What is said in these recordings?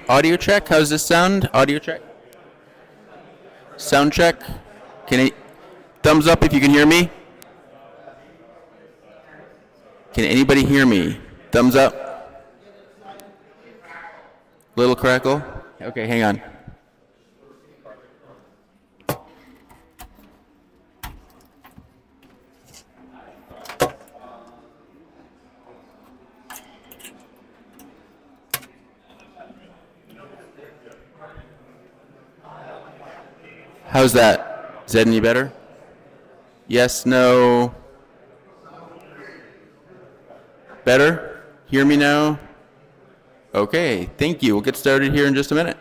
Audio check. How's this sound? Audio check. Sound check. Thumbs up if you can hear me. Can anybody hear me? Thumbs up. Little crackle. Okay, hang on. How's that? Is that any better? Yes, no. Better? Hear me now? Okay, thank you. We'll get started here in just a minute.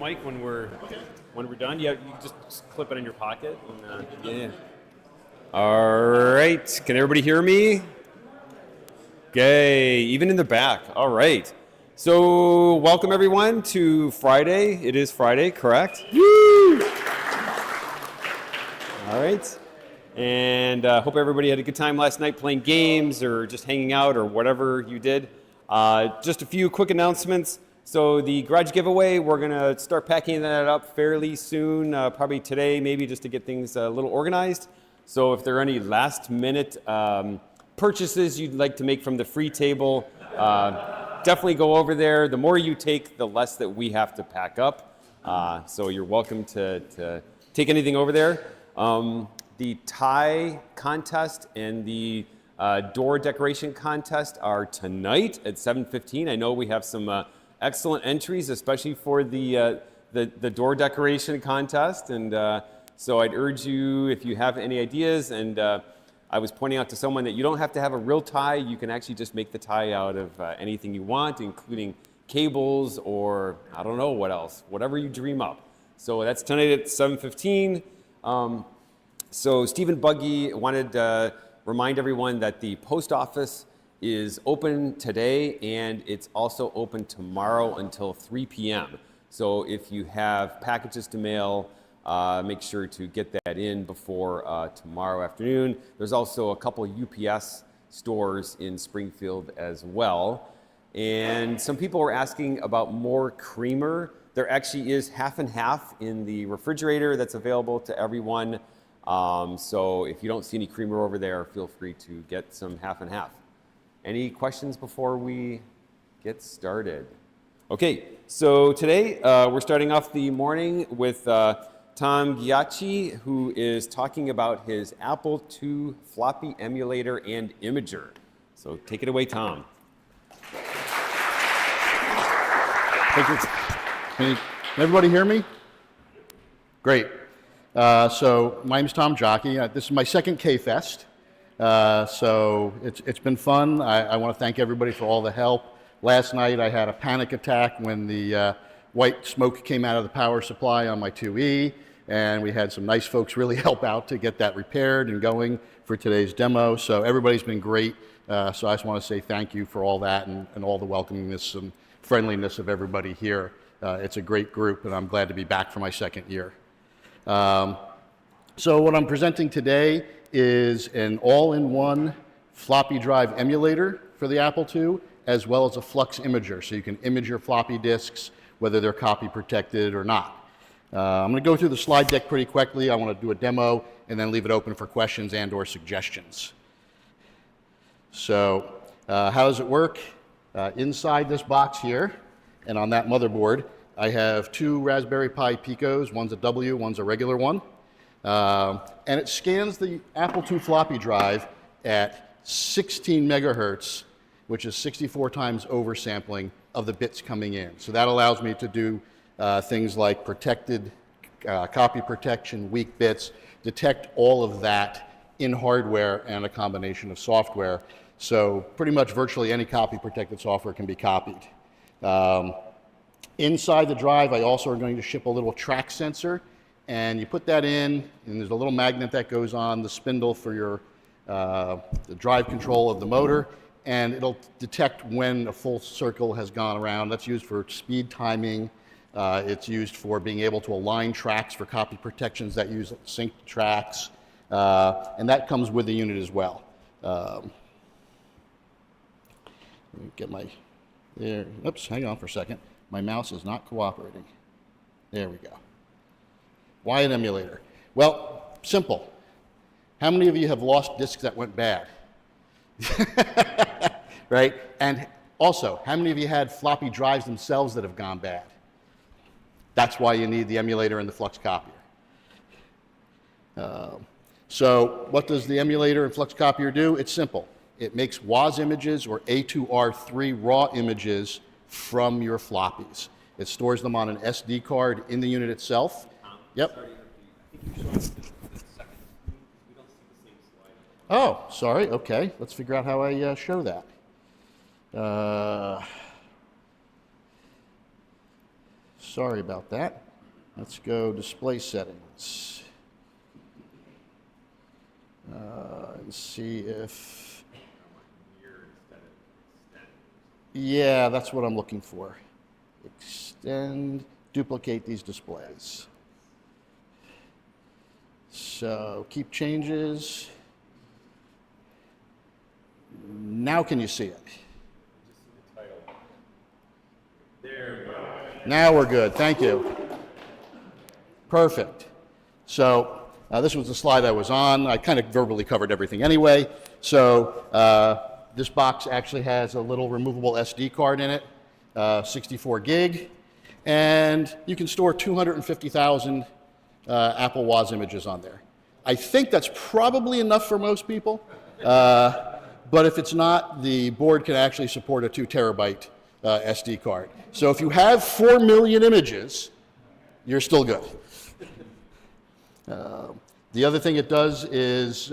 Mike, when we're done, you can just clip it in your pocket. And, yeah. All right. Can everybody hear me? Okay. Even in the back. All right. So welcome everyone to Friday. It is Friday, correct? Woo! All right. And hope everybody had a good time last night playing games or just hanging out or whatever you did. Just a few quick announcements. So the garage giveaway, we're going to start packing that up fairly soon, probably today, maybe just to get things a little organized. So if there are any last minute purchases you'd like to make from the free table, definitely go over there. The more you take, the less that we have to pack up. So you're welcome to take anything over there. The tie contest and the door decoration contest are tonight at 7:15. I know we have some excellent entries, especially for the the door decoration contest. And so I'd urge you, if you have any ideas, and I was pointing out to someone that you don't have to have a real tie. You can actually just make the tie out of anything you want, including cables or I don't know what else, whatever you dream up. So that's tonight at 7:15. So Stephen Buggy wanted to remind everyone that the post office is open today, and it's also open tomorrow until 3 p.m. So if you have packages to mail, make sure to get that in before tomorrow afternoon. There's also a couple UPS stores in Springfield as well. And some people were asking about more creamer. There actually is half and half in the refrigerator that's available to everyone. So if you don't see any creamer over there, feel free to get some half and half. Any questions before we get started? Okay, so today we're starting off the morning with Tom Ghiacci, who is talking about his Apple II floppy emulator and imager. So take it away, Tom. Thank you. Can everybody hear me? Great. So my name is Tom Ghiacci. This is my second KFest. So it's been fun. I want to thank everybody for all the help. Last night I had a panic attack when the white smoke came out of the power supply on my 2E, and we had some nice folks really help out to get that repaired and going for today's demo. So everybody's been great. So I just want to say thank you for all that and all the welcomingness and friendliness of everybody here. It's a great group, and I'm glad to be back for my second year. So what I'm presenting today is an all-in-one floppy drive emulator for the Apple II, as well as a flux imager, so you can image your floppy disks, whether they're copy protected or not. I'm going to go through the slide deck pretty quickly. I want to do a demo and then leave it open for questions and or suggestions. So how does it work? Inside this box here, and on that motherboard, I have two Raspberry Pi Picos. One's a W, one's a regular one. And it scans the Apple II floppy drive at 16 megahertz, which is 64 times oversampling of the bits coming in. So that allows me to do things like protected copy protection, weak bits, detect all of that in hardware and a combination of software. So pretty much virtually any copy protected software can be copied. Inside the drive, I also are going to ship a little track sensor, and you put that in, and there's a little magnet that goes on the spindle for your the drive control of the motor, and it'll detect when a full circle has gone around. That's used for speed timing. It's used for being able to align tracks for copy protections that use synced tracks, and that comes with the unit as well. Let me get my, there, oops, hang on for a second. My mouse is not cooperating. There we go. Why an emulator? Well, simple. How many of you have lost disks that went bad? Right? And also, how many of you had floppy drives themselves that have gone bad? That's why you need the emulator and the flux copier. So what does the emulator and flux copier do? It's simple. It makes WAS images or A2R3 raw images from your floppies. It stores them on an SD card in the unit itself. Yep. Oh, sorry. Okay. Let's figure out how I show that. Sorry about that. Let's go display settings. And see if... Yeah, that's what I'm looking for. Extend, duplicate these displays. So keep changes. Now can you see it? There we go. Now we're good. Thank you. Perfect. So this was the slide I was on. I kind of verbally covered everything anyway. So this box actually has a little removable SD card in it, 64 gig, and you can store 250,000 Apple WAS images on there. I think that's probably enough for most people, but if it's not, the board can actually support a 2 terabyte SD card. So if you have 4 million images, you're still good. The other thing it does is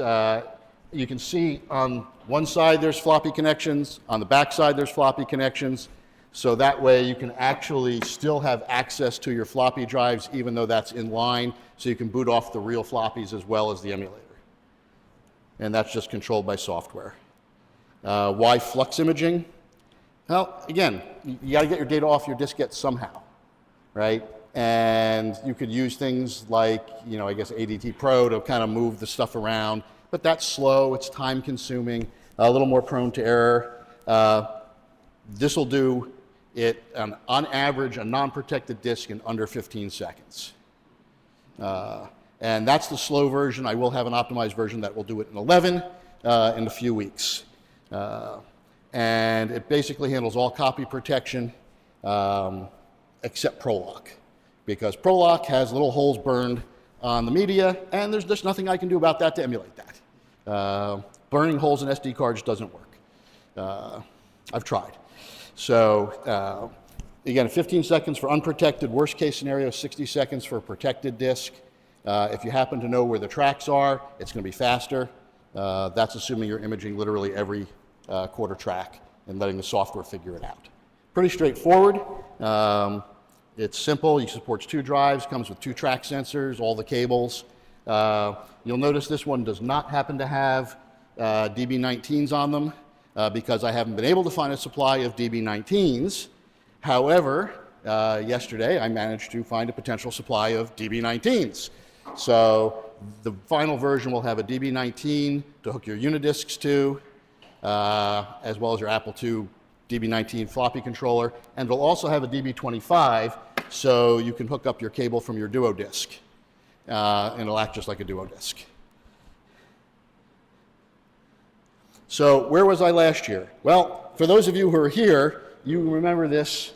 you can see on one side there's floppy connections, on the back side there's floppy connections, so that way you can actually still have access to your floppy drives even though that's in line, so you can boot off the real floppies as well as the emulator. And that's just controlled by software. Why flux imaging? Well, again, you got to get your data off your diskette somehow, right? And you could use things like, I guess ADT Pro to kind of move the stuff around, but that's slow, it's time consuming, a little more prone to error. This will do it on average, a non-protected disk in under 15 seconds. And that's the slow version. I will have an optimized version that will do it in 11 in a few weeks. And it basically handles all copy protection except ProLock, because ProLock has little holes burned on the media, and there's just nothing I can do about that to emulate that. Burning holes in SD cards doesn't work. I've tried. So again, 15 seconds for unprotected, worst case scenario, 60 seconds for a protected disk. If you happen to know where the tracks are, it's going to be faster. That's assuming you're imaging literally every quarter track and letting the software figure it out. Pretty straightforward. It's simple. It supports 2 drives, comes with 2 track sensors, all the cables. You'll notice this one does not happen to have DB19s on them because I haven't been able to find a supply of DB19s. However, yesterday I managed to find a potential supply of DB19s. So the final version will have a DB19 to hook your Unidiscs to, as well as your Apple II DB19 floppy controller, and it'll also have a DB25, so you can hook up your cable from your Duo disk, and it'll act just like a Duo disk. So where was I last year? Well, for those of you who are here, you remember this.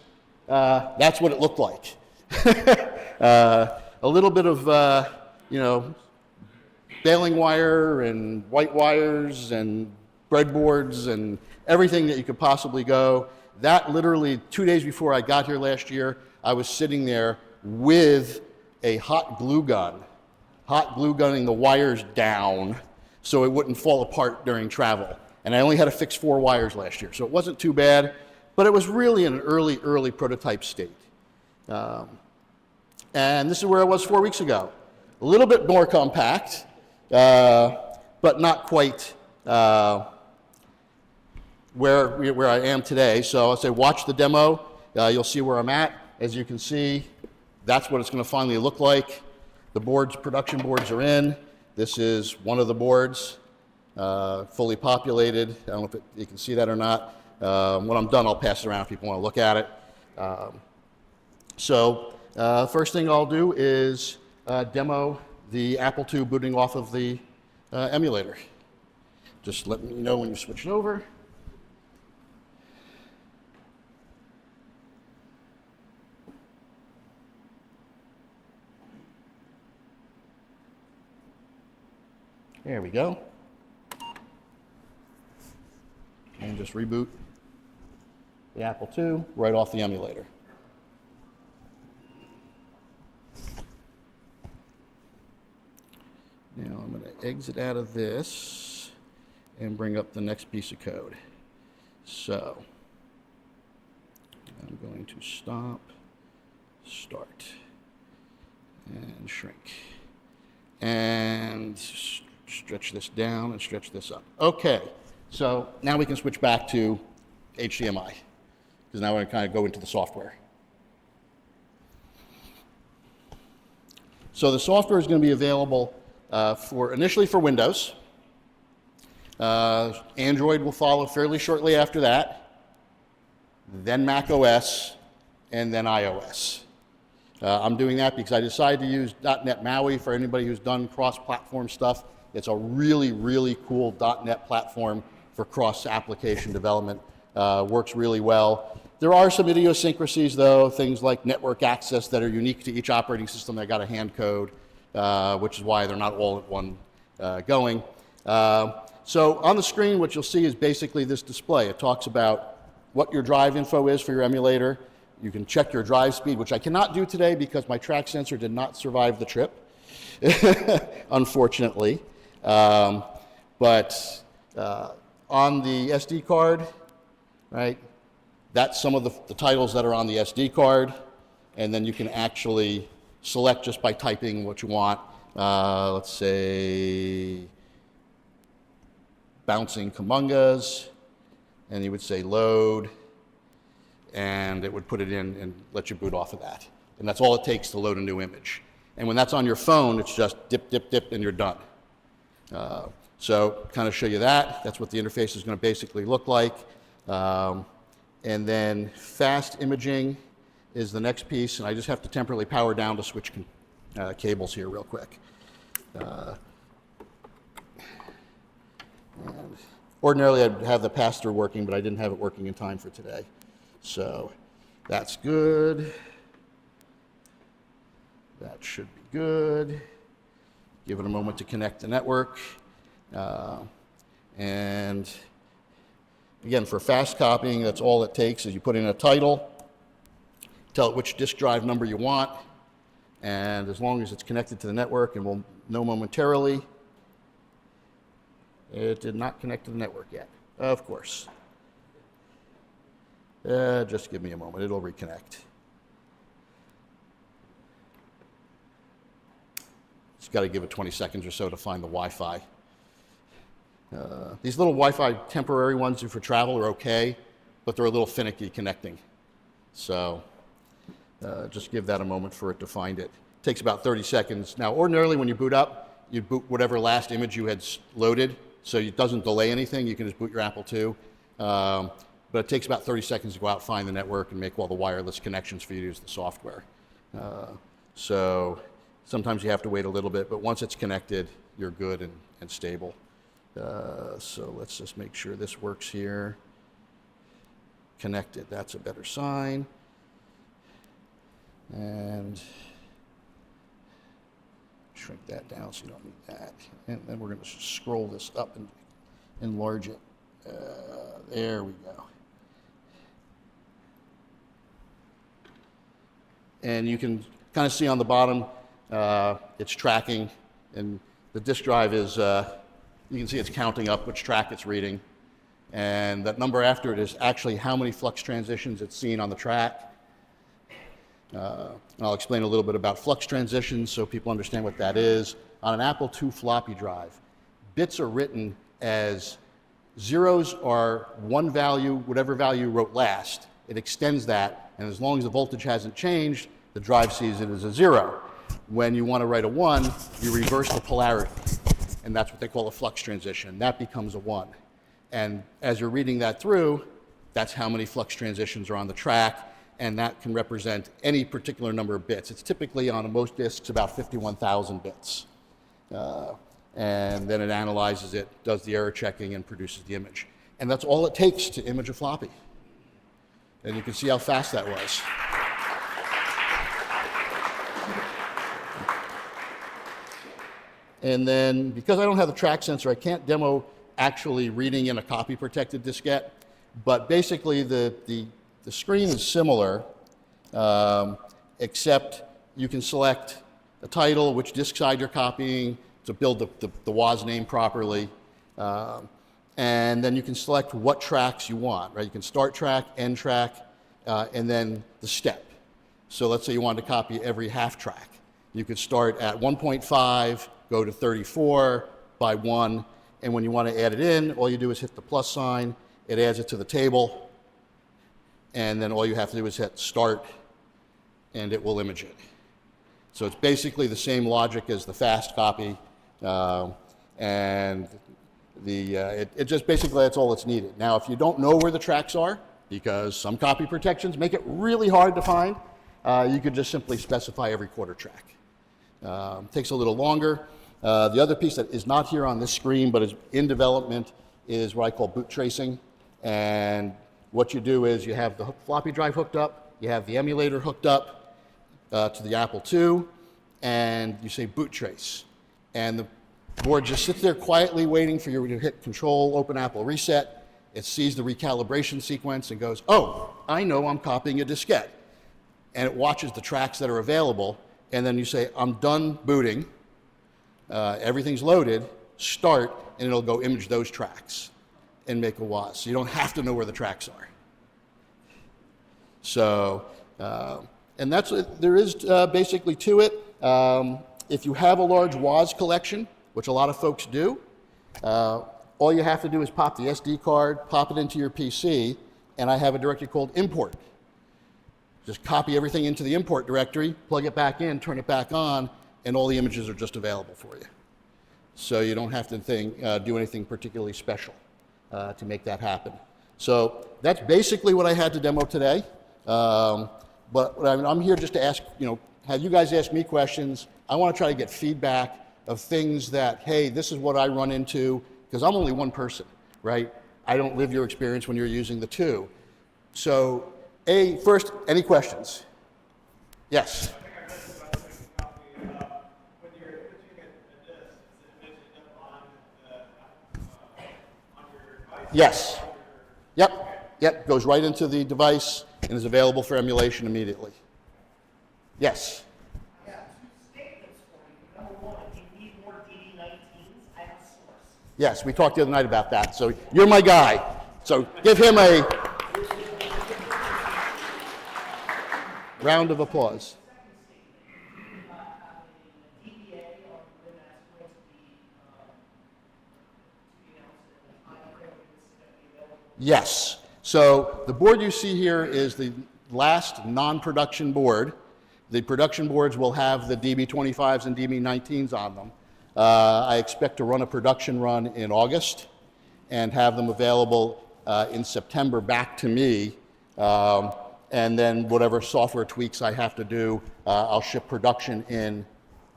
That's what it looked like. A little bit of, baling wire and white wires and breadboards and everything that you could possibly go. That literally 2 days before I got here last year, I was sitting there with a hot glue gunning the wires down so it wouldn't fall apart during travel. And I only had to fix 4 wires last year, so it wasn't too bad, but it was really in an early prototype state. And this is where I was 4 weeks ago. A little bit more compact, but not quite where I am today. So I'll say watch the demo. You'll see where I'm at. As you can see, that's what it's going to finally look like. The boards, production boards are in. This is one of the boards, fully populated. I don't know if you can see that or not. When I'm done, I'll pass it around if people want to look at it. First thing I'll do is demo the Apple II booting off of the emulator. Just let me know when you switch it over. There we go. And just reboot the Apple II right off the emulator. Now I'm going to exit out of this and bring up the next piece of code. So I'm going to stop, start, and shrink. And stretch this down and stretch this up. Okay, so now we can switch back to HDMI, because now we're going to kind of go into the software. So the software is going to be available initially for Windows. Android will follow fairly shortly after that, then Mac OS, and then iOS. I'm doing that because I decided to use .NET MAUI for anybody who's done cross-platform stuff. It's a really cool .NET platform for cross-application development. Works really well. There are some idiosyncrasies, though, things like network access that are unique to each operating system that got a hand code, which is why they're not all at one going. So on the screen, what you'll see is basically this display. It talks about what your drive info is for your emulator, You can check your drive speed, which I cannot do today because my track sensor did not survive the trip, unfortunately. But on the SD card, right, that's some of the titles that are on the SD card, and then you can actually select just by typing what you want. Let's say Bouncing Kamungas, and you would say load, and it would put it in and let you boot off of that. And that's all it takes to load a new image. And when that's on your phone, it's just dip, dip, dip, and you're done. So kind of show you that. That's what the interface is going to basically look like. And then fast imaging is the next piece, and I just have to temporarily power down to switch cables here real quick. And ordinarily I'd have the pass-through working, but I didn't have it working in time for today. So that's good. That should be good. Give it a moment to connect the network. And again, for fast copying, that's all it takes is you put in a title, tell it which disk drive number you want, and as long as it's connected to the network, and we'll know momentarily, it did not connect to the network yet, of course. Just give me a moment, it'll reconnect. Just got to give it 20 seconds or so to find the Wi-Fi. These little Wi-Fi temporary ones for travel are okay, but they're a little finicky connecting. So just give that a moment for it to find it. It takes about 30 seconds. Now, ordinarily when you boot up, you boot whatever last image you had loaded, so it doesn't delay anything. You can just boot your Apple II. But it takes about 30 seconds to go out, find the network, and make all the wireless connections for you to use the software. So sometimes you have to wait a little bit, but once it's connected, you're good and stable. So let's just make sure this works here. Connected, that's a better sign. And shrink that down so you don't need that. And then we're going to scroll this up and enlarge it. There we go. And you can kind of see on the bottom, it's tracking, and the disk drive is, you can see it's counting up which track it's reading. And that number after it is actually how many flux transitions it's seen on the track. I'll explain a little bit about flux transitions so people understand what that is. On an Apple II floppy drive, bits are written as zeros are one value, whatever value you wrote last. It extends that, and as long as the voltage hasn't changed, the drive sees it as a 0. When you want to write a 1, you reverse the polarity, and that's what they call a flux transition. That becomes a 1. And as you're reading that through, that's how many flux transitions are on the track, and that can represent any particular number of bits. It's typically on most disks about 51,000 bits. And then it analyzes it, does the error checking, and produces the image. And that's all it takes to image a floppy. And you can see how fast that was. And then, because I don't have the track sensor, I can't demo actually reading in a copy-protected diskette. But basically, the screen is similar, except you can select the title, which disk side you're copying, to build the WAS name properly. And then you can select what tracks you want, right? You can start track, end track, and then the step. So let's say you wanted to copy every half track. You could start at 1.5, go to 34 by 1, and when you want to add it in, all you do is hit the plus sign, it adds it to the table, and then all you have to do is hit start, and it will image it. So it's basically the same logic as the fast copy, and it just basically, that's all that's needed. Now, if you don't know where the tracks are, because some copy protections make it really hard to find, you could just simply specify every quarter track. Takes a little longer. The other piece that is not here on this screen, but is in development, is what I call boot tracing. And what you do is you have the floppy drive hooked up, you have the emulator hooked up to the Apple II, and you say boot trace. And the board just sits there quietly waiting for you to hit Control, Open Apple Reset. It sees the recalibration sequence and goes, oh, I know I'm copying a diskette. and it watches the tracks that are available, and then you say, I'm done booting, everything's loaded, start, and it'll go image those tracks and make a WAS. So you don't have to know where the tracks are. So, and that's what there is basically to it. If you have a large WAS collection, which a lot of folks do, all you have to do is pop the SD card, pop it into your PC, and I have a directory called import. Just copy everything into the import directory, plug it back in, turn it back on, and all the images are just available for you. So you don't have to do anything particularly special to make that happen. So that's basically what I had to demo today. But I'm here just to ask, have you guys ask me questions. I want to try to get feedback of things that, hey, this is what I run into, because I'm only one person, right? I don't live your experience when you're using the two. So, first, any questions? Yes. Yes. Yep. Goes right into the device and is available for emulation immediately. Yes. I have two statements for you. Number one, if you need more DD19s, I have a source. Yes, we talked the other night about that. So you're my guy. So give him a round of applause. Yes. So the board you see here is the last non-production board. The production boards will have the DB25s and DB19s on them. I expect to run a production run in August and have them available in September back to me. And then whatever software tweaks I have to do, I'll ship production in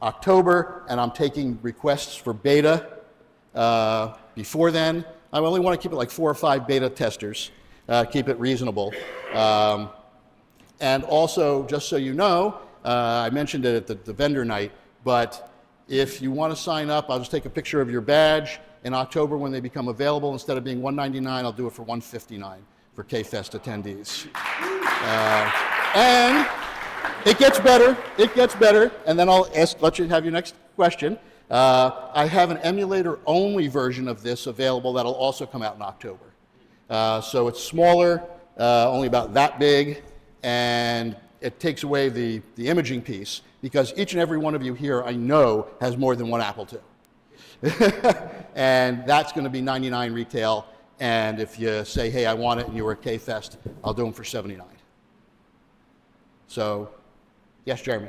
October, and I'm taking requests for beta before then. I only want to keep it like 4 or 5 beta testers, keep it reasonable. And also, just so you know, I mentioned it at the vendor night, but if you want to sign up, I'll just take a picture of your badge. In October, when they become available, instead of being $199, I'll do it for $159 for KFest attendees. And it gets better, and then I'll let you have your next question. I have an emulator-only version of this available that'll also come out in October. So it's smaller, only about that big, and it takes away the imaging piece, because each and every one of you here I know has more than one Apple II. And that's going to be $99 retail, and if you say, hey, I want it, and you were at KFest, I'll do them for $79. So, yes, Jeremy?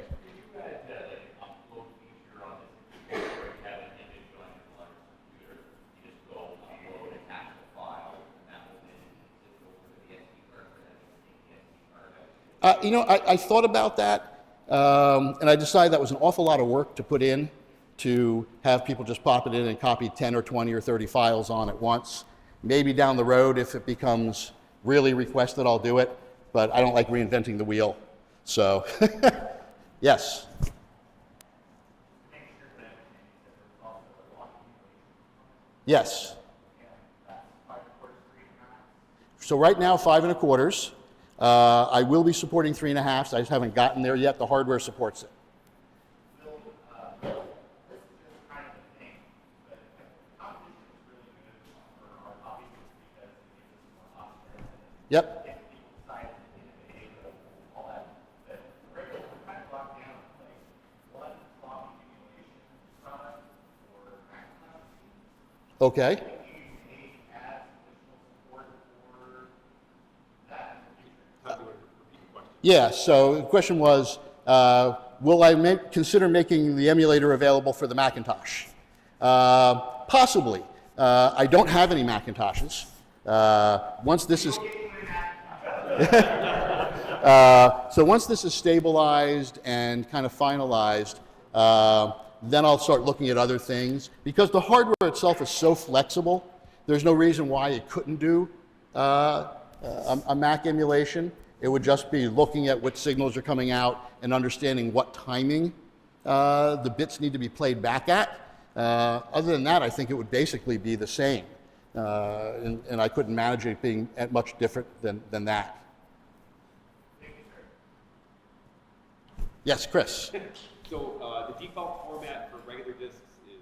I thought about that, and I decided that was an awful lot of work to put in to have people just pop it in and copy 10 or 20 or 30 files on at once. Maybe down the road, if it becomes really requested, I'll do it, but I don't like reinventing the wheel. So, yes. Yes. So right now, 5 1/4. I will be supporting 3 1/2. I just haven't gotten there yet. The hardware supports it. Yep. Okay. Yeah, so the question was, will I consider making the emulator available for the Macintosh? Possibly. I don't have any Macintoshes. Once this is so once this is stabilized and kind of finalized, then I'll start looking at other things. Because the hardware itself is so flexible, there's no reason why it couldn't do a Mac emulation. It would just be looking at what signals are coming out and understanding what timing the bits need to be played back at. Other than that, I think it would basically be the same. And I couldn't manage it being much different than that. Yes, Chris. So the default format for regular discs is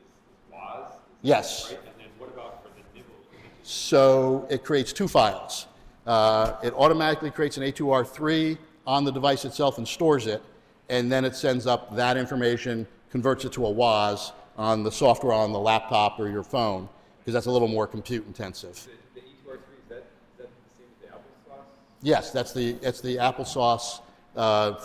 WAS? Yes. Right? And then what about for the nibble images? So it creates two files. It automatically creates an A2R3 on the device itself and stores it, and then it sends up that information, converts it to a WAS on the software on the laptop or your phone, because that's a little more compute intensive. The E2R3, is that the same as the applesauce? Yes, that's the applesauce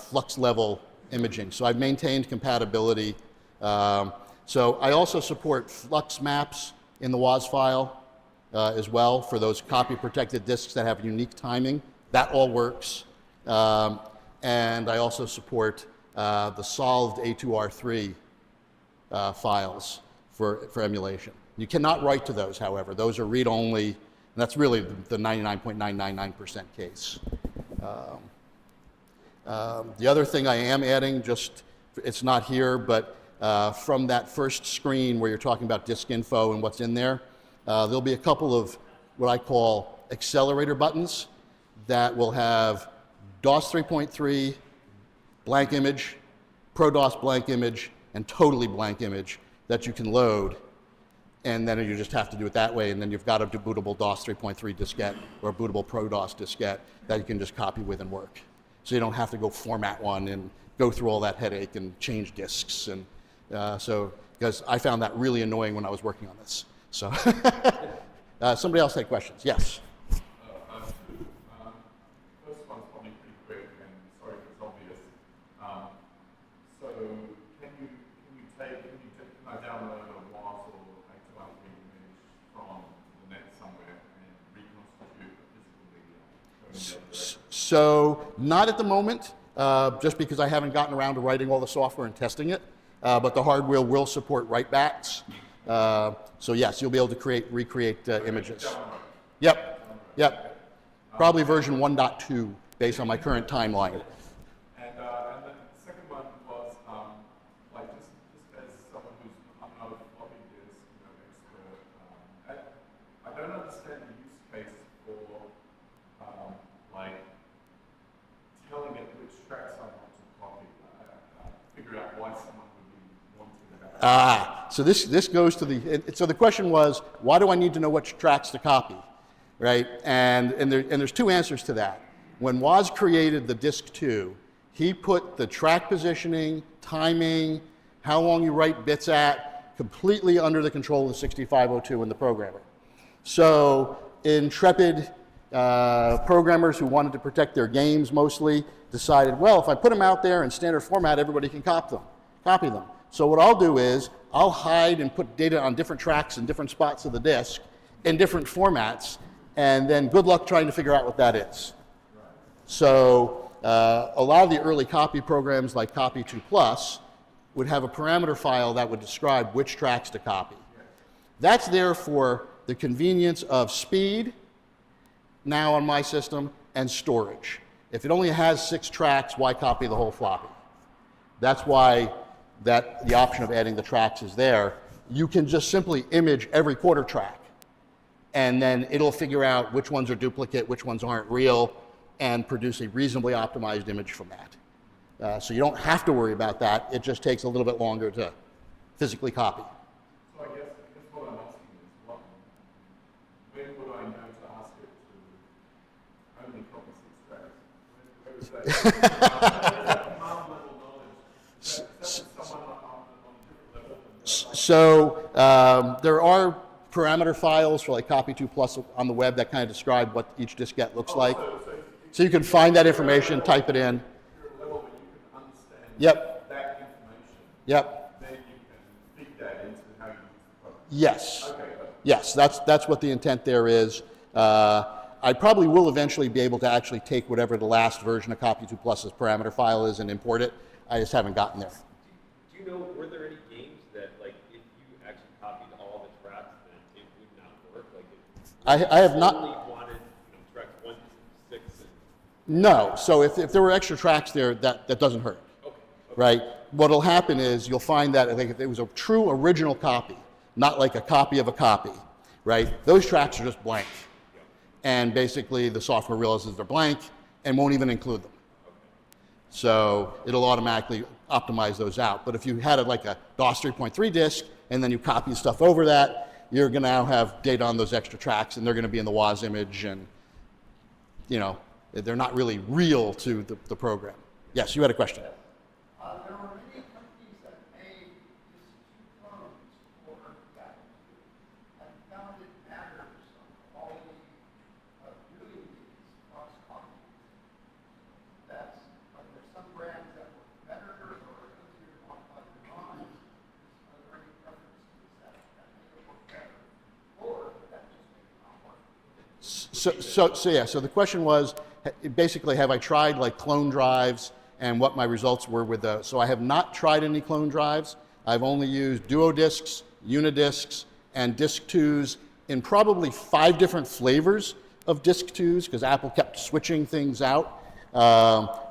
flux level imaging. So I've maintained compatibility. So I also support flux maps in the WAS file as well for those copy protected disks that have unique timing. That all works. And I also support the solved A2R3 files for emulation. You cannot write to those, however. Those are read-only, and that's really the 99.999% case. The other thing I am adding, just it's not here, but from that first screen where you're talking about disk info and what's in there, there'll be a couple of what I call accelerator buttons that will have DOS 3.3 blank image, pro-DOS blank image, and totally blank image that you can load. And then you just have to do it that way, and then you've got a bootable DOS 3.3 diskette or a bootable pro-DOS diskette that you can just copy with and work. So you don't have to go format one and go through all that headache and change disks. And because I found that really annoying when I was working on this. So somebody else had questions? Yes. First one's probably pretty quick, and sorry if it's obvious. So can I download a WAS or A2R3 image from the net somewhere and reconstitute the physical media? So not at the moment, just because I haven't gotten around to writing all the software and testing it. But the hardware will support write-backs. So yes, you'll be able to recreate images. Yep. Probably version 1.2 based on my current timeline. And then the second one was like just as someone who's I'm not a floppy disk expert. I don't understand the use case for like telling it which tracks I want to copy. Figure out why someone would be wanting that. So this goes to so the question was, why do I need to know which tracks to copy, right? And there's two answers to that. When Woz created the disk 2, he put the track positioning, timing, how long you write bits at, completely under the control of the 6502 and the programmer. So intrepid programmers who wanted to protect their games mostly decided, well, if I put them out there in standard format, everybody can copy them. So what I'll do is I'll hide and put data on different tracks in different spots of the disk in different formats, and then good luck trying to figure out what that is. So a lot of the early copy programs like Copy2+ would have a parameter file that would describe which tracks to copy. That's there for the convenience of speed, now on my system, and storage. If it only has 6 tracks, why copy the whole floppy? That's why the option of adding the tracks is there. You can just simply image every quarter track, and then it'll figure out which ones are duplicate, which ones aren't real, and produce a reasonably optimized image from that. So you don't have to worry about that. It just takes a little bit longer to physically copy. So I guess what I'm asking is, when would I know to ask it to only copy 6 tracks? Where is that command level knowledge? Is that someone on a different level? So there are parameter files for like Copy2+ on the web that kind of describe what each diskette looks like. So you can find that information, type it in. You're at a level where you can understand Yep. that information. Yep. Then you can feed that into how you use the program. Yes. Okay. Yes, that's what the intent there is. I probably will eventually be able to actually take whatever the last version of Copy2+'s parameter file is and import it. I just haven't gotten there. Do you know, were there any games that, like, if you actually copied all the tracks, then it would not work? Like, if I have not. only wanted, tracks 1 to 6 and... No. So if there were extra tracks there, that doesn't hurt. Okay. Right? What'll happen is you'll find that if it was a true original copy, not like a copy of a copy, right? Those tracks are just blank. And basically the software realizes they're blank and won't even include them. So it'll automatically optimize those out. But if you had it like a DOS 3.3 disk and then you copy stuff over that, you're going to now have data on those extra tracks, and they're going to be in the WAS image, and they're not really real to the program. Yes, you had a question. There are many companies that made just two clones for that. I found it matters on the quality of doing these cross copies. Are there some brands that work better or easier to modify than others? Are there any preferences that make it work better? Or that just make it not work? So the question was, basically, have I tried like clone drives and what my results were with those? So I have not tried any clone drives. I've only used duo disks, unidisks, and disk 2s in probably 5 different flavors of disk 2s, because Apple kept switching things out,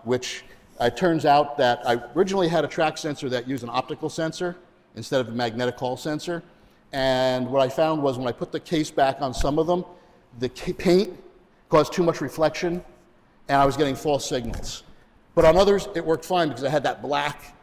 which it turns out that I originally had a track sensor that used an optical sensor instead of a magnetic hall sensor. And what I found was when I put the case back on some of them, the paint caused too much reflection, and I was getting false signals. But on others, it worked fine because I had that black,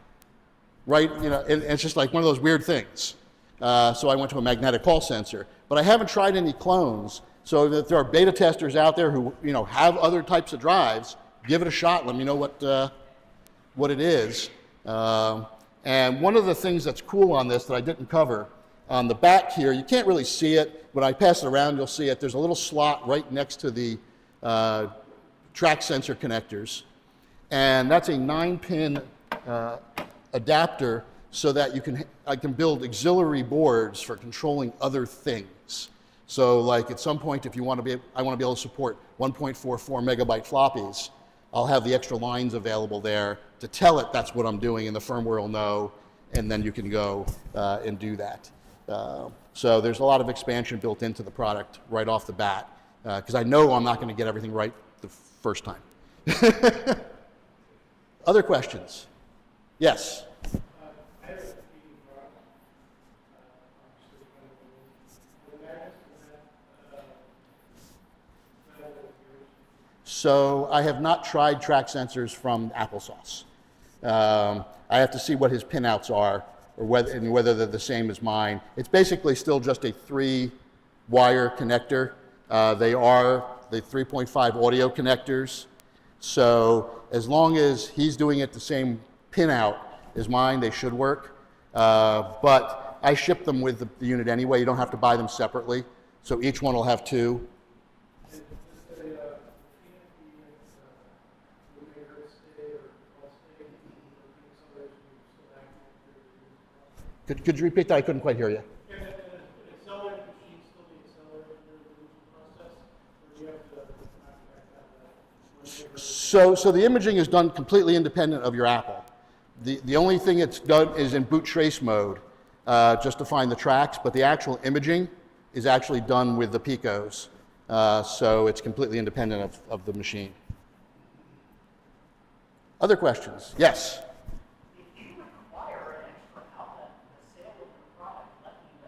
right? And it's just like one of those weird things. So I went to a magnetic hall sensor. But I haven't tried any clones. So if there are beta testers out there who have other types of drives, give it a shot. Let me know what it is. And one of the things that's cool on this that I didn't cover, on the back here, you can't really see it. When I pass it around, you'll see it. There's a little slot right next to the track sensor connectors. And that's a 9-pin adapter so that I can build auxiliary boards for controlling other things. So like at some point, if I want to be able to support 1.44 megabyte floppies, I'll have the extra lines available there to tell it that's what I'm doing, and the firmware will know, and then you can go and do that. So there's a lot of expansion built into the product right off the bat, because I know I'm not going to get everything right the first time. Other questions? Yes? So I have not tried track sensors from applesauce. I have to see what his pinouts are, or whether they're the same as mine. It's basically still just a 3-wire connector. They are the 3.5 audio connectors. So as long as he's doing it the same pinout as mine, they should work. But I ship them with the unit anyway. You don't have to buy them separately. So each one will have 2. Could you repeat that? I couldn't quite hear you. So the imaging is done completely independent of your Apple. The only thing it's done is in boot trace mode, just to find the tracks, but the actual imaging is actually done with the Picos. So it's completely independent of the machine. Other questions? Yes? If you require an extra outlet for the sale of the product, let me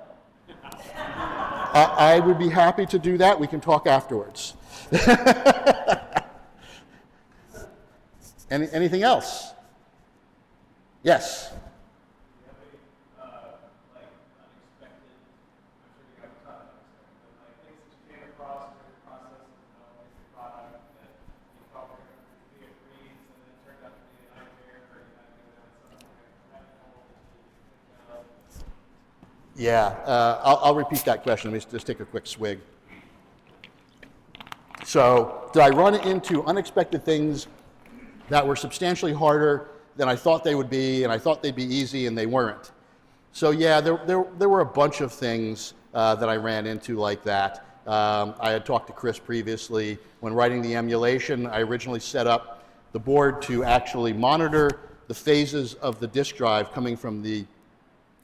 know. I would be happy to do that. We can talk afterwards. Anything else? Yes? Yeah, I'll repeat that question. Let me just take a quick swig. So, did I run into unexpected things that were substantially harder than I thought they would be, and I thought they'd be easy, and they weren't? So yeah, there were a bunch of things that I ran into like that. I had talked to Chris previously. When writing the emulation, I originally set up the board to actually monitor the phases of the disk drive coming from the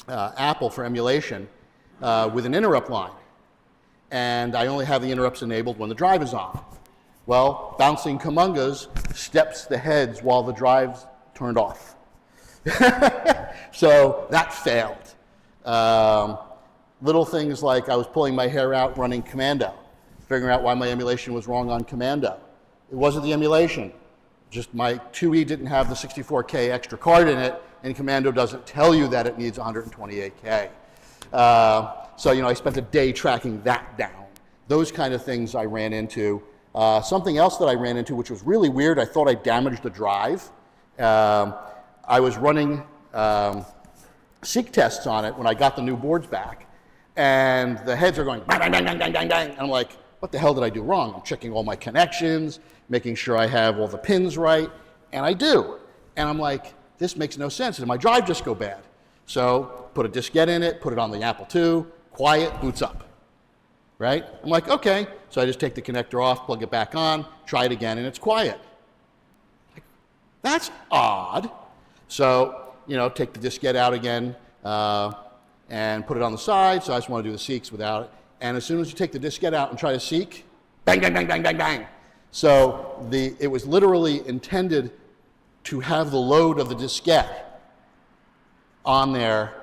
Apple for emulation with an interrupt line. And I only have the interrupts enabled when the drive is on. Well, Bouncing Kamungas steps the heads while the drive's turned off. So that failed. Little things like I was pulling my hair out running Commando, figuring out why my emulation was wrong on Commando. It wasn't the emulation. Just my 2E didn't have the 64K extra card in it, and Commando doesn't tell you that it needs 128K. So, I spent a day tracking that down. Those kind of things I ran into. Something else that I ran into, which was really weird, I thought I damaged the drive. I was running seek tests on it when I got the new boards back, and the heads are going bang, bang, bang, bang, bang, bang, bang. And I'm like, what the hell did I do wrong? I'm checking all my connections, making sure I have all the pins right, and I do. And I'm like, this makes no sense. Did my drive just go bad? So put a diskette in it, put it on the Apple II, quiet, boots up. Right? I'm like, okay. So I just take the connector off, plug it back on, try it again, and it's quiet. Like, that's odd. So, take the diskette out again and put it on the side. So I just want to do the seeks without it. And as soon as you take the diskette out and try to seek, bang, bang, bang, bang, bang, bang. So it was literally intended to have the load of the diskette on there.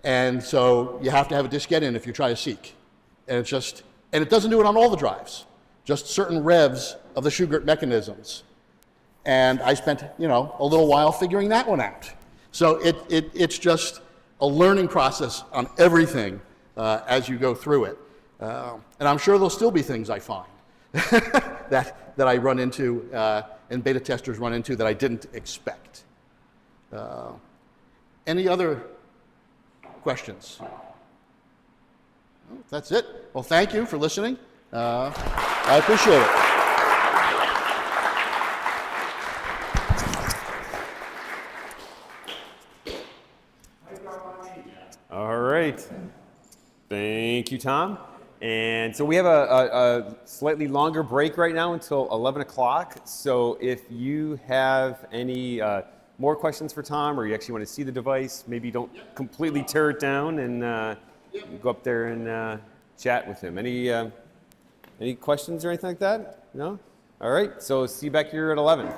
And so you have to have a diskette in if you try to seek. And it doesn't do it on all the drives, just certain revs of the Shugart mechanisms. And I spent, a little while figuring that one out. So it's just a learning process on everything as you go through it. And I'm sure there'll still be things I find that I run into and beta testers run into that I didn't expect. Any other questions? That's it. Well, thank you for listening. I appreciate it. All right. Thank you, Tom. And so we have a slightly longer break right now until 11 o'clock. So if you have any more questions for Tom, or you actually want to see the device, maybe don't completely tear it down and go up there and chat with him. Any questions or anything like that? No? All right. So see you back here at 11.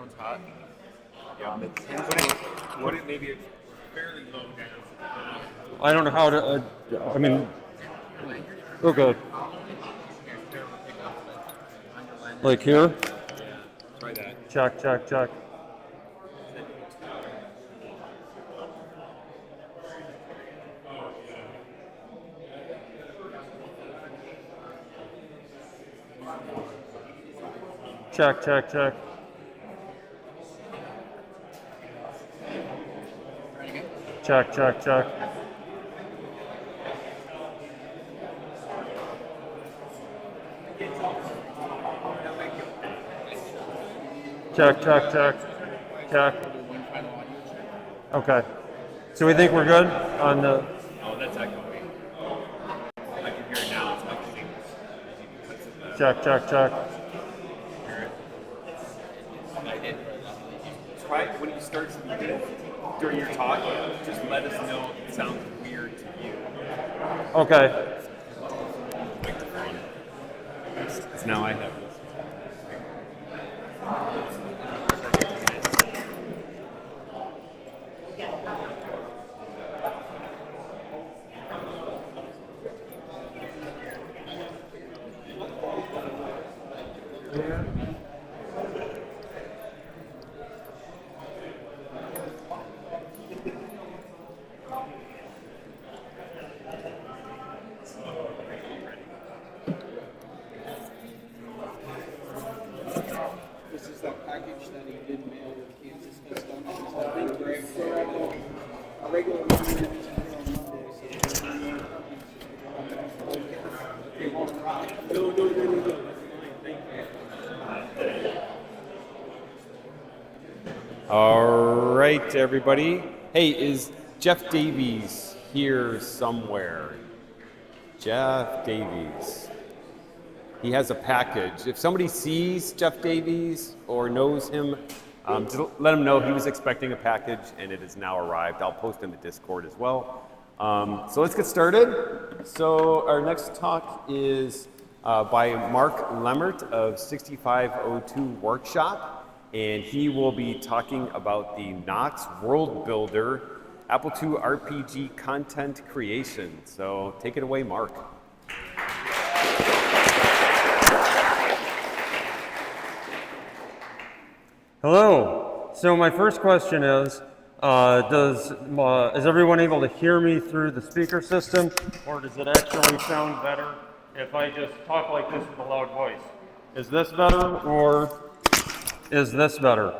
sounds hot. Yeah, what it maybe it's fairly low down. I don't know how to. I mean, okay. Like here. Try that. Check, check, check. Check, check, check. Check, check, check. Check, check, check. Check. Okay. So we think we're good on the. Oh, that's echoing. I can hear it now. It's echoing. Check, check, check. Try when you start speaking during your talk. Just let us know if it sounds weird to you. Okay. Because now I have this. This is that package that he did mail with KansasFest on it. Is that thing great for a regular meeting on Monday? All right, everybody. Hey, is Jeff Davies here somewhere? Jeff Davies. He has a package. If somebody sees Jeff Davies or knows him, just let him know he was expecting a package and it has now arrived. I'll post in the Discord as well. So let's get started. So our next talk is by Mark Lemmert of 6502 Workshop, and he will be talking about the Knox World Builder Apple II RPG content creation. So take it away, Mark. Hello. So my first question is everyone able to hear me through the speaker system, or does it actually sound better if I just talk like this with a loud voice? Is this better, or is this better?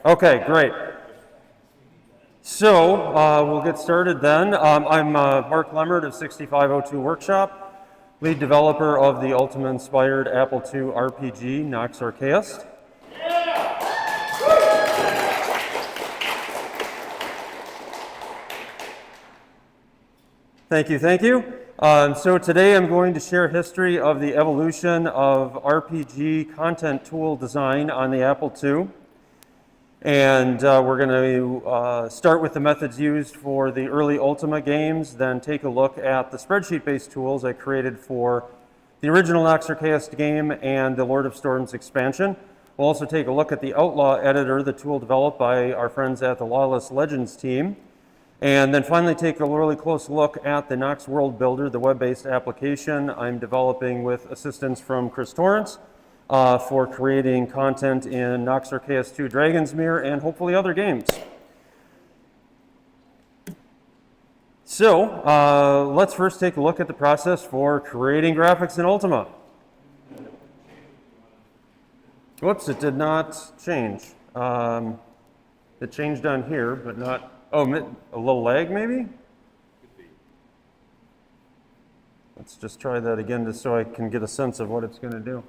Okay, great. So we'll get started then. I'm Mark Lemmert of 6502 Workshop, lead developer of the Ultima-inspired Apple II RPG, Knox Archaeist. Thank you, thank you. So today I'm going to share history of the evolution of RPG content tool design on the Apple II. And we're going to start with the methods used for the early Ultima games, then take a look at the spreadsheet-based tools I created for the original Knox Archaeist game and the Lord of Storms expansion. We'll also take a look at the Outlaw editor, the tool developed by our friends at the Lawless Legends team. And then finally take a really close look at the Knox World Builder, the web-based application I'm developing with assistance from Chris Torrance for creating content in Knox Archaeist 2 Dragonsmere and hopefully other games. So let's first take a look at the process for creating graphics in Ultima. Whoops, it did not change. It changed on here, but not. Oh, a little lag maybe? Let's just try that again just so I can get a sense of what it's going to do.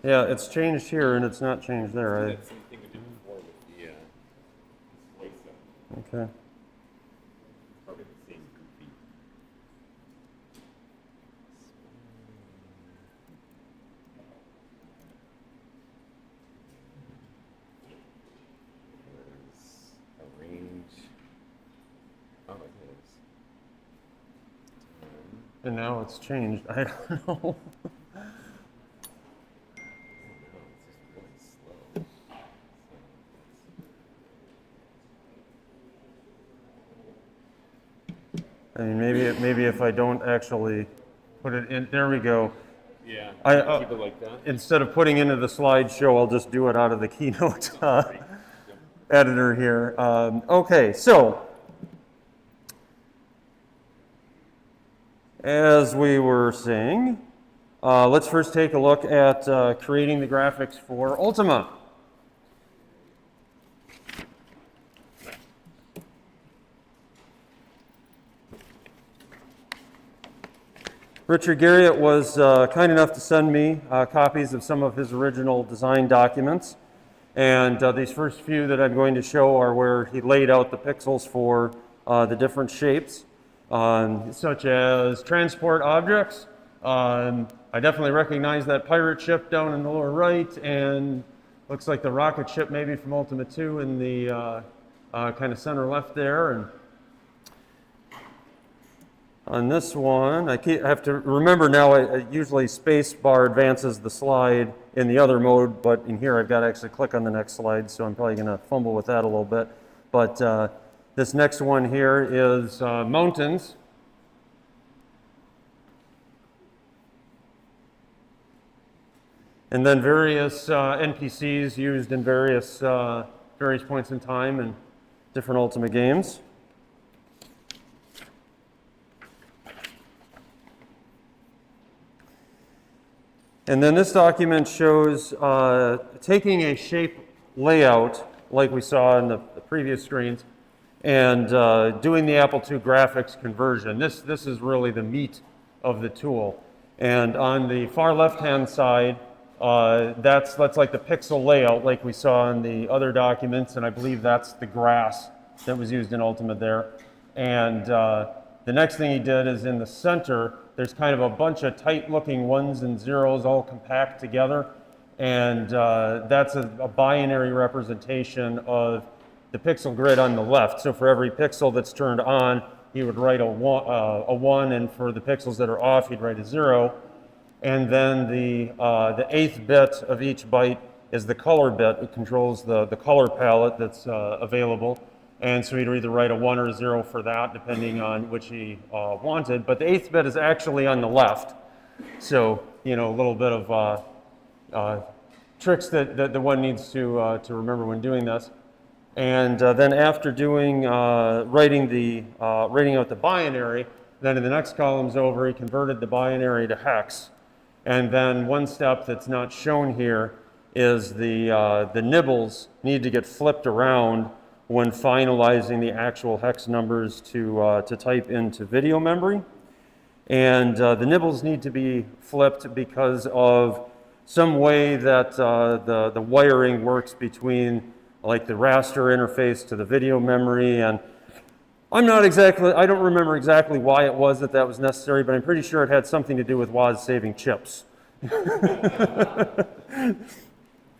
Yeah, it's changed here and it's not changed there, right? That's something we did before with the voice. Okay. Probably the same goofy. And now it's changed. I don't know. I mean, maybe if I don't actually put it in, there we go. Yeah. I, Keep it like that. Instead of putting into the slideshow, I'll just do it out of the Keynote editor here. Okay, so as we were saying, let's first take a look at creating the graphics for Ultima. Richard Garriott was kind enough to send me copies of some of his original design documents. And these first few that I'm going to show are where he laid out the pixels for the different shapes, such as transport objects. I definitely recognize that pirate ship down in the lower right, and looks like the rocket ship maybe from Ultima 2 in the kind of center left there. And on this one, I have to remember now, usually space bar advances the slide in the other mode, but in here I've got to actually click on the next slide, so I'm probably going to fumble with that a little bit. But this next one here is mountains. And then various NPCs used in various points in time in different Ultima games. And then this document shows taking a shape layout like we saw in the previous screens and doing the Apple II graphics conversion. This is really the meat of the tool. And on the far left-hand side, that's like the pixel layout like we saw in the other documents, and I believe that's the grass that was used in Ultima there. And the next thing he did is in the center, there's kind of a bunch of tight-looking ones and zeros all compact together, and that's a binary representation of the pixel grid on the left. So for every pixel that's turned on, he would write a 1, and for the pixels that are off, he'd write a 0. And then the 8th bit of each byte is the color bit. It controls the color palette that's available. And so he'd either write a 1 or a 0 for that, depending on which he wanted. But the 8th bit is actually on the left. So, you know, a little bit of tricks that the one needs to remember when doing this. And then after doing, writing out the binary, then in the next columns over, he converted the binary to hex. And then one step that's not shown here is the nibbles need to get flipped around when finalizing the actual hex numbers to type into video memory. And the nibbles need to be flipped because of some way that the wiring works between like the raster interface to the video memory. And I don't remember exactly why it was that was necessary, but I'm pretty sure it had something to do with WAS saving chips.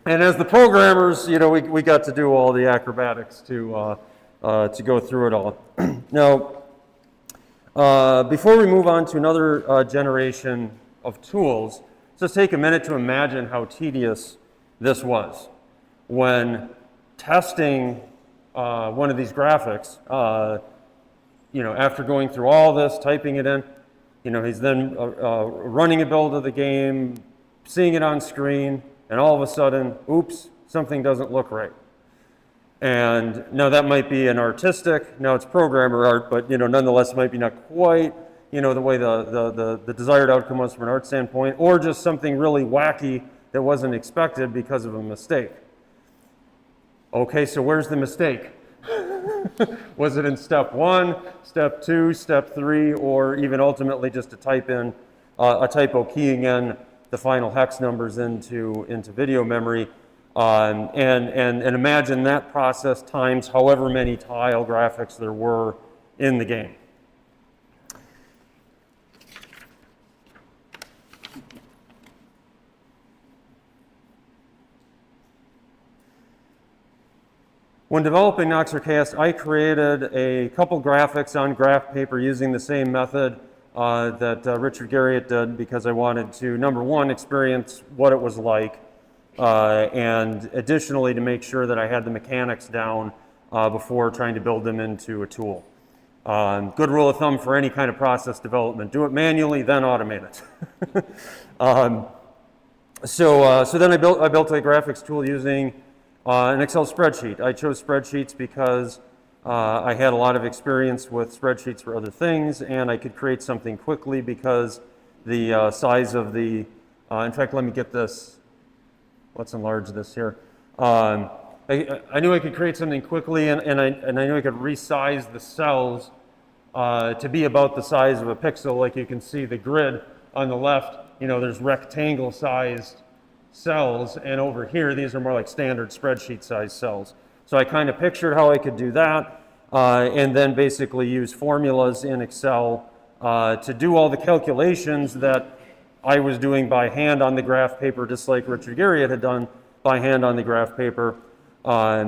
And as the programmers, you know, we got to do all the acrobatics to go through it all. Now, before we move on to another generation of tools, let's take a minute to imagine how tedious this was. When testing one of these graphics, you know, after going through all this, typing it in, you know, he's then running a build of the game, seeing it on screen, and all of a sudden, oops, something doesn't look right. And now that might be an artistic, now it's programmer art, but you know, nonetheless, it might be not quite, you know, the way the desired outcome was from an art standpoint, or just something really wacky that wasn't expected because of a mistake. Okay, so where's the mistake? Was it in step 1, step 2, step 3, or even ultimately just a typo keying in the final hex numbers into video memory? And imagine that process times however many tile graphics there were in the game. When developing Noxercast, I created a couple graphics on graph paper using the same method that Richard Garriott did because I wanted to, number one, experience what it was like, and additionally to make sure that I had the mechanics down before trying to build them into a tool. Good rule of thumb for any kind of process development: do it manually, then automate it. So then I built a graphics tool using an Excel spreadsheet. I chose spreadsheets because I had a lot of experience with spreadsheets for other things, and I could create something quickly because the size of the, in fact, let me get this, let's enlarge this here. I knew I could create something quickly, and I knew I could resize the cells to be about the size of a pixel. Like you can see the grid on the left, you know, there's rectangle sized cells, and over here, these are more like standard spreadsheet sized cells. So I kind of pictured how I could do that, and then basically use formulas in Excel to do all the calculations that I was doing by hand on the graph paper, just like Richard Garriott had done by hand on the graph paper. I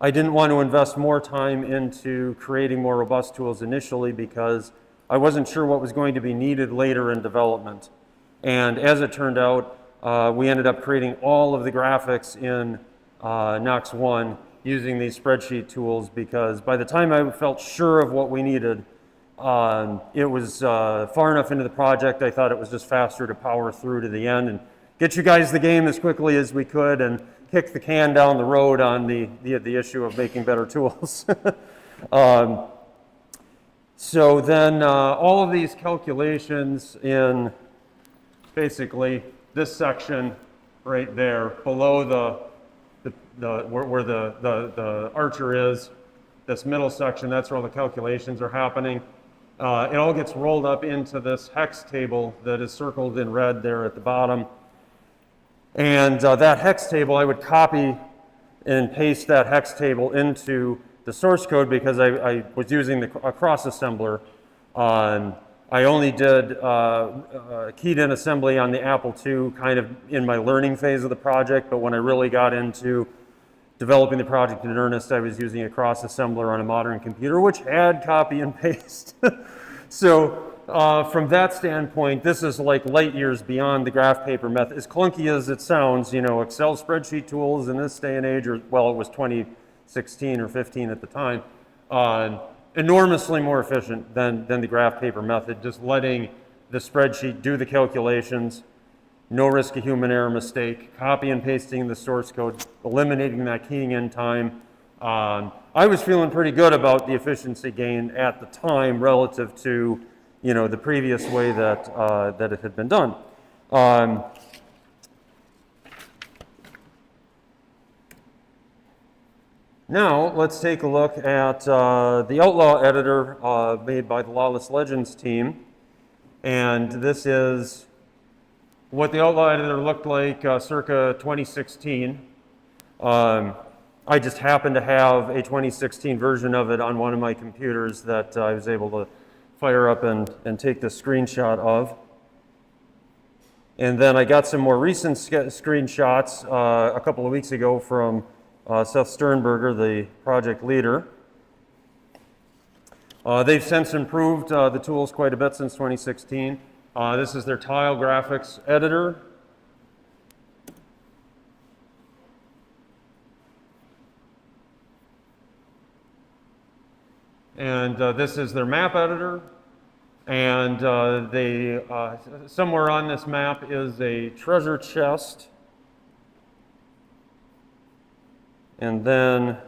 didn't want to invest more time into creating more robust tools initially because I wasn't sure what was going to be needed later in development. And as it turned out, we ended up creating all of the graphics in Knox 1 using these spreadsheet tools, because by the time I felt sure of what we needed, it was far enough into the project, I thought it was just faster to power through to the end and get you guys the game as quickly as we could and kick the can down the road on the issue of making better tools. So then all of these calculations in basically this section right there below where the archer is, this middle section, that's where all the calculations are happening. It all gets rolled up into this hex table that is circled in red there at the bottom. And that hex table, I would copy and paste that hex table into the source code because I was using a cross assembler. I only did keyed-in assembly on the Apple II kind of in my learning phase of the project, but when I really got into developing the project in earnest, I was using a cross assembler on a modern computer, which had copy and paste. So from that standpoint, this is like light years beyond the graph paper method. As clunky as it sounds, you know, Excel spreadsheet tools in this day and age, or well, it was 2016 or 15 at the time, enormously more efficient than the graph paper method, just letting the spreadsheet do the calculations, no risk of human error mistake, copy and pasting the source code, eliminating that keying in time. I was feeling pretty good about the efficiency gain at the time relative to, you know, the previous way that, that it had been done. Now, let's take a look at the Outlaw editor made by the Lawless Legends team. And this is what the Outlaw editor looked like circa 2016. I just happened to have a 2016 version of it on one of my computers that I was able to fire up and take this screenshot of. And then I got some more recent screenshots a couple of weeks ago from Seth Sternberger, the project leader. They've since improved the tools quite a bit since 2016. This is their tile graphics editor. And this is their map editor. And somewhere on this map is a treasure chest. And then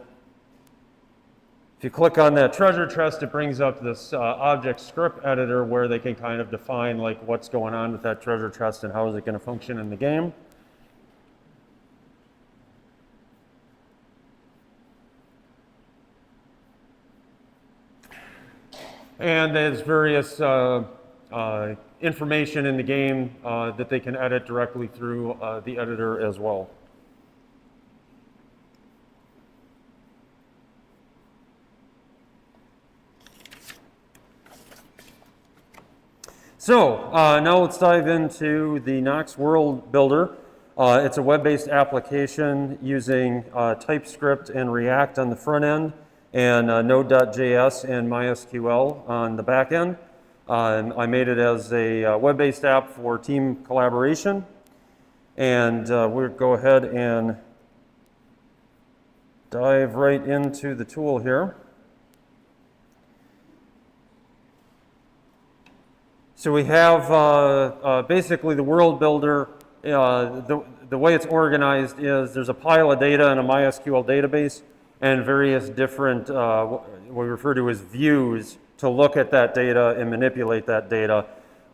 if you click on that treasure chest, it brings up this object script editor where they can kind of define like what's going on with that treasure chest and how is it going to function in the game. And there's various information in the game that they can edit directly through the editor as well. So now let's dive into the Knox World Builder. It's a web-based application using TypeScript and React on the front end and Node.js and MySQL on the back end. I made it as a web-based app for team collaboration. And we'll go ahead and dive right into the tool here. So we have basically the world builder. The way it's organized is there's a pile of data in a MySQL database and various different, what we refer to as views, to look at that data and manipulate that data.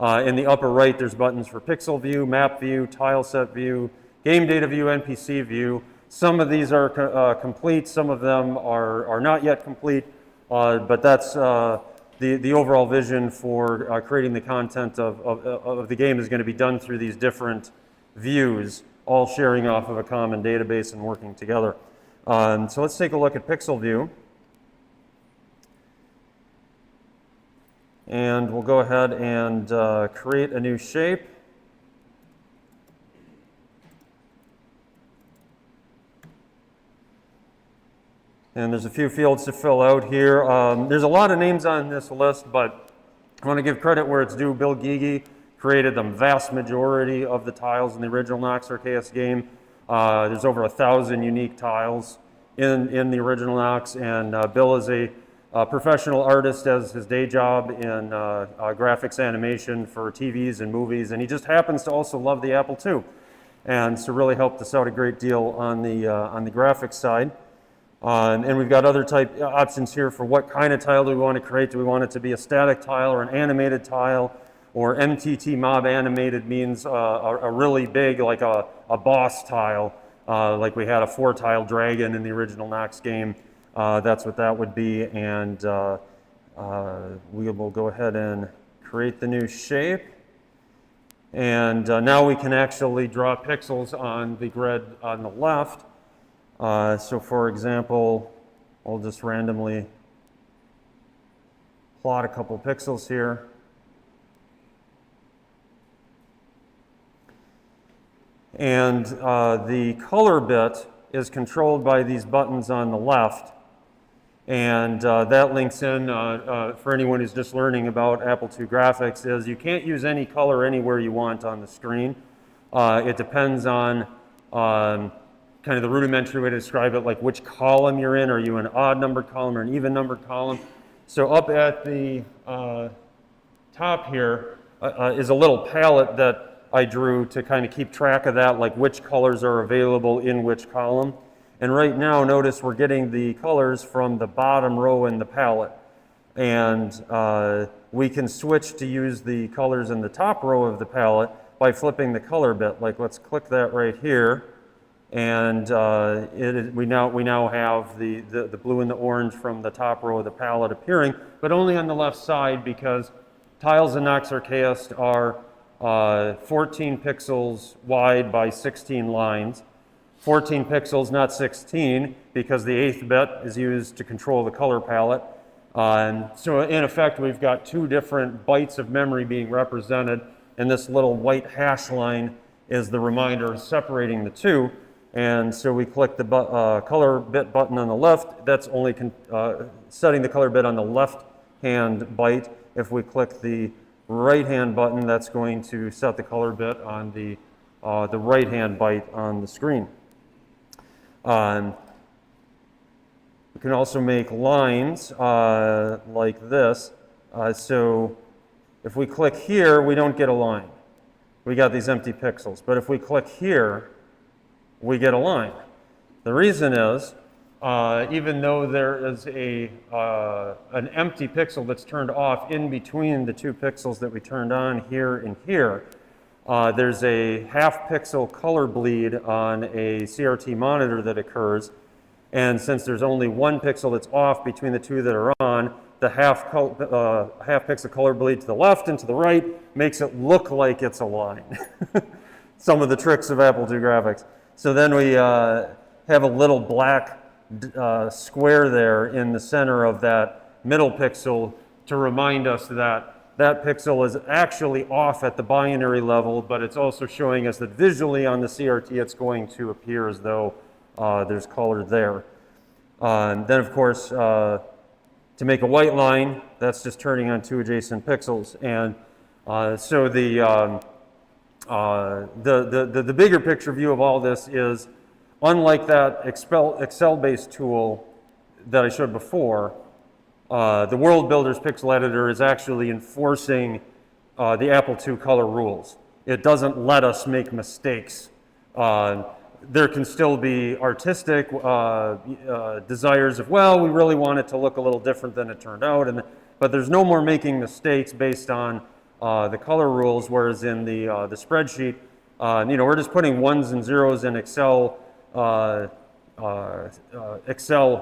In the upper right, there's buttons for pixel view, map view, tile set view, game data view, NPC view. Some of these are complete, some of them are not yet complete, but that's the overall vision for creating the content of the game is going to be done through these different views, all sharing off of a common database and working together. So let's take a look at pixel view. And we'll go ahead and create a new shape. And there's a few fields to fill out here. There's a lot of names on this list, but I want to give credit where it's due. Bill Geege created the vast majority of the tiles in the original Nox Arceus game. There's over 1,000 unique tiles in the original Nox, and Bill is a professional artist as his day job in graphics animation for TVs and movies, and he just happens to also love the Apple II, and so really helped us out a great deal on the graphics side. And we've got other type options here for what kind of tile do we want to create. Do we want it to be a static tile or an animated tile? Or MTT mob animated means a really big, like a boss tile, like we had a 4-tile dragon in the original Nox game. That's what that would be, and we will go ahead and create the new shape. And now we can actually draw pixels on the grid on the left. So for example, I'll just randomly plot a couple pixels here. And the color bit is controlled by these buttons on the left. And that links in, for anyone who's just learning about Apple II graphics, is you can't use any color anywhere you want on the screen. It depends on kind of the rudimentary way to describe it, like which column you're in. Are you an odd numbered column or an even numbered column? So up at the top here is a little palette that I drew to kind of keep track of that, like which colors are available in which column. And right now, notice we're getting the colors from the bottom row in the palette. And we can switch to use the colors in the top row of the palette by flipping the color bit. Like, let's click that right here. And we now have the blue and the orange from the top row of the palette appearing, but only on the left side, because tiles in Nox Arceus are 14 pixels wide by 16 lines. 14 pixels, not 16, because the 8th bit is used to control the color palette. So in effect, we've got two different bytes of memory being represented, and this little white hash line is the reminder separating the two. And so we click the color bit button on the left. That's only setting the color bit on the left-hand byte. If we click the right-hand button, that's going to set the color bit on the right-hand byte on the screen. We can also make lines like this. So if we click here, we don't get a line. We got these empty pixels. But if we click here, we get a line. The reason is, even though there is an empty pixel that's turned off in between the two pixels that we turned on here and here, there's a half pixel color bleed on a CRT monitor that occurs. And since there's only one pixel that's off between the two that are on, the half pixel color bleed to the left and to the right makes it look like it's a line. Some of the tricks of Apple II graphics. So then we have a little black square there in the center of that middle pixel to remind us that that pixel is actually off at the binary level, but it's also showing us that visually on the CRT it's going to appear as though there's color there. Then, of course, to make a white line, that's just turning on 2 adjacent pixels. And so the bigger picture view of all this is, unlike that Excel-based tool that I showed before, the World Builder's pixel editor is actually enforcing the Apple II color rules. It doesn't let us make mistakes. There can still be artistic desires of, well, we really want it to look a little different than it turned out, but there's no more making mistakes based on the color rules, whereas in the spreadsheet, we're just putting ones and zeros in Excel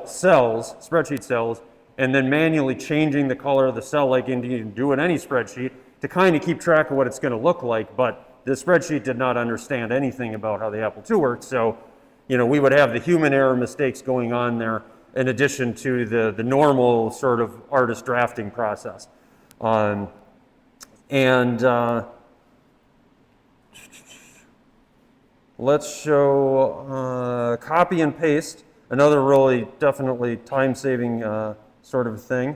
cells, spreadsheet cells, and then manually changing the color of the cell like you do in any spreadsheet to kind of keep track of what it's going to look like. But the spreadsheet did not understand anything about how the Apple II worked, so we would have the human error mistakes going on there in addition to the normal sort of artist drafting process. Let's show copy and paste, another really definitely time-saving sort of thing.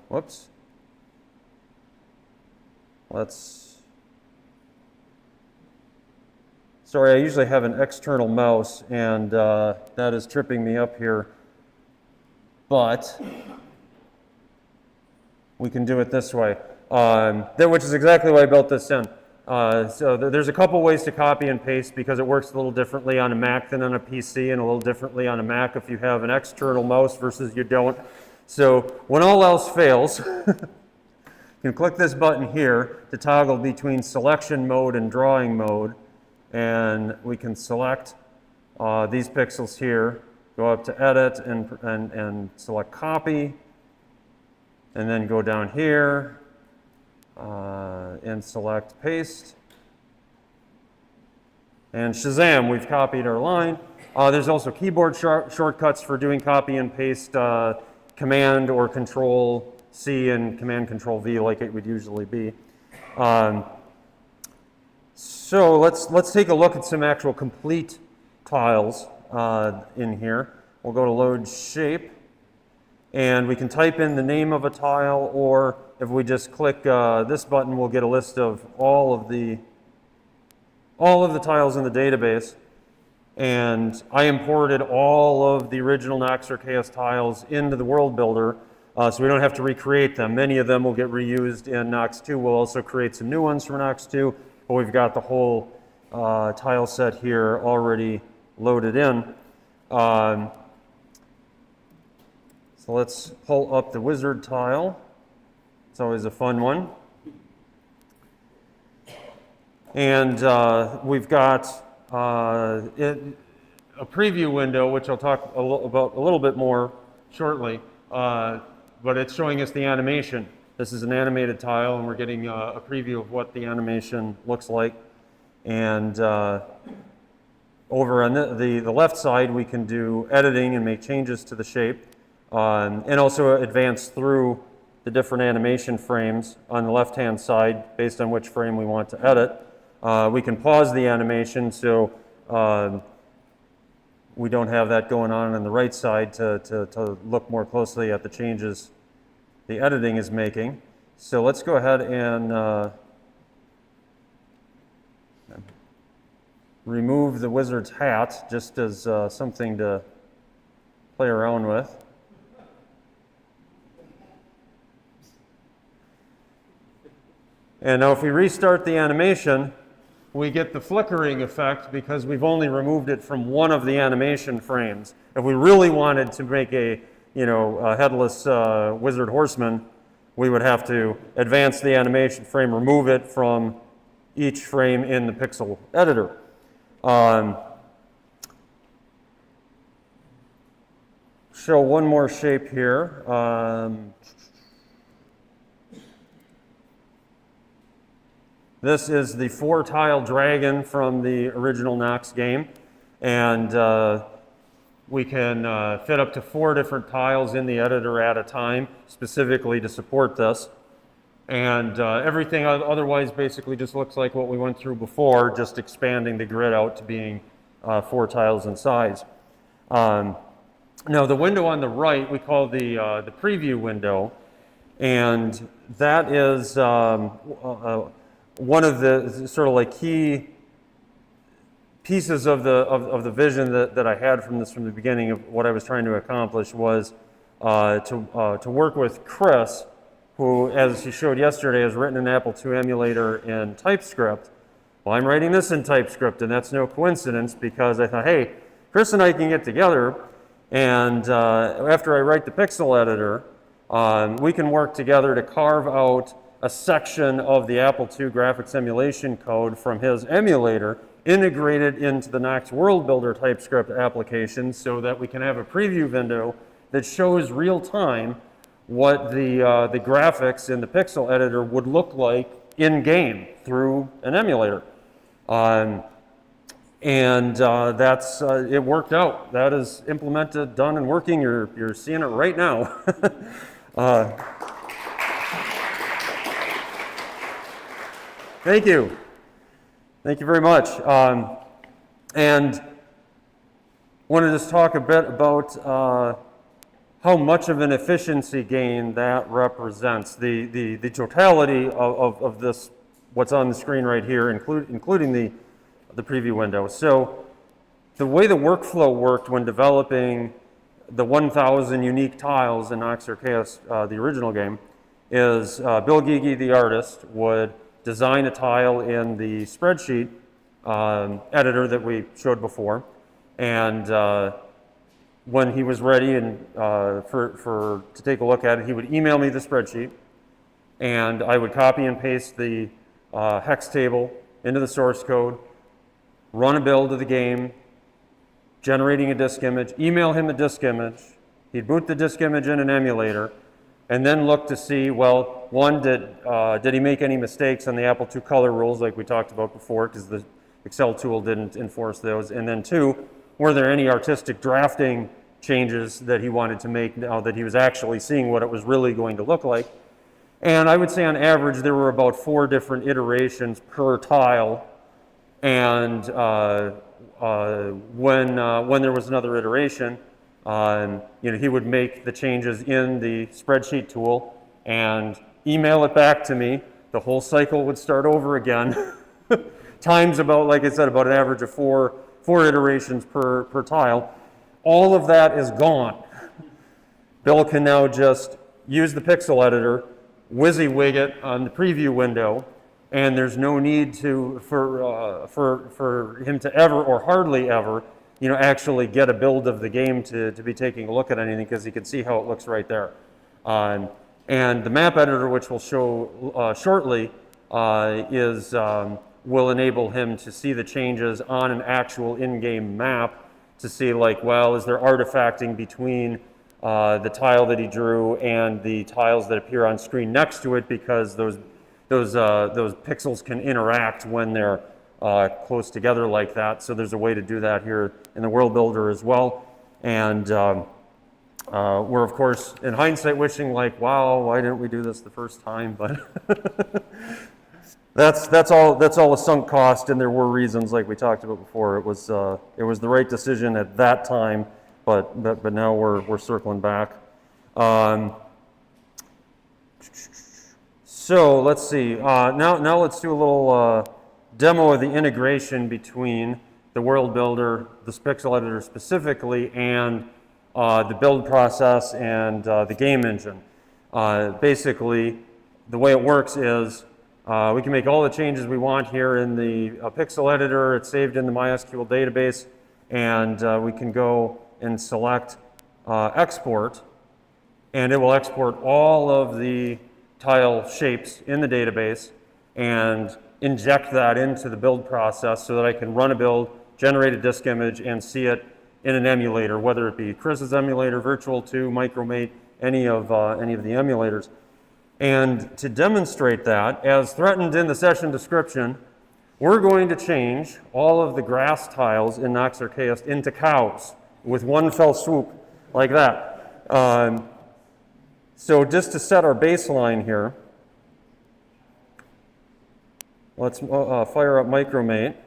Whoops. Sorry, I usually have an external mouse, and that is tripping me up here. But we can do it this way, which is exactly why I built this in. So there's a couple ways to copy and paste because it works a little differently on a Mac than on a PC, and a little differently on a Mac if you have an external mouse versus you don't. So when all else fails, you can click this button here to toggle between selection mode and drawing mode, and we can select these pixels here, go up to edit and select copy, and then go down here and select paste. And shazam, we've copied our line. There's also keyboard shortcuts for doing copy and paste, Command or Control C and Command Control V like it would usually be. So let's take a look at some actual complete tiles in here. We'll go to load shape, and we can type in the name of a tile, or if we just click this button, we'll get a list of all of the tiles in the database. And I imported all of the original Knox or KS tiles into the World Builder, so we don't have to recreate them. Many of them will get reused in Knox 2. We'll also create some new ones for Knox 2, but we've got the whole tile set here already loaded in. So let's pull up the wizard tile. It's always a fun one. And we've got a preview window, which I'll talk about a little bit more shortly, but it's showing us the animation. This is an animated tile, and we're getting a preview of what the animation looks like. And over on the left side, we can do editing and make changes to the shape, and also advance through the different animation frames on the left-hand side based on which frame we want to edit. We can pause the animation so we don't have that going on the right side to look more closely at the changes the editing is making. So let's go ahead and remove the wizard's hat just as something to play around with. And now if we restart the animation, we get the flickering effect because we've only removed it from one of the animation frames. If we really wanted to make a headless wizard horseman, we would have to advance the animation frame, remove it from each frame in the pixel editor. Show one more shape here. This is the 4-tile dragon from the original Knox game, and we can fit up to 4 different tiles in the editor at a time, specifically to support this. And everything otherwise basically just looks like what we went through before, just expanding the grid out to being 4 tiles in size. Now the window on the right we call the preview window, and that is one of the sort of like key pieces of the vision that I had from the beginning of what I was trying to accomplish was to work with Chris, who, as he showed yesterday, has written an Apple II emulator in TypeScript. Well, I'm writing this in TypeScript, and that's no coincidence because I thought, hey, Chris and I can get together, and after I write the pixel editor, we can work together to carve out a section of the Apple II graphics emulation code from his emulator, integrate it into the Knox World Builder TypeScript application so that we can have a preview window that shows real time what the graphics in the pixel editor would look like in game through an emulator. That's it worked out. That is implemented, done, and working. You're seeing it right now. Thank you. Thank you very much. And wanted to just talk a bit about how much of an efficiency gain that represents. The totality of this, what's on the screen right here, including the preview window. So the way the workflow worked when developing the 1,000 unique tiles in Knox Chaos, the original game, is Bill Geege, the artist, would design a tile in the spreadsheet editor that we showed before, and when he was ready and to take a look at it, he would email me the spreadsheet, and I would copy and paste the hex table into the source code, run a build of the game, generating a disk image, email him the disk image, he'd boot the disk image in an emulator, and then look to see, well, one, did he make any mistakes on the Apple II color rules like we talked about before, because the Excel tool didn't enforce those, and then two, were there any artistic drafting changes that he wanted to make now that he was actually seeing what it was really going to look like. And I would say on average there were about 4 different iterations per tile, and when there was another iteration, he would make the changes in the spreadsheet tool and email it back to me. The whole cycle would start over again. Times about, like I said, about an average of four iterations per tile. All of that is gone. Bill can now just use the pixel editor, WYSIWYG it on the preview window, and there's no need for him to ever, or hardly ever, actually get a build of the game to be taking a look at anything, because he can see how it looks right there. And the map editor, which we'll show shortly, will enable him to see the changes on an actual in-game map to see, like, well, is there artifacting between the tile that he drew and the tiles that appear on screen next to it, because those pixels can interact when they're close together like that. So there's a way to do that here in the World Builder as well. And we're, of course, in hindsight, wishing, like, wow, why didn't we do this the first time? But that's all a sunk cost, and there were reasons, like we talked about before. It was the right decision at that time, but now we're circling back. So let's see. Now let's do a little demo of the integration between the World Builder, the pixel editor specifically, and the build process and the game engine. Basically, the way it works is we can make all the changes we want here in the pixel editor. It's saved in the MySQL database, and we can go and select export, and it will export all of the tile shapes in the database and inject that into the build process so that I can run a build, generate a disk image, and see it in an emulator, whether it be Chris's emulator, Virtual 2, Micromate, any of the emulators. And to demonstrate that, as threatened in the session description, we're going to change all of the grass tiles in Knox Chaos into cows with one fell swoop, like that. So just to set our baseline here, let's fire up Micromate. . 'Cause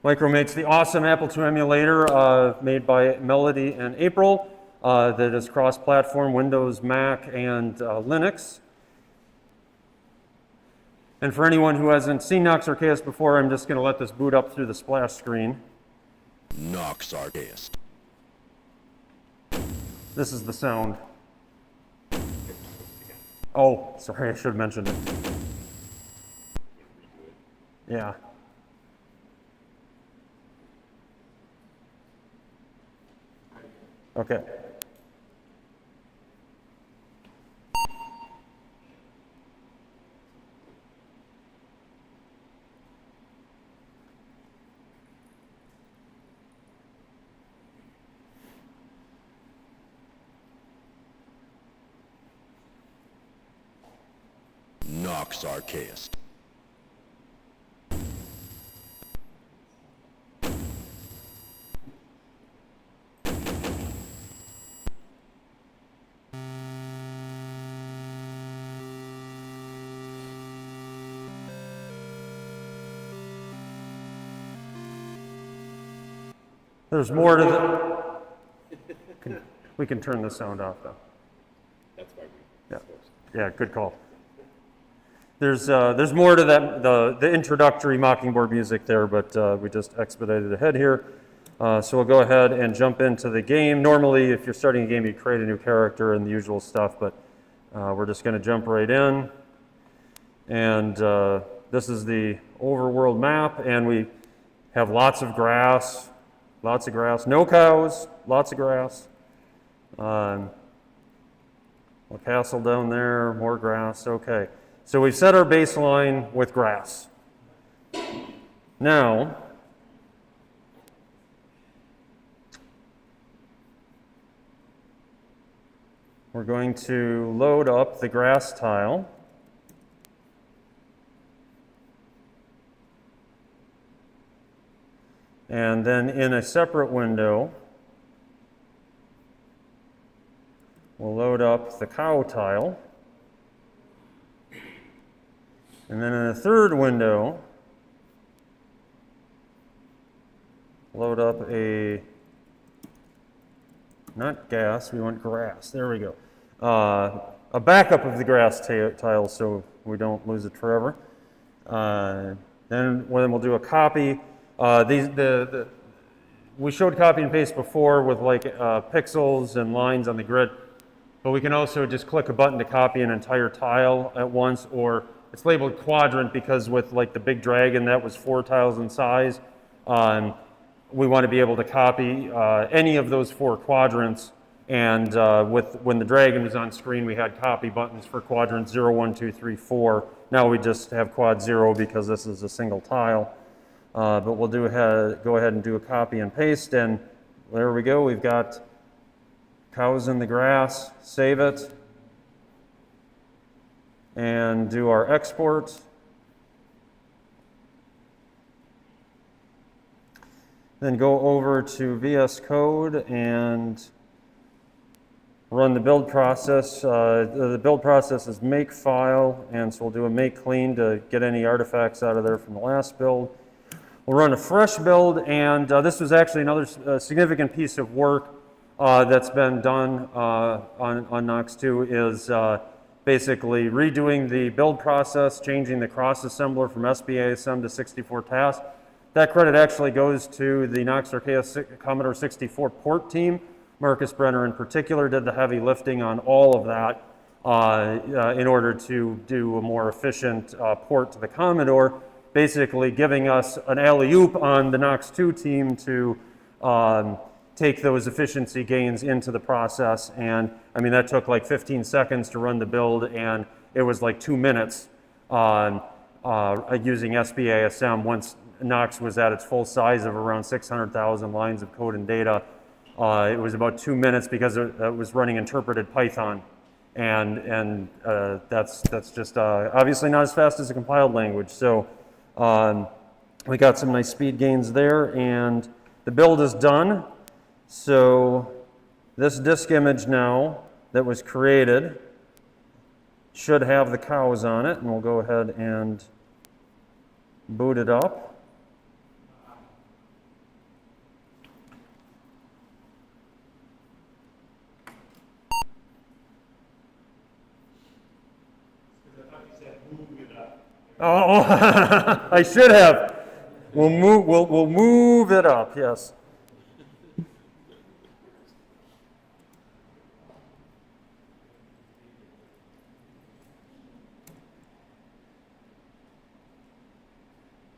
Micromate's the awesome Apple II emulator made by Melody and April that is cross-platform, Windows, Mac, and Linux. And for anyone who hasn't seen Nox Archaeus before, I'm just going to let this boot up through the splash screen. Nox Archaeus. This is the sound. Oh, sorry, I should have mentioned it. Yeah. Okay. Nox Archaeus. There's more to the... We can turn the sound off, though. That's why Yeah, yeah, good call. There's more to that, the introductory Mockingbird music there, but we just expedited ahead here. So we'll go ahead and jump into the game. Normally, if you're starting a game, you create a new character and the usual stuff, but we're just going to jump right in. And this is the overworld map, and we have lots of grass, no cows, lots of grass. A castle down there, more grass, okay. So we've set our baseline with grass. Now, we're going to load up the grass tile. And then in a separate window, we'll load up the cow tile. And then in a third window, load up not gas, we want grass, there we go. A backup of the grass tile so we don't lose it forever. Then we'll do a copy. We showed copy and paste before with like pixels and lines on the grid, but we can also just click a button to copy an entire tile at once, or it's labeled quadrant because with like the big dragon that was 4 tiles in size, we want to be able to copy any of those 4 quadrants. And when the dragon was on screen, we had copy buttons for quadrant 0, 1, 2, 3, 4. Now we just have quad 0 because this is a single tile. But we'll go ahead and do a copy and paste, and there we go. We've got cows in the grass. Save it, and do our export. Then go over to VS Code and run the build process. The build process is make file, and so we'll do a make clean to get any artifacts out of there from the last build. We'll run a fresh build, and this was actually another significant piece of work that's been done on Nox 2 is basically redoing the build process, changing the cross assembler from SBASM to 64 tasks. That credit actually goes to the Nox Archaeus Commodore 64 port team. Marcus Brenner in particular did the heavy lifting on all of that in order to do a more efficient port to the Commodore, basically giving us an alley-oop on the Nox 2 team to take those efficiency gains into the process. And I mean, that took like 15 seconds to run the build, and it was like 2 minutes using SBASM once Nox was at its full size of around 600,000 lines of code and data. It was about 2 minutes because it was running interpreted Python. And that's just obviously not as fast as a compiled language. So we got some nice speed gains there, and the build is done. So this disk image now that was created should have the cows on it, and we'll go ahead and boot it up. Oh, I should have. We'll move it up, yes.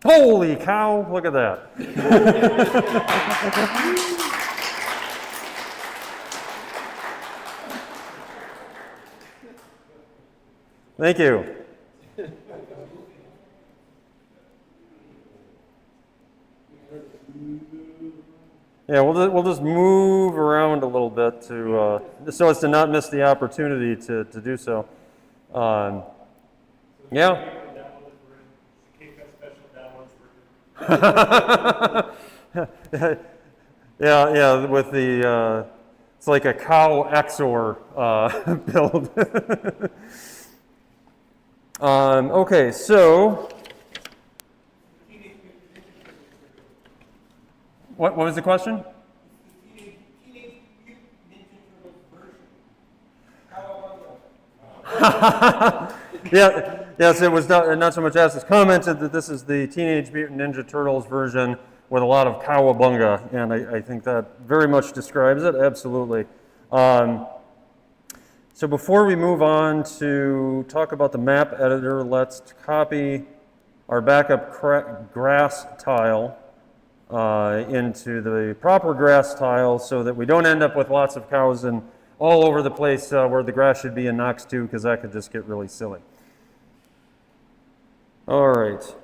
Holy cow, look at that. Thank you. Yeah, we'll just move around a little bit to so as to not miss the opportunity to do so. Yeah. Yeah, with the it's like a cow XOR build. Okay, so what was the question? Yeah, yes, it was not so much asked as commented that this is the Teenage Mutant Ninja Turtles version with a lot of cowabunga, and I think that very much describes it, absolutely. So before we move on to talk about the map editor, let's copy our backup grass tile into the proper grass tile so that we don't end up with lots of cows and all over the place where the grass should be in Nox 2, because that could just get really silly. All right.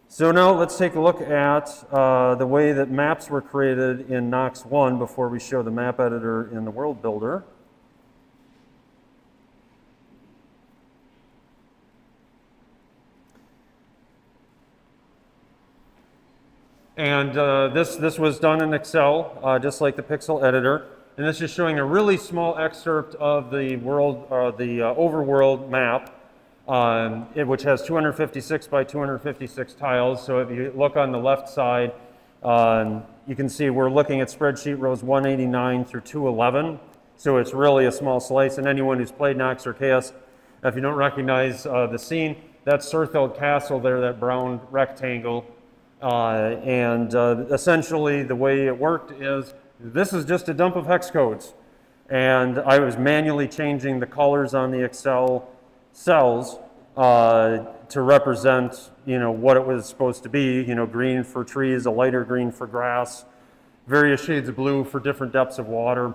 So now let's take a look at the way that maps were created in Nox 1 before we show the map editor in the World Builder. And this was done in Excel, just like the pixel editor. And this is showing a really small excerpt of the overworld map, which has 256 by 256 tiles. So if you look on the left side, you can see we're looking at spreadsheet rows 189 through 211. So it's really a small slice. And anyone who's played Nox or Chaos, if you don't recognize the scene, that's Surtheld Castle there, that brown rectangle. Essentially the way it worked is this is just a dump of hex codes, and I was manually changing the colors on the Excel cells to represent, what it was supposed to be. Green for trees, a lighter green for grass, various shades of blue for different depths of water.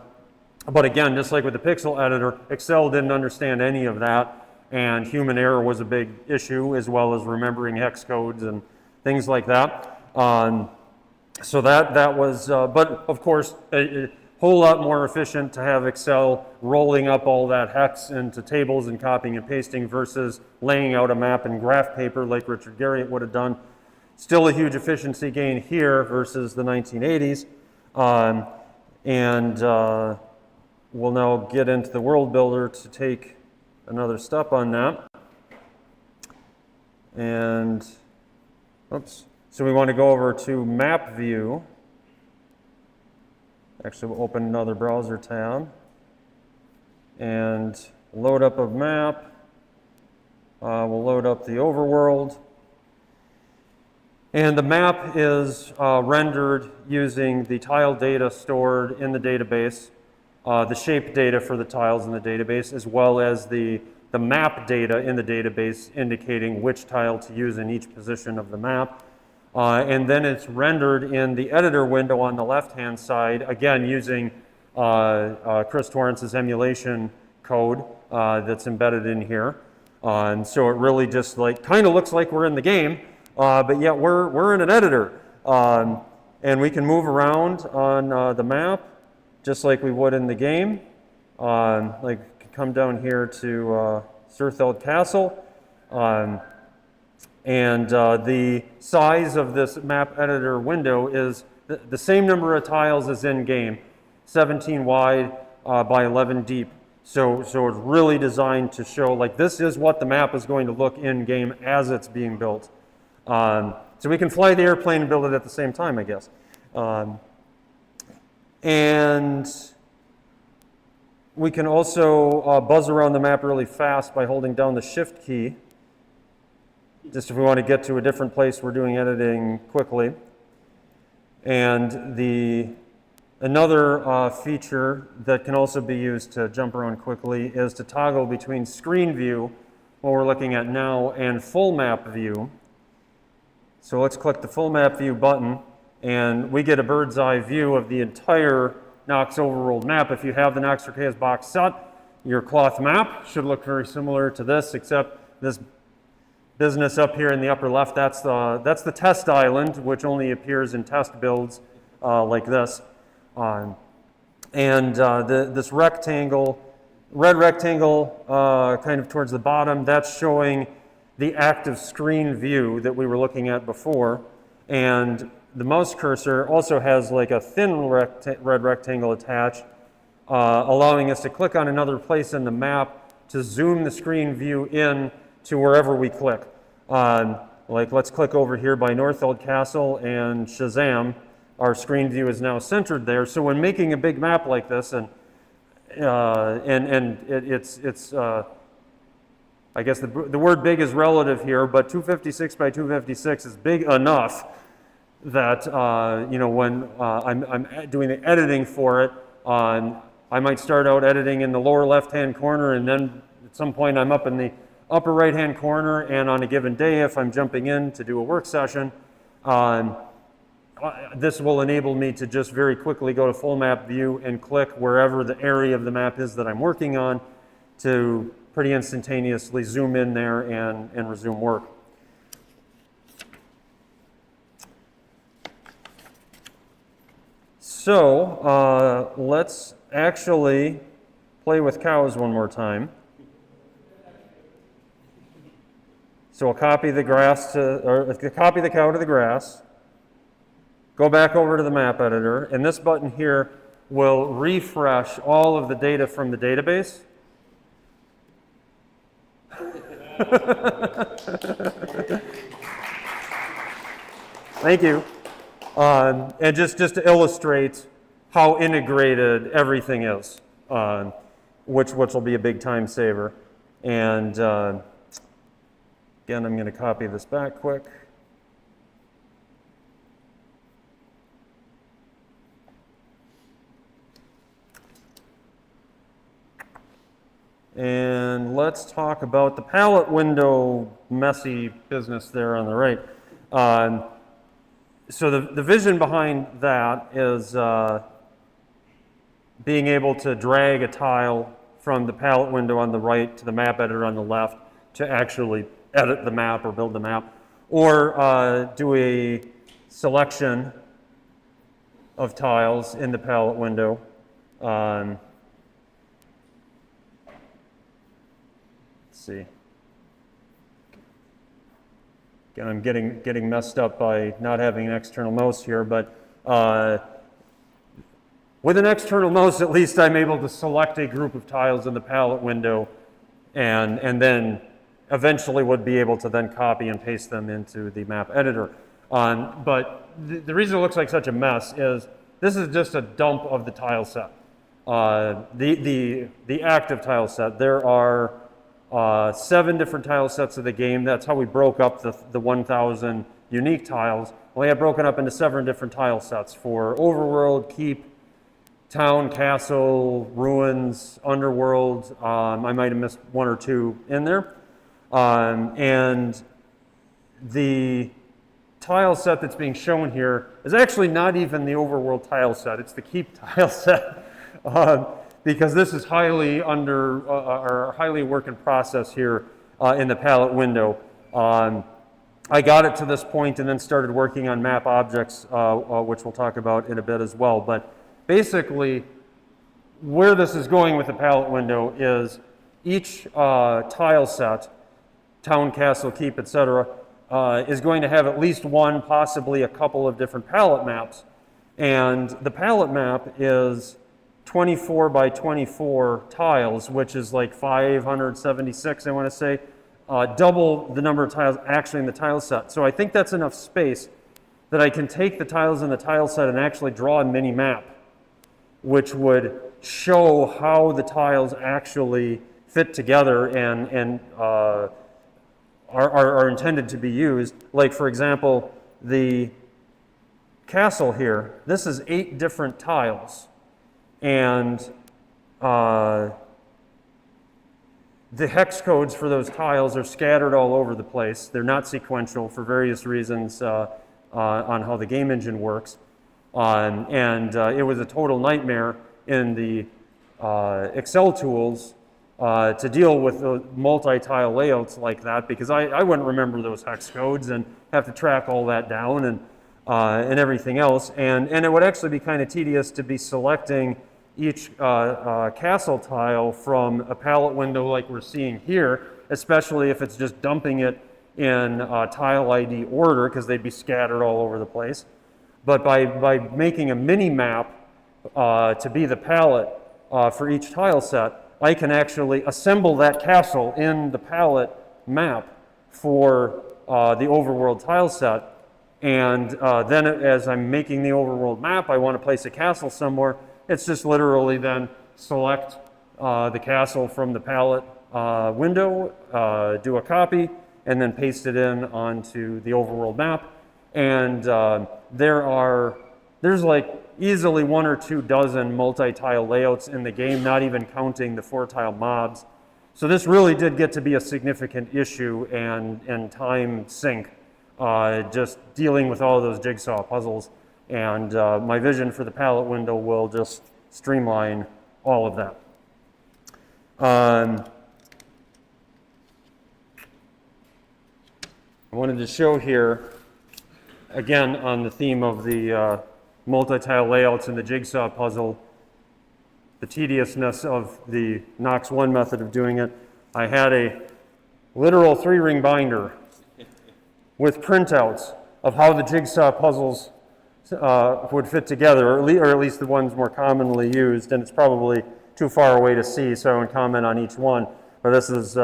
But again, just like with the pixel editor, Excel didn't understand any of that, and human error was a big issue, as well as remembering hex codes and things like that. So that was, but of course, a whole lot more efficient to have Excel rolling up all that hex into tables and copying and pasting versus laying out a map in graph paper like Richard Garriott would have done. Still a huge efficiency gain here versus the 1980s. We'll now get into the World Builder to take another step on that. And, oops. So we want to go over to Map View. Actually, we'll open another browser tab and load up a map. We'll load up the overworld. And the map is rendered using the tile data stored in the database, the shape data for the tiles in the database, as well as the map data in the database indicating which tile to use in each position of the map. And then it's rendered in the editor window on the left-hand side, again using Chris Torrance's emulation code that's embedded in here. And so it really just kind of looks like we're in the game, but yet we're in an editor. And we can move around on the map just like we would in the game. Come down here to Surtheld Castle. The size of this map editor window is the same number of tiles as in game, 17 wide by 11 deep. So it's really designed to show this is what the map is going to look in game as it's being built. So we can fly the airplane and build it at the same time, I guess. And we can also buzz around the map really fast by holding down the Shift key. just if we want to get to a different place, we're doing editing quickly. And another feature that can also be used to jump around quickly is to toggle between screen view, what we're looking at now, and full map view. So let's click the full map view button, and we get a bird's eye view of the entire Knox Overworld map. If you have the Knox Archaeus box set, your cloth map should look very similar to this, except this business up here in the upper left, that's the test island, which only appears in test builds like this. This rectangle, red rectangle kind of towards the bottom, that's showing the active screen view that we were looking at before. And the mouse cursor also has like a thin red rectangle attached, allowing us to click on another place in the map to zoom the screen view in to wherever we click. Like let's click over here by Northold Castle, and Shazam, our screen view is now centered there. So when making a big map like this, I guess the word big is relative here, but 256 by 256 is big enough that when I'm doing the editing for it, I might start out editing in the lower left-hand corner, and then at some point I'm up in the upper right-hand corner, and on a given day, if I'm jumping in to do a work session, this will enable me to just very quickly go to full map view and click wherever the area of the map is that I'm working on to pretty instantaneously zoom in there and resume work. So let's actually play with cows one more time. So we'll copy the copy the cow to the grass, go back over to the map editor, and this button here will refresh all of the data from the database. Thank you. And just to illustrate how integrated everything is, which will be a big time saver. And again, I'm going to copy this back quick. And let's talk about the palette window messy business there on the right. So the vision behind that is being able to drag a tile from the palette window on the right to the map editor on the left to actually edit the map or build the map, or do a selection of tiles in the palette window. Let's see. Again, I'm getting messed up by not having an external mouse here, but with an external mouse, at least I'm able to select a group of tiles in the palette window, and then eventually would be able to then copy and paste them into the map editor. But the reason it looks like such a mess is this is just a dump of the tile set. The active tile set. There are 7 different tile sets of the game. That's how we broke up the 1,000 unique tiles. We have broken up into 7 different tile sets for Overworld, Keep, Town, Castle, Ruins, Underworld. I might have missed 1 or 2 in there. And the tile set that's being shown here is actually not even the Overworld tile set. It's the Keep tile set. Because this is highly highly work in process here in the palette window. I got it to this point and then started working on map objects, which we'll talk about in a bit as well. But basically, where this is going with the palette window is each tile set, Town, Castle, Keep, etc., is going to have at least one, possibly a couple of different palette maps. And the palette map is 24 by 24 tiles, which is like 576, I want to say, double the number of tiles actually in the tile set. So I think that's enough space that I can take the tiles in the tile set and actually draw a mini map, which would show how the tiles actually fit together and are intended to be used. Like, for example, the castle here, this is 8 different tiles. And the hex codes for those tiles are scattered all over the place. They're not sequential for various reasons on how the game engine works. It was a total nightmare in the Excel tools to deal with the multi-tile layouts like that, because I wouldn't remember those hex codes and have to track all that down and everything else. And it would actually be kind of tedious to be selecting each castle tile from a palette window like we're seeing here, especially if it's just dumping it in tile ID order, because they'd be scattered all over the place. But by making a mini map to be the palette for each tile set, I can actually assemble that castle in the palette map for the overworld tile set. And then as I'm making the overworld map, I want to place a castle somewhere. It's just literally then select the castle from the palette window, do a copy, and then paste it in onto the overworld map. And there's like easily 1 or 2 dozen multi-tile layouts in the game, not even counting the 4-tile mobs. So this really did get to be a significant issue and time sink, just dealing with all those jigsaw puzzles. And my vision for the palette window will just streamline all of that. I wanted to show here, again, on the theme of the multi-tile layouts and the jigsaw puzzle, the tediousness of the Knox 1 method of doing it. I had a literal 3-ring binder with printouts of how the jigsaw puzzles would fit together, or at least the ones more commonly used, and it's probably too far away to see, so I won't comment on each one. But this is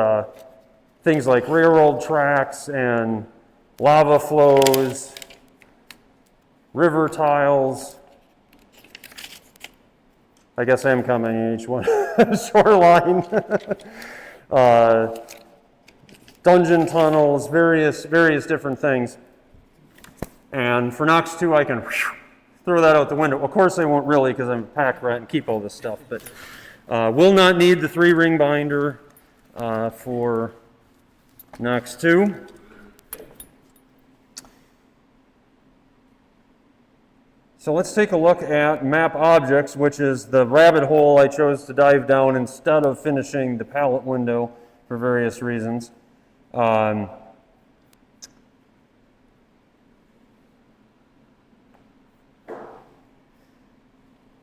things like railroad tracks and lava flows, river tiles. I guess I am commenting on each one. Shoreline, dungeon tunnels, various different things. And for Knox 2, I can throw that out the window. Of course, I won't really, because I'm a pack rat and keep all this stuff. But will not need the 3-ring binder for Knox 2. So let's take a look at map objects, which is the rabbit hole I chose to dive down instead of finishing the palette window for various reasons.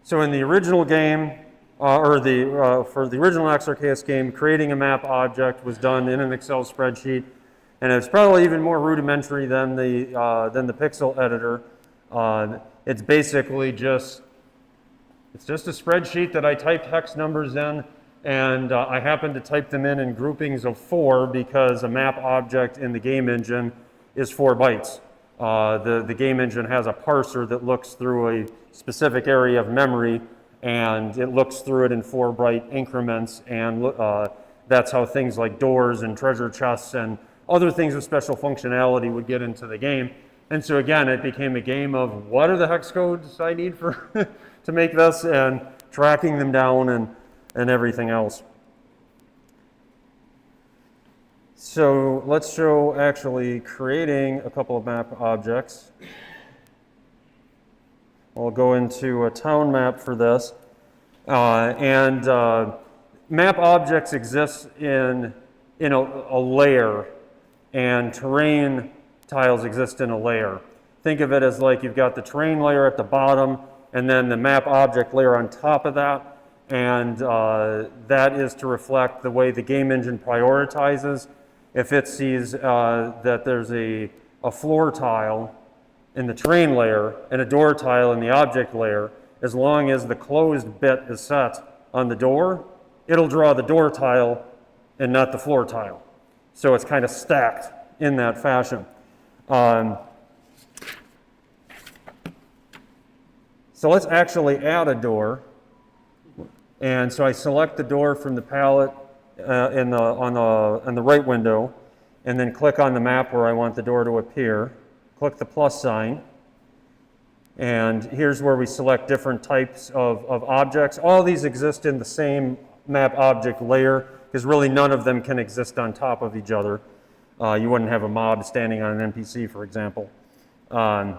So in the original game, for the original Knox Arceus game, creating a map object was done in an Excel spreadsheet, and it's probably even more rudimentary than the pixel editor. It's basically just a spreadsheet that I typed hex numbers in, and I happen to type them in groupings of 4 because a map object in the game engine is 4 bytes. The game engine has a parser that looks through a specific area of memory, and it looks through it in 4 byte increments, and that's how things like doors and treasure chests and other things with special functionality would get into the game. And so again, it became a game of what are the hex codes I need for to make this, and tracking them down and everything else. So let's show actually creating a couple of map objects. We'll go into a town map for this. Map objects exist in a layer, and terrain tiles exist in a layer. Think of it as like you've got the terrain layer at the bottom, and then the map object layer on top of that. And that is to reflect the way the game engine prioritizes. If it sees that there's a floor tile in the terrain layer and a door tile in the object layer, as long as the closed bit is set on the door, it'll draw the door tile and not the floor tile. So it's kind of stacked in that fashion. So let's actually add a door. And so I select the door from the palette on the right window, and then click on the map where I want the door to appear. Click the plus sign. And here's where we select different types of objects. All these exist in the same map object layer, because really none of them can exist on top of each other. You wouldn't have a mob standing on an NPC, for example. And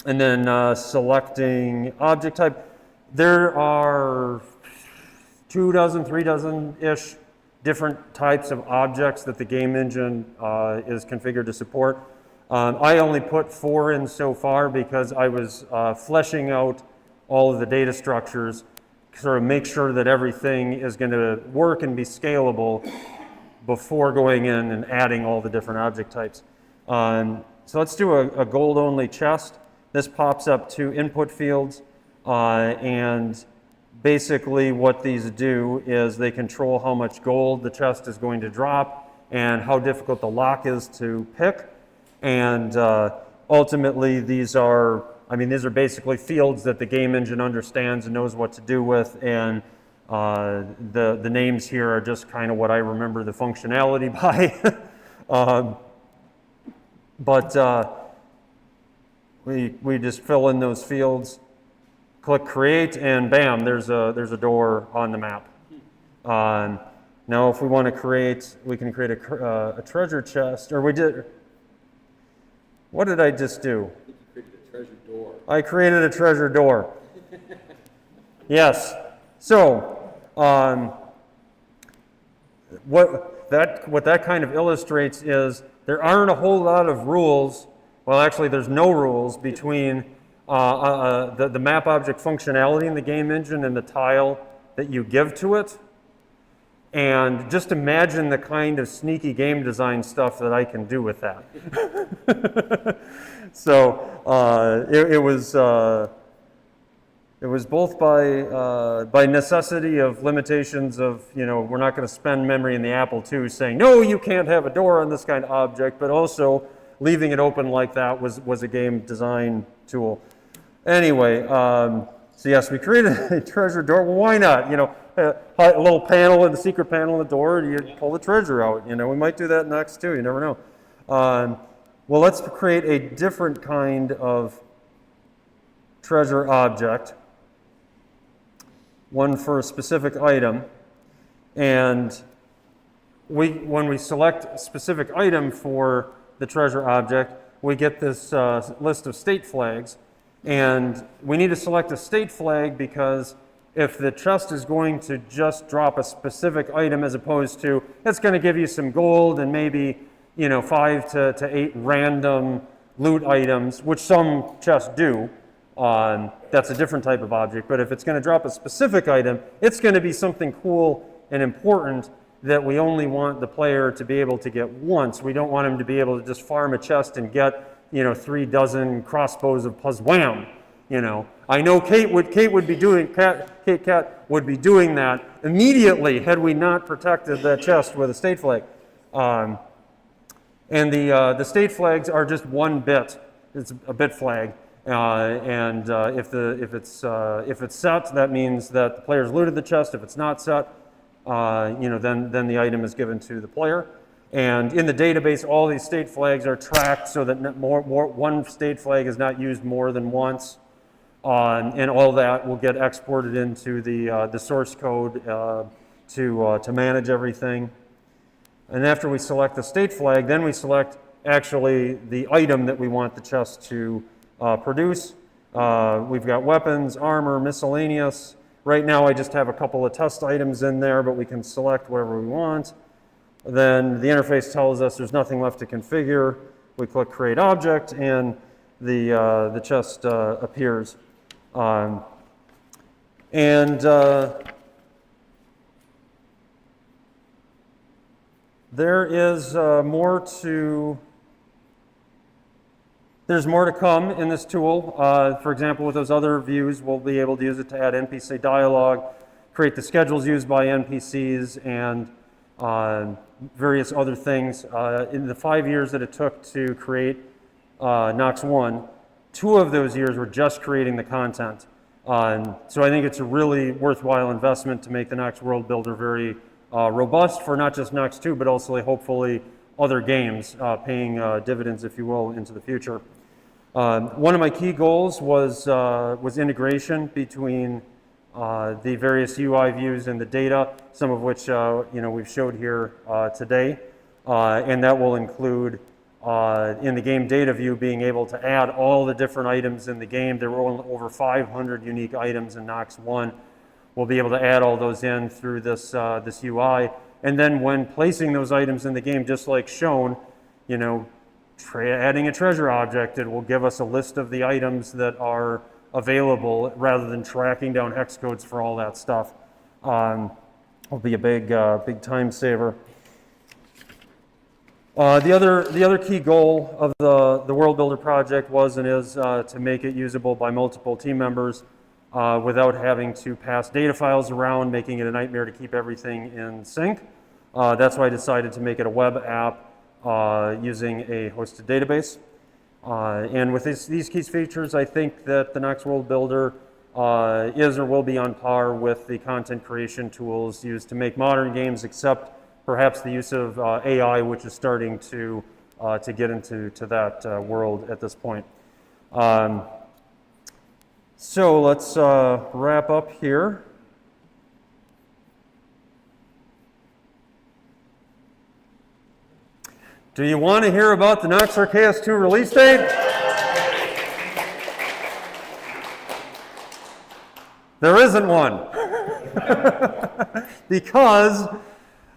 then selecting object type. There are 2 dozen, 3 dozen-ish different types of objects that the game engine is configured to support. I only put 4 in so far because I was fleshing out all of the data structures, sort of make sure that everything is going to work and be scalable before going in and adding all the different object types. So let's do a gold-only chest. This pops up 2 input fields, and basically what these do is they control how much gold the chest is going to drop and how difficult the lock is to pick. And ultimately these are basically fields that the game engine understands and knows what to do with, and the names here are just kind of what I remember the functionality by. We just fill in those fields, click create, and bam, there's a door on the map. Now if we want to create, we can create a treasure chest, or we did. What did I just do? I think you created a treasure door. I created a treasure door. Yes. So, what that kind of illustrates is there aren't a whole lot of rules. Well, actually, there's no rules between the map object functionality in the game engine and the tile that you give to it. And just imagine the kind of sneaky game design stuff that I can do with that. So it was both by necessity of limitations of, we're not going to spend memory in the Apple II saying, no, you can't have a door on this kind of object, but also leaving it open like that was a game design tool. Anyway, so yes, we created a treasure door. Well, why not? A little panel in the secret panel in the door, and you pull the treasure out. We might do that next too. You never know. Well, let's create a different kind of treasure object, one for a specific item. And when we select a specific item for the treasure object, we get this list of state flags. And we need to select a state flag because if the chest is going to just drop a specific item as opposed to, it's going to give you some gold and maybe 5 to 8 random loot items, which some chests do. That's a different type of object. But if it's going to drop a specific item, it's going to be something cool and important that we only want the player to be able to get once. We don't want him to be able to just farm a chest and get 3 dozen crossbows of Puzwham. I know Kate would be doing that immediately had we not protected that chest with a state flag. And the state flags are just 1 bit. It's a bit flag. And if it's set, that means that the player's looted the chest. If it's not set, then the item is given to the player. And in the database, all these state flags are tracked so that one state flag is not used more than once. And all that will get exported into the source code to manage everything. And after we select the state flag, then we select actually the item that we want the chest to produce. We've got weapons, armor, miscellaneous. Right now I just have a couple of test items in there, but we can select whatever we want. Then the interface tells us there's nothing left to configure. We click create object and the chest appears. There is there's more to come in this tool. For example, with those other views, we'll be able to use it to add NPC dialogue, create the schedules used by NPCs, and various other things. In the 5 years that it took to create Nox 1, 2 of those years were just creating the content. So I think it's a really worthwhile investment to make the Nox World Builder very robust for not just Nox 2, but also hopefully other games, paying dividends, if you will, into the future. One of my key goals was integration between the various UI views and the data, some of which we've showed here today, and that will include in the game data view being able to add all the different items in the game. There were over 500 unique items in Nox 1. We'll be able to add all those in through this UI, and then when placing those items in the game, just like shown, adding a treasure object, it will give us a list of the items that are available rather than tracking down hex codes for all that stuff. Will be a big time saver. The other key goal of the World Builder project was and is to make it usable by multiple team members without having to pass data files around, making it a nightmare to keep everything in sync. That's why I decided to make it a web app using a hosted database. And with these key features, I think that the Nox World Builder is or will be on par with the content creation tools used to make modern games, except perhaps the use of AI, which is starting to get into that world at this point. So let's wrap up here. Do you want to hear about the Nox Arceus 2 release date? There isn't one. Because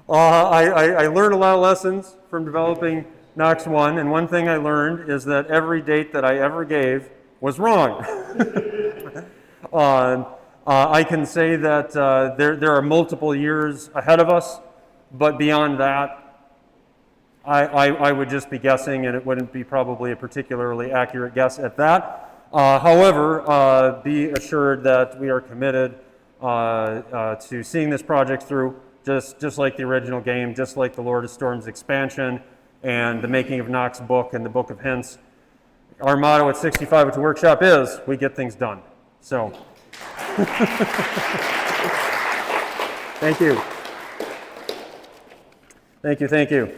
I learned a lot of lessons from developing Nox 1, and one thing I learned is that every date that I ever gave was wrong. I can say that there are multiple years ahead of us, but beyond that, I would just be guessing, and it wouldn't be probably a particularly accurate guess at that. However, be assured that we are committed to seeing this project through, just like the original game, just like the Lord of Storms expansion and the making of Nox book and the Book of Hints. Our motto at 6502 Workshop is, we get things done. So, thank you. Thank you, thank you.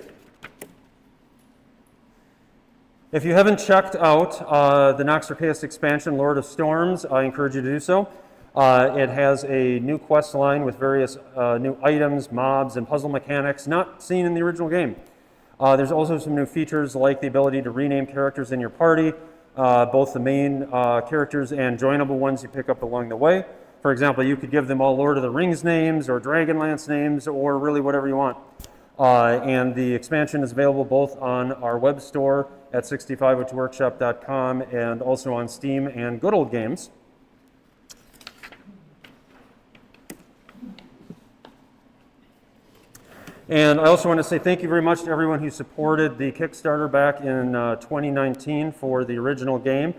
If you haven't checked out the Nox Arceus expansion, Lord of Storms, I encourage you to do so. It has a new quest line with various new items, mobs, and puzzle mechanics not seen in the original game. There's also some new features like the ability to rename characters in your party, both the main characters and joinable ones you pick up along the way. For example, you could give them all Lord of the Rings names or Dragonlance names or really whatever you want. And the expansion is available both on our web store at 6502workshop.com and also on Steam and Good Old Games. And I also want to say thank you very much to everyone who supported the Kickstarter back in 2019 for the original game.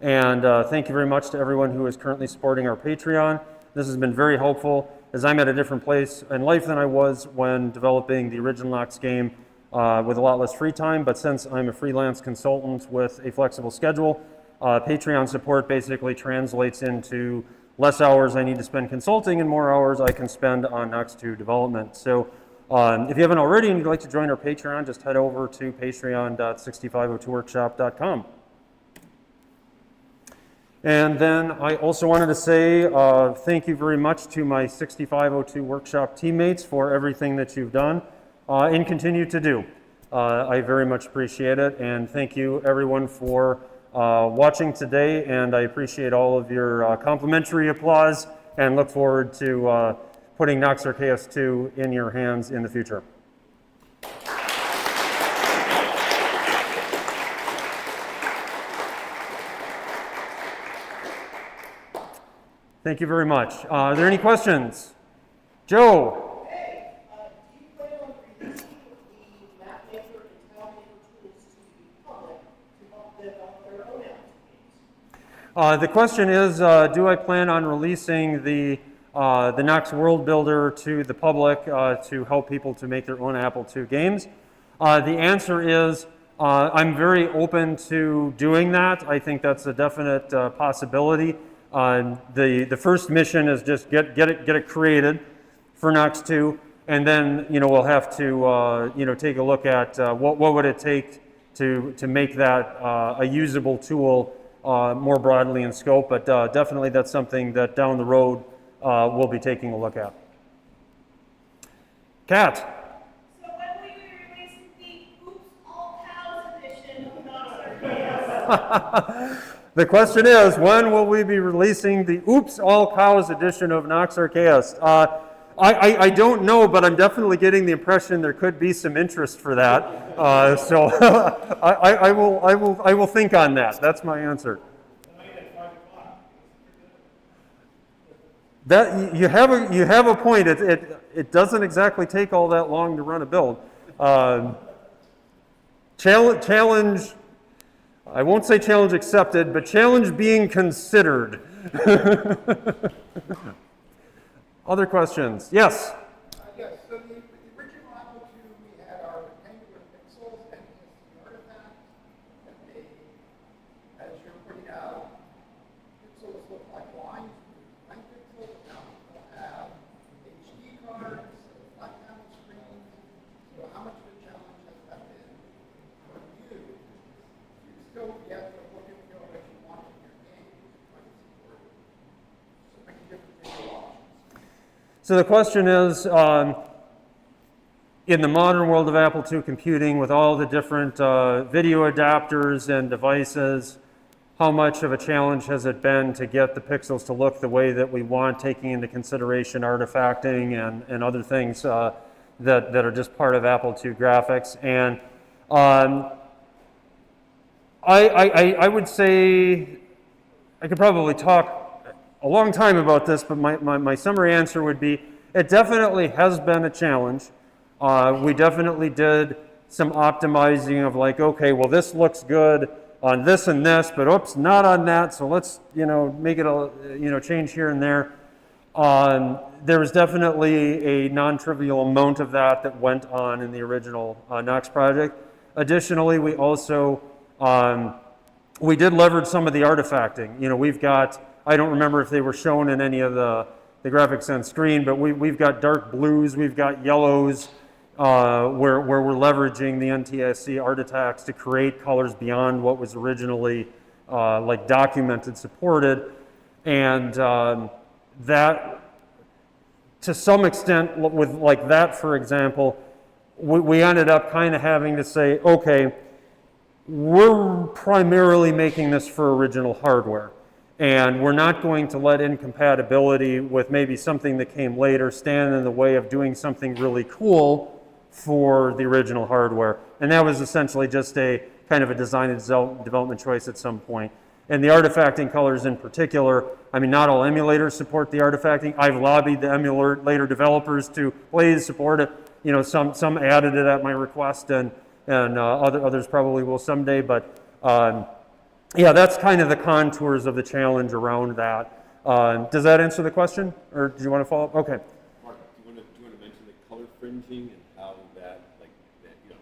And thank you very much to everyone who is currently supporting our Patreon. This has been very helpful, as I'm at a different place in life than I was when developing the original Nox game with a lot less free time. But since I'm a freelance consultant with a flexible schedule, Patreon support basically translates into less hours I need to spend consulting and more hours I can spend on Nox 2 development. So if you haven't already and you'd like to join our Patreon, just head over to patreon.6502workshop.com. And then I also wanted to say thank you very much to my 6502 Workshop teammates for everything that you've done and continue to do. I very much appreciate it, and thank you everyone for watching today, and I appreciate all of your complimentary applause and look forward to putting Nox Arceus 2 in your hands in the future. Thank you very much. Are there any questions? Joe? Hey, do you plan on releasing the map maker and tile maker tools to the public to help develop their own applications? The question is, do I plan on releasing the Nox World Builder to the public to help people to make their own Apple II games? The answer is, I'm very open to doing that. I think that's a definite possibility. The first mission is just get it created for Nox 2. and then we'll have to take a look at what would it take to make that a usable tool more broadly in scope. But definitely that's something that down the road we'll be taking a look at. Kat. So when will you release the Oops All Cows edition of Knox The question is, when will we be releasing the Oops All Cows edition of Nox Archaeist? I don't know, but I'm definitely getting the impression there could be some interest for that. So I will think on that. That's my answer. That you have a point. It doesn't exactly take all that long to run a build. Challenge. I won't say challenge accepted, but challenge being considered. Other questions? Yes. Yes, so the original Apple II, we had our rectangular pixels and the artifact that made, as you're pointing out, pixels look like lines, line pixels. Now people have HD cards, flat panel screens. So how much of a challenge has that been for you? You still get the look and feel that you want in your game, but it's for so many different visual options. So the question is, in the modern world of Apple II computing, with all the different video adapters and devices, how much of a challenge has it been to get the pixels to look the way that we want, taking into consideration artifacting and other things that are just part of Apple II graphics? And I would say I could probably talk a long time about this, but my summary answer would be it definitely has been a challenge. We definitely did some optimizing of like, okay, well this looks good on this and this, but oops, not on that, so let's make it a change here and there. There was definitely a non-trivial amount of that went on in the original Nox project. Additionally, we also we did leverage some of the artifacting. We've got, I don't remember if they were shown in any of the graphics on screen, but we've got dark blues, we've got yellows, where we're leveraging the NTSC artifacts to create colors beyond what was originally like documented, supported. And that, to some extent, with like that, for example, we ended up kind of having to say, okay, we're primarily making this for original hardware. And we're not going to let incompatibility with maybe something that came later stand in the way of doing something really cool for the original hardware. And that was essentially just a kind of a design and development choice at some point. And the artifacting colors in particular, I mean, not all emulators support the artifacting. I've lobbied the emulator developers to please support it. Some added it at my request, and others probably will someday. But yeah, that's kind of the contours of the challenge around that. Does that answer the question, or do you want to follow up? Okay. Mark, do you want to mention the color fringing and how that, like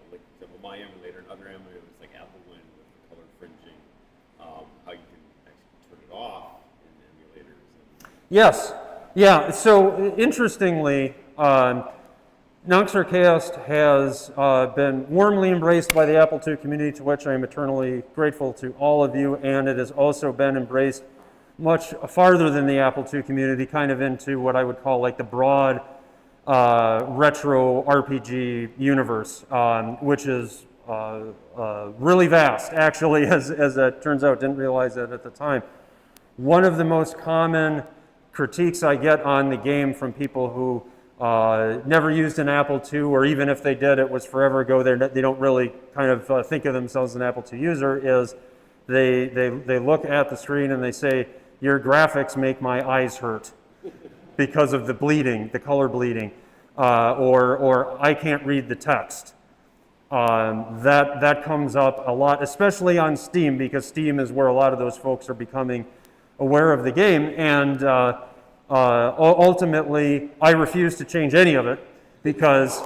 for example, my emulator and other emulators like Apple Win with the color fringing, how you can actually turn it off in emulators? Yes. Yeah. So interestingly, Nox Archaeist has been warmly embraced by the Apple II community, to which I am eternally grateful to all of you, and it has also been embraced much farther than the Apple II community, kind of into what I would call like the broad retro RPG universe, which is really vast, actually, as it turns out. Didn't realize that at the time. One of the most common critiques I get on the game from people who never used an Apple II, or even if they did, it was forever ago, they don't really kind of think of themselves as an Apple II user, is they look at the screen and they say, your graphics make my eyes hurt because of the bleeding, the color bleeding, or I can't read the text. That comes up a lot, especially on Steam, because Steam is where a lot of those folks are becoming aware of the game. And ultimately, I refuse to change any of it, because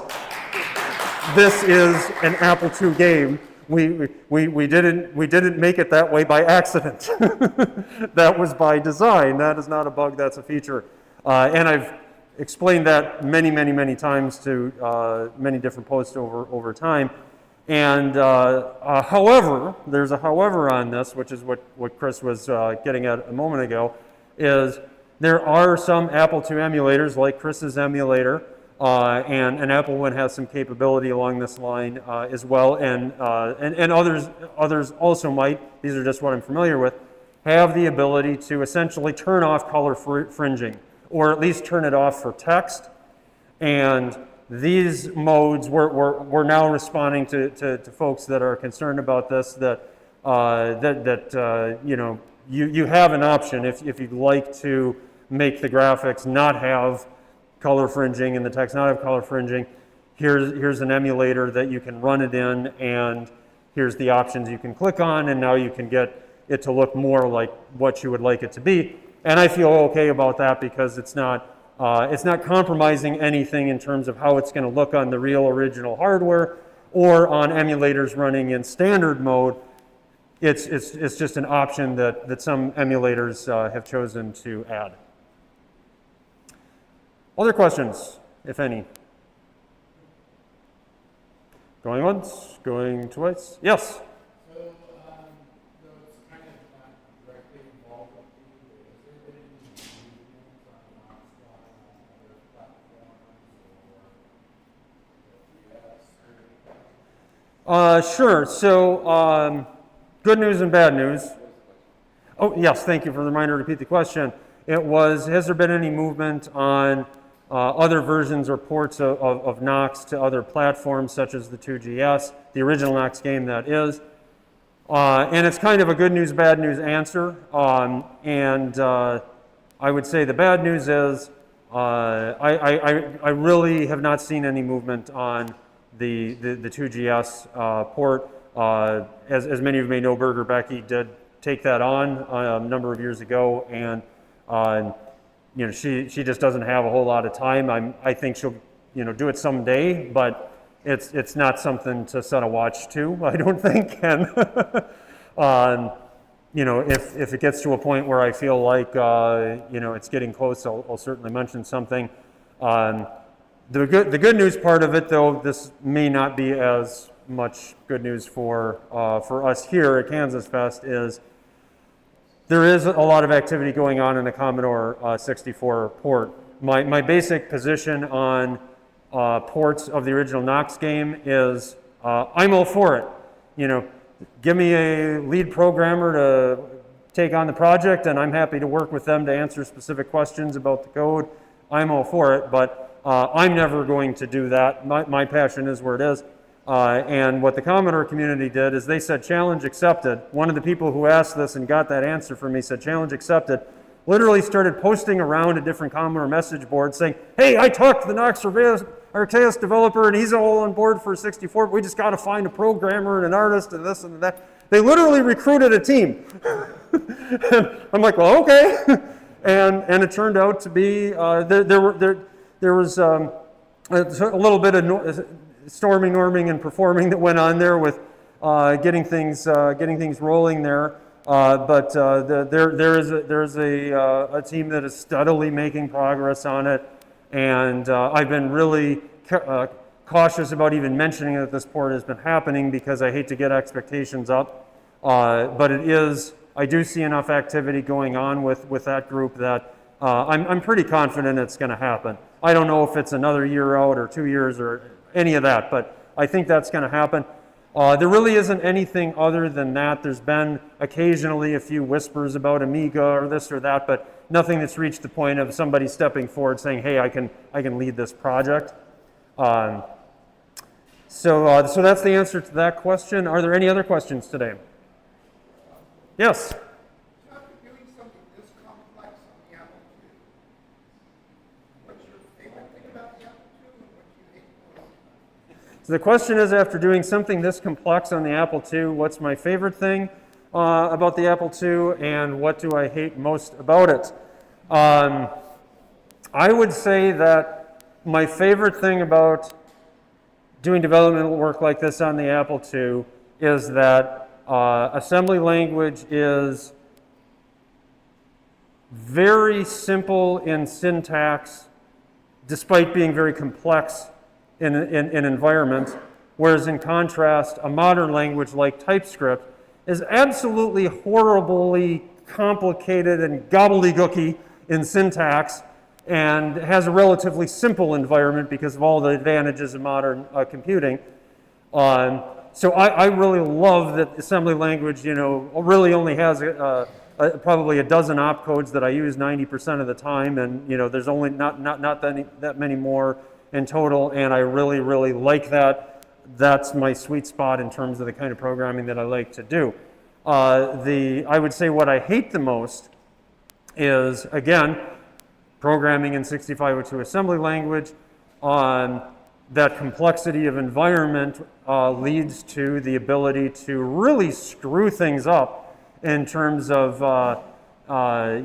this is an Apple II game. We didn't make it that way by accident. That was by design. That is not a bug, that's a feature. And explained that many times to many different posts over time. And however, there's a however on this, which is what Chris was getting at a moment ago, is there are some Apple II emulators like Chris's emulator, and Apple One has some capability along this line as well, and others also might, these are just what I'm familiar with, have the ability to essentially turn off color fringing, or at least turn it off for text. And these modes, we're now responding to folks that are concerned about this, that you know, you have an option if you'd like to make the graphics not have color fringing and the text not have color fringing. Here's an emulator that you can run it in, and here's the options you can click on, and now you can get it to look more like what you would like it to be. And I feel okay about that because it's not compromising anything in terms of how it's going to look on the real original hardware or on emulators running in standard mode. It's just an option that some emulators have chosen to add. Other questions, if any? Going once, going twice. Yes? So, though it's kind of not directly involved with you, has there been any movement on Knoxline on other platforms or the US or Sure. So, good news and bad news. Oh, yes, thank you for the reminder to repeat the question. It was, has there been any movement on other versions or ports of Knox to other platforms such as the 2GS, the original Knox game that is? And it's kind of a good news, bad news answer. I would say the bad news is I really have not seen any movement on the 2GS port. As many of you may know, Berger Becky did take that on a number of years ago, and you know, she just doesn't have a whole lot of time. I think she'll, you know, do it someday, but it's not something to set a watch to, I don't think. And you know, if it gets to a point where I feel like you know, it's getting close, I'll certainly mention something. The good news part of it, though, this may not be as much good news for us here at KansasFest, is there is a lot of activity going on in the Commodore 64 port. My basic position on ports of the original Knox game is I'm all for it. You know, give me a lead programmer to take on the project, and I'm happy to work with them to answer specific questions about the code. I'm all for it, but I'm never going to do that. My passion is where it is. And what the Commodore community did is they said, challenge accepted. One of the people who asked this and got that answer from me said, challenge accepted. Literally started posting around a different Commodore message board saying, hey, I talked to the Knox Arceus developer and he's all on board for 64, but we just got to find a programmer and an artist and this and that. They literally recruited a team. And I'm like, well, okay. And it turned out to be, there was a little bit of storming, norming, and performing that went on there with getting things rolling there. But there is a team that is steadily making progress on it, and I've been really cautious about even mentioning that this port has been happening because I hate to get expectations up. But it is. I do see enough activity going on with that group that I'm pretty confident it's going to happen. I don't know if it's another year out or 2 years or any of that, but I think that's going to happen. There really isn't anything other than that. There's been occasionally a few whispers about Amiga or this or that, but nothing that's reached the point of somebody stepping forward saying, hey, I can lead this project. So that's the answer to that question. Are there any other questions today? Yes? After doing something this complex on the Apple II, what's your favorite thing about the Apple II and what do you hate most? So the question is, after doing something this complex on the Apple II, what's my favorite thing about the Apple II and what do I hate most about it? I would say that my favorite thing about doing developmental work like this on the Apple II is that assembly language is very simple in syntax despite being very complex in environment, whereas in contrast, a modern language like TypeScript is absolutely horribly complicated and gobbledygooky in syntax and has a relatively simple environment because of all the advantages of modern computing. So I really love that assembly language, really only has probably a dozen opcodes that I use 90% of the time, and there's only not that many more in total, and I really, really like that. That's my sweet spot in terms of the kind of programming that I like to do. I would say what I hate the most is, again, programming in 6502 assembly language. That complexity of environment leads to the ability to really screw things up in terms of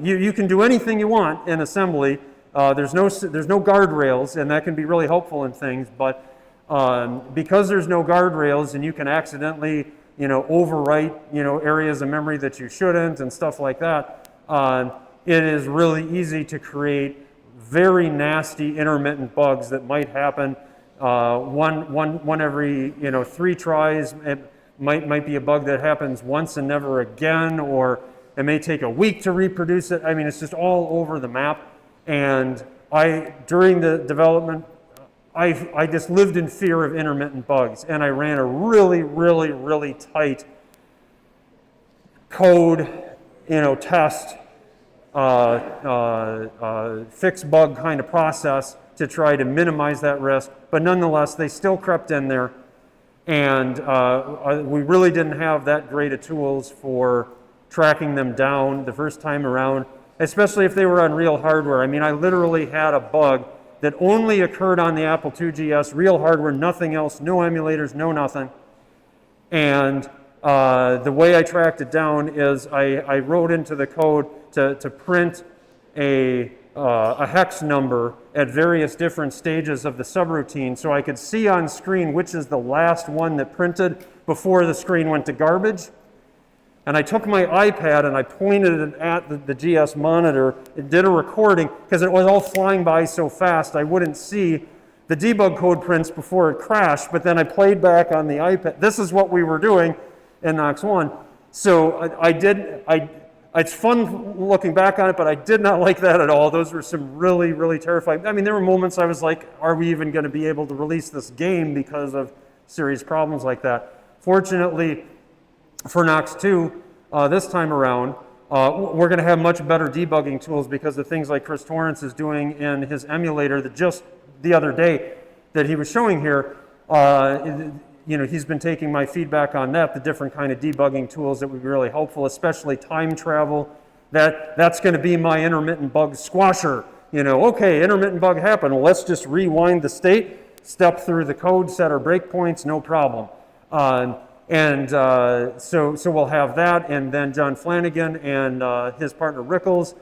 you can do anything you want in assembly. There's no guardrails, and that can be really helpful in things, but because there's no guardrails and you can accidentally overwrite areas of memory that you shouldn't and stuff like that, it is really easy to create very nasty intermittent bugs that might happen one every 3 tries. It might be a bug that happens once and never again, or it may take a week to reproduce it. I mean, it's just all over the map. And during the development, I just lived in fear of intermittent bugs, and I ran a really, really, really tight code, test, fix bug kind of process to try to minimize that risk. But nonetheless, they still crept in there, and we really didn't have that great of tools for tracking them down the first time around, especially if they were on real hardware. I mean, I literally had a bug that only occurred on the Apple IIgs, real hardware, nothing else, no emulators, no nothing. And the way I tracked it down is I wrote into the code to print a hex number at various different stages of the subroutine, so I could see on screen which is the last one that printed before the screen went to garbage. And I took my iPad and I pointed it at the GS monitor. It did a recording because it was all flying by so fast I wouldn't see the debug code prints before it crashed, but then I played back on the iPad. This is what we were doing in Knox 1. So it's fun looking back on it, but I did not like that at all. Those were some really, really terrifying. I mean, there were moments I was like, are we even going to be able to release this game because of serious problems like that? Fortunately, for Knox 2, this time around, we're going to have much better debugging tools because of things like Chris Torrance is doing in his emulator that just the other day that he was showing here. He's been taking my feedback on that, the different kind of debugging tools that would be really helpful, especially time travel. That's going to be my intermittent bug squasher. Okay, intermittent bug happened. Well, let's just rewind the state, step through the code, set our breakpoints, no problem. So we'll have that, and then John Flanagan and his partner Rickles,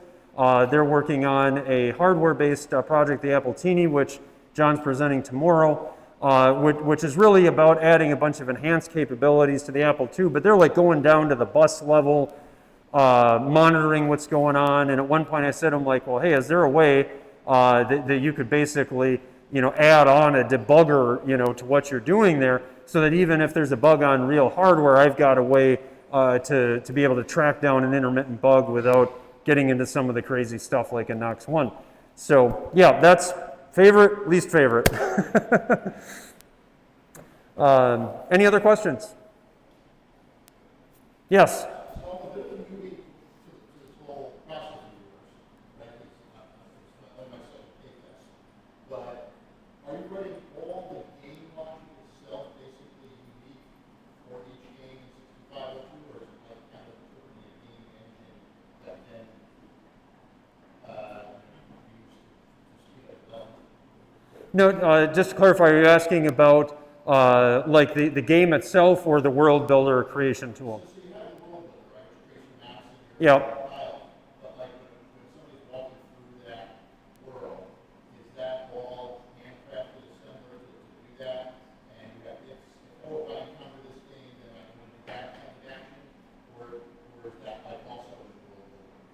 they're working on a hardware-based project, the Apple Teeny, which John's presenting tomorrow, which is really about adding a bunch of enhanced capabilities to the Apple II, but they're like going down to the bus level, monitoring what's going on. And at one point I said to him, like, well, hey, is there a way that you could basically add on a debugger to what you're doing there, so that even if there's a bug on real hardware, I've got a way to be able to track down an intermittent bug without getting into some of the crazy stuff like in Knox 1. So yeah, that's favorite, least favorite. Any other questions? Yes? So the movie to this whole process of yours, that is not my second case, but are you writing all the game logic itself basically unique for each game in 6502, or is it like kind of putting a game engine that then use to speed up development? No, just to clarify, are you asking about like the game itself or the world builder creation tool? So you have a world builder, right, which creates your maps and your Yeah. file, but like when somebody's walking through that world, is that all handcrafted assembler to do that? And you have, if I encounter this game, then I can do that kind of action, or is that like also in the world builder?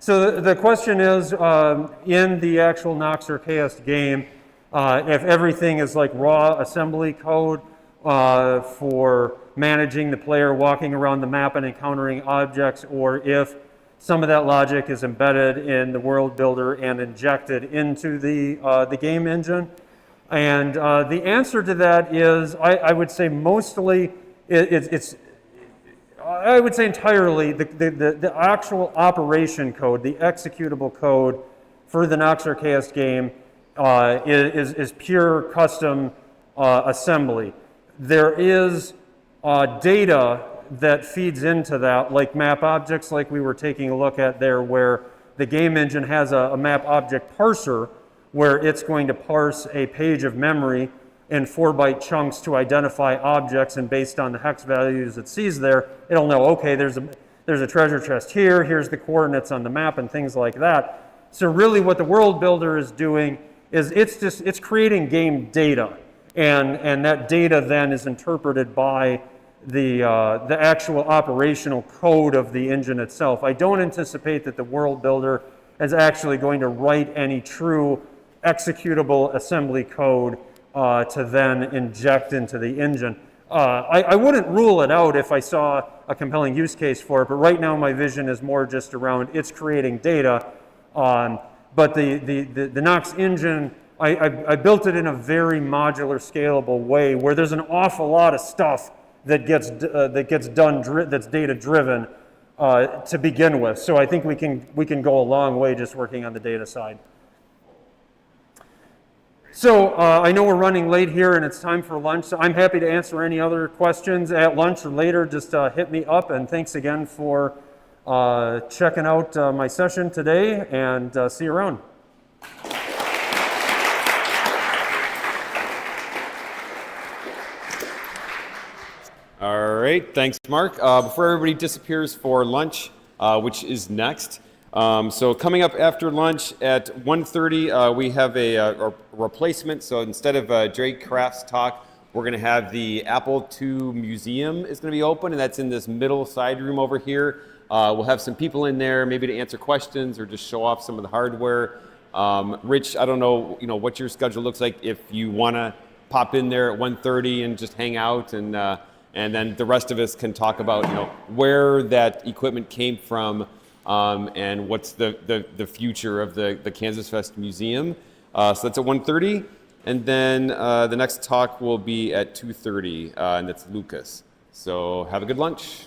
So the question is, in the actual Nox Archaist game, if everything is like raw assembly code for managing the player walking around the map and encountering objects, or if some of that logic is embedded in the world builder and injected into the game engine. And the answer to that is, I would say mostly, I would say entirely, the actual operation code, the executable code for the Nox Archaist game is pure custom assembly. There is data that feeds into that, like map objects, like we were taking a look at there, where the game engine has a map object parser, where it's going to parse a page of memory in 4-byte chunks to identify objects, and based on the hex values it sees there, it'll know, okay, there's a treasure chest here, here's the coordinates on the map, and things like that. So really what the world builder is doing is it's creating game data, and that data then is interpreted by the actual operational code of the engine itself. I don't anticipate that the world builder is actually going to write any true executable assembly code to then inject into the engine. I wouldn't rule it out if I saw a compelling use case for it, but right now my vision is more just around it's creating data. But the Nox engine, I built it in a very modular, scalable way where there's an awful lot of stuff that gets done that's data driven to begin with. So I think we can go a long way just working on the data side. So I know we're running late here and it's time for lunch, so I'm happy to answer any other questions at lunch or later. Just hit me up, and thanks again for checking out my session today, and see you around. All right, thanks, Mark. Before everybody disappears for lunch, which is next, so coming up after lunch at 1:30, we have a replacement. So instead of Drake Craft's talk, we're going to have the Apple II Museum is going to be open, and that's in this middle side room over here. We'll have some people in there, maybe to answer questions or just show off some of the hardware. Rich, I don't know, what your schedule looks like if you want to pop in there at 1:30 and just hang out, and then the rest of us can talk about where that equipment came from. And what's the future of the KansasFest Museum. So that's at 1:30. And then the next talk will be at 2:30, and that's Lucas. So have a good lunch.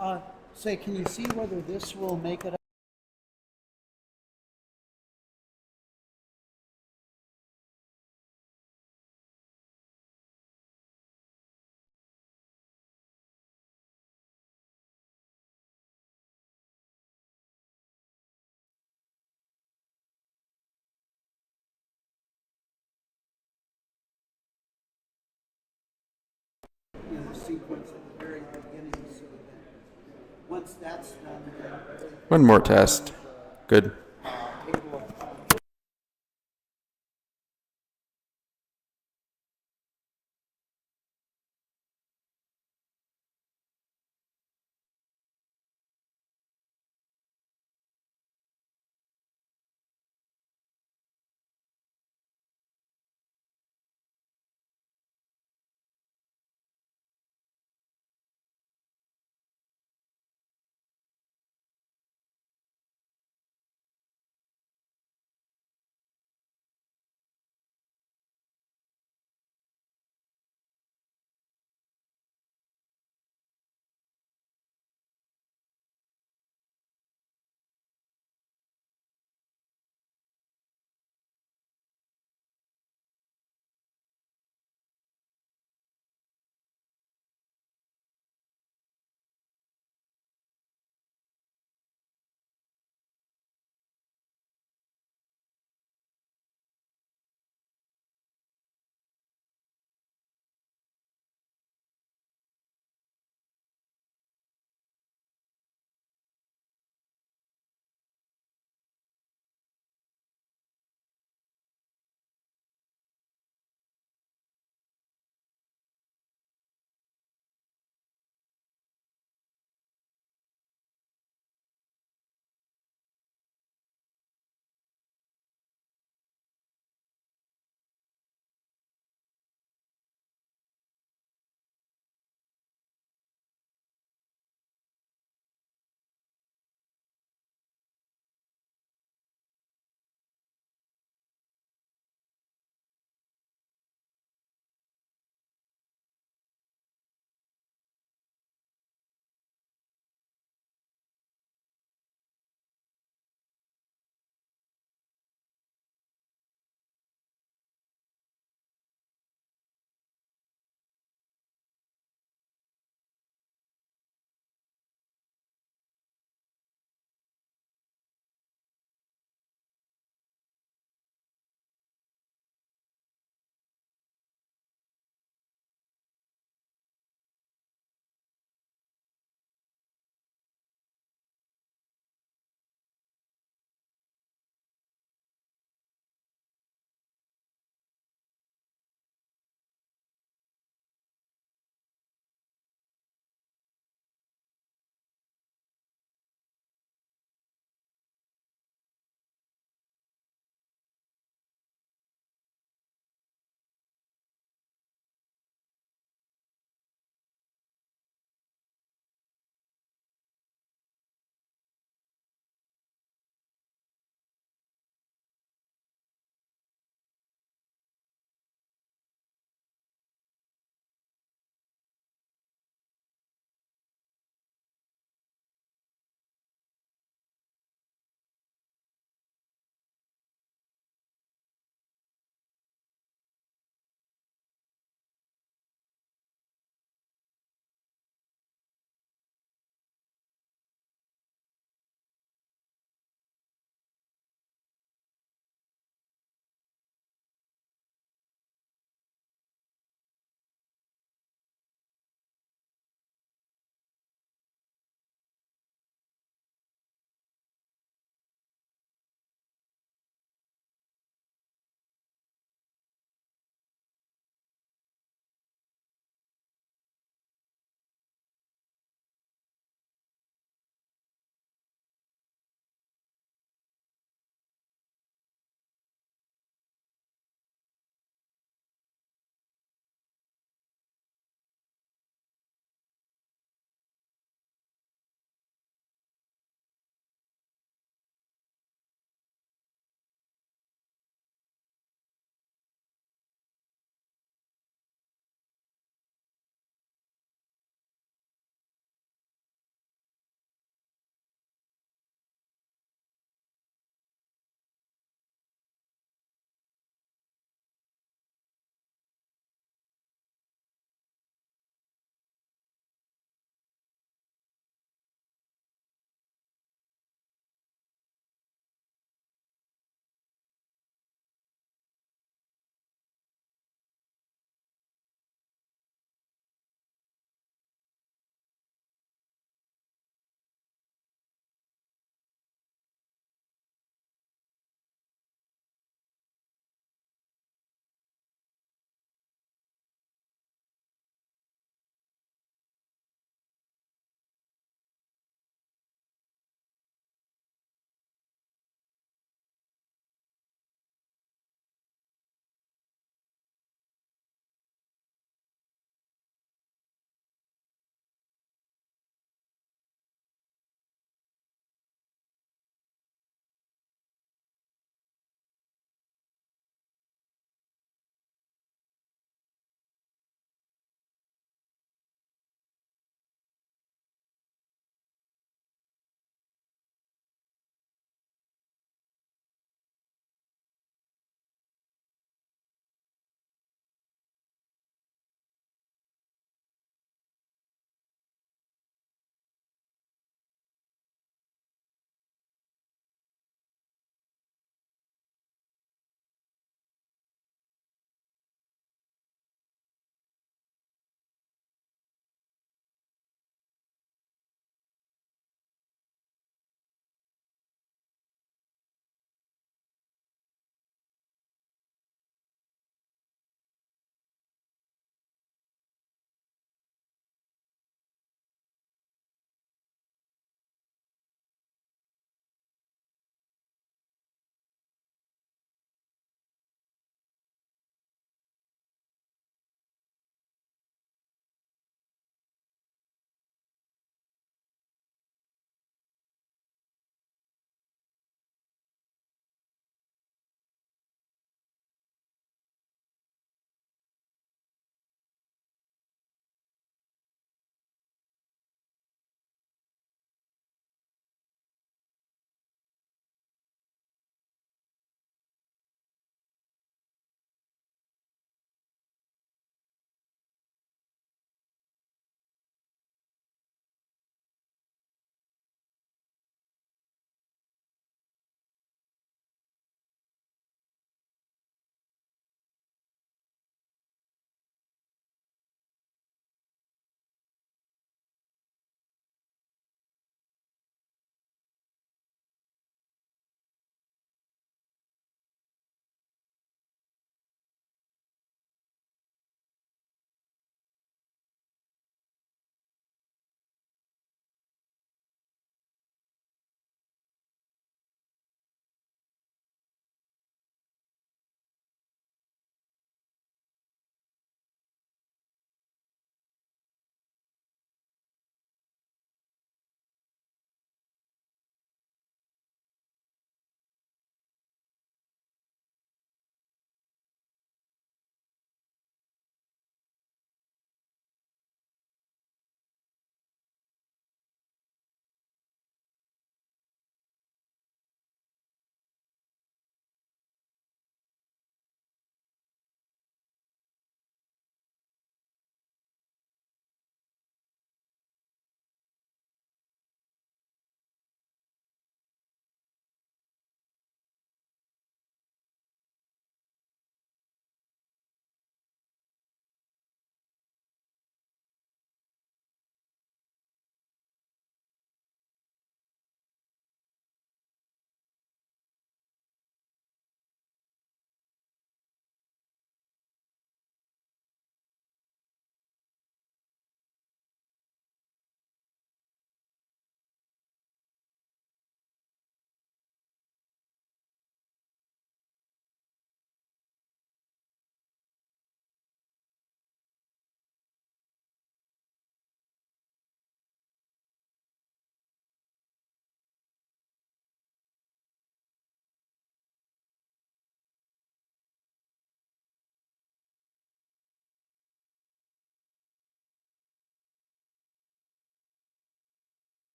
Okay. Say, can you see whether this will make it in the sequence at the very beginning so that once that's done, then One more test. Good.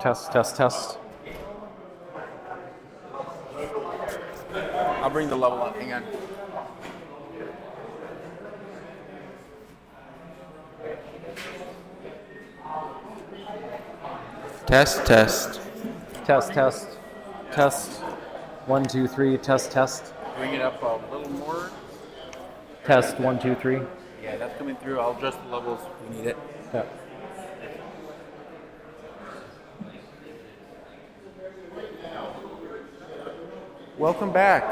Test, test, test. I'll bring the level up. Hang on. Test, test. Test, test, test. 1, 2, 3, test, test. Bring it up a little more. Test, 1, 2, 3. Yeah, that's coming through. I'll adjust the levels if we need it. Yeah. Welcome back.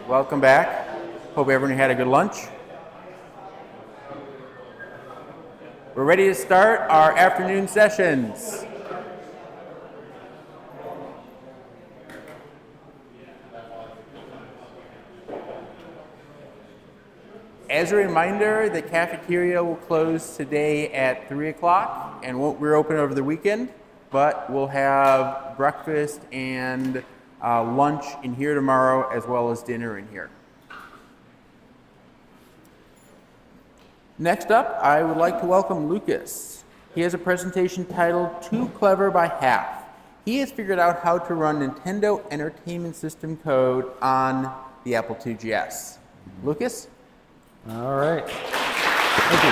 Welcome back. Hope everyone had a good lunch. We're ready to start our afternoon sessions. As a reminder, the cafeteria will close today at 3 o'clock and won't reopen over the weekend, but we'll have breakfast and lunch in here tomorrow as well as dinner in here. Next up, I would like to welcome Lucas. He has a presentation titled Too Clever by Half. He has figured out how to run Nintendo Entertainment System code on the Apple IIgs. Lucas? All right. Thank you.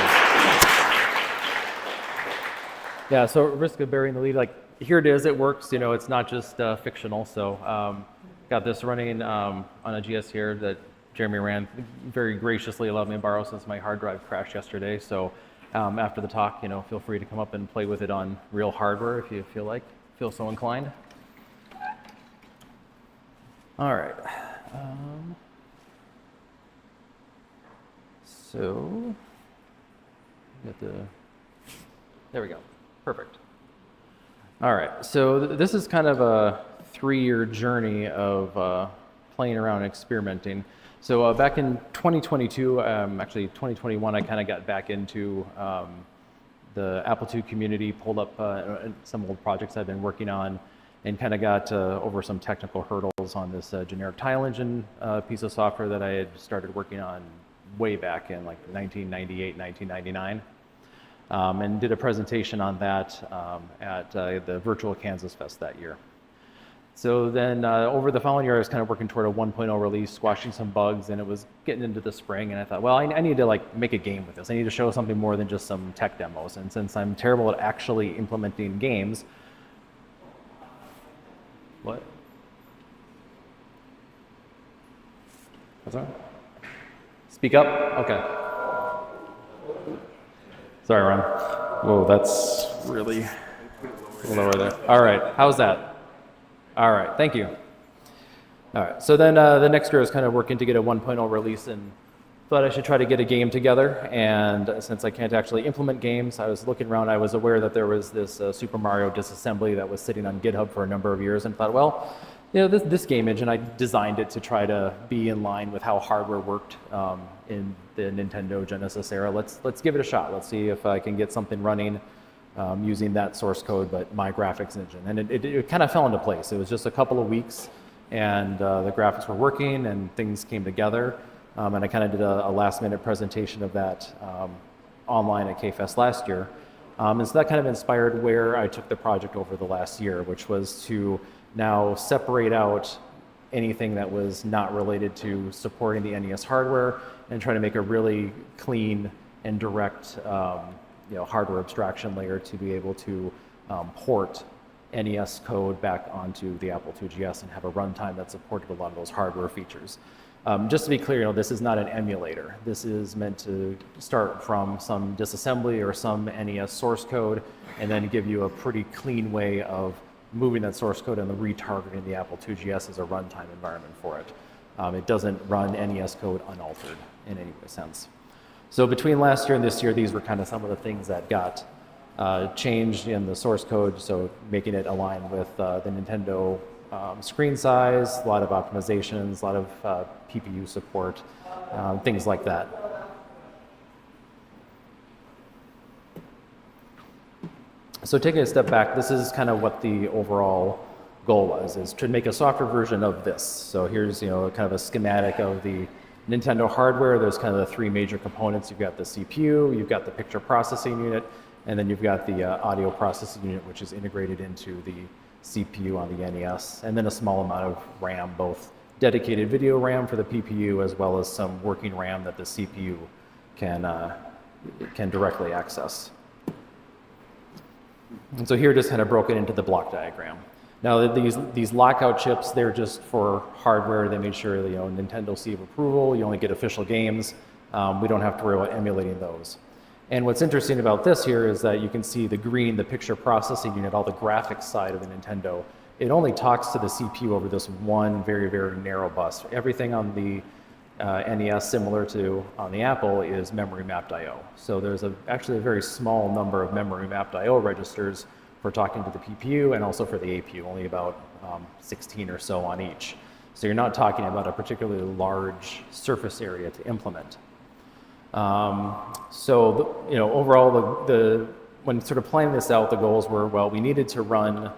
Yeah, so at risk of burying the lead, like here it is, it works, you know, it's not just fictional. So got this running on a GS here that Jeremy Rand very graciously allowed me to borrow since my hard drive crashed yesterday. So after the talk, you know, feel free to come up and play with it on real hardware if you feel so inclined. All right. So, there we go. Perfect. All right. So this is kind of a 3-year journey of playing around and experimenting. So back in 2022, actually 2021, I kind of got back into the Apple II community, pulled up some old projects I've been working on, and kind of got over some technical hurdles on this generic tile engine piece of software that I had started working on way back in like 1998, 1999, and did a presentation on that at the virtual KansasFest that year. So then over the following year, I was kind of working toward a 1.0 release, squashing some bugs, and it was getting into the spring, and I thought, well, I need to like make a game with this. I need to show something more than just some tech demos, and since I'm terrible at actually implementing games, what? What's that? Speak up? Okay. Sorry, Ron. Whoa, that's really lower there. All right, how's that? All right, thank you. All right, so then the next year I was kind of working to get a 1.0 release and thought I should try to get a game together. And since I can't actually implement games, I was looking around. I was aware that there was this Super Mario disassembly that was sitting on GitHub for a number of years and thought, well, you know, this game engine, I designed it to try to be in line with how hardware worked in the Nintendo Genesis era. Let's give it a shot. Let's see if I can get something running using that source code, but my graphics engine. And it kind of fell into place. It was just a couple of weeks, and the graphics were working, and things came together. And I kind of did a last-minute presentation of that online at KFest last year. And so that kind of inspired where I took the project over the last year, which was to now separate out anything that was not related to supporting the NES hardware and try to make a really clean and direct hardware abstraction layer to be able to port NES code back onto the Apple IIgs and have a runtime that supported a lot of those hardware features. Just to be clear, this is not an emulator. This is meant to start from some disassembly or some NES source code and then give you a pretty clean way of moving that source code and retargeting the Apple IIgs as a runtime environment for it. It doesn't run NES code unaltered in any sense. So between last year and this year, these were kind of some of the things that got changed in the source code, so making it align with the Nintendo screen size, a lot of optimizations, a lot of PPU support, things like that. So taking a step back, this is kind of what the overall goal was, is to make a software version of this. So here's kind of a schematic of the Nintendo hardware. There's kind of the 3 major components. You've got the CPU, you've got the picture processing unit, And then you've got the audio processing unit, which is integrated into the CPU on the NES, and then a small amount of RAM, both dedicated video RAM for the PPU as well as some working RAM that the CPU can directly access. And so here just kind of broken into the block diagram. Now these lockout chips, they're just for hardware. They made sure that, Nintendo seal of approval, you only get official games. We don't have to worry about emulating those. And what's interesting about this here is that you can see the green, the picture processing unit, all the graphics side of the Nintendo. It only talks to the CPU over this one very, very narrow bus. Everything on the NES, similar to on the Apple, is memory mapped I/O. So there's actually a very small number of memory mapped I/O registers for talking to the PPU and also for the APU, only about 16 or so on each. So you're not talking about a particularly large surface area to implement. Overall, when sort of planning this out, the goals were, well, we needed to run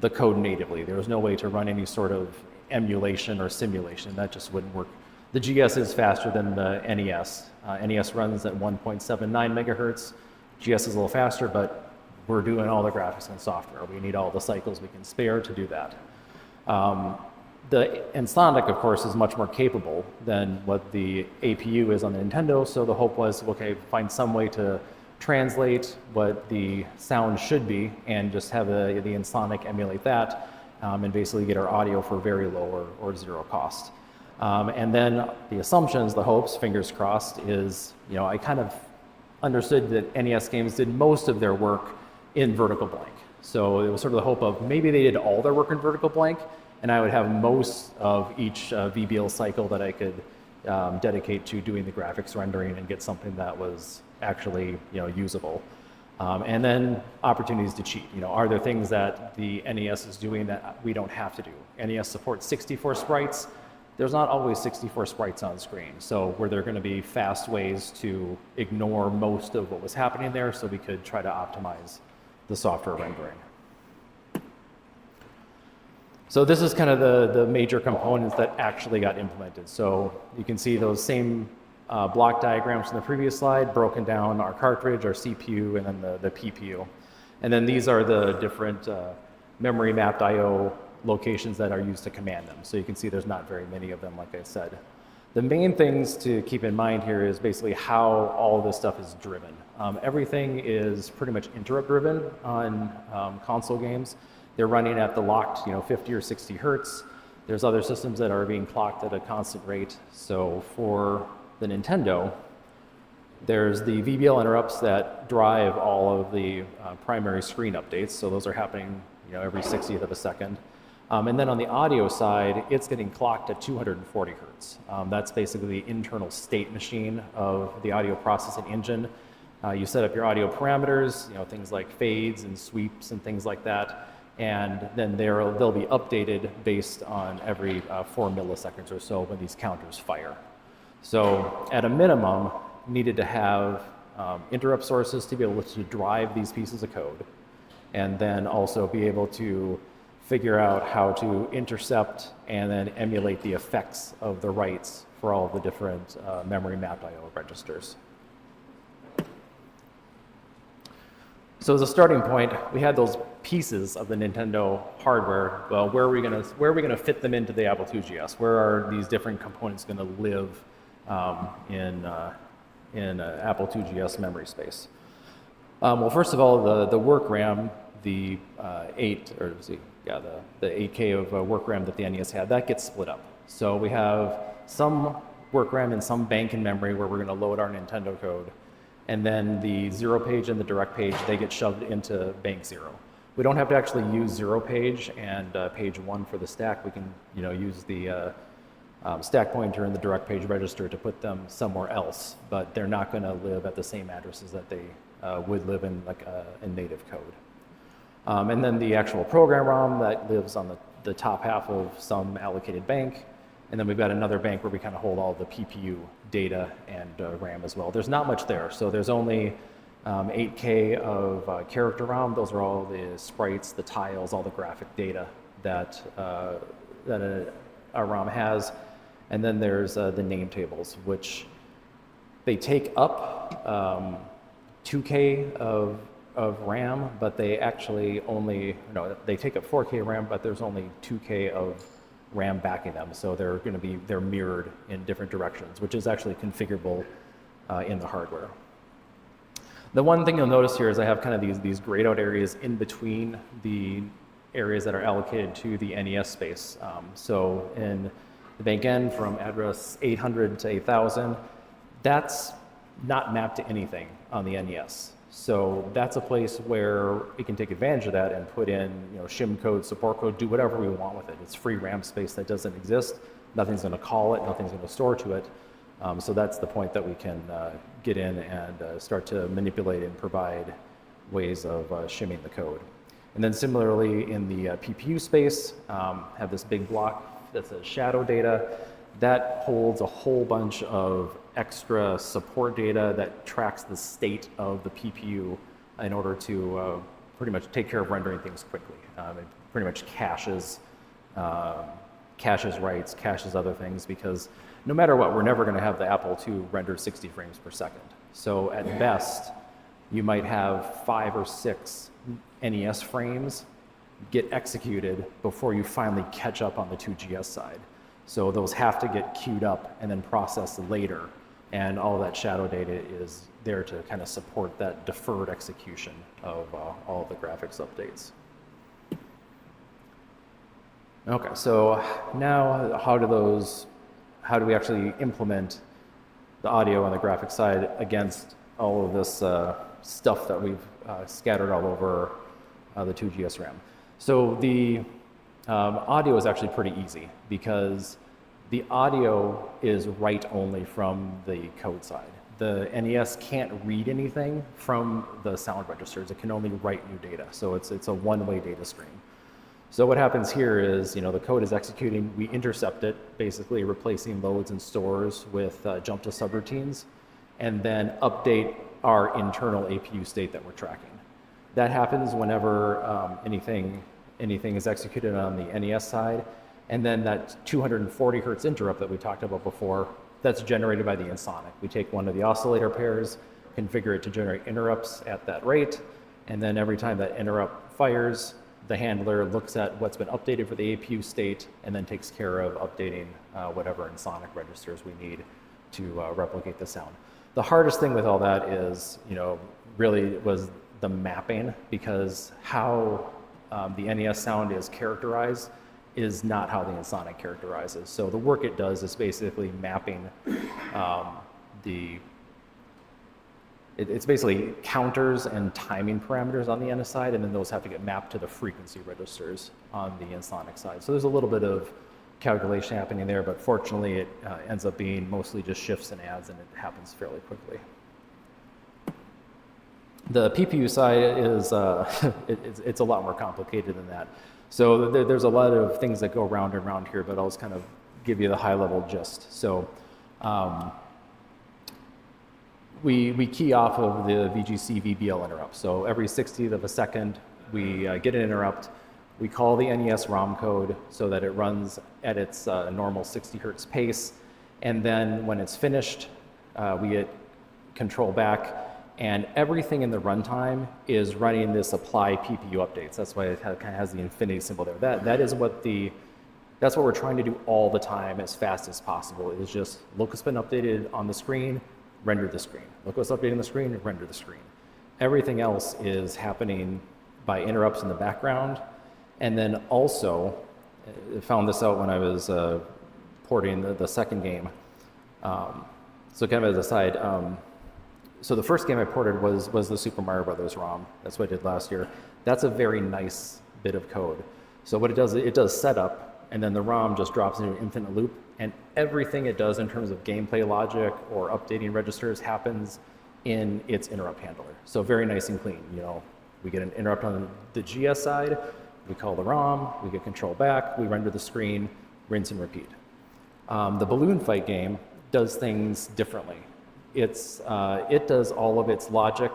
the code natively. There was no way to run any sort of emulation or simulation. That just wouldn't work. The GS is faster than the NES. NES runs at 1.79 megahertz. GS is a little faster, but we're doing all the graphics and software. We need all the cycles we can spare to do that. The Ensoniq, of course, is much more capable than what the APU is on the Nintendo, so the hope was, okay, find some way to translate what the sound should be and just have the Ensoniq emulate that and basically get our audio for very low or zero cost. And then the assumptions, the hopes, fingers crossed, is, I kind of understood that NES games did most of their work in vertical blank. So it was sort of the hope of maybe they did all their work in vertical blank, and I would have most of each VBL cycle that I could dedicate to doing the graphics rendering and get something that was actually usable. And then opportunities to cheat. Are there things that the NES is doing that we don't have to do? NES supports 64 sprites. There's not always 64 sprites on screen. So were there going to be fast ways to ignore most of what was happening there so we could try to optimize the software rendering? So this is kind of the major components that actually got implemented. So you can see those same block diagrams from the previous slide, broken down our cartridge, our CPU, and then the PPU. And then these are the different memory mapped I/O locations that are used to command them. So you can see there's not very many of them, like I said. The main things to keep in mind here is basically how all of this stuff is driven. Everything is pretty much interrupt driven on console games. They're running at the locked 50 or 60 hertz. There's other systems that are being clocked at a constant rate. So for the Nintendo, there's the VBL interrupts that drive all of the primary screen updates. So those are happening every 60th of a second. And then on the audio side, it's getting clocked at 240 hertz. That's basically the internal state machine of the audio processing engine. You set up your audio parameters, things like fades and sweeps and things like that. And then they'll be updated based on every 4 milliseconds or so when these counters fire. So at a minimum, needed to have interrupt sources to be able to drive these pieces of code, and then also be able to figure out how to intercept and then emulate the effects of the writes for all of the different memory mapped I/O registers. So as a starting point, we had those pieces of the Nintendo hardware. Well, where are we going to fit them into the Apple II GS? Where are these different components going to live in Apple II GS memory space? Well, first of all, the work RAM, the 8K of work RAM that the NES had, that gets split up. So we have some work RAM and some bank in memory where we're going to load our Nintendo code. And then the zero page and the direct page, they get shoved into bank 0. We don't have to actually use zero page and page 1 for the stack. We can use the stack pointer and the direct page register to put them somewhere else, but they're not going to live at the same addresses that they would live in in native code. And then the actual program ROM that lives on the top half of some allocated bank. And then we've got another bank where we kind of hold all the PPU data and RAM as well. There's not much there. So there's only 8K of character ROM. Those are all the sprites, the tiles, all the graphic data that a ROM has. And then there's the name tables, which they take up 2K of of RAM, but they actually only, no, they take up 4K RAM, but there's only 2K of RAM backing them. So they're mirrored in different directions, which is actually configurable in the hardware. The one thing you'll notice here is I have kind of these grayed out areas in between the areas that are allocated to the NES space. So in the bank end from address 800 to 8000, that's not mapped to anything on the NES. So that's a place where we can take advantage of that and put in, shim code, support code, do whatever we want with it. It's free RAM space that doesn't exist. Nothing's going to call it. Nothing's going to store to it. So that's the point that we can get in and start to manipulate and provide ways of shimming the code. And then similarly in the PPU space, have this big block that says shadow data. That holds a whole bunch of extra support data that tracks the state of the PPU in order to pretty much take care of rendering things quickly. It pretty much caches writes, caches other things, because no matter what, we're never going to have the Apple II render 60 frames per second. So at best, you might have 5 or 6 NES frames get executed before you finally catch up on the 2GS side. So those have to get queued up and then processed later. And all that shadow data is there to kind of support that deferred execution of all the graphics updates. Okay, so now how do we actually implement the audio on the graphics side against all of this stuff that we've scattered all over the 2GS RAM? So the audio is actually pretty easy because the audio is write only from the code side. The NES can't read anything from the sound registers. It can only write new data. So it's a one-way data stream. So what happens here is, the code is executing, we intercept it, basically replacing loads and stores with jump to subroutines, and then update our internal APU state that we're tracking. That happens whenever anything is executed on the NES side, and then that 240 hertz interrupt that we talked about before, that's generated by the Ensoniq. We take one of the oscillator pairs, configure it to generate interrupts at that rate, and then every time that interrupt fires, the handler looks at what's been updated for the APU state and then takes care of updating whatever Ensoniq registers we need to replicate the sound. The hardest thing with all that is, really was the mapping, because how the NES sound is characterized is not how the Ensoniq characterizes. So the work it does is basically mapping it's basically counters and timing parameters on the NS side, and then those have to get mapped to the frequency registers on the Ensoniq side. So there's a little bit of calculation happening there, but fortunately it ends up being mostly just shifts and adds, and it happens fairly quickly. The PPU side is it's a lot more complicated than that. So there's a lot of things that go round and round here, but I'll just kind of give you the high-level gist. So we key off of the VGC VBL interrupt. So every 60th of a second, we get an interrupt. We call the NES ROM code so that it runs at its normal 60 hertz pace. And then when it's finished, we get control back. And everything in the runtime is running this apply PPU updates. That's why it kind of has the infinity symbol there. That's what we're trying to do all the time as fast as possible, is just look what's been updated on the screen, render the screen. Look what's updated on the screen, render the screen. Everything else is happening by interrupts in the background. And then also, I found this out when I was porting the second game. So kind of as a side, so the first game I ported was the Super Mario Brothers ROM. That's what I did last year. That's a very nice bit of code. So what it does setup, and then the ROM just drops into an infinite loop, and everything it does in terms of gameplay logic or updating registers happens in its interrupt handler. So very nice and clean. We get an interrupt on the GS side, we call the ROM, we get control back, we render the screen, rinse and repeat. The Balloon Fight game does things differently. It does all of its logic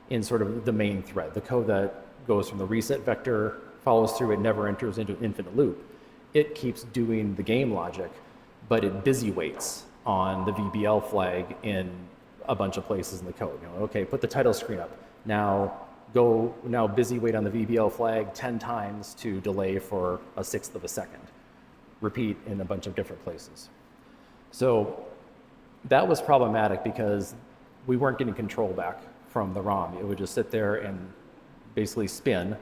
in sort of the main thread. The code that goes from the reset vector, follows through, it never enters into an infinite loop. It keeps doing the game logic, but it busy waits on the VBL flag in a bunch of places in the code. Okay, put the title screen up. Now go now busy wait on the VBL flag 10 times to delay for a sixth of a second. Repeat in a bunch of different places. So that was problematic because we weren't getting control back from the ROM. It would just sit there and basically spin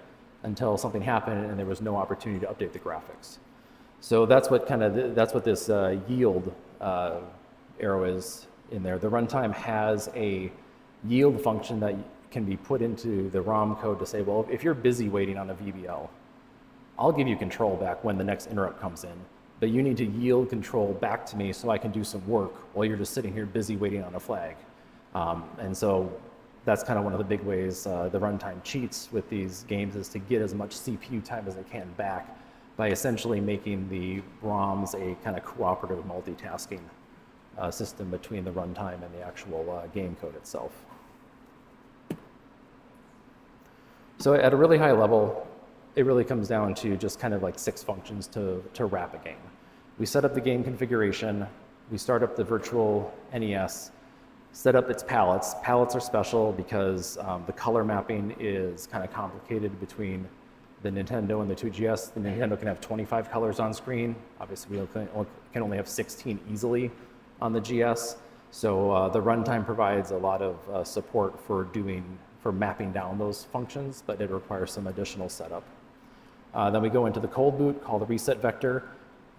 until something happened and there was no opportunity to update the graphics. So that's what this yield arrow is in there. The runtime has a yield function that can be put into the ROM code to say, well, if you're busy waiting on a VBL, I'll give you control back when the next interrupt comes in, but you need to yield control back to me so I can do some work while you're just sitting here busy waiting on a flag. And so that's kind of one of the big ways the runtime cheats with these games, is to get as much CPU time as they can back by essentially making the ROMs a kind of cooperative multitasking system between the runtime and the actual game code itself. So at a really high level, it really comes down to just kind of like 6 functions to wrap a game. We set up the game configuration, we start up the virtual NES, set up its palettes. Palettes are special because the color mapping is kind of complicated between the Nintendo and the 2GS. The Nintendo can have 25 colors on screen. Obviously, we can only have 16 easily on the GS. So the runtime provides a lot of support for mapping down those functions, but it requires some additional setup. Then we go into the cold boot, call the reset vector,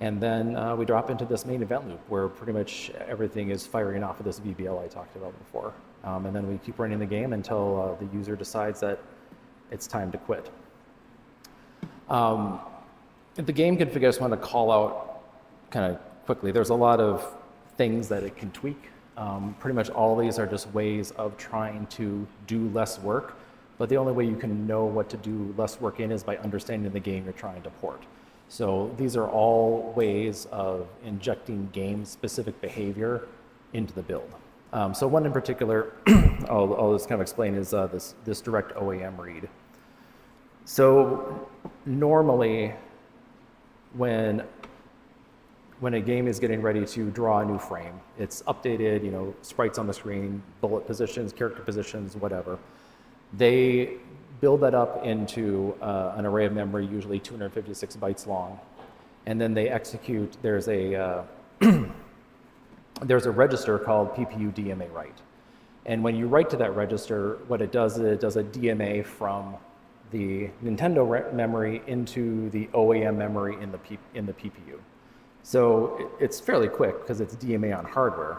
and then we drop into this main event loop where pretty much everything is firing off of this VBL I talked about before. And then we keep running the game until the user decides that it's time to quit. The game config, I just want to call out kind of quickly. There's a lot of things that it can tweak. Pretty much all these are just ways of trying to do less work, but the only way you can know what to do less work in is by understanding the game you're trying to port. So these are all ways of injecting game-specific behavior into the build. So one in particular, I'll just kind of explain, is this direct OAM read. So normally, when a game is getting ready to draw a new frame, it's updated, sprites on the screen, bullet positions, character positions, whatever. They build that up into an array of memory, usually 256 bytes long, and then they execute. There's a register called PPU DMA write, and when you write to that register, what it does is it does a DMA from the Nintendo memory into the OAM memory in the PPU. So it's fairly quick because it's DMA on hardware.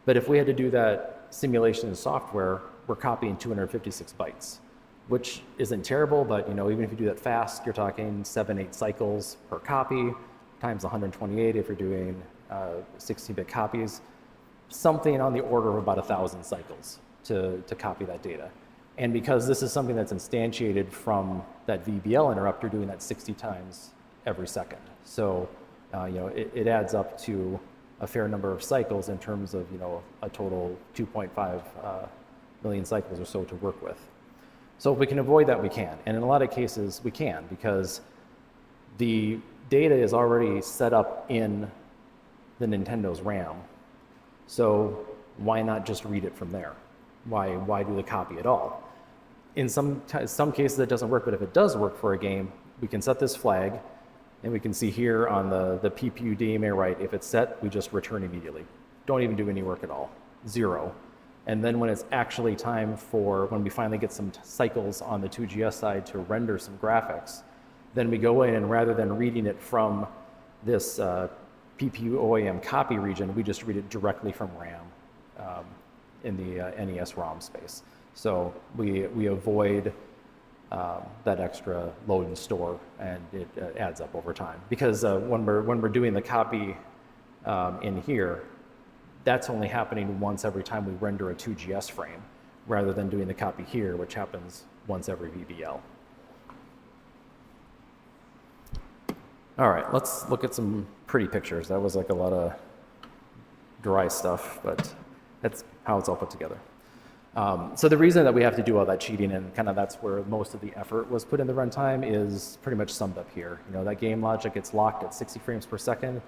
But if we had to do that simulation in software, we're copying 256 bytes, which isn't terrible, but even if you do that fast, you're talking 7-8 cycles per copy, times 128 if you're doing 16-bit copies, something on the order of about 1,000 cycles to copy that data. And because this is something that's instantiated from that VBL interrupt, you're doing that 60 times every second. So it adds up to a fair number of cycles in terms of a total 2.5 million cycles or so to work with. So if we can avoid that, we can. And in a lot of cases, we can, because the data is already set up in the Nintendo's RAM. So why not just read it from there? Why do the copy at all? In some cases it doesn't work, but if it does work for a game, we can set this flag, and we can see here on the PPU DMA write, if it's set, we just return immediately. Don't even do any work at all, 0. And then when it's actually time for, when we finally get some cycles on the 2GS side to render some graphics, then we go in, and rather than reading it from this PPU OAM copy region, we just read it directly from RAM in the NES ROM space. So we avoid that extra load and store, and it adds up over time. Because when we're doing the copy in here, that's only happening once every time we render a 2GS frame, rather than doing the copy here, which happens once every VBL. All right, let's look at some pretty pictures. That was like a lot of dry stuff, but that's how it's all put together. So the reason that we have to do all that cheating, and kind of that's where most of the effort was put in the runtime, is pretty much summed up here. That game logic, it's locked at 60 frames per second.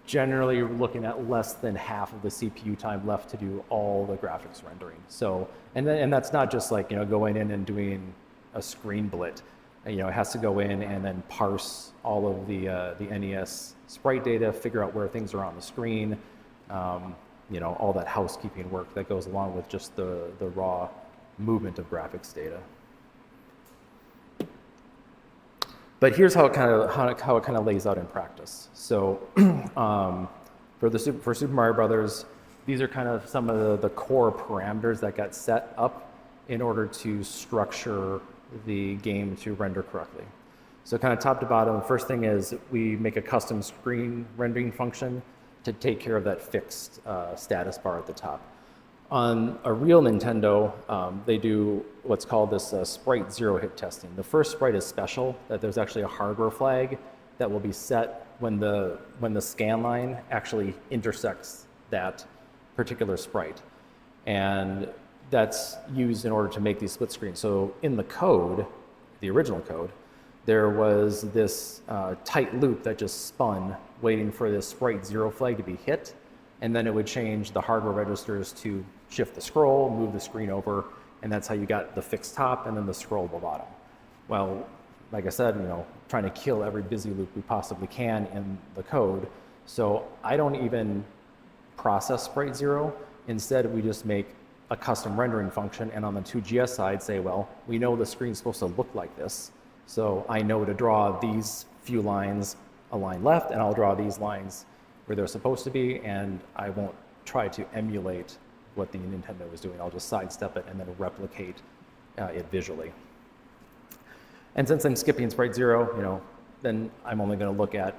generally you're looking at less than half of the CPU time left to do all the graphics rendering. So, and that's not just like, going in and doing a screen blit. It has to go in and then parse all of the NES sprite data, figure out where things are on the screen, all that housekeeping work that goes along with just the raw movement of graphics data. But here's how it kind of lays out in practice. So for Super Mario Brothers, these are kind of some of the core parameters that got set up in order to structure the game to render correctly. So kind of top to bottom, the first thing is we make a custom screen rendering function to take care of that fixed status bar at the top. On a real Nintendo, they do what's called this sprite zero hit testing. The first sprite is special, that there's actually a hardware flag that will be set when the scan line actually intersects that particular sprite. And that's used in order to make these split screens. So in the code, the original code, there was this tight loop that just spun waiting for this sprite zero flag to be hit, and then it would change the hardware registers to shift the scroll, move the screen over, and that's how you got the fixed top and then the scrollable bottom. Well, like I said, trying to kill every busy loop we possibly can in the code, so I don't even process sprite zero. Instead, we just make a custom rendering function, and on the 2GS side say, well, we know the screen's supposed to look like this, so I know to draw these few lines a line left, and I'll draw these lines where they're supposed to be, and I won't try to emulate what the Nintendo was doing. I'll just sidestep it and then replicate it visually. And since I'm skipping sprite zero, then I'm only going to look at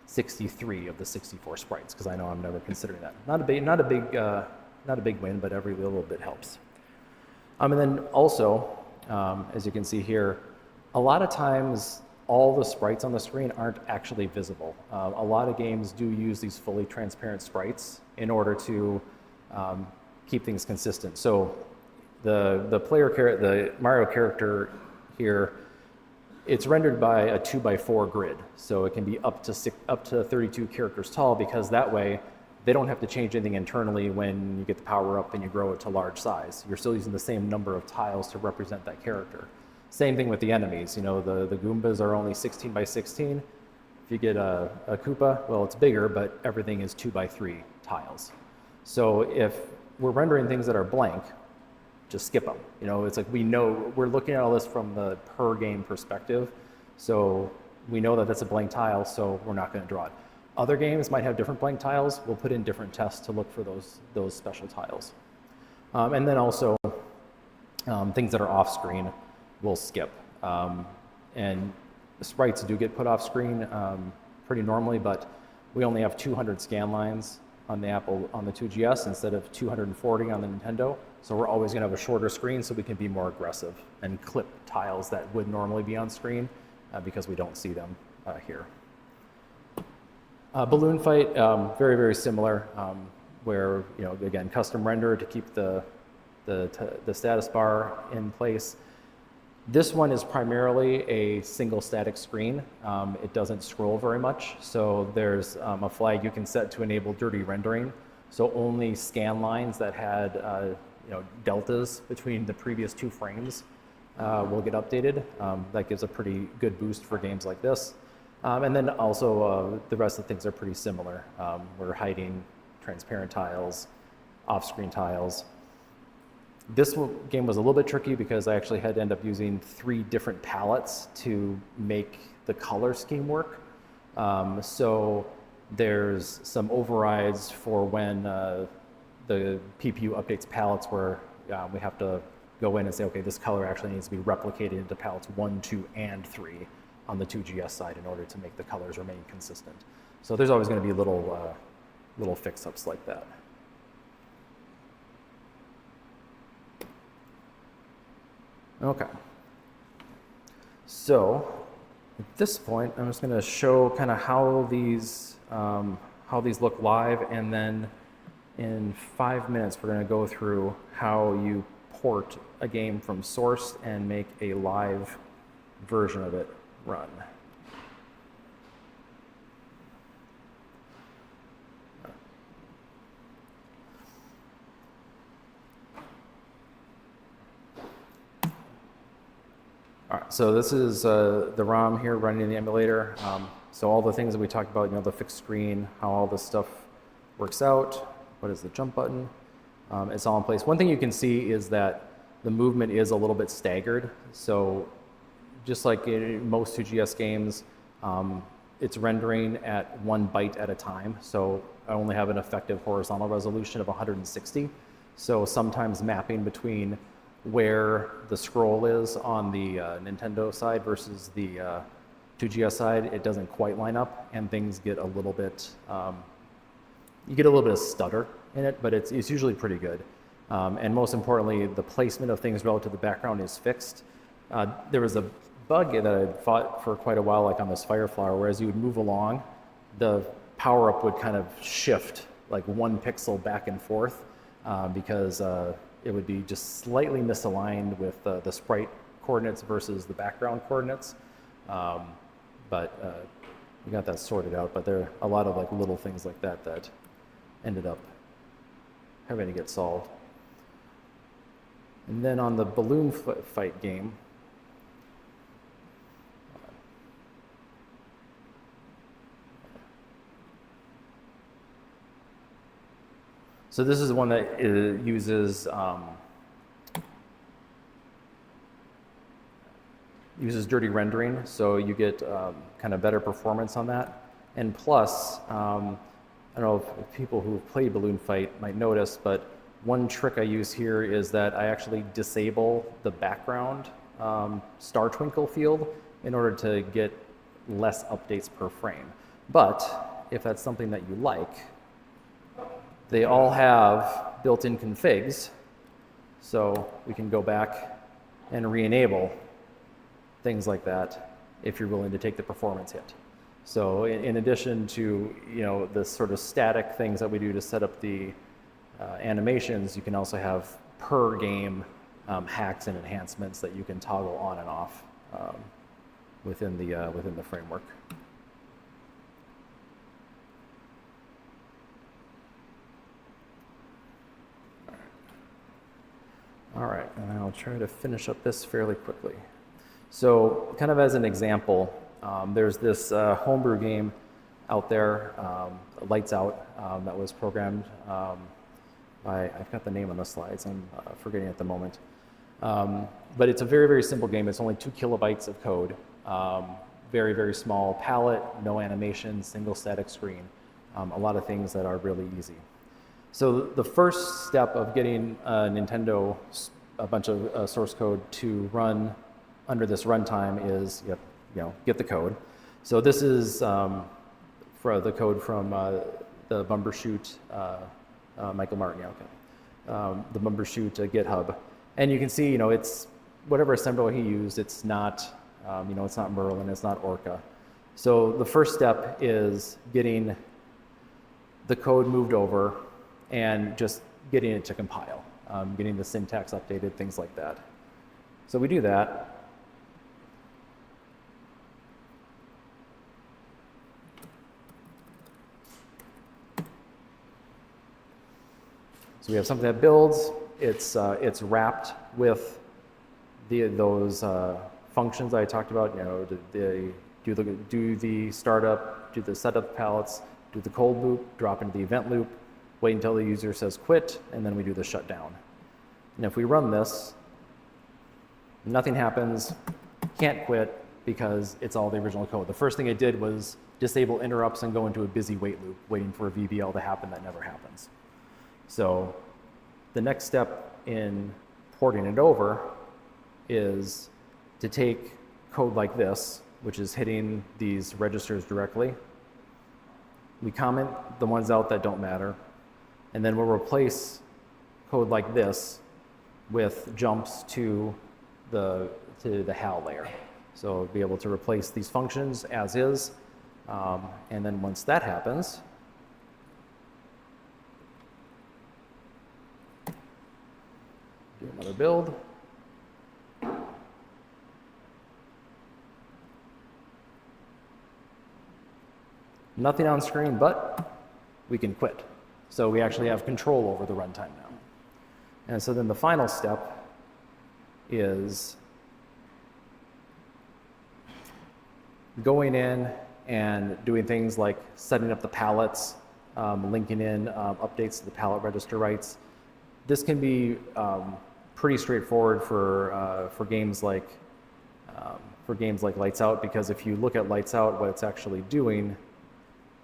63 of the 64 sprites, because I know I'm never considering that. Not a big win, but every little bit helps. And then also, as you can see here, a lot of times all the sprites on the screen aren't actually visible. A lot of games do use these fully transparent sprites in order to keep things consistent. So the Mario character here, it's rendered by a 2x4 grid, so it can be up to 32 characters tall, because that way they don't have to change anything internally when you get the power up and you grow it to large size. You're still using the same number of tiles to represent that character. Same thing with the enemies. The Goombas are only 16 by 16. If you get a Koopa, well, it's bigger, but everything is 2x3 tiles. So if we're rendering things that are blank, just skip them. It's like we know, we're looking at all this from the per game perspective, so we know that that's a blank tile, so we're not going to draw it. Other games might have different blank tiles. We'll put in different tests to look for those special tiles. And then also things that are off screen, we'll skip. And the sprites do get put off screen pretty normally, but we only have 200 scan lines on the 2GS instead of 240 on the Nintendo. So we're always going to have a shorter screen so we can be more aggressive and clip tiles that would normally be on screen because we don't see them here. Balloon Fight, very, very similar, where, again, custom render to keep the status bar in place. This one is primarily a single static screen. It doesn't scroll very much, so there's a flag you can set to enable dirty rendering. So only scan lines that had deltas between the previous 2 frames will get updated. That gives a pretty good boost for games like this. And then also the rest of the things are pretty similar. We're hiding transparent tiles, off-screen tiles. This game was a little bit tricky because I actually had to end up using 3 different palettes to make the color scheme work. So there's some overrides for when the PPU updates palettes where we have to go in and say, okay, this color actually needs to be replicated into palettes 1, 2, and 3 on the 2GS side in order to make the colors remain consistent. So there's always going to be little fix-ups like that. Okay. So at this point, I'm just going to show kind of how these look live, and then in 5 minutes, we're going to go through how you port a game from source and make a live version of it run. so this is the ROM here running in the emulator. So all the things that we talked about, the fixed screen, how all this stuff works out. What is the jump button? It's all in place. One thing you can see is that the movement is a little bit staggered. So just like in most 2GS games, it's rendering at 1 byte at a time. So I only have an effective horizontal resolution of 160. So sometimes mapping between where the scroll is on the Nintendo side versus the 2GS side, it doesn't quite line up, and things get a little bit, you get a little bit of stutter in it, but it's usually pretty good. And most importantly, the placement of things relative to the background is fixed. There was a bug that I fought for quite a while, like on this Fireflower, where as you would move along, the power-up would kind of shift like 1 pixel back and forth because it would be just slightly misaligned with the sprite coordinates versus the background coordinates. But we got that sorted out, but there are a lot of like little things like that that ended up having to get solved. And then on the balloon fight game, so this is one that uses dirty rendering, so you get kind of better performance on that. And plus, I don't know if people who have played Balloon Fight might notice, but one trick I use here is that I actually disable the background star twinkle field in order to get less updates per frame. But if that's something that you like, they all have built-in configs, so we can go back and re-enable things like that if you're willing to take the performance hit. So in addition to the sort of static things that we do to set up the animations, you can also have per game hacks and enhancements that you can toggle on and off within the framework. All right, and I'll try to finish up this fairly quickly. So kind of as an example, there's this homebrew game out there, Lights Out, that was programmed by, I've got the name on the slides, I'm forgetting at the moment. But it's a very, very simple game. It's only 2 kilobytes of code. Very, very small palette, no animation, single static screen. A lot of things that are really easy. So the first step of getting Nintendo a bunch of source code to run under this runtime is get the code. So this is for the code from the Bumbershoot Michael Martin, the Bumbershoot GitHub, and you can see it's whatever assembler he used. It's not it's not Merlin, it's not Orca. So the first step is getting the code moved over and just getting it to compile, getting the syntax updated, things like that. So we do that. So we have something that builds. It's wrapped with those functions I talked about. Do the startup, do the setup palettes, do the cold loop, drop into the event loop, wait until the user says quit, and then we do the shutdown. And if we run this, nothing happens, can't quit, because it's all the original code. The first thing it did was disable interrupts and go into a busy wait loop, waiting for a VBL to happen that never happens. So the next step in porting it over is to take code like this, which is hitting these registers directly. We comment the ones out that don't matter, and then we'll replace code like this with jumps to the HAL layer. So we'll be able to replace these functions as is, and then once that happens, do another build. Nothing on screen, but we can quit. So we actually have control over the runtime now. And so then the final step is going in and doing things like setting up the palettes, linking in updates to the palette register rights. This can be pretty straightforward for games like Lights Out, because if you look at Lights Out, what it's actually doing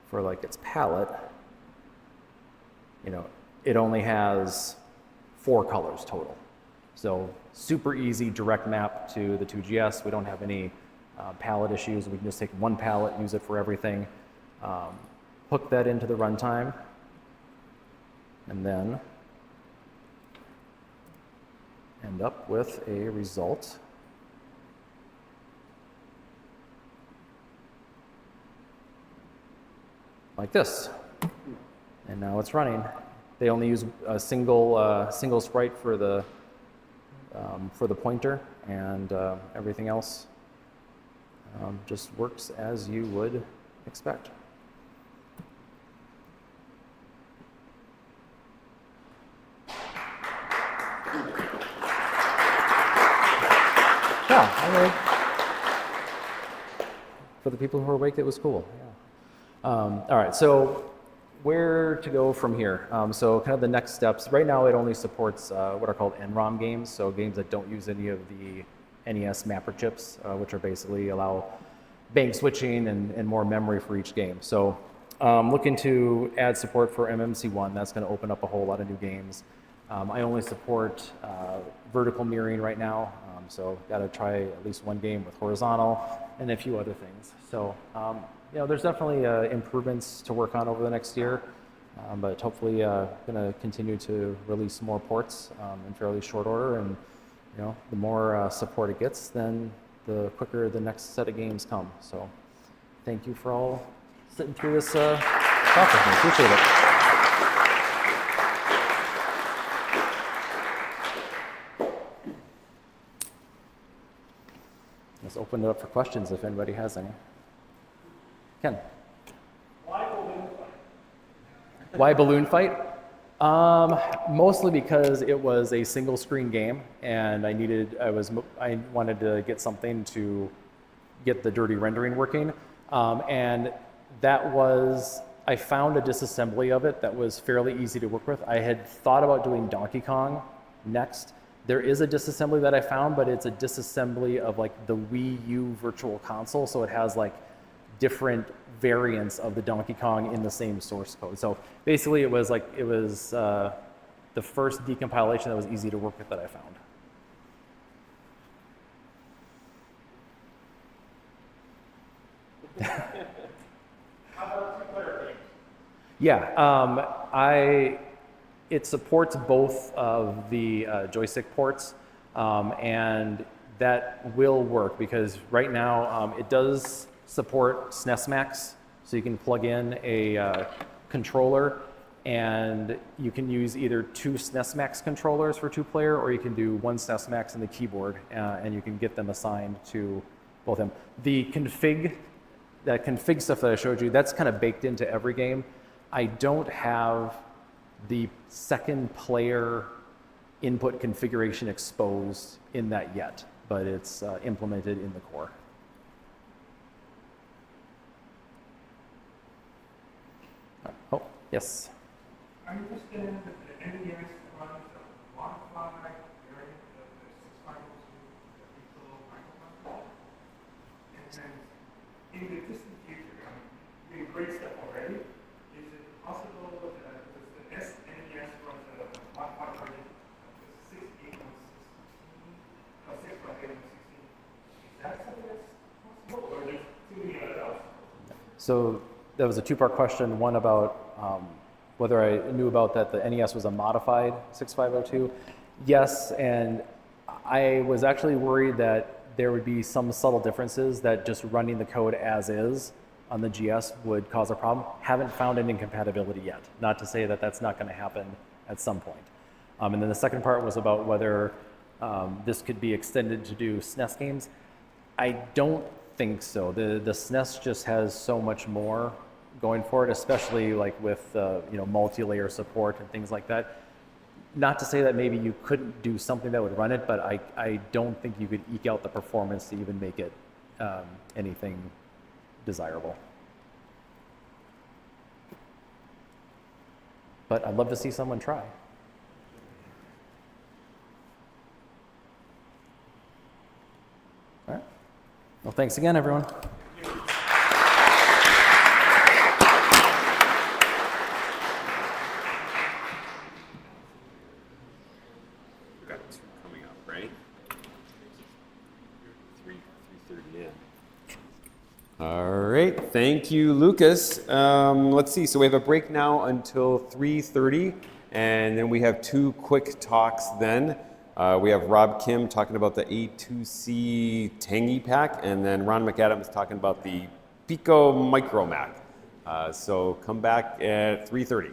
for like its palette, it only has 4 colors total. So super easy direct map to the 2GS. We don't have any palette issues. We can just take one palette, use it for everything, hook that into the runtime, and then end up with a result like this. And now it's running. They only use a single sprite for the pointer, and everything else just works as you would expect. Yeah, all right. For the people who are awake, it was cool. Yeah. All right, so where to go from here? So kind of the next steps. Right now, it only supports what are called NROM games, so games that don't use any of the NES mapper chips, which are basically allow bank switching and more memory for each game. So looking to add support for MMC1. That's going to open up a whole lot of new games. I only support vertical mirroring right now, so got to try at least one game with horizontal and a few other things. So there's definitely improvements to work on over the next year, but hopefully going to continue to release more ports in fairly short order. And the more support it gets, then the quicker the next set of games come. So thank you for all sitting through this talk with me. Appreciate it. Let's open it up for questions if anybody has any. Ken. Why balloon fight? Why balloon fight? Mostly because it was a single screen game, and I wanted to get something to get the dirty rendering working, and I found a disassembly of it that was fairly easy to work with. I had thought about doing Donkey Kong next. There is a disassembly that I found, but it's a disassembly of like the Wii U Virtual Console, so it has like different variants of the Donkey Kong in the same source code. So basically it was the first decompilation that was easy to work with that I found. How about two-player games? Yeah, it supports both of the joystick ports, and that will work because right now it does support SNES Max, so you can plug in a controller, and you can use either 2 SNES Max controllers for 2-player, or you can do 1 SNES Max and the keyboard, and you can get them assigned to both of them. The config stuff that I showed you, that's kind of baked into every game. I don't have the second player input configuration exposed in that yet, but it's implemented in the core. Oh, yes. I'm interested in the NES runs a modified variant of the 6502 digital microcontroller. And then in the distant future, you're doing great stuff already. Is it possible that the SNES runs a modified version of the 6x816? Is that something that's possible, or there's too many other else? So that was a 2-part question. One about whether I knew about that the NES was a modified 6502. Yes, and I was actually worried that there would be some subtle differences that just running the code as is on the GS would cause a problem. Haven't found an incompatibility yet. Not to say that that's not going to happen at some point. And then the second part was about whether this could be extended to do SNES games. I don't think so. The SNES just has so much more going for it, especially like with multi-layer support and things like that. Not to say that maybe you couldn't do something that would run it, but I don't think you could eke out the performance to even make it anything desirable. But I'd love to see someone try. All right. Well, thanks again, everyone. We've got 2 coming up, right? 3:30 in. All right, thank you, Lucas. Let's see, so we have a break now until 3:30, and then we have 2 quick talks then. We have Rob Kim talking about the A2C Tangy Pack, and then Ron McAdams talking about the Pico Micro Mac. So come back at 3:30.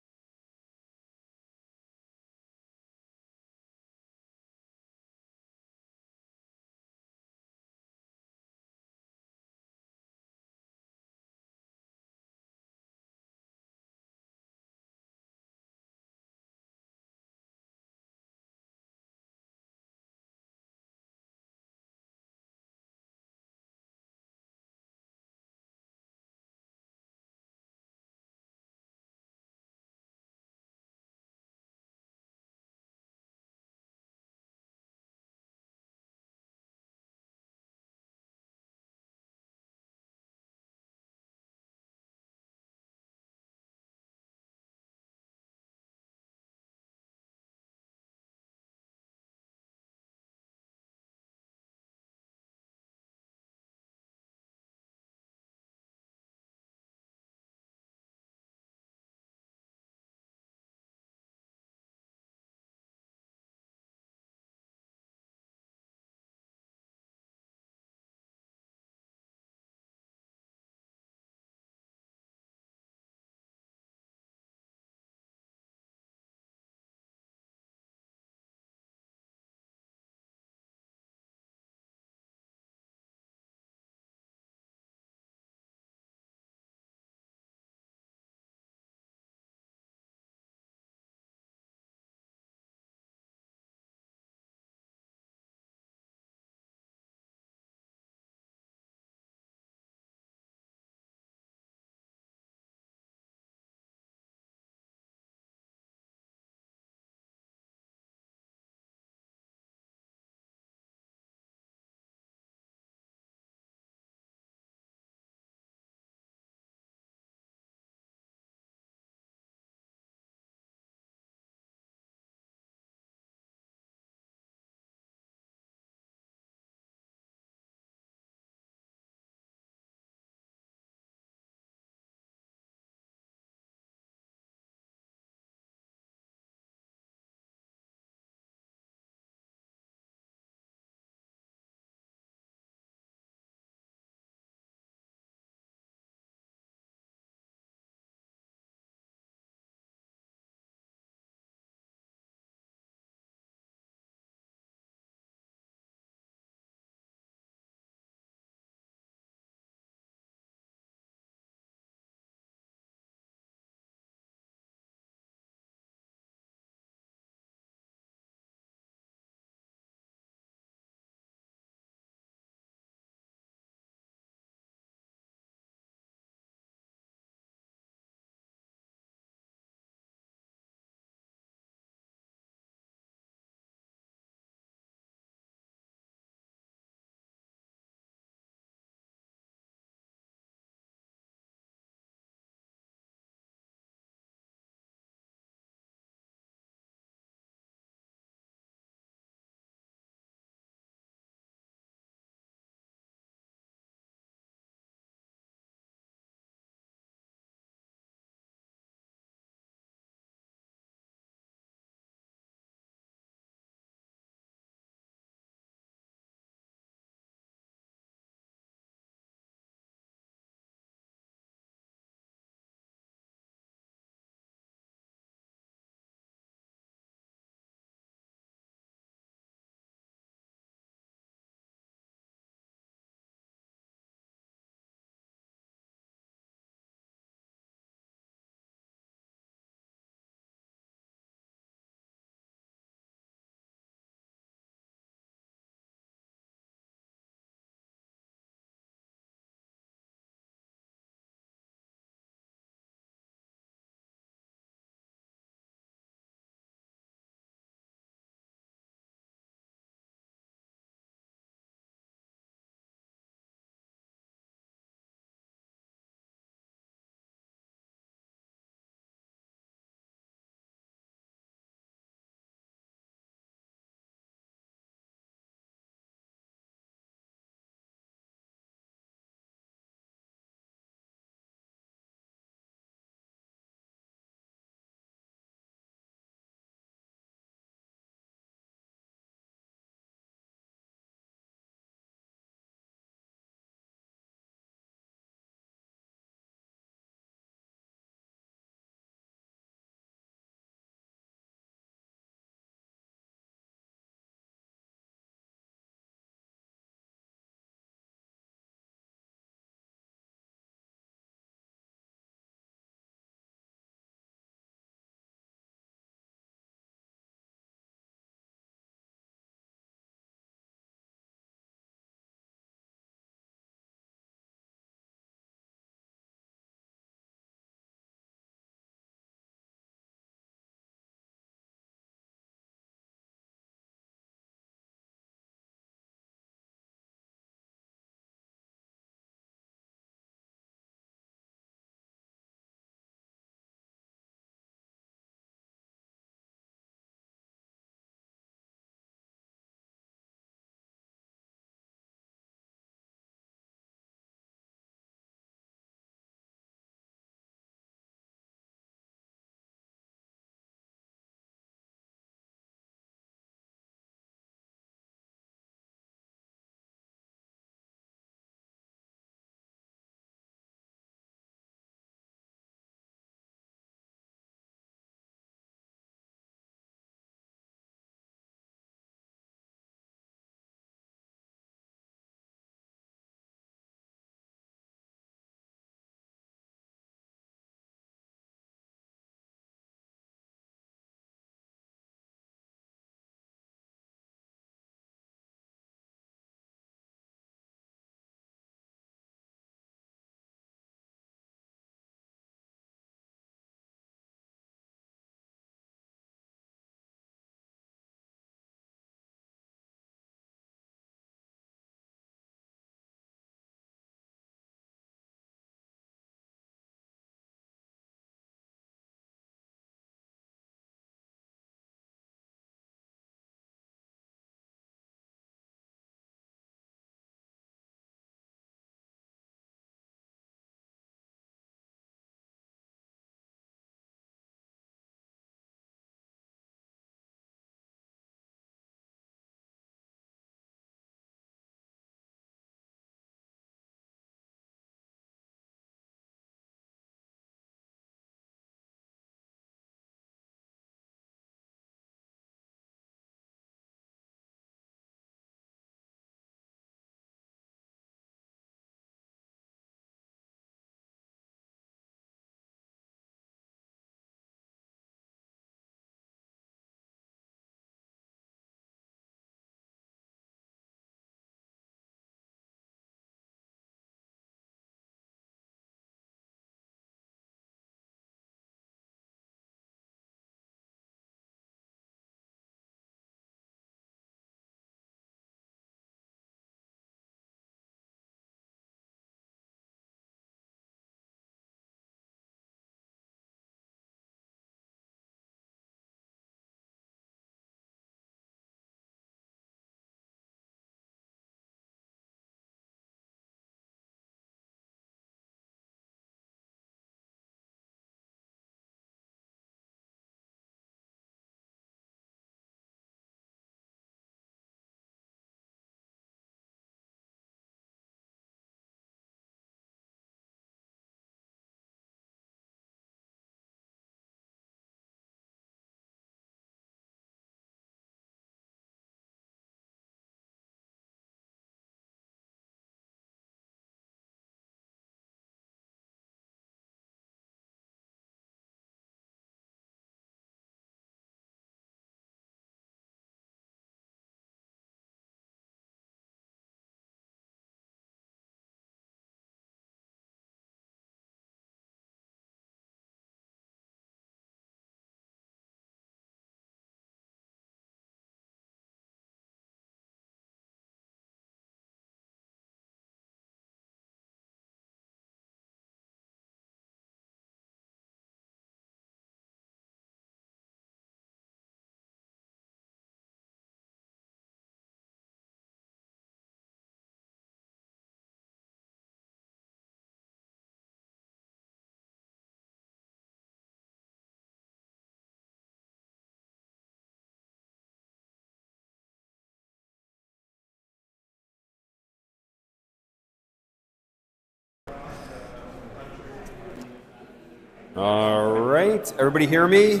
All right. Everybody hear me?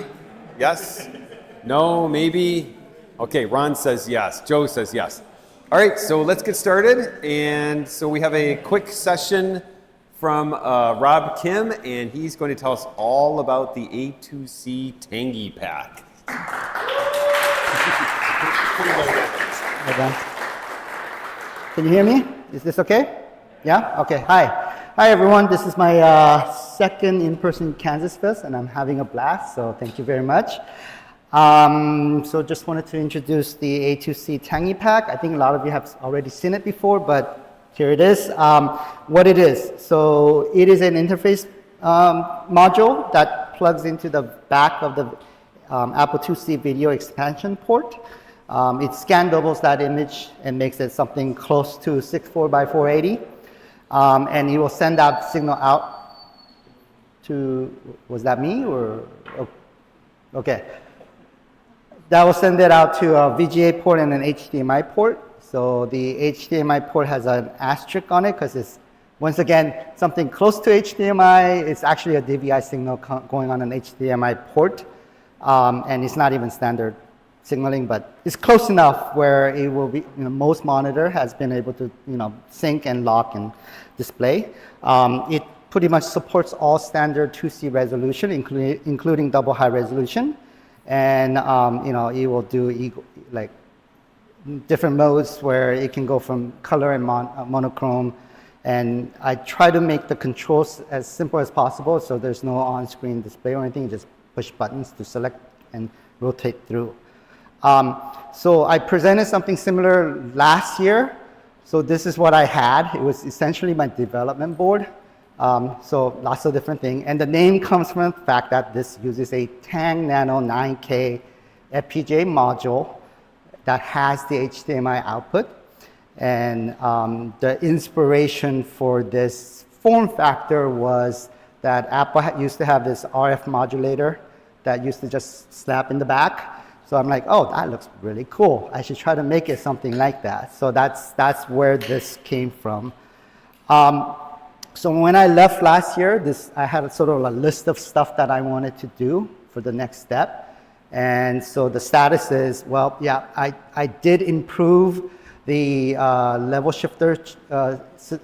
Yes? No? Maybe? Okay, Ron says yes. Joe says yes. All right, so let's get started. And so we have a quick session from Rob Kim, and he's going to tell us all about the A2C Tangy Pack. Can you hear me? Is this okay? Yeah? Okay. Hi. Hi, everyone. This is my second in-person KansasFest, and I'm having a blast, so thank you very much. So just wanted to introduce the A2C Tangy Pack. I think a lot of you have already seen it before, but here it is. What it is. So it is an interface module that plugs into the back of the Apple IIc video expansion port. It scan doubles that image and makes it something close to 64 by 480. And it will send that signal out to, was that me or, okay. That will send it out to a VGA port and an HDMI port. So the HDMI port has an asterisk on it because it's, once again, something close to HDMI. It's actually a DVI signal going on an HDMI port. And it's not even standard signaling, but it's close enough where it will be, most monitor has been able to, sync and lock and display. It pretty much supports all standard 2C resolution, including double high resolution. And, it will do like different modes where it can go from color and monochrome. And I try to make the controls as simple as possible, so there's no on-screen display or anything. You just push buttons to select and rotate through. So I presented something similar last year. So this is what I had. It was essentially my development board. So lots of different things. And the name comes from the fact that this uses a Tang Nano 9K FPGA module that has the HDMI output. And the inspiration for this form factor was that Apple used to have this RF modulator that used to just snap in the back. So I'm like, oh, that looks really cool. I should try to make it something like that. So that's where this came from. So when I left last year, I had sort of a list of stuff that I wanted to do for the next step. And so the status is, well, yeah, I did improve the level shifter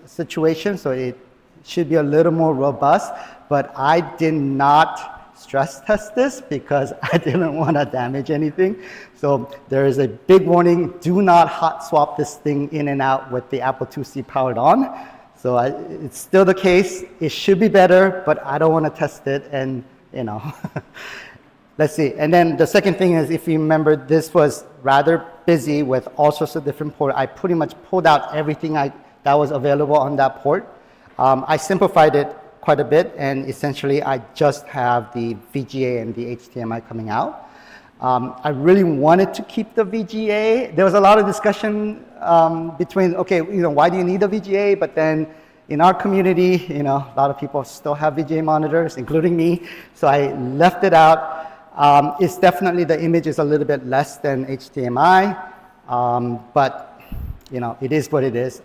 situation, so it should be a little more robust, but I did not stress test this because I didn't want to damage anything. So there is a big warning, do not hot swap this thing in and out with the Apple IIc powered on. So it's still the case, it should be better, but I don't want to test it and, let's see. And then the second thing is, if you remember, this was rather busy with all sorts of different ports. I pretty much pulled out everything that was available on that port. I simplified it quite a bit, and essentially I just have the VGA and the HDMI coming out. I really wanted to keep the VGA. There was a lot of discussion between, okay, why do you need a VGA? But then in our community, a lot of people still have VGA monitors, including me. So I left it out. It's definitely, the image is a little bit less than HDMI, but it is what it is.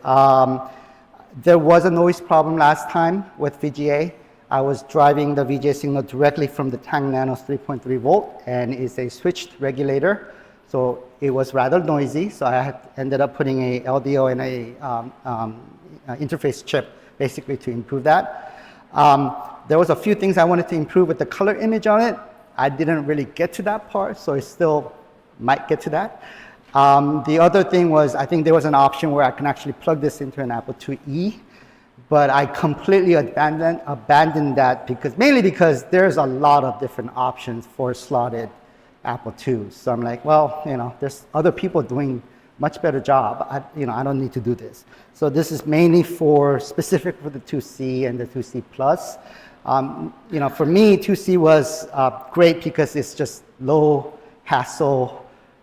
There was a noise problem last time with VGA. I was driving the VGA signal directly from the Tang Nano's 3.3 volt, and it's a switched regulator. So it was rather noisy. So I ended up putting a LDO and a interface chip basically to improve that. There was a few things I wanted to improve with the color image on it. I didn't really get to that part, so I still might get to that. The other thing was, I think there was an option where I can actually plug this into an Apple IIe, but I completely abandoned that mainly because there's a lot of different options for slotted Apple IIs. So I'm like, well, there's other people doing much better job. I don't need to do this. So this is mainly specific for the 2C and the 2C Plus. For me, 2C was great because it's just low hassle.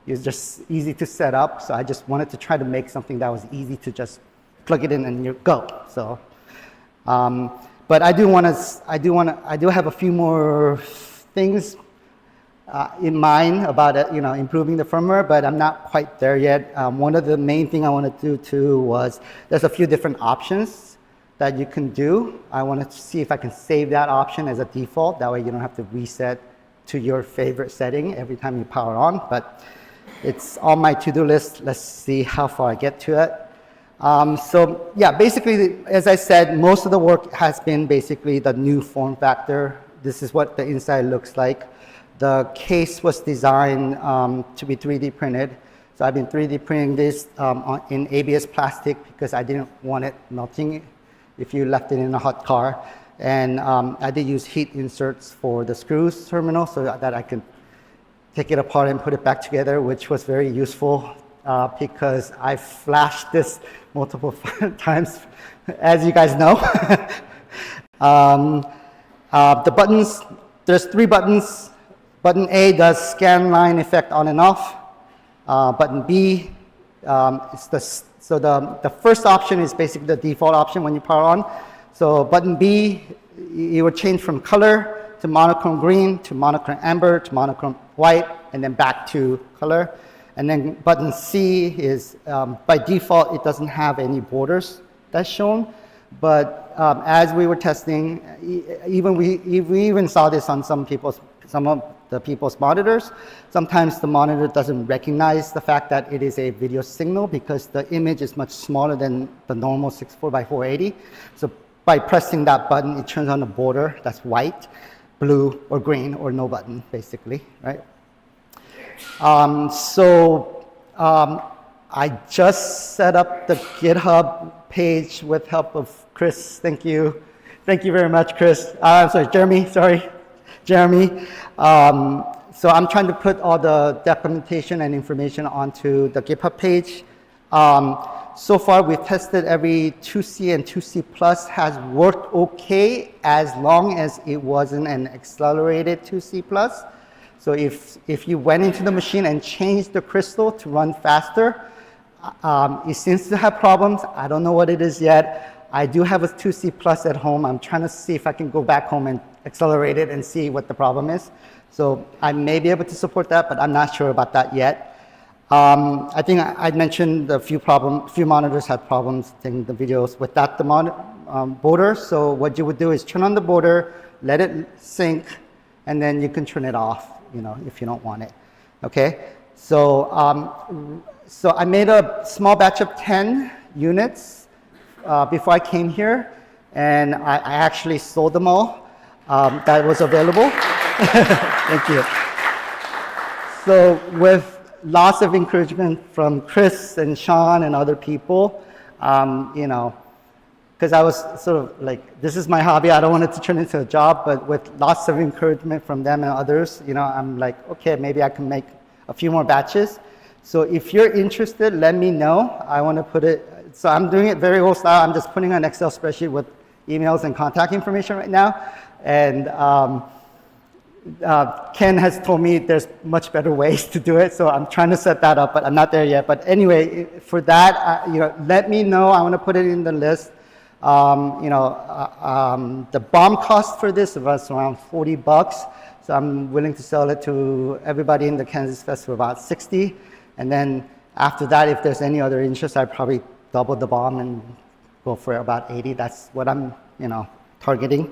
It's just easy to set up. So I just wanted to try to make something that was easy to just plug it in and you go. So, but I do have a few more things in mind about it, improving the firmware, but I'm not quite there yet. One of the main thing I want to do too was, there's a few different options that you can do. I want to see if I can save that option as a default. That way you don't have to reset to your favorite setting every time you power on, but it's on my to-do list. Let's see how far I get to it. So yeah, basically, as I said, most of the work has been basically the new form factor. This is what the inside looks like. The case was designed to be 3D printed. So I've been 3D printing this in ABS plastic because I didn't want it melting if you left it in a hot car. And I did use heat inserts for the screws terminal so that I could take it apart and put it back together, which was very useful because I flashed this multiple times, as you guys know. The buttons, there's 3 buttons. Button A does scan line effect on and off. Button B is the first option is basically the default option when you power on. So button B, you would change from color to monochrome green, to monochrome amber, to monochrome white, and then back to color. And then button C is, by default, it doesn't have any borders that's shown. But as we were testing, we even saw this on some of the people's monitors. Sometimes the monitor doesn't recognize the fact that it is a video signal because the image is much smaller than the normal 64x480. So by pressing that button, it turns on a border that's white, blue, or green, or no button, basically, right? I just set up the GitHub page with help of Chris. Thank you. Thank you very much, Chris. I'm sorry, Jeremy. So I'm trying to put all the documentation and information onto the GitHub page. So far, we've tested every 2C and 2C Plus has worked okay as long as it wasn't an accelerated 2C Plus. So if you went into the machine and changed the crystal to run faster, it seems to have problems. I don't know what it is yet. I do have a 2C Plus at home. I'm trying to see if I can go back home and accelerate it and see what the problem is. So I may be able to support that, but I'm not sure about that yet. I think I mentioned a few monitors had problems taking the videos without the border. So what you would do is turn on the border, let it sync, and then you can turn it off, if you don't want it. Okay. So I made a small batch of 10 units before I came here, and I actually sold them all that was available. Thank you. So with lots of encouragement from Chris and Sean and other people, because I was sort of like, this is my hobby, I don't want it to turn into a job, but with lots of encouragement from them and others, I'm like, okay, maybe I can make a few more batches. So if you're interested, let me know. I want to put it, so I'm doing it very old style. I'm just putting an Excel spreadsheet with emails and contact information right now. And Ken has told me there's much better ways to do it, so I'm trying to set that up, but I'm not there yet. But anyway, for that, let me know. I want to put it in the list. The BOM cost for this was around $40, so I'm willing to sell it to everybody in the KansasFest for about $60. And then after that, if there's any other interest, I'd probably double the BOM and go for about $80. That's what I'm, targeting.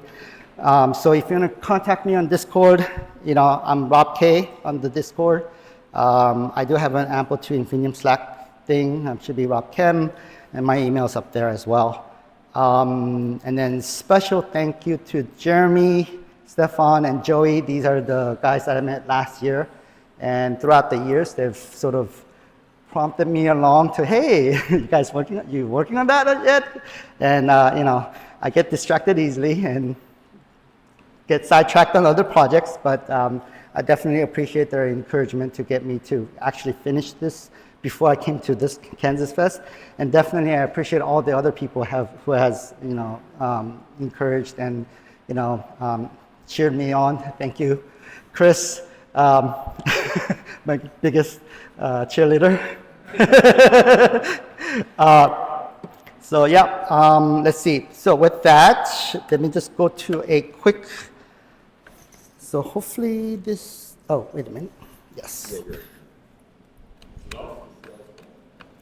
So if you want to contact me on Discord, I'm Rob K on the Discord. I do have an Amplitude Infinium Slack thing. It should be Rob Kem, and my email's up there as well. And then special thank you to Jeremy, Stefan, and Joey. These are the guys that I met last year. And throughout the years, they've sort of prompted me along to, hey, you guys working on that yet? And, I get distracted easily and get sidetracked on other projects, but I definitely appreciate their encouragement to get me to actually finish this before I came to this KansasFest. And definitely I appreciate all the other people who has encouraged and cheered me on. Thank you, Chris, my biggest cheerleader. So yeah, let's see. So with that, let me just go to a quick. So hopefully this. Oh, wait a minute. Yes.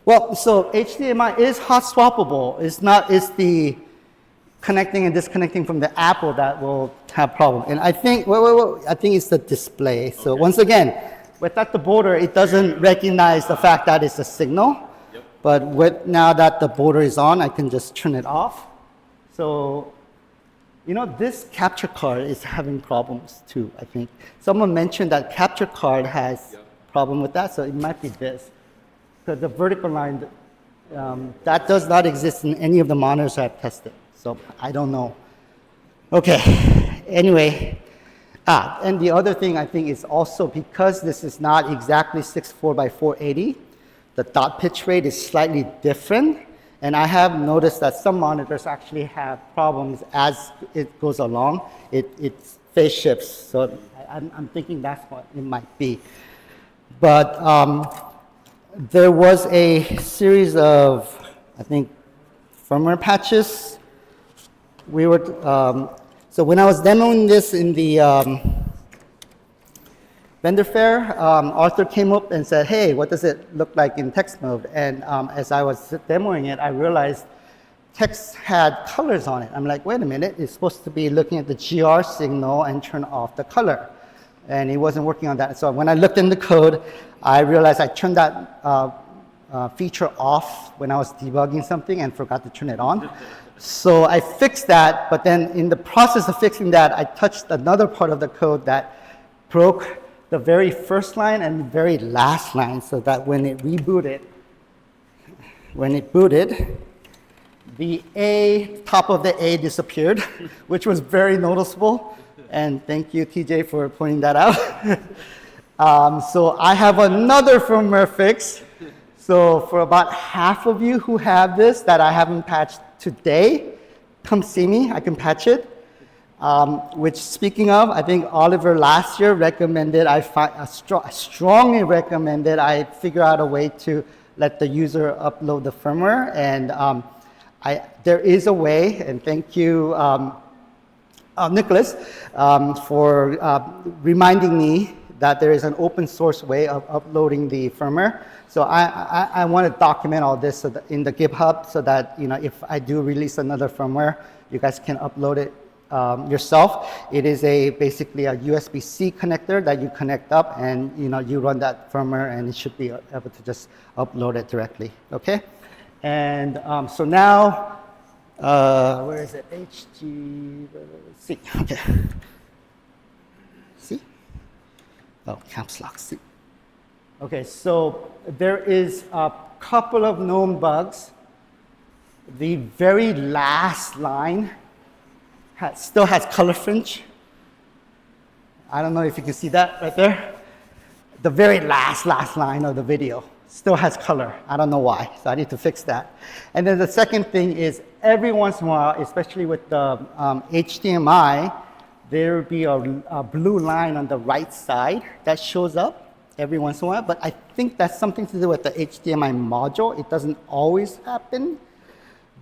Well, so HDMI is hot swappable. It's not. It's the connecting and disconnecting from the Apple that will have problem. And I think, I think it's the display. So once again, without the border, it doesn't recognize the fact that it's a signal. But now that the border is on, I can just turn it off. So, you know, this capture card is having problems too, I think. Someone mentioned that capture card has problem with that, so it might be this. Because the vertical line, that does not exist in any of the monitors I've tested. So I don't know. Okay, anyway. And the other thing I think is also because this is not exactly 64 by 480, the dot pitch rate is slightly different. And I have noticed that some monitors actually have problems as it goes along. It phase shifts. So I'm thinking that's what it might be. But there was a series of, I think, firmware patches. We were, so when I was demoing this in the vendor fair, Arthur came up and said, hey, what does it look like in text mode? And as I was demoing it, I realized text had colors on it. I'm like, wait a minute, it's supposed to be looking at the GR signal and turn off the color. And it wasn't working on that. So when I looked in the code, I realized I turned that feature off when I was debugging something and forgot to turn it on. So I fixed that, but then in the process of fixing that, I touched another part of the code that broke the very first line and the very last line, so that when it rebooted, the A, top of the A disappeared, which was very noticeable. And thank you, TJ, for pointing that out. So I have another firmware fix. So for about half of you who have this that I haven't patched today, come see me, I can patch it. Which, speaking of, I think Oliver last year recommended, strongly recommended I figure out a way to let the user upload the firmware. And there is a way, and thank you, Nicholas, for reminding me that there is an open source way of uploading the firmware. So I want to document all this so that in the GitHub, so that, you know, if I do release another firmware, you guys can upload it yourself. It is basically a USB-C connector that you connect up, and you run that firmware, and it should be able to just upload it directly. Okay, and so now where is it? HGC. Okay. C. Oh, caps lock C. Okay, so there is a couple of known bugs. The very last line still has color fringe. I don't know if you can see that right there. The very last line of the video still has color. I don't know why, so I need to fix that. And then the second thing is every once in a while, especially with the HDMI, there will be a blue line on the right side that shows up every once in a while, but I think that's something to do with the HDMI module. It doesn't always happen.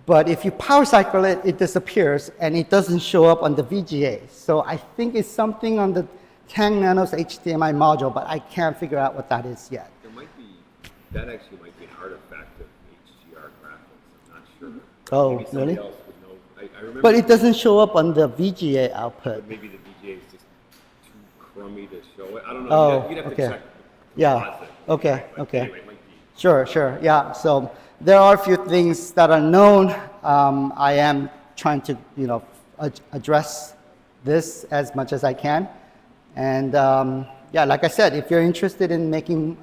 But if you power cycle it, it disappears, and it doesn't show up on the VGA. So I think it's something on the Tang Nano's HDMI module, but I can't figure out what that is yet. That actually might be an artifact of HDR graphics. I'm not sure. Oh, maybe really? Else would know. I remember, but it doesn't show up on the VGA output. Maybe the VGA is just too crummy to show it. I don't know. Oh, you'd have okay. to check. Yeah. Okay. But Okay. Anyway, it might be. Sure. Yeah. So there are a few things that are known. I am trying to, address this as much as I can. And yeah, like I said, if you're interested in making,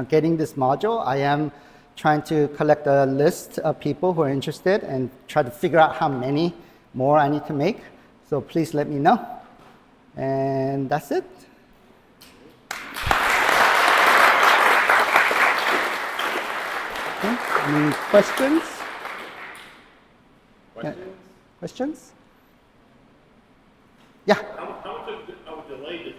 getting this module, I am trying to collect a list of people who are interested and try to figure out how many more I need to make. So please let me know. And that's it. Okay. Any questions? Questions? Yeah. How much of a delay does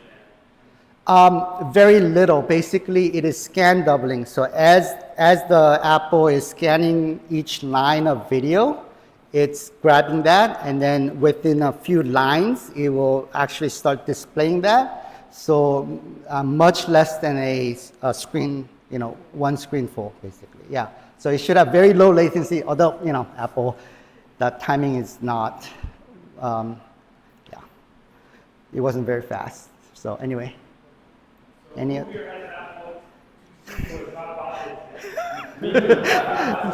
that have? Very little. Basically, it is scan doubling. So as the Apple is scanning each line of video, it's grabbing that, and then within a few lines, it will actually start displaying that. So much less than a screen, one screen full, basically. Yeah. So it should have very low latency, although, Apple that timing is not, yeah, it wasn't very fast. So anyway,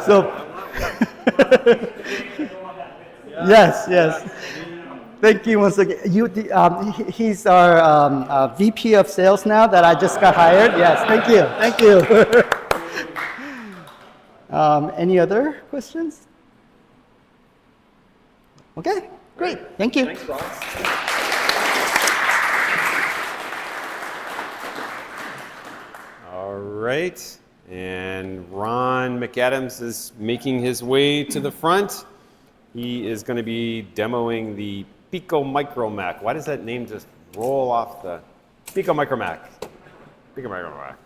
so yes, yes. Thank you once again. He's our VP of sales now that I just got hired. Yes, thank you, thank you. Any other questions? Okay, great, thank you. Thanks, Ross. All right, and Ron McAdams is making his way to the front. He is going to be demoing the Pico Micro Mac. Why does that name just roll off the Pico Micro Mac? Pico Micro Mac.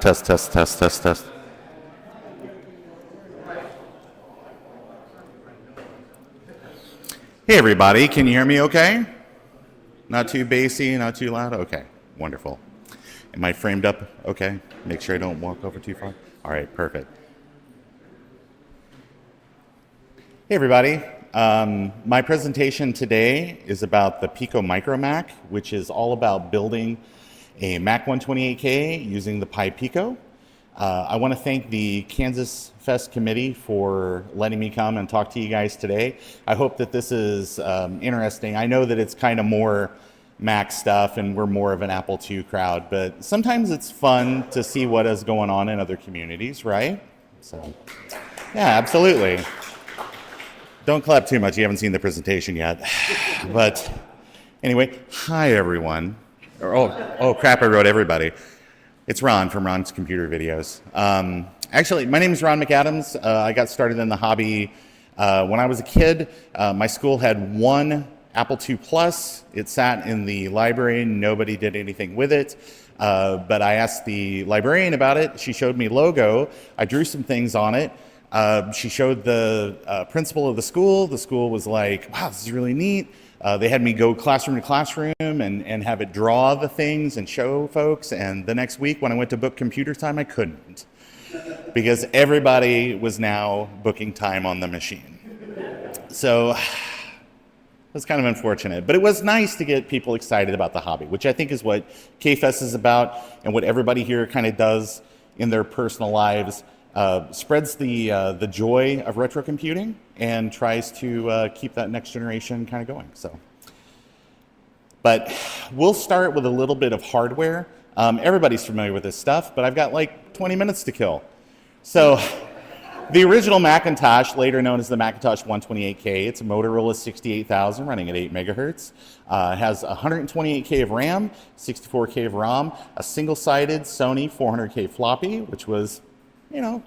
test, test, test, test, test. Hey everybody, can you hear me okay? Not too bassy, not too loud? Okay, wonderful. Am I framed up okay? Make sure I don't walk over too far. All right, perfect. Hey everybody, my presentation today is about the Pico Micro Mac, which is all about building a Mac 128K using the Pi Pico. I want to thank the KansasFest committee for letting me come and talk to you guys today. I hope that this is interesting. I know that it's kind of more Mac stuff and we're more of an Apple II crowd, but sometimes it's fun to see what is going on in other communities, right? So, yeah, absolutely. Don't clap too much, you haven't seen the presentation yet. But anyway, hi everyone. Oh crap, I wrote everybody. It's Ron from Ron's Computer Videos. Actually, my name is Ron McAdams. I got started in the hobby when I was a kid. My school had one Apple II Plus. It sat in the library. Nobody did anything with it. But I asked the librarian about it. She showed me logo. I drew some things on it. She showed the principal of the school. The school was like, wow, this is really neat. They had me go classroom to classroom and have it draw the things and show folks. And the next week when I went to book computer time, I couldn't. Because everybody was now booking time on the machine. So it was kind of unfortunate. But it was nice to get people excited about the hobby, which I think is what KFest is about and what everybody here kind of does in their personal lives. Spreads the joy of retro computing and tries to keep that next generation kind of going. So, but we'll start with a little bit of hardware. Everybody's familiar with this stuff, but I've got like 20 minutes to kill. So, the original Macintosh, later known as the Macintosh 128K, it's a Motorola 68000 running at 8 megahertz. It has 128K of RAM, 64K of ROM, a single-sided Sony 400K floppy, which was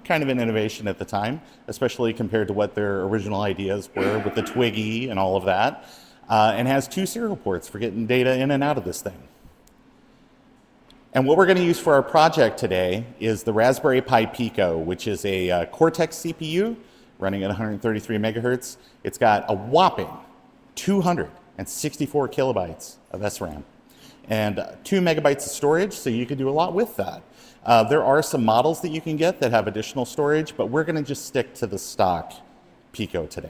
kind of an innovation at the time, especially compared to what their original ideas were with the Twiggy and all of that, and has 2 serial ports for getting data in and out of this thing. And what we're going to use for our project today is the Raspberry Pi Pico, which is a Cortex CPU running at 133 megahertz. It's got a whopping 264 kilobytes of SRAM and 2 megabytes of storage, so you can do a lot with that. There are some models that you can get that have additional storage, but we're going to just stick to the stock Pico today.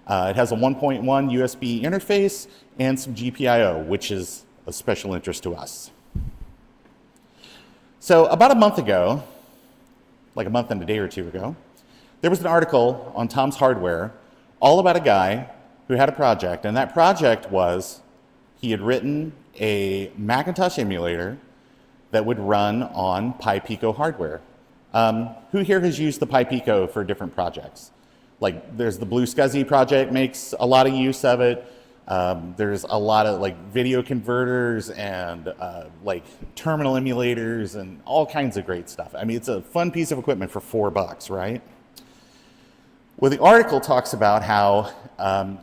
It has a 1.1 USB interface and some GPIO, which is of special interest to us. So about a month ago, like a month and a day or two ago, there was an article on Tom's Hardware all about a guy who had a project, and that project was he had written a Macintosh emulator that would run on Pi Pico hardware. Who here has used the Pi Pico for different projects? Like there's the Blue Scuzzy project makes a lot of use of it. There's a lot of like video converters and like terminal emulators and all kinds of great stuff. I mean, it's a fun piece of equipment for $4, right? Well, the article talks about how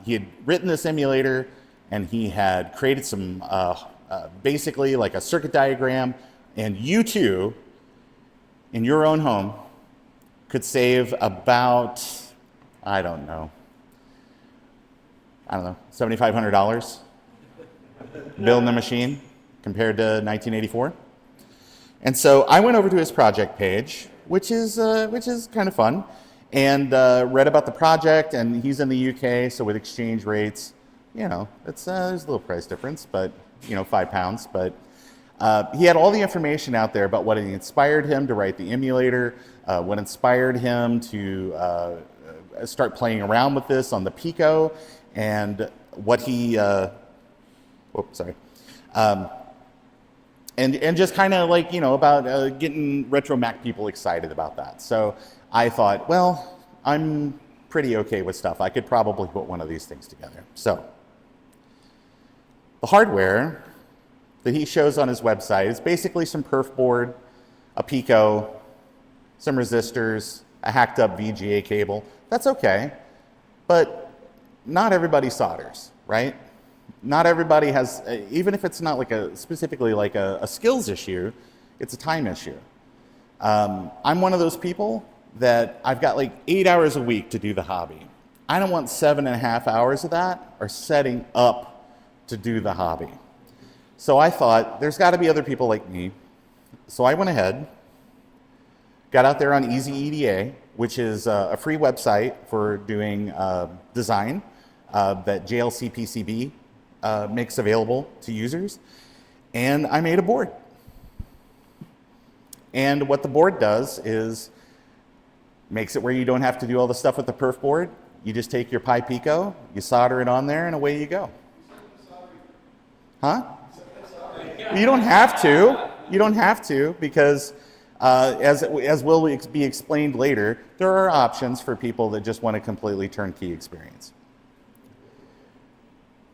he had written this emulator and he had created some basically like a circuit diagram, and you too, in your own home, could save about, I don't know, $7,500 building the machine compared to 1984. And so I went over to his project page, which is kind of fun, and read about the project. And he's in the UK, so with exchange rates, it's there's a little price difference, but £5. But he had all the information out there about what inspired him to write the emulator, what inspired him to start playing around with this on the Pico, and what he, and just kind of like, about getting retro Mac people excited about that. So I thought, well, I'm pretty okay with stuff. I could probably put one of these things together. So the hardware that he shows on his website is basically some perf board, a Pico, some resistors, a hacked up VGA cable. That's okay, but not everybody solders, right? Not everybody has, even if it's not like specifically like a skills issue, it's a time issue. I'm one of those people that I've got like 8 hours a week to do the hobby. I don't want 7.5 hours of that or setting up to do the hobby. So I thought there's got to be other people like me. So I went ahead, got out there on Easy EDA, which is a free website for doing design that JLC PCB makes available to users. And I made a board. And what the board does is makes it where you don't have to do all the stuff with the perf board. You just take your Pi Pico, you solder it on there, and away you go. Huh? You don't have to. You don't have to, because as will be explained later, there are options for people that just want a completely turnkey experience.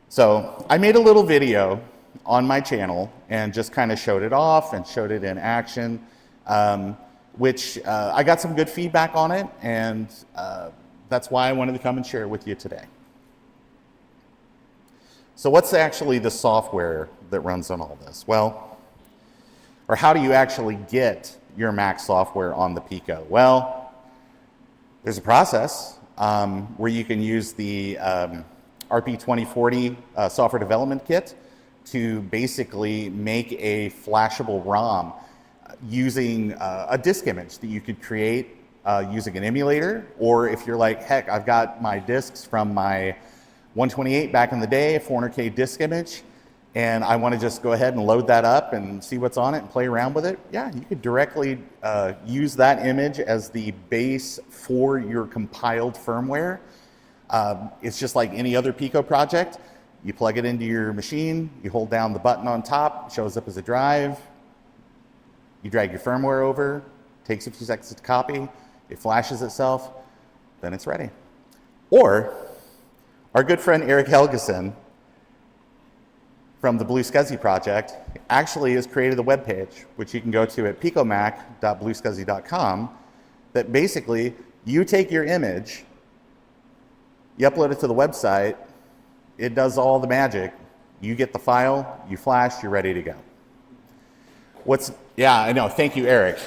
So I made a little video on my channel and just kind of showed it off and showed it in action, which I got some good feedback on it, and that's why I wanted to come and share it with you today. So what's actually the software that runs on all this? Well, or how do you actually get your Mac software on the Pico? Well, there's a process where you can use the RP2040 software development kit to basically make a flashable ROM using a disk image that you could create using an emulator, or if you're like, heck, I've got my disks from my 128 back in the day, a 400K disk image, and I want to just go ahead and load that up and see what's on it and play around with it. Yeah, you could directly use that image as the base for your compiled firmware. It's just like any other Pico project. You plug it into your machine, you hold down the button on top, it shows up as a drive, you drag your firmware over, takes a few seconds to copy, it flashes itself, then it's ready. Or our good friend Eric Helgeson from the Blue SCSI project actually has created a web page, which you can go to at picomac.bluescsi.com, that basically you take your image, you upload it to the website, it does all the magic, you get the file, you flash, you're ready to go. Yeah, I know, thank you, Eric.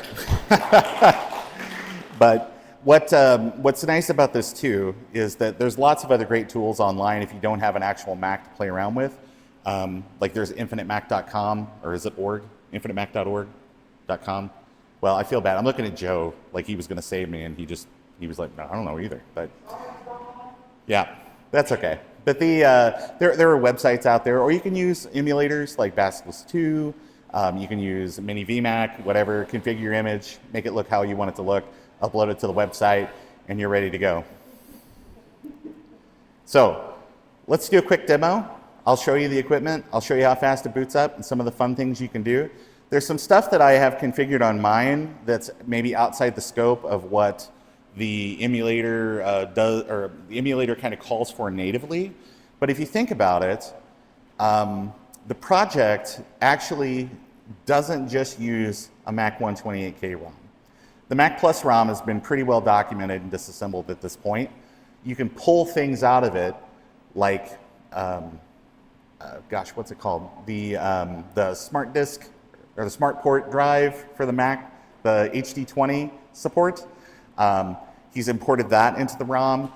But what's nice about this too is that there's lots of other great tools online if you don't have an actual Mac to play around with. Like there's infinitemac.com, or is it org? infinitemac.org.com. Well, I feel bad. I'm looking at Joe like he was going to save me, and he was like, no, I don't know either. But yeah, that's okay. But there are websites out there, or you can use emulators like Basilisk 2. You can use Mini VMac, whatever, configure your image, make it look how you want it to look, upload it to the website, and you're ready to go. So let's do a quick demo. I'll show you the equipment. I'll show you how fast it boots up and some of the fun things you can do. There's some stuff that I have configured on mine that's maybe outside the scope of what the emulator does, or the emulator kind of calls for natively. But if you think about it, the project actually doesn't just use a Mac 128K ROM. The Mac Plus ROM has been pretty well documented and disassembled at this point. You can pull things out of it like, gosh, what's it called? The smart disk, or the smart port drive for the Mac, the HD20 support. He's imported that into the ROM.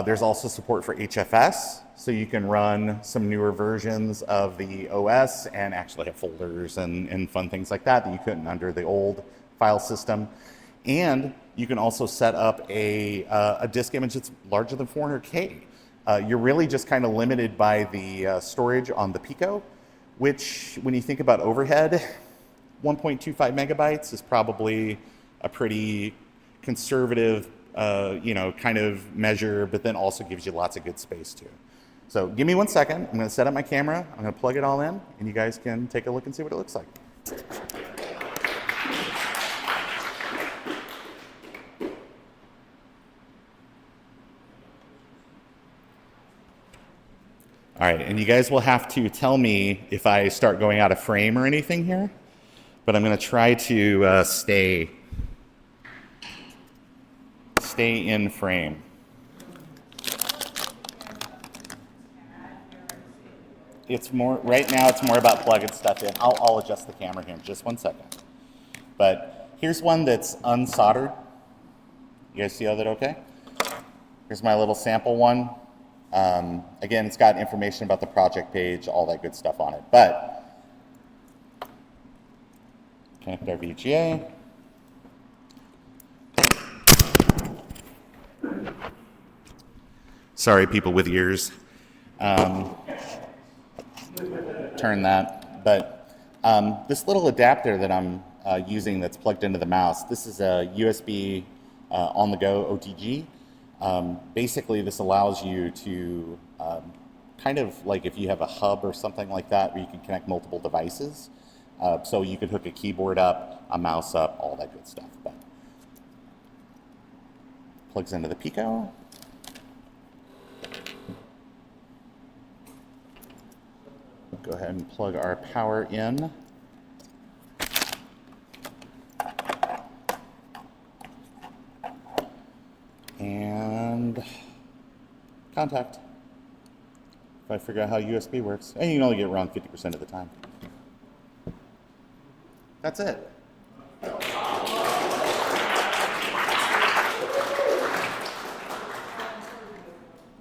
There's also support for HFS, so you can run some newer versions of the OS and actually have folders and fun things like that that you couldn't under the old file system. And you can also set up a disk image that's larger than 400K. You're really just kind of limited by the storage on the Pico, which, when you think about overhead, 1.25 megabytes is probably a pretty conservative kind of measure, but then also gives you lots of good space too. So give me 1 second. I'm going to set up my camera. I'm going to plug it all in, and you guys can take a look and see what it looks like. All right, and you guys will have to tell me if I start going out of frame or anything here, but I'm going to try to stay in frame. It's more, right now it's more about plugging stuff in. I'll adjust the camera here in just 1 second. But Here's one that's unsoldered. You guys see how that okay? Here's my little sample one. Again, it's got information about the project page, all that good stuff on it. But connect our VGA. Sorry, people with ears. Turn that. But this little adapter that I'm using that's plugged into the mouse, this is a USB on-the-go OTG. Basically, this allows you to kind of like if you have a hub or something like that where you can connect multiple devices. So you could hook a keyboard up, a mouse up, all that good stuff. But plugs into the Pico. Go ahead and plug our power in. And contact. If I figure out how USB works. And you can only get around 50% of the time. That's it.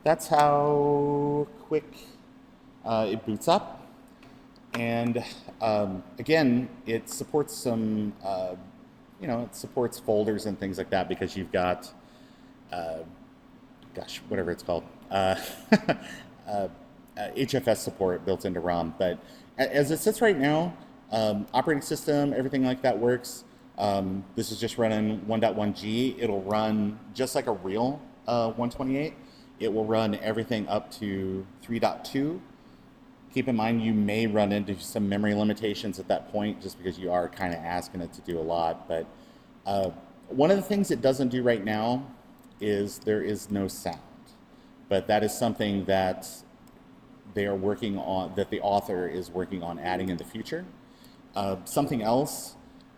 That's how quick it boots up. And again, it supports some, it supports folders and things like that because you've got, whatever it's called, HFS support built into ROM. But as it sits right now, operating system, everything like that works. This is just running 1.1G. It'll run just like a real 128. It will run everything up to 3.2. Keep in mind, you may run into some memory limitations at that point just because you are kind of asking it to do a lot. But one of the things it doesn't do right now is there is no sound. But that is something that they are working on, that the author is working on adding in the future. Something else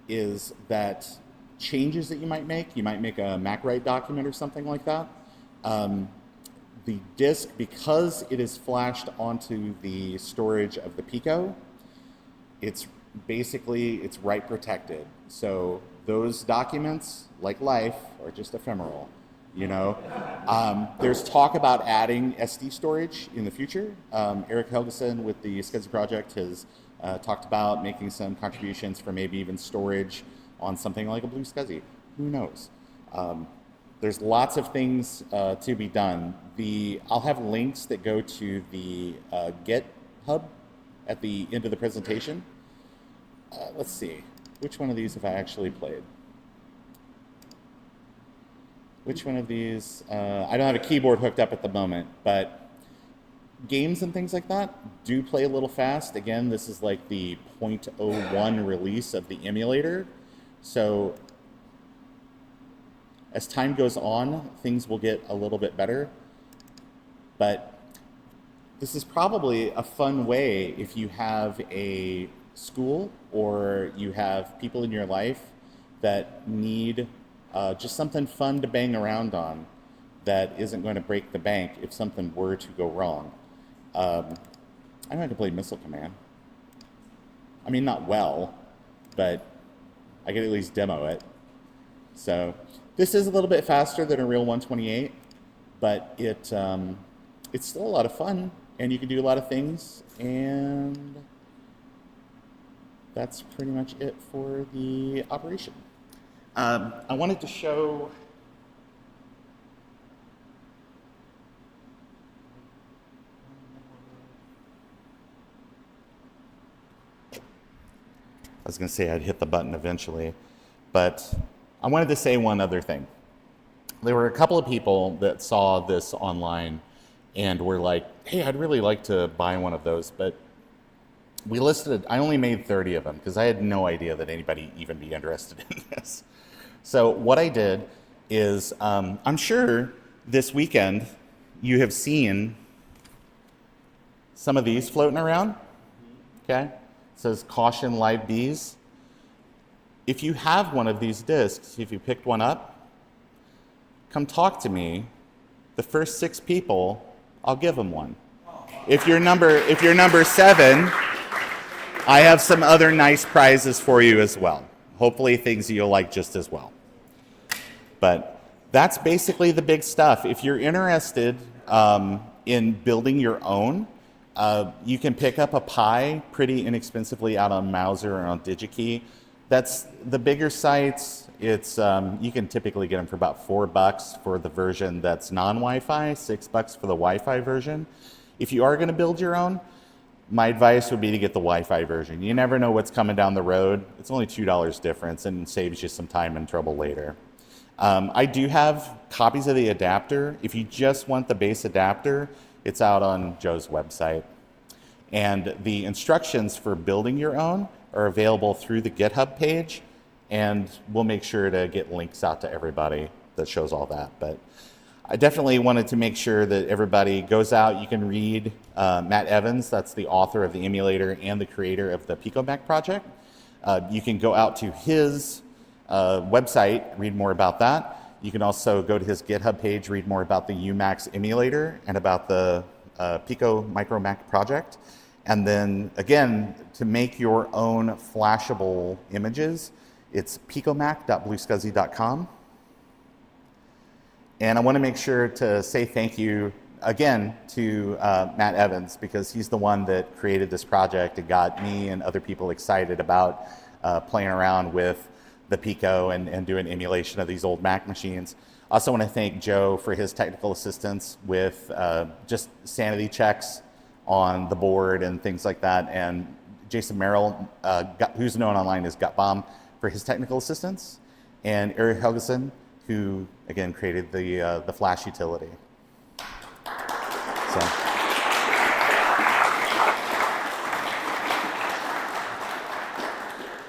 is that changes that you might make a MacWrite document or something like that. The disk, because it is flashed onto the storage of the Pico, it's write protected. So those documents, like life, are just ephemeral. There's talk about adding SD storage in the future. Eric Helgeson with the SCSI project has talked about making some contributions for maybe even storage on something like a Blue SCSI. Who knows? There's lots of things to be done. I'll have links that go to the GitHub at the end of the presentation. Let's see, which one of these have I actually played? Which one of these? I don't have a keyboard hooked up at the moment, but games and things like that do play a little fast. Again, this is like the 0.01 release of the emulator. So as time goes on, things will get a little bit better. But this is probably a fun way if you have a school or you have people in your life that need just something fun to bang around on that isn't going to break the bank if something were to go wrong. I don't have to play Missile Command. I mean, not well, but I could at least demo it. So this is a little bit faster than a real 128, but it's still a lot of fun, and you can do a lot of things, and that's pretty much it for the operation. I wanted to show I was going to say I'd hit the button eventually, but I wanted to say one other thing. There were a couple of people that saw this online and were like, hey, I'd really like to buy one of those, but I only made 30 of them because I had no idea that anybody even be interested in this. So what I did is, I'm sure this weekend you have seen some of these floating around, okay? It says caution live bees. If you have one of these discs, if you picked one up, come talk to me. The first 6 people, I'll give them one. If you're number 7, I have some other nice prizes for you as well. hopefully things you'll like just as well. But that's basically the big stuff. If you're interested in building your own, you can pick up a Pi pretty inexpensively out on Mauser or on DigiKey. That's the bigger sites. It's you can typically get them for about $4 for the version that's non-Wi-Fi, $6 for the Wi-Fi version. If you are going to build your own, my advice would be to get the Wi-Fi version. You never know what's coming down the road. It's only $2 difference and saves you some time and trouble later. I do have copies of the adapter. If you just want the base adapter, it's out on Joe's website. And the instructions for building your own are available through the GitHub page, and we'll make sure to get links out to everybody that shows all that. But I definitely wanted to make sure that everybody goes out. You can read Matt Evans, that's the author of the emulator and the creator of the PicoMac project. You can go out to his website, read more about that. You can also go to his GitHub page, read more about the UMax emulator and about the Pico Micro Mac project. And then again, to make your own flashable images, it's picomac.bluescuzzy.com. And I want to make sure to say thank you again to Matt Evans, because he's the one that created this project and got me and other people excited about playing around with the Pico and doing emulation of these old Mac machines. I also want to thank Joe for his technical assistance with just sanity checks on the board and things like that, and Jason Merrill, who's known online as Gutbomb, for his technical assistance, and Eric Helgeson, who again created the Flash utility.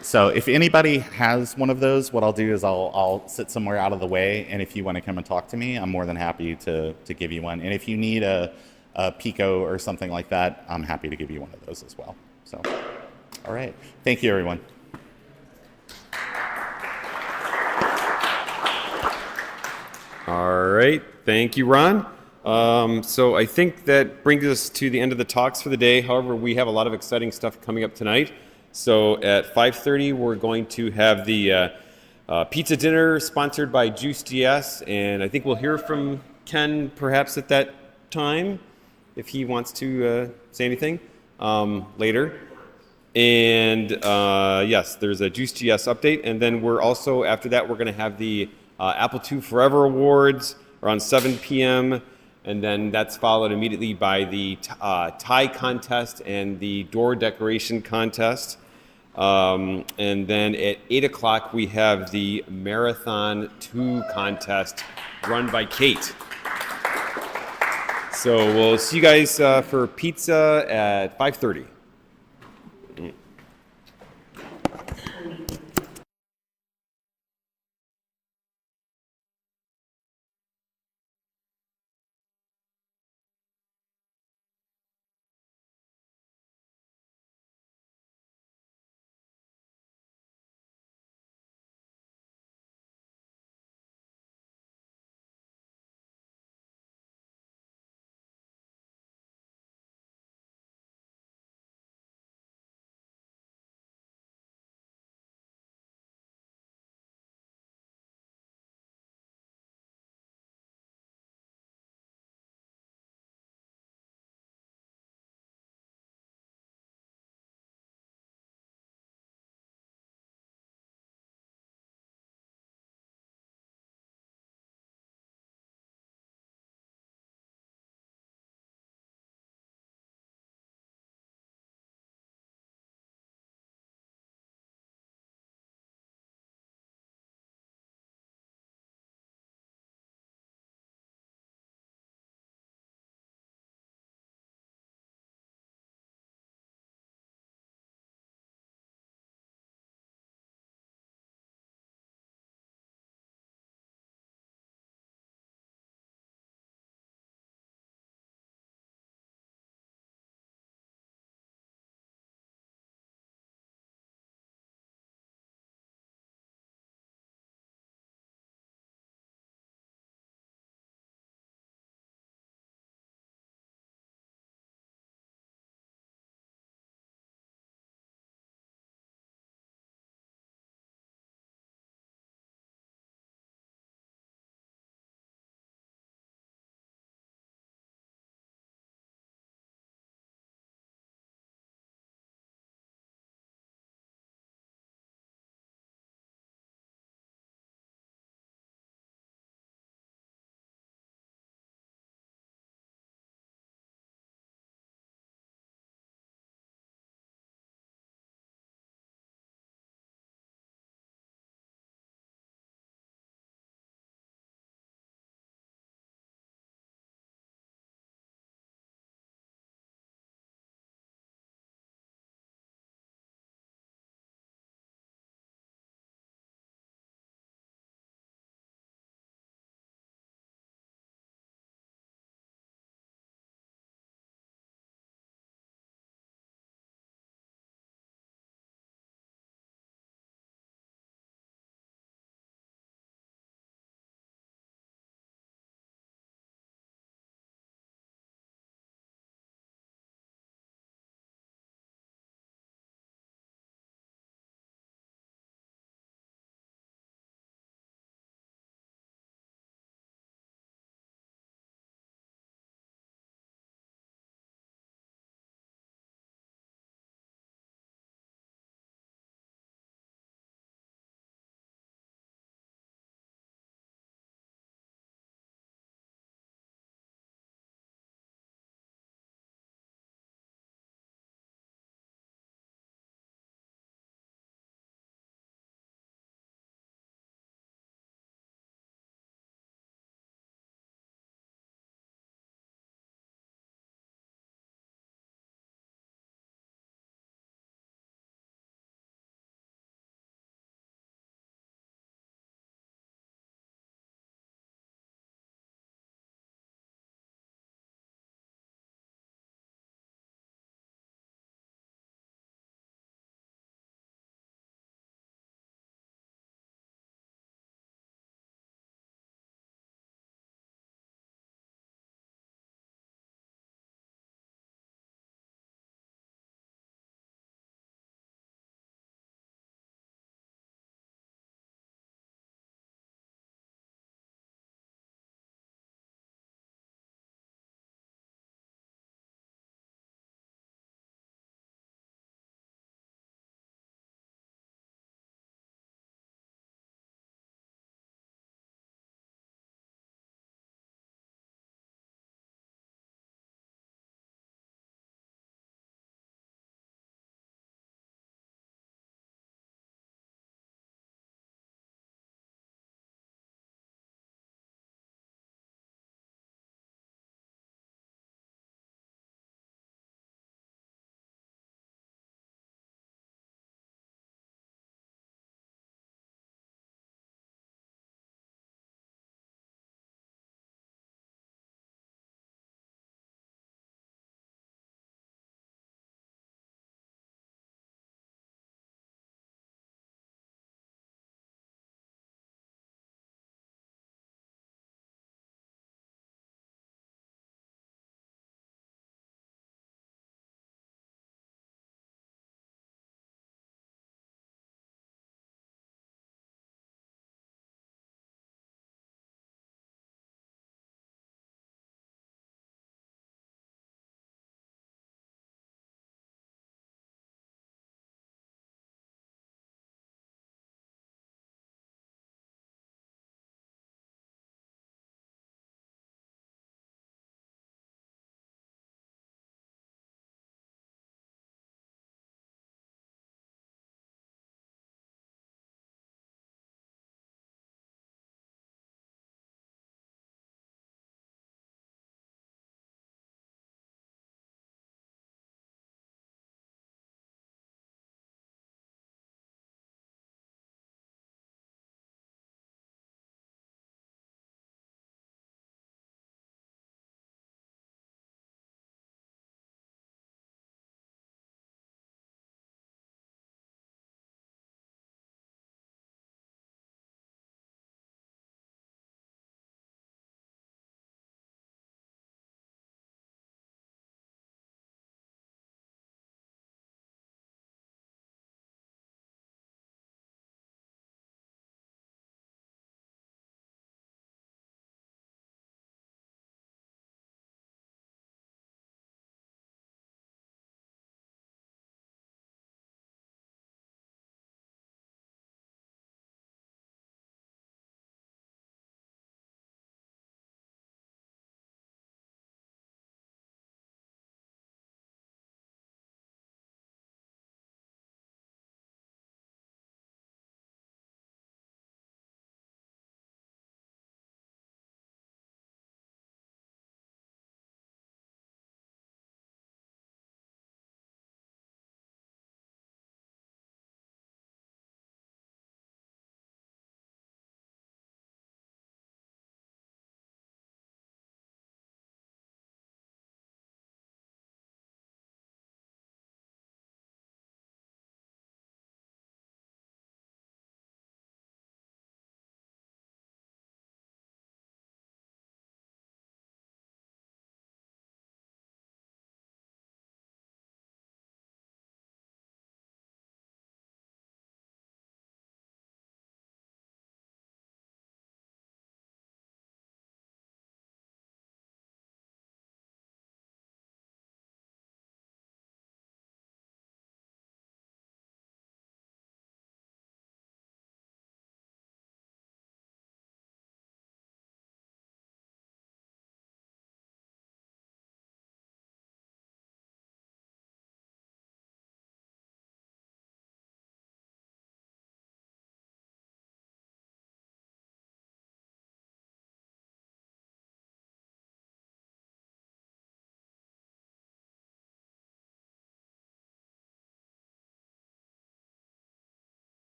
So if anybody has one of those, what I'll do is I'll sit somewhere out of the way, and if you want to come and talk to me, I'm more than happy to give you one. And if you need a Pico or something like that, I'm happy to give you one of those as well. So, all right. Thank you, everyone. All right. Thank you, Ron. So I think that brings us to the end of the talks for the day. However, we have a lot of exciting stuff coming up tonight. So at 5:30, we're going to have the pizza dinner sponsored by Juice DS, and I think we'll hear from Ken perhaps at that time, if he wants to say anything later. And yes, there's a Juice GS update. And then we're also, after that, we're going to have the Apple II Forever Awards around 7 p.m. And then that's followed immediately by the tie contest and the door decoration contest. And then at 8 o'clock, we have the Marathon 2 contest run by Kate. So we'll see you guys for pizza at 5:30.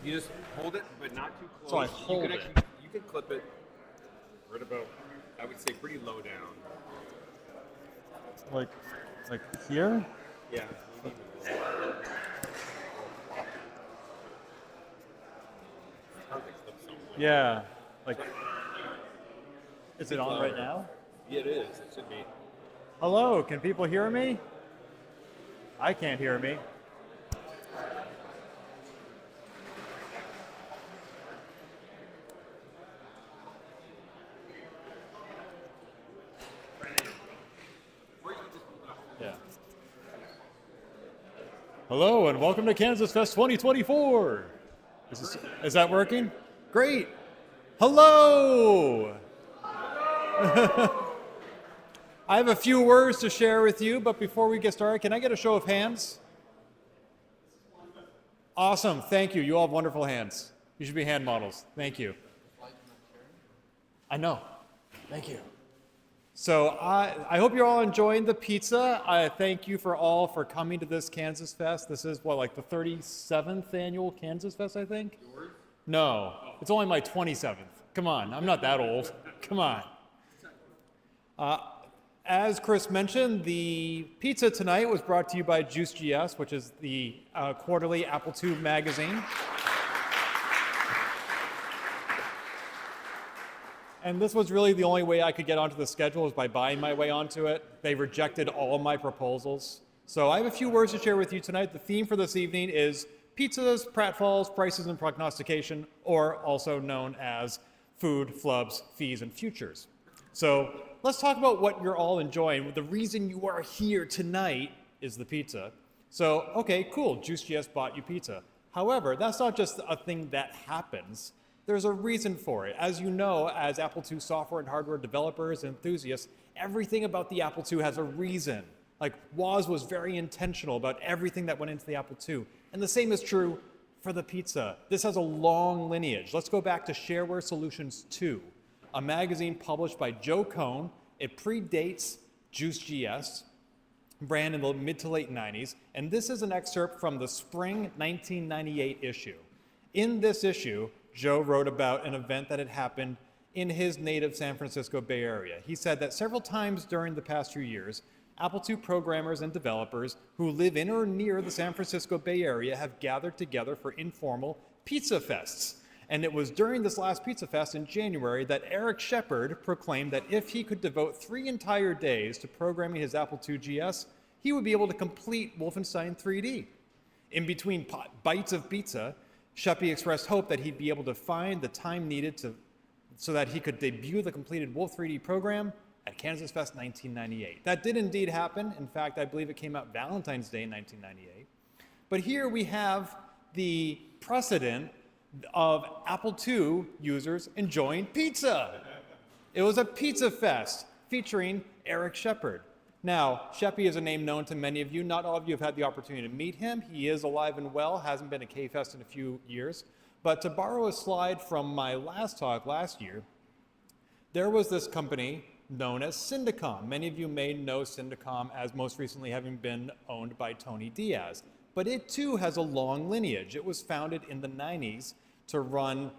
You just hold it, but not too close. So I hold you can it. Actually, you can clip it right about, I would say, pretty low down. Like here? Yeah. maybe even a little. Perfect. Clip somewhere. Yeah. Like, is it on right now? Yeah, it is. It should be. Hello, can people hear me? I can't hear me. Yeah. Hello and welcome to KansasFest 2024. Is that working? Great. Hello. I have a few words to share with you, but before we get started, can I get a show of hands? Awesome. Thank you. You all have wonderful hands. You should be hand models. Thank you. I know. Thank you. So I hope you're all enjoying the pizza. I thank you all for coming to this KansasFest. This is like the 37th annual KansasFest, I think? Yours? No, it's only my 27th. Come on, I'm not that old. Come on. As Chris mentioned, the pizza tonight was brought to you by Juice GS, which is the quarterly Apple II magazine. And this was really the only way I could get onto the schedule was by buying my way onto it. They rejected all of my proposals. So I have a few words to share with you tonight. The theme for this evening is pizzas, pratfalls, prices, and prognostication, or also known as food, flubs, fees, and futures. So let's talk about what you're all enjoying. The reason you are here tonight is the pizza. So, okay, cool, Juice GS bought you pizza. However, that's not just a thing that happens. There's a reason for it. As you know, as Apple II software and hardware developers and enthusiasts, everything about the Apple II has a reason. Like, Woz was very intentional about everything that went into the Apple II. And the same is true for the pizza. This has a long lineage. Let's go back to Shareware Solutions 2, a magazine published by Joe Cohn. It predates Juice GS, ran in the mid to late 90s, and this is an excerpt from the spring 1998 issue. In this issue, Joe wrote about an event that had happened in his native San Francisco Bay Area. He said that several times during the past few years, Apple II programmers and developers who live in or near the San Francisco Bay Area have gathered together for informal pizza fests. And it was during this last pizza fest in January that Eric Shepard proclaimed that if he could devote 3 entire days to programming his Apple II GS, he would be able to complete Wolfenstein 3D. In between bites of pizza, Sheppy expressed hope that he'd be able to find the time needed so that he could debut the completed Wolf 3D program at KansasFest 1998. That did indeed happen. In fact, I believe it came out Valentine's Day in 1998. But here we have the precedent of Apple II users enjoying pizza. It was a pizza fest featuring Eric Shepard. Now, Sheppy is a name known to many of you. Not all of you have had the opportunity to meet him. He is alive and well, hasn't been at K-Fest in a few years. But to borrow a slide from my last talk last year, there was this company known as Syndicom. Many of you may know Syndicom as most recently having been owned by Tony Diaz. But it too has a long lineage. It was founded in the 90s to run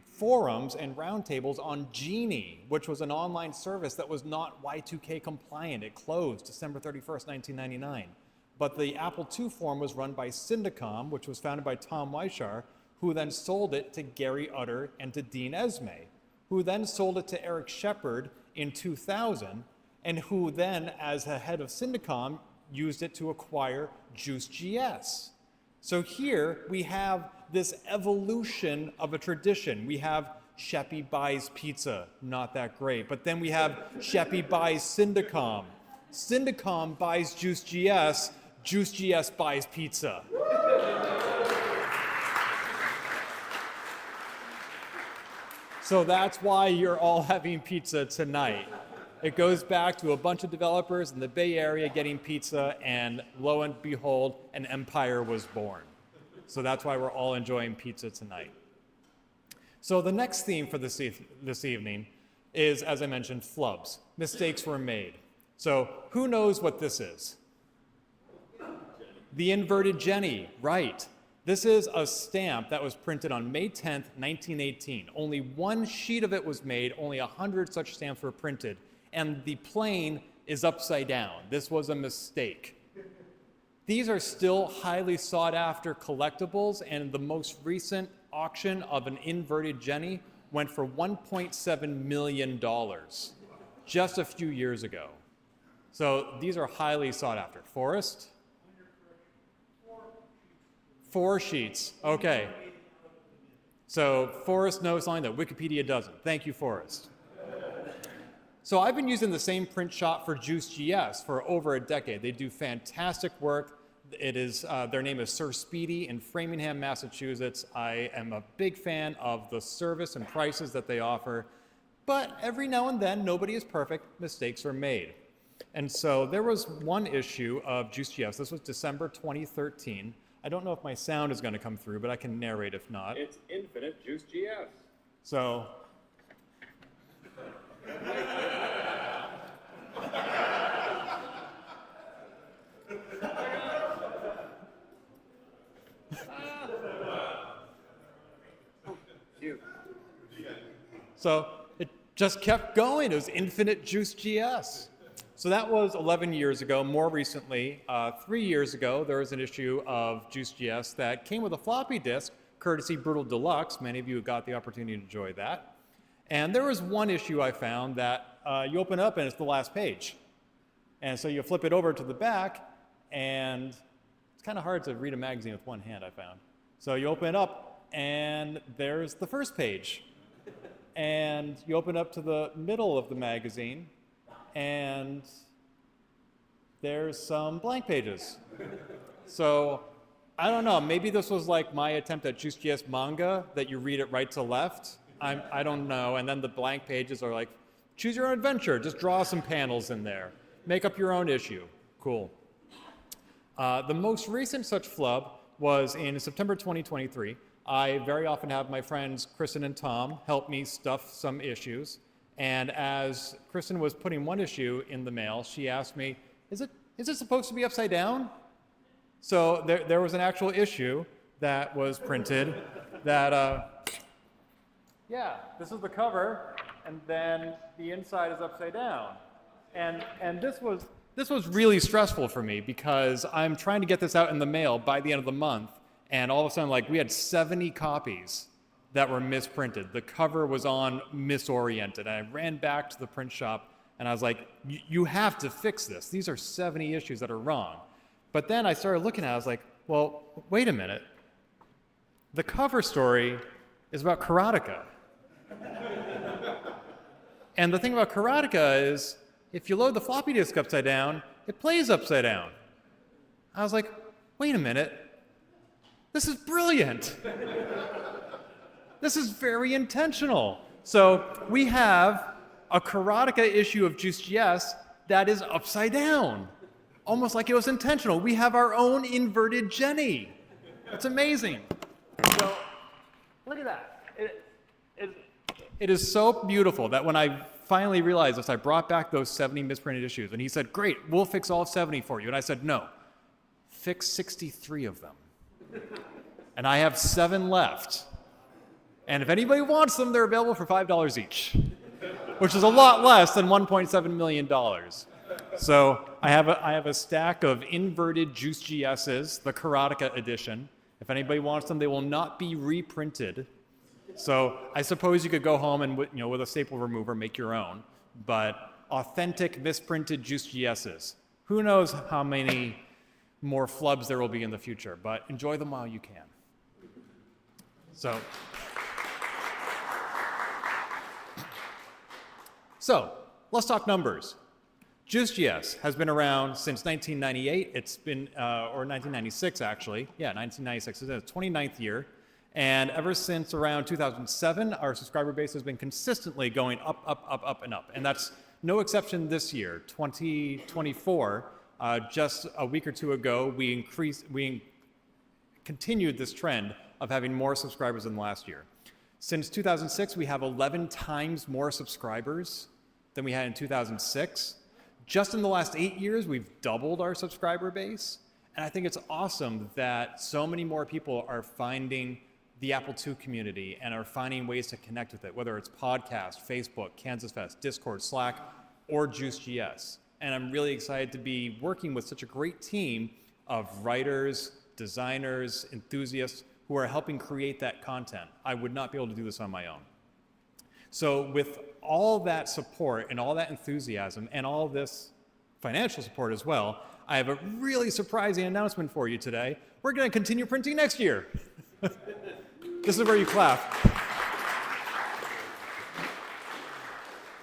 forums and roundtables on Genie, which was an online service that was not Y2K compliant. It closed December 31st, 1999. But the Apple II forum was run by Syndicom, which was founded by Tom Weishar, who then sold it to Gary Utter and to Dean Esme, who then sold it to Eric Shepard in 2000, and who then, as the head of Syndicom, used it to acquire Juice GS. So here we have this evolution of a tradition. We have Sheppy buys pizza, not that great. But then we have Sheppy buys Syndicom. Syndicom buys Juice GS. Juice GS buys pizza. So that's why you're all having pizza tonight. It goes back to a bunch of developers in the Bay Area getting pizza, and lo and behold, an empire was born. So that's why we're all enjoying pizza tonight. So the next theme for this evening is, as I mentioned, flubs. Mistakes were made. So who knows what this is? The inverted Jenny, right. This is a stamp that was printed on May 10th, 1918. Only one sheet of it was made, only 100 such stamps were printed, and the plane is upside down. This was a mistake. These are still highly sought after collectibles, and the most recent auction of an inverted Jenny went for $1.7 million just a few years ago. So these are highly sought after. Forrest? 4 sheets. Okay. So Forrest knows something that Wikipedia doesn't. Thank you, Forrest. So I've been using the same print shop for Juice GS for over a decade. They do fantastic work. It is their name is Sir Speedy in Framingham, Massachusetts. I am a big fan of the service and prices that they offer, but every now and then, nobody is perfect. Mistakes are made. And so there was one issue of Juice GS. This was December 2013. I don't know if my sound is going to come through, but I can narrate if not. It's infinite Juice GS. So. So it just kept going. It was infinite Juice GS. So that was 11 years ago. More recently, 3 years ago, there was an issue of Juice GS that came with a floppy disk, courtesy Brutal Deluxe. Many of you got the opportunity to enjoy that. And there was one issue I found that you open up and it's the last page. And so you flip it over to the back, and it's kind of hard to read a magazine with one hand, I found. So you open it up, and there's the first page. And you open up to the middle of the magazine, and there's some blank pages. So I don't know, maybe this was like my attempt at Juice GS manga, that you read it right to left. I don't know. And then the blank pages are like, choose your own adventure, just draw some panels in there. Make up your own issue. Cool. The most recent such flub was in September 2023. I very often have my friends Kristen and Tom help me stuff some issues. And as Kristen was putting one issue in the mail, she asked me, is it supposed to be upside down? So there was an actual issue that was printed that, yeah, this is the cover, and then the inside is upside down. And this was really stressful for me because I'm trying to get this out in the mail by the end of the month, and all of a sudden, like, we had 70 copies that were misprinted. The cover was on misoriented. And I ran back to the print shop and I was like, you have to fix this. These are 70 issues that are wrong. But then I started looking at it, I was like, well, wait a minute. The cover story is about karateka. And the thing about karateka is, if you load the floppy disk upside down, it plays upside down. I was like, wait a minute. This is brilliant. This is very intentional. So we have a karateka issue of Juice GS that is upside down, almost like it was intentional. We have our own inverted Jenny. It's amazing. So look at that. It is so beautiful that when I finally realized this, I brought back those 70 misprinted issues, and he said, great, we'll fix all 70 for you. And I said, no, fix 63 of them. And I have 7 left. And if anybody wants them, they're available for $5 each, which is a lot less than $1.7 million. So I have a stack of inverted Juice GS's, the karateka edition. If anybody wants them, they will not be reprinted. So I suppose you could go home and with a staple remover make your own, but authentic misprinted Juice GS's. Who knows how many more flubs there will be in the future, but enjoy them while you can. So let's talk numbers. Juice GS has been around since 1998. It's been, or 1996 actually. Yeah, 1996. It's its 29th year. And ever since around 2007, our subscriber base has been consistently going up, up, up, up, and up. And that's no exception this year, 2024. Just a week or two ago, we continued this trend of having more subscribers than last year. Since 2006, we have 11 times more subscribers than we had in 2006. Just in the last 8 years, we've doubled our subscriber base. And I think it's awesome that so many more people are finding the Apple II community and are finding ways to connect with it, whether it's podcast, Facebook, KansasFest, Discord, Slack, or Juice.js. And I'm really excited to be working with such a great team of writers, designers, enthusiasts who are helping create that content. I would not be able to do this on my own. So with all that support and all that enthusiasm and all this financial support as well, I have a really surprising announcement for you today. We're going to continue printing next year. This is where you clap.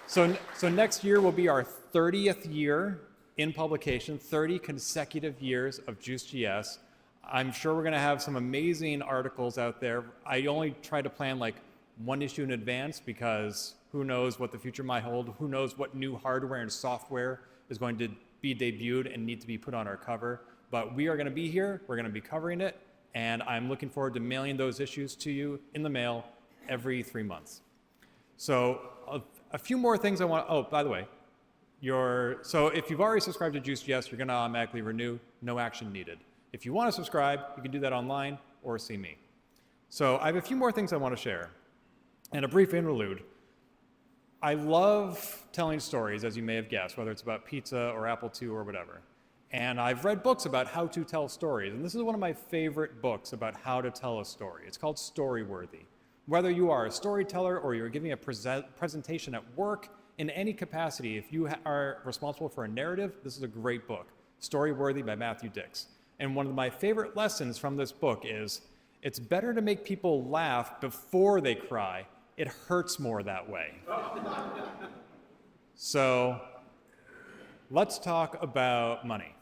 So next year will be our 30th year in publication, 30 consecutive years of Juice.js. I'm sure we're going to have some amazing articles out there. I only try to plan like one issue in advance because who knows what the future might hold, who knows what new hardware and software is going to be debuted and need to be put on our cover. But we are going to be here, we're going to be covering it, and I'm looking forward to mailing those issues to you in the mail every 3 months. So a few more things I want, oh, by the way, so if you've already subscribed to Juice.js, you're going to automatically renew, no action needed. If you want to subscribe, you can do that online or see me. So I have a few more things I want to share. And a brief interlude. I love telling stories, as you may have guessed, whether it's about pizza or Apple II or whatever. And I've read books about how to tell stories. And this is one of my favorite books about how to tell a story. It's called Storyworthy. Whether you are a storyteller or you're giving a presentation at work, in any capacity, if you are responsible for a narrative, this is a great book. Storyworthy by Matthew Dix. And one of my favorite lessons from this book is it's better to make people laugh before they cry. It hurts more that way. So let's talk about money.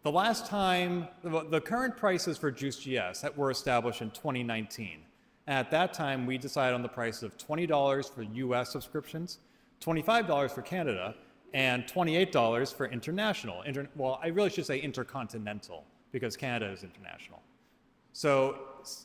The last time, the current prices for Juice.js that were established in 2019. At that time, we decided on the price of $20 for US subscriptions, $25 for Canada, and $28 for international. Well, I really should say intercontinental, because Canada is international. So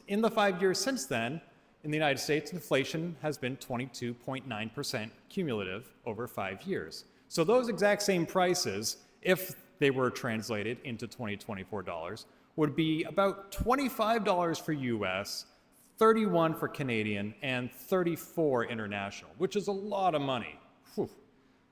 in the 5 years since then, in the United States, inflation has been 22.9% cumulative over 5 years. So those exact same prices, if they were translated into 2024 dollars, would be about $25 for US, 31 for Canadian, and 34 international, which is a lot of money. Whew.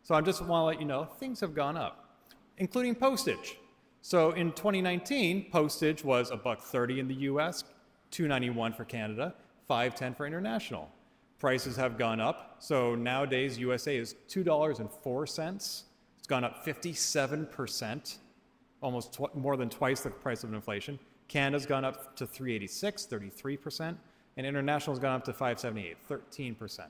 So I just want to let you know, things have gone up, including postage. So in 2019, postage was $1.30 in the US, $2.91 for Canada, $5.10 for international. Prices have gone up. So nowadays, USA is $2.04. It's gone up 57%, almost more than twice the price of inflation. Canada's gone up to $3.86, 33%, and international has gone up to $5.78, 13%.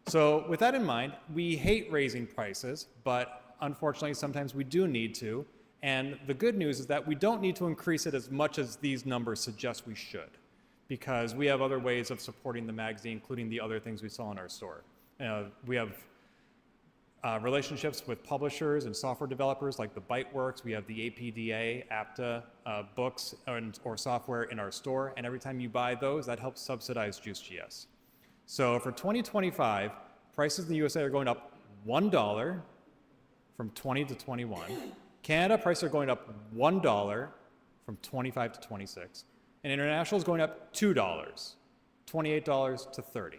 So with that in mind, we hate raising prices, but unfortunately, sometimes we do need to. And the good news is that we don't need to increase it as much as these numbers suggest we should, because we have other ways of supporting the magazine, including the other things we sell in our store. We have relationships with publishers and software developers like the ByteWorks. We have the APDA, APTA books or software in our store, and every time you buy those, that helps subsidize Juice.js. So for 2025, prices in the USA are going up $1 from 20 to 21. Canada prices are going up $1 from 25 to 26. And international is going up $2, $28 to 30.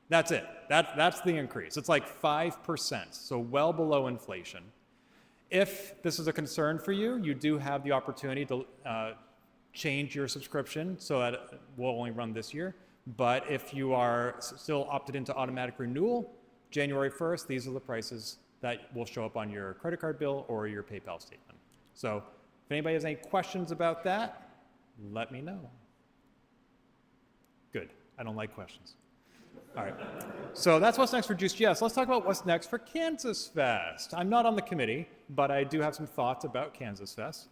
That's it. That's the increase. It's like 5%, so well below inflation. If this is a concern for you, you do have the opportunity to change your subscription so that it will only run this year. But if you are still opted into automatic renewal, January 1st, these are the prices that will show up on your credit card bill or your PayPal statement. So if anybody has any questions about that, let me know. Good. I don't like questions. All right. So that's what's next for Juice.js. Let's talk about what's next for KansasFest. I'm not on the committee, but I do have some thoughts about KansasFest,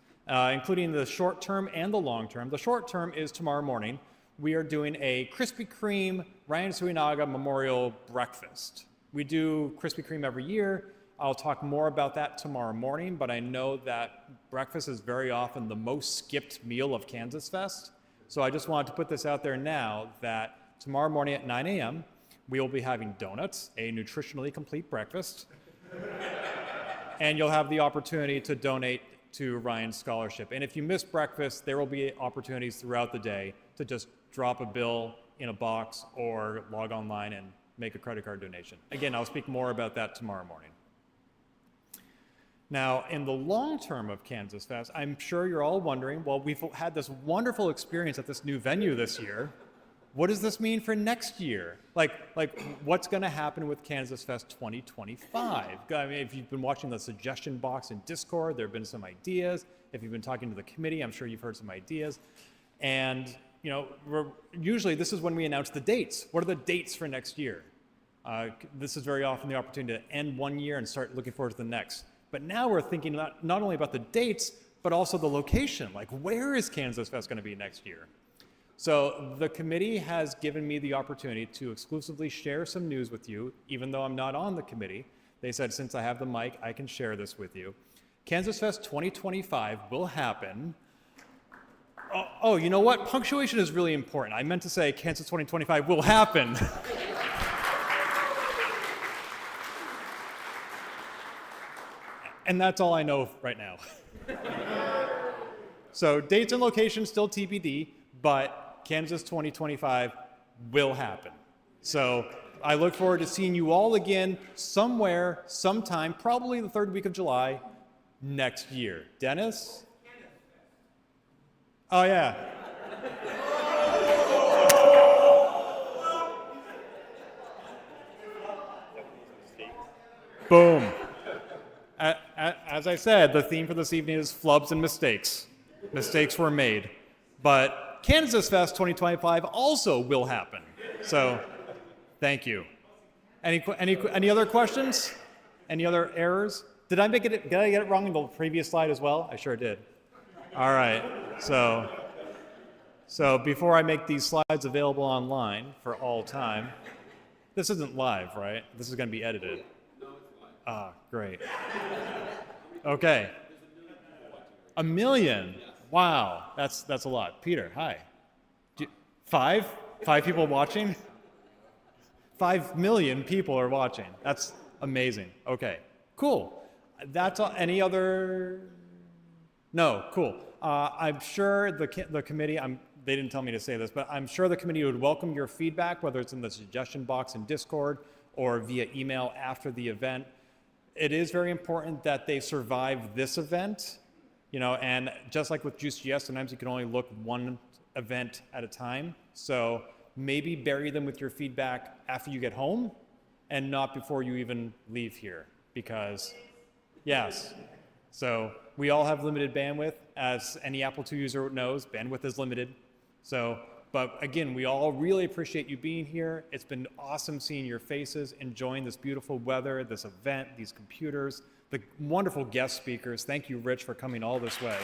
including the short term and the long term. The short term is tomorrow morning. We are doing a Krispy Kreme Ryan Suinaga Memorial Breakfast. We do Krispy Kreme every year. I'll talk more about that tomorrow morning, but I know that breakfast is very often the most skipped meal of KansasFest. So I just wanted to put this out there now that tomorrow morning at 9 a.m., we will be having donuts, a nutritionally complete breakfast. And you'll have the opportunity to donate to Ryan's scholarship. And if you miss breakfast, there will be opportunities throughout the day to just drop a bill in a box or log online and make a credit card donation. Again, I'll speak more about that tomorrow morning. Now, in the long term of KansasFest, I'm sure you're all wondering, well, we've had this wonderful experience at this new venue this year. What does this mean for next year? Like what's going to happen with KansasFest 2025? I mean, if you've been watching the suggestion box in Discord, there have been some ideas. If you've been talking to the committee, I'm sure you've heard some ideas. And you know, usually this is when we announce the dates. What are the dates for next year? This is very often the opportunity to end one year and start looking forward to the next. But now we're thinking not only about the dates, but also the location. Like, where is KansasFest going to be next year? So the committee has given me the opportunity to exclusively share some news with you, even though I'm not on the committee. They said, since I have the mic, I can share this with you. KansasFest 2025 will happen. Oh, you know what? Punctuation is really important. I meant to say Kansas 2025 will happen. And that's all I know right now. So dates and locations still TBD, but Kansas 2025 will happen. So I look forward to seeing you all again somewhere, sometime, probably the third week of July next year. Dennis? Oh, yeah. Boom. As I said, the theme for this evening is flubs and mistakes. Mistakes were made. But KansasFest 2025 also will happen. So, thank you. Any other questions? Any other errors? Did I get it wrong in the previous slide as well? I sure did. All right. So before I make these slides available online for all time, this isn't live, right? This is going to be edited. Ah, great. Okay. 1 million. Wow, that's a lot. Peter, hi. Five people watching? 5 million people are watching. That's amazing. Okay, cool. That's all. Any other? No, cool. I'm sure the committee, they didn't tell me to say this, but I'm sure the committee would welcome your feedback, whether it's in the suggestion box in Discord or via email after the event. It is very important that they survive this event, you know, and just like with JuiceGS, sometimes you can only look one event at a time. So maybe bury them with your feedback after you get home and not before you even leave here, because yes. So we all have limited bandwidth. As any Apple II user knows, bandwidth is limited. So, but again, we all really appreciate you being here. It's been awesome seeing your faces, enjoying this beautiful weather, this event, these computers, the wonderful guest speakers. Thank you, Rich, for coming all this way.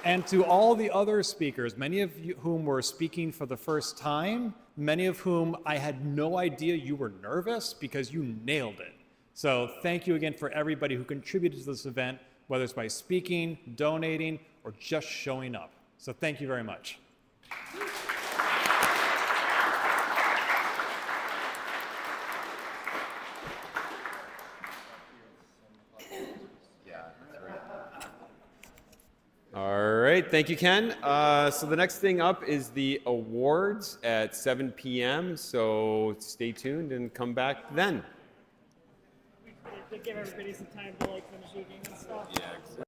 And to all the other speakers, many of you whom were speaking for the first time, many of whom I had no idea you were nervous because you nailed it. So thank you again for everybody who contributed to this event, whether it's by speaking, donating, or just showing up. So thank you very much. All right, thank you, Ken. So the next thing up is the awards at 7 p.m. So stay tuned and come back then. We give everybody some time to like finish eating and stuff. Yeah.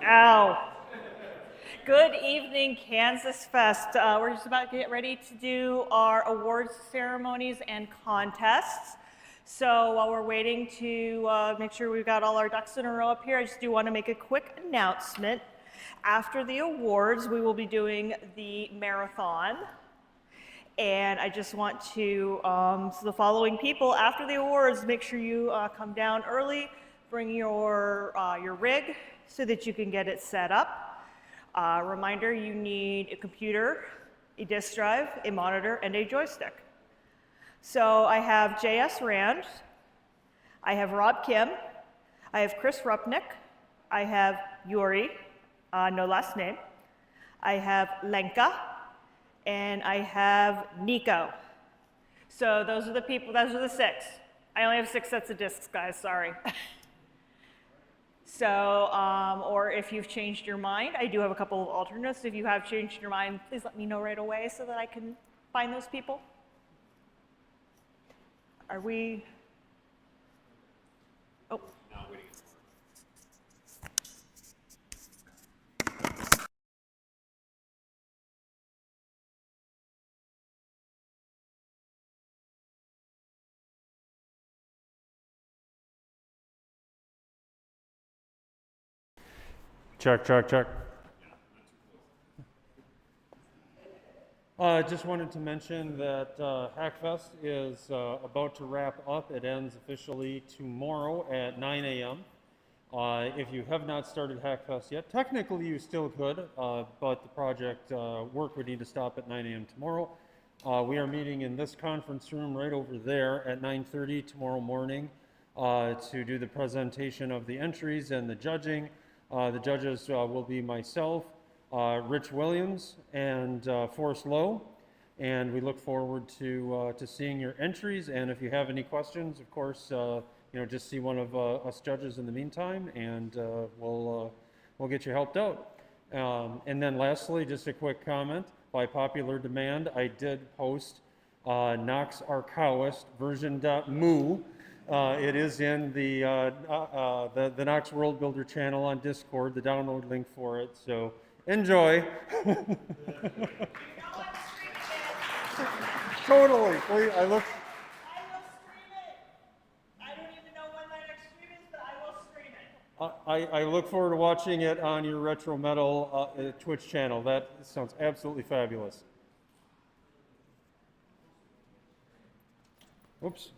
Ow. Good evening, KansasFest. We're just about to get ready to do our awards ceremonies and contests. So while we're waiting to make sure we've got all our ducks in a row up here, I just do want to make a quick announcement. After the awards, we will be doing the marathon. And I just want to, so the following people, after the awards, make sure you come down early, bring your rig so that you can get it set up. Reminder, you need a computer, a disk drive, a monitor, and a joystick. So I have J.S. Rand, I have Rob Kim, I have Chris Rupnick, I have Yuri, no last name, I have Lenka, and I have Nico. So those are the people, those are the 6. I only have 6 sets of discs, guys, sorry. So, or if you've changed your mind, I do have a couple of alternates. If you have changed your mind, please let me know right away so that I can find those people. Are we? Oh. Now waiting. Check, check, check. Just wanted to mention that Hackfest is about to wrap up. It ends officially tomorrow at 9 a.m. If you have not started Hackfest yet, technically you still could, but the project work would need to stop at 9 a.m. tomorrow. We are meeting in this conference room right over there at 9:30 tomorrow morning to do the presentation of the entries and the judging. The judges will be myself, Rich Williams, and Forrest Lowe, and we look forward to seeing your entries. And if you have any questions, of course, just see one of us judges in the meantime, and we'll get you helped out. And then lastly, just a quick comment. By popular demand, I did post Knox Arcowist version.mu. It is in the Knox World Builder channel on Discord, the download link for it, so enjoy. Totally. Please, I look. I will stream it. I don't even know when my next stream is, but I will stream it. I look forward to watching it on your Retro Metal Twitch channel. That sounds absolutely fabulous. Oops.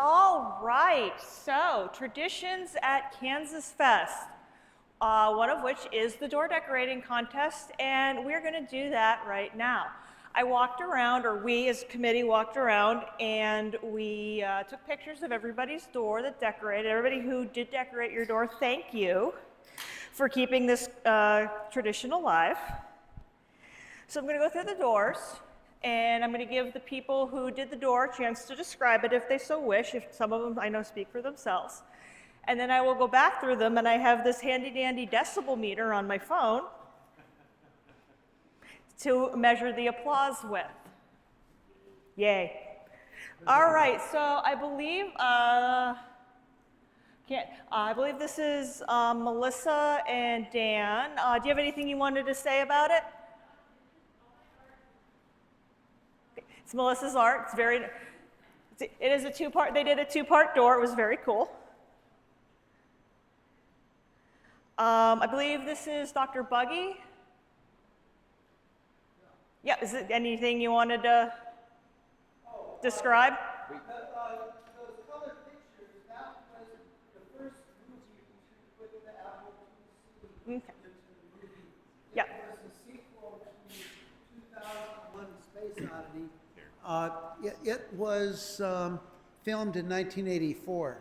All right, so traditions at KansasFest, one of which is the door decorating contest, and we're going to do that right now. I walked around, or we as a committee walked around, and we took pictures of everybody's door that decorated. Everybody who did decorate your door, thank you for keeping this tradition alive. So I'm going to go through the doors. And I'm going to give the people who did the door a chance to describe it if they so wish, if some of them I know speak for themselves. And then I will go back through them, and I have this handy dandy decibel meter on my phone to measure the applause with. Yay. All right, so I believe, I believe this is Melissa and Dan. Do you have anything you wanted to say about it? It's Melissa's art. It is a two-part, they did a two-part door. It was very cool. I believe this is Dr. Buggy. Yeah, is it anything you wanted to describe? Those colored pictures, that was Okay. Yeah. It was a sequel to 2001: Space Oddity. It was filmed in 1984.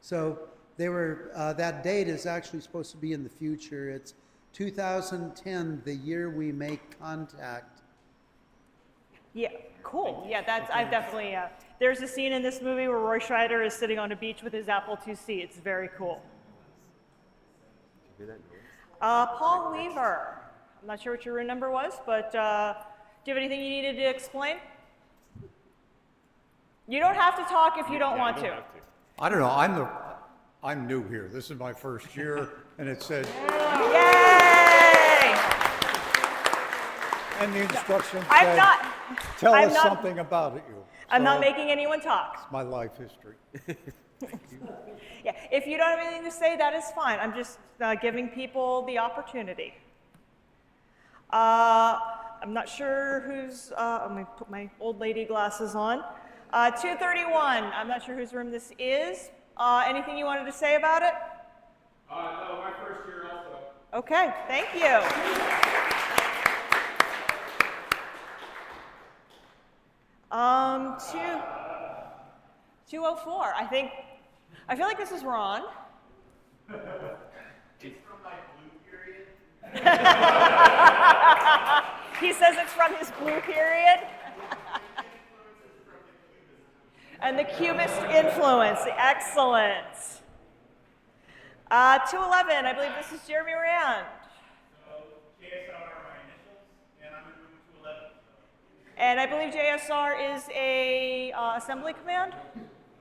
So they were, that date is actually supposed to be in the future. It's 2010, the year we make contact. Yeah, cool. Yeah, that's, I've definitely, there's a scene in this movie where Roy Scheider is sitting on a beach with his Apple IIc. It's very cool. Paul Weaver. I'm not sure what your room number was, but do you have anything you needed to explain? You don't have to talk if you don't want to. I don't know. I'm new here. This is my first year, and it said. Yay! And the instructions I'm said, not. tell I'm us not, something about you. I'm not So, making anyone talk. it's my life history. Yeah, if you don't have anything to say, that is fine. I'm just giving people the opportunity. I'm not sure who's, I'm going to put my old lady glasses on. 231, I'm not sure whose room this is. Anything you wanted to say about it? No, my first year also. Okay, thank you. Two, 204, I feel like this is Ron. It's from my blue period. He says it's from his blue period. And the Cubist influence, excellent. 211, I believe this is Jeremy Rand. So JSR are my initials, and I'm in room 211. And I believe JSR is a assembly command?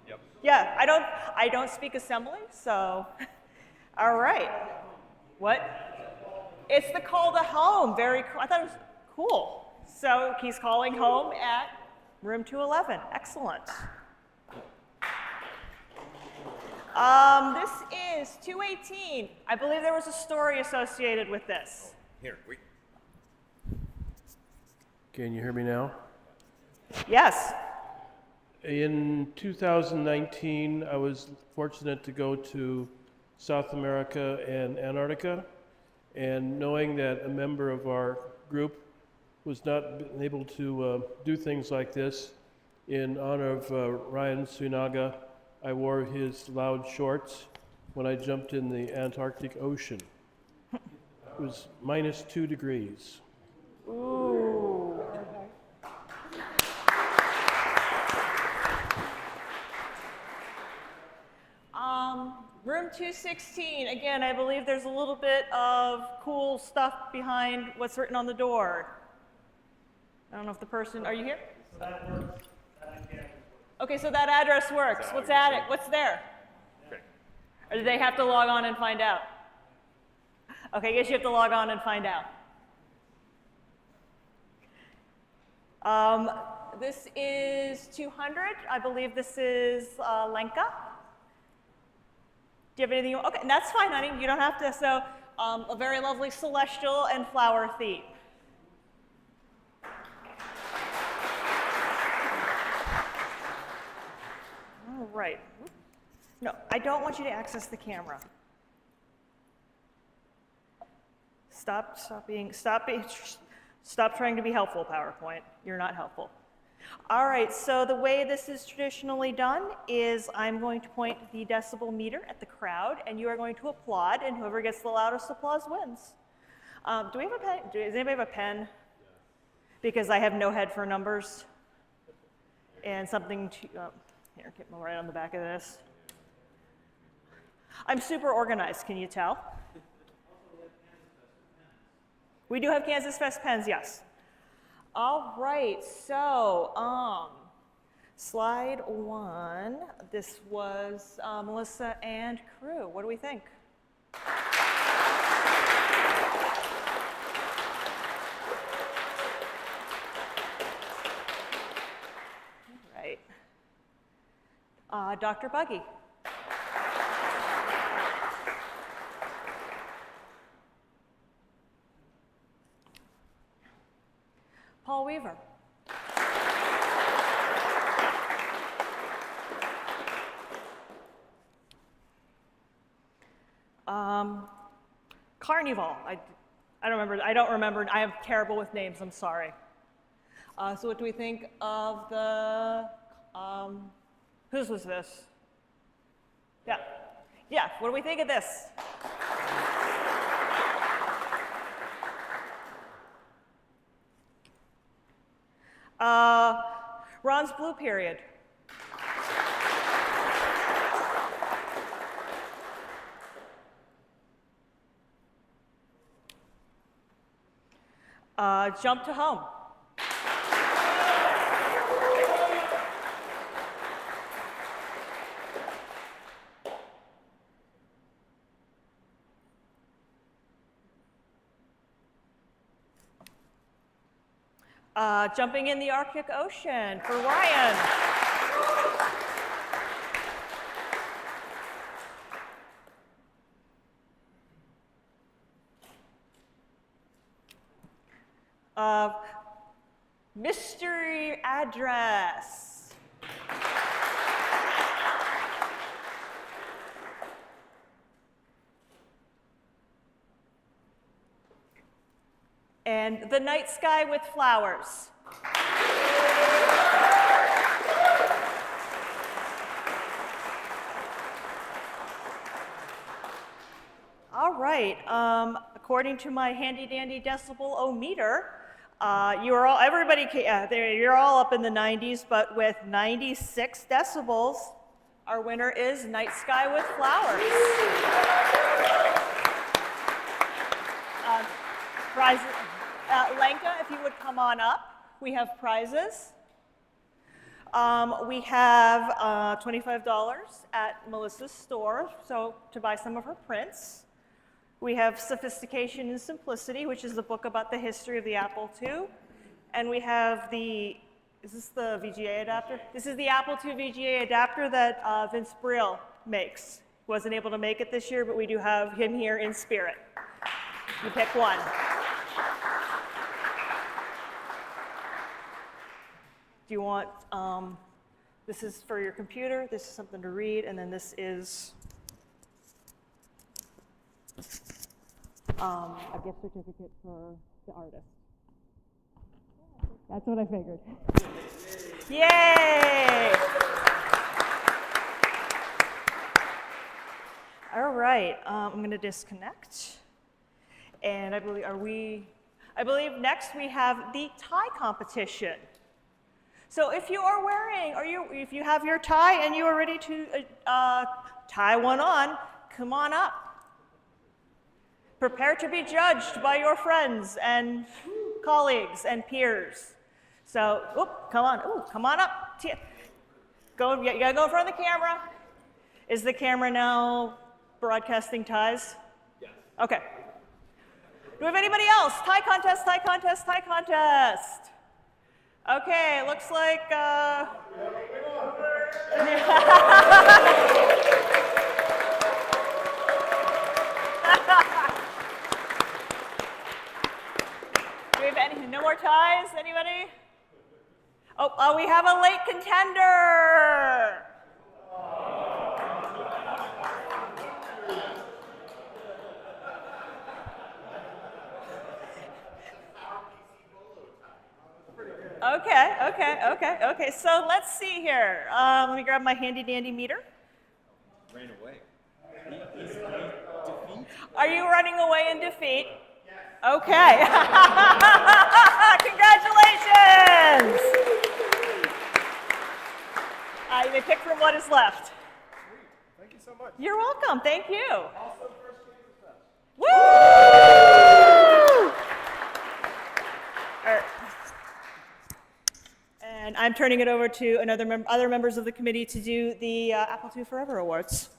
Yep. Yeah, I don't speak assembly, so, all right. What? It's the call to home, very cool. I thought it was cool. So he's calling home at room 211, excellent. This is 218. I believe there was a story associated with this. Here, wait. Can you hear me now? Yes. In 2019, I was fortunate to go to South America and Antarctica, and knowing that a member of our group was not able to do things like this, in honor of Ryan Suinaga, I wore his loud shorts when I jumped in the Antarctic Ocean. It was -2 degrees. Ooh. Room 216, again, I believe there's a little bit of cool stuff behind what's written on the door. I don't know if the person, are you here? That works. Okay, so that address works. What's at it? What's there? Okay. Or do they have to log on and find out? Okay, I guess you have to log on and find out. This is 200. I believe this is Lenka. Do you have anything? Okay, and that's fine, honey. You don't have to. So, a very lovely celestial and flower theme. All right. No, I don't want you to access the camera. Stop trying to be helpful, PowerPoint. You're not helpful. All right, so the way this is traditionally done is I'm going to point the decibel meter at the crowd, and you are going to applaud, and whoever gets the loudest applause wins. Do we have a pen? Does anybody have a pen? Because I have no head for numbers. And something to, here, get right on the back of this. I'm super organized, can you tell? We do have KansasFest pens, yes. All right, so slide 1. This was Melissa and crew. What do we think? All right. Dr. Buggy. Paul Weaver. Carnival. I don't remember. I don't remember. I am terrible with names. I'm sorry. So what do we think of the? Whose was this? Yeah. Yeah. What do we think of this? Ron's blue period. Jump to home. Jumping in the Arctic Ocean for Ryan. Mystery address. And the night sky with flowers. All right, according to my handy dandy decibel-o-meter, you're all up in the 90s, but with 96 decibels, our winner is Night Sky with Flowers. Prizes. Lenka, if you would come on up, we have prizes. We have $25 at Melissa's store, so to buy some of her prints. We have Sophistication and Simplicity, which is the book about the history of the Apple II. And we have is this the VGA adapter? This is the Apple II VGA adapter that Vince Brill makes. He wasn't able to make it this year, but we do have him here in spirit. You pick one. Do you want, this is for your computer, this is something to read, and then this is a gift certificate for the artist. That's what I figured. Yay! All right, I'm going to disconnect. And I believe next we have the tie competition. So if you are wearing, if you have your tie and you are ready to tie one on, come on up. Prepare to be judged by your friends and colleagues and peers. So, come on up. You gotta go in front of the camera. Is the camera now broadcasting ties? Yes. Okay. Do we have anybody else? Tie contest, tie contest, tie contest. Okay, looks like, do we have no more ties? Anybody? Oh, we have a late contender. Okay. So let's see here. Let me grab my handy dandy meter. Ran away. Are you running away in defeat? Yes. Okay. Congratulations. You may pick from what is left. Thank you so much. You're welcome. Thank you. Also, first KansasFest. Woo! And I'm turning it over to other members of the committee to do the Apple II Forever Awards.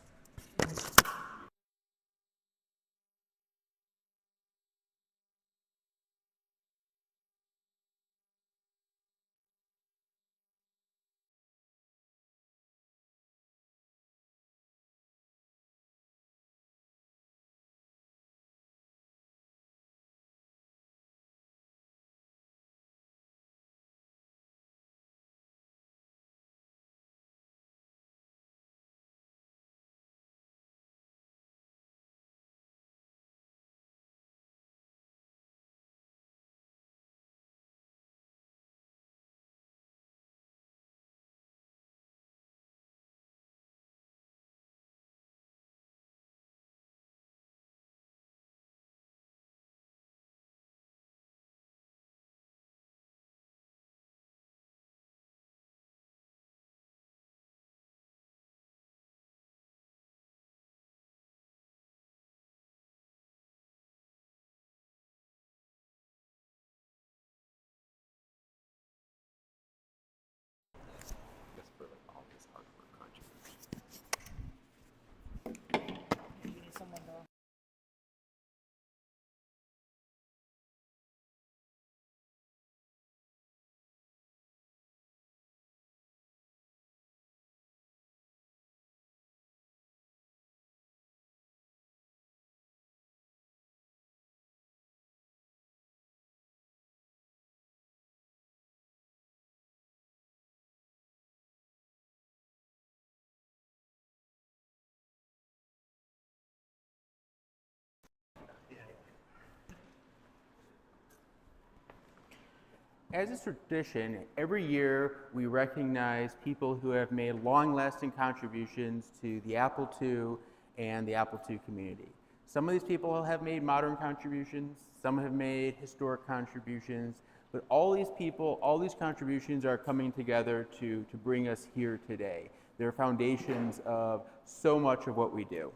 As is tradition, every year we recognize people who have made long-lasting contributions to the Apple II and the Apple II community. Some of these people have made modern contributions, some have made historic contributions, but all these people, all these contributions are coming together to bring us here today. They're foundations of so much of what we do.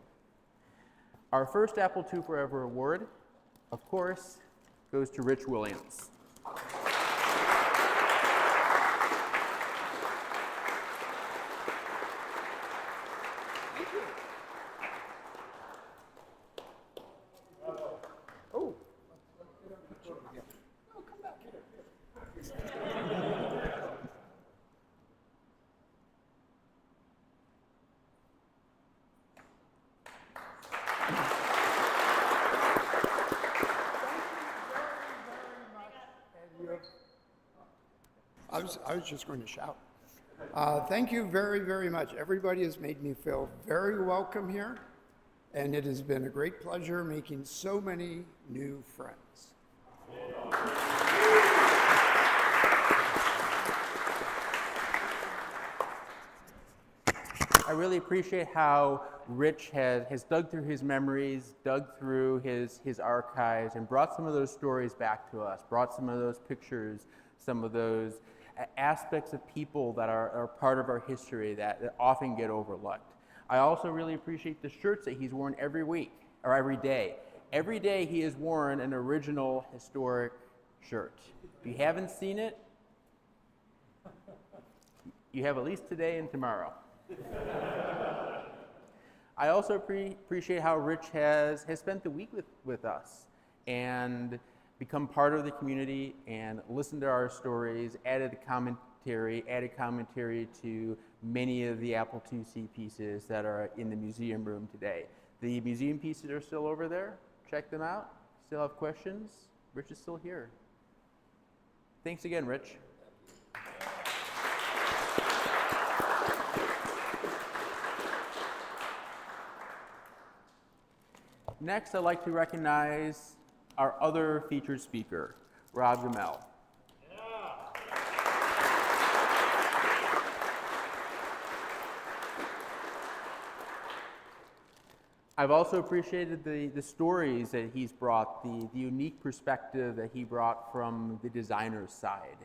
Our first Apple II Forever Award, of course, goes to Rich Williams. I was just going to shout. Thank you very, very much. Everybody has made me feel very welcome here, and it has been a great pleasure making so many new friends. I really appreciate how Rich has dug through his memories, dug through his archives, and brought some of those stories back to us, brought some of those pictures, some of those aspects of people that are part of our history that often get overlooked. I also really appreciate the shirts that he's worn every week, or every day. Every day he has worn an original historic shirt. If you haven't seen it, you have at least today and tomorrow. I also appreciate how Rich has spent the week with us and become part of the community and listened to our stories, added commentary to many of the Apple IIc pieces that are in the museum room today. The museum pieces are still over there. Check them out. Still have questions? Rich is still here. Thanks again, Rich. Next, I'd like to recognize our other featured speaker, Rob Gamel. I've also appreciated the stories that he's brought, the unique perspective that he brought from the designer's side.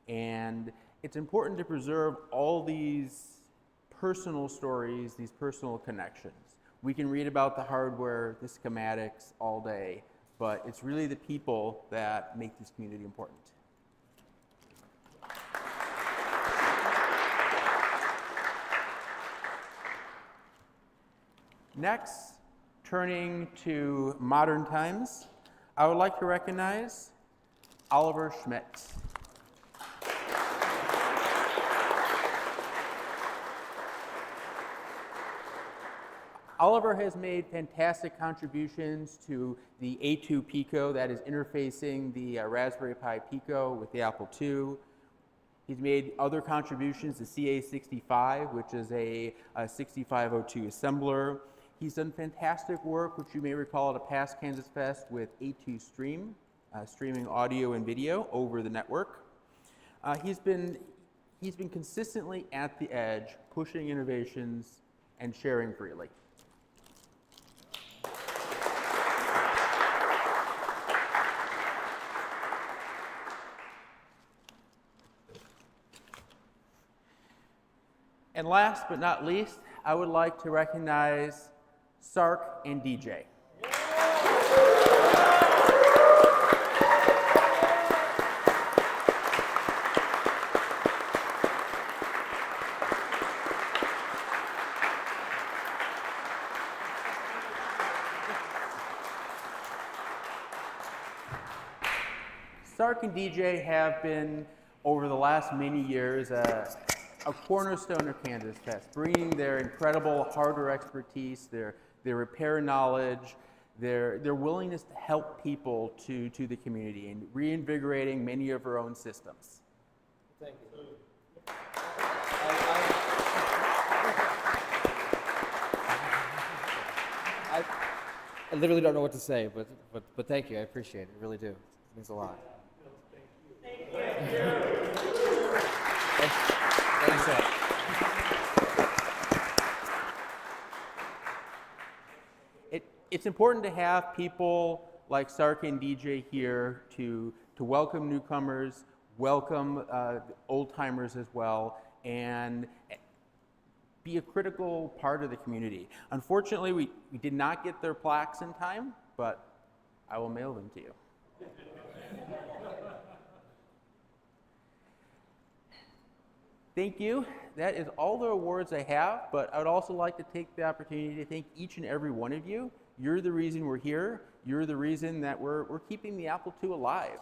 And it's important to preserve all these personal stories, these personal connections. We can read about the hardware, the schematics all day, but it's really the people that make this community important. Next, turning to modern times, I would like to recognize Oliver Schmidt. Oliver has made fantastic contributions to the A2 Pico, that is interfacing the Raspberry Pi Pico with the Apple II. He's made other contributions to CA65, which is a 6502 assembler. He's done fantastic work, which you may recall at a past KansasFest with A2 Stream, streaming audio and video over the network. He's been consistently at the edge, pushing innovations and sharing freely. And last but not least, I would like to recognize Sark and DJ. Sark and DJ have been, over the last many years, a cornerstone of KansasFest, bringing their incredible hardware expertise, their repair knowledge, their willingness to help people to the community and reinvigorating many of our own systems. Thank you. I literally don't know what to say, but thank you. I appreciate it. I really do. It means a lot. Thank you. Thanks, Ed. It's important to have people like Sark and DJ here to welcome newcomers, welcome old timers as well, and be a critical part of the community. Unfortunately, we did not get their plaques in time, but I will mail them to you. Thank you. That is all the awards I have, but I would also like to take the opportunity to thank each and every one of you. You're the reason we're here. You're the reason that we're keeping the Apple II alive.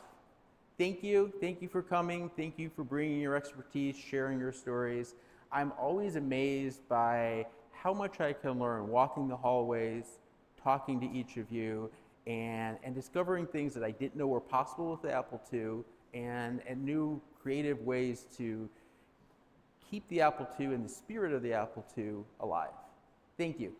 Thank you. Thank you for coming. Thank you for bringing your expertise, sharing your stories. I'm always amazed by how much I can learn walking the hallways, talking to each of you, and discovering things that I didn't know were possible with the Apple II, and new creative ways to keep the Apple II and the spirit of the Apple II alive. Thank you.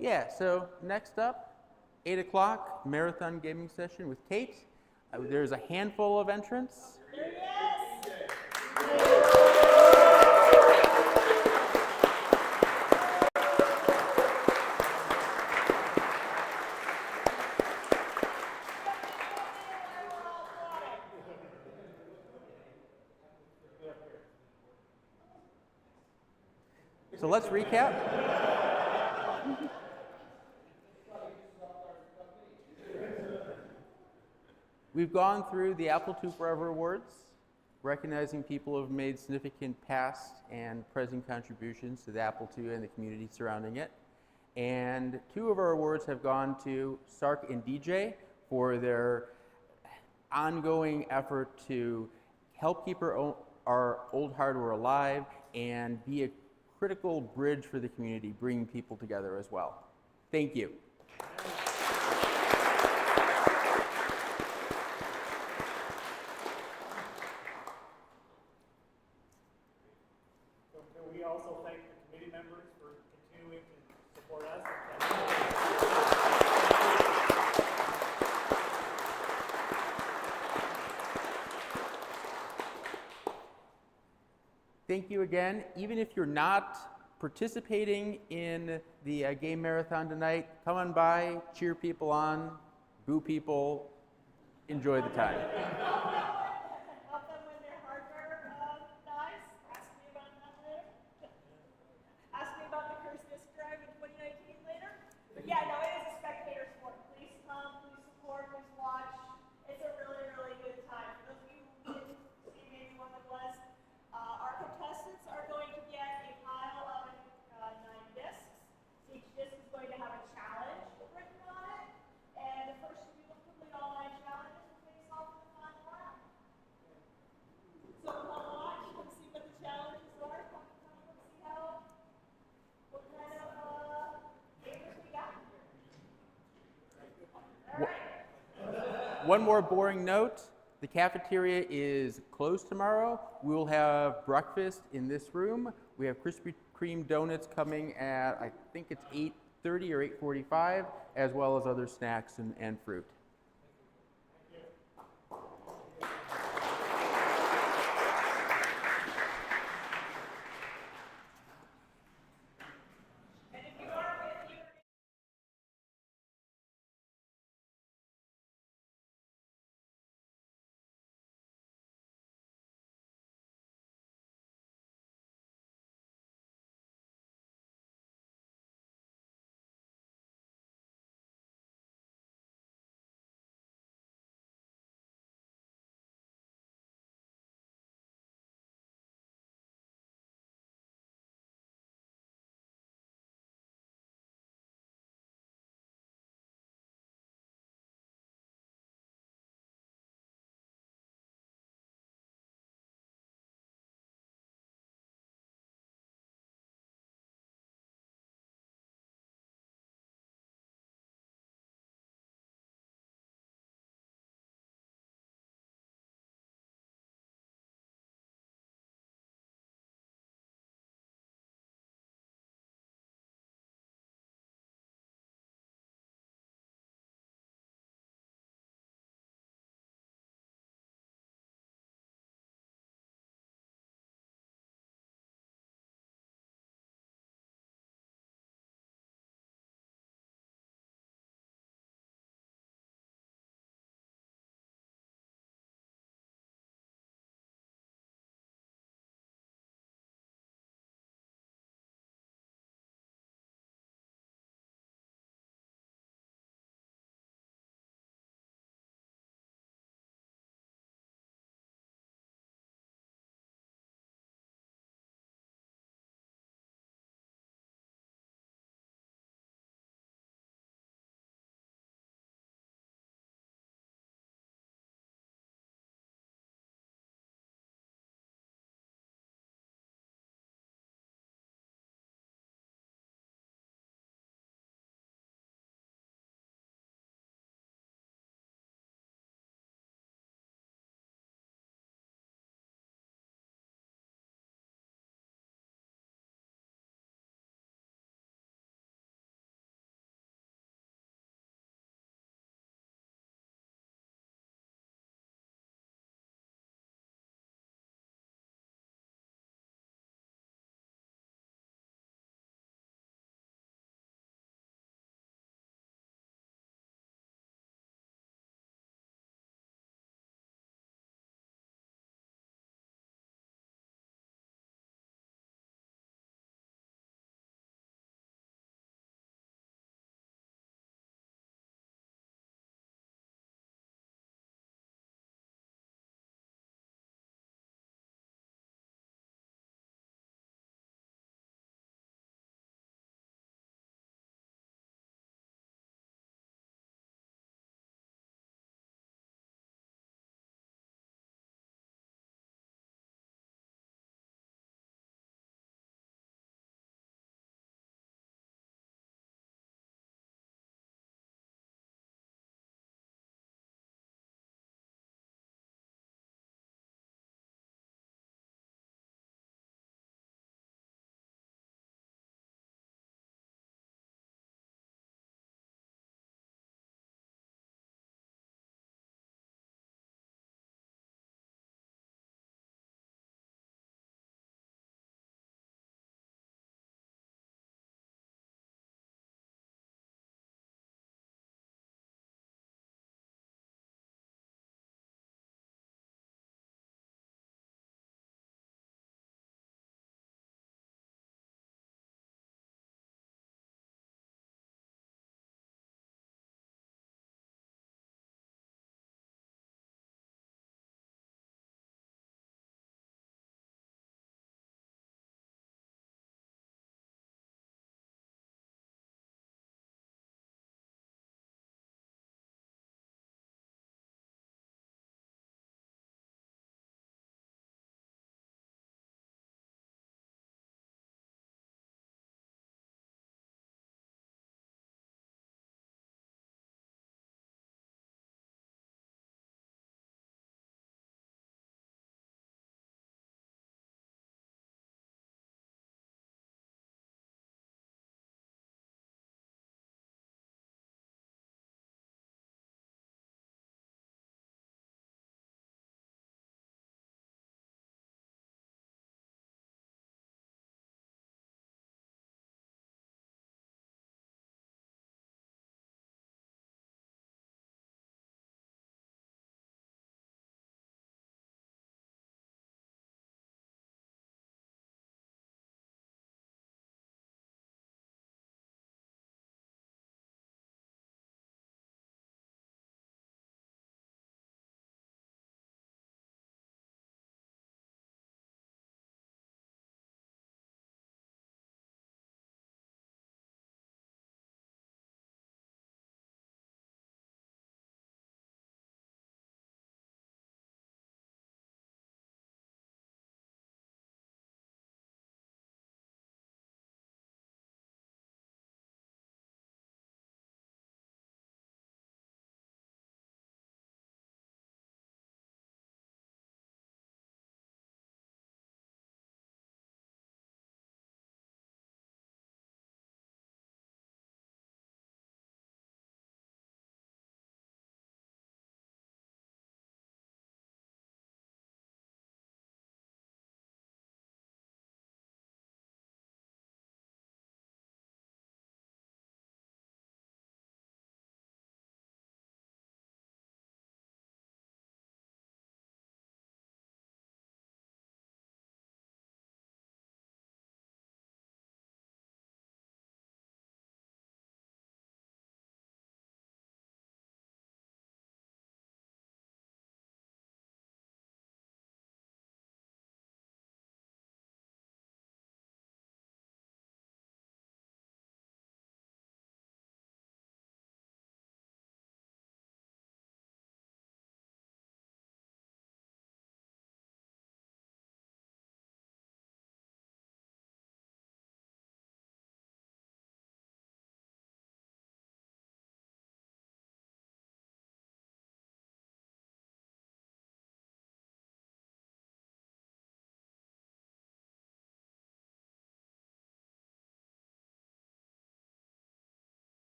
Yeah, so next up, 8 o'clock, marathon gaming session with Kate. There's a handful of entrants. So let's recap. We've gone through the Apple II Forever Awards, recognizing people who have made significant past and present contributions to the Apple II and the community surrounding it. And 2 of our awards have gone to Sark and DJ for their ongoing effort to help keep our old hardware alive and be a critical bridge for the community, bringing people together as well. Thank you. We also thank the committee members for continuing to support us. Thank you again. Even if you're not participating in the game marathon tonight, come on by, cheer people on, boo people, enjoy the time. One more boring note, the cafeteria is closed tomorrow. We will have breakfast in this room. We have Krispy Kreme donuts coming at, I think it's 8:30 or 8:45, as well as other snacks and fruit.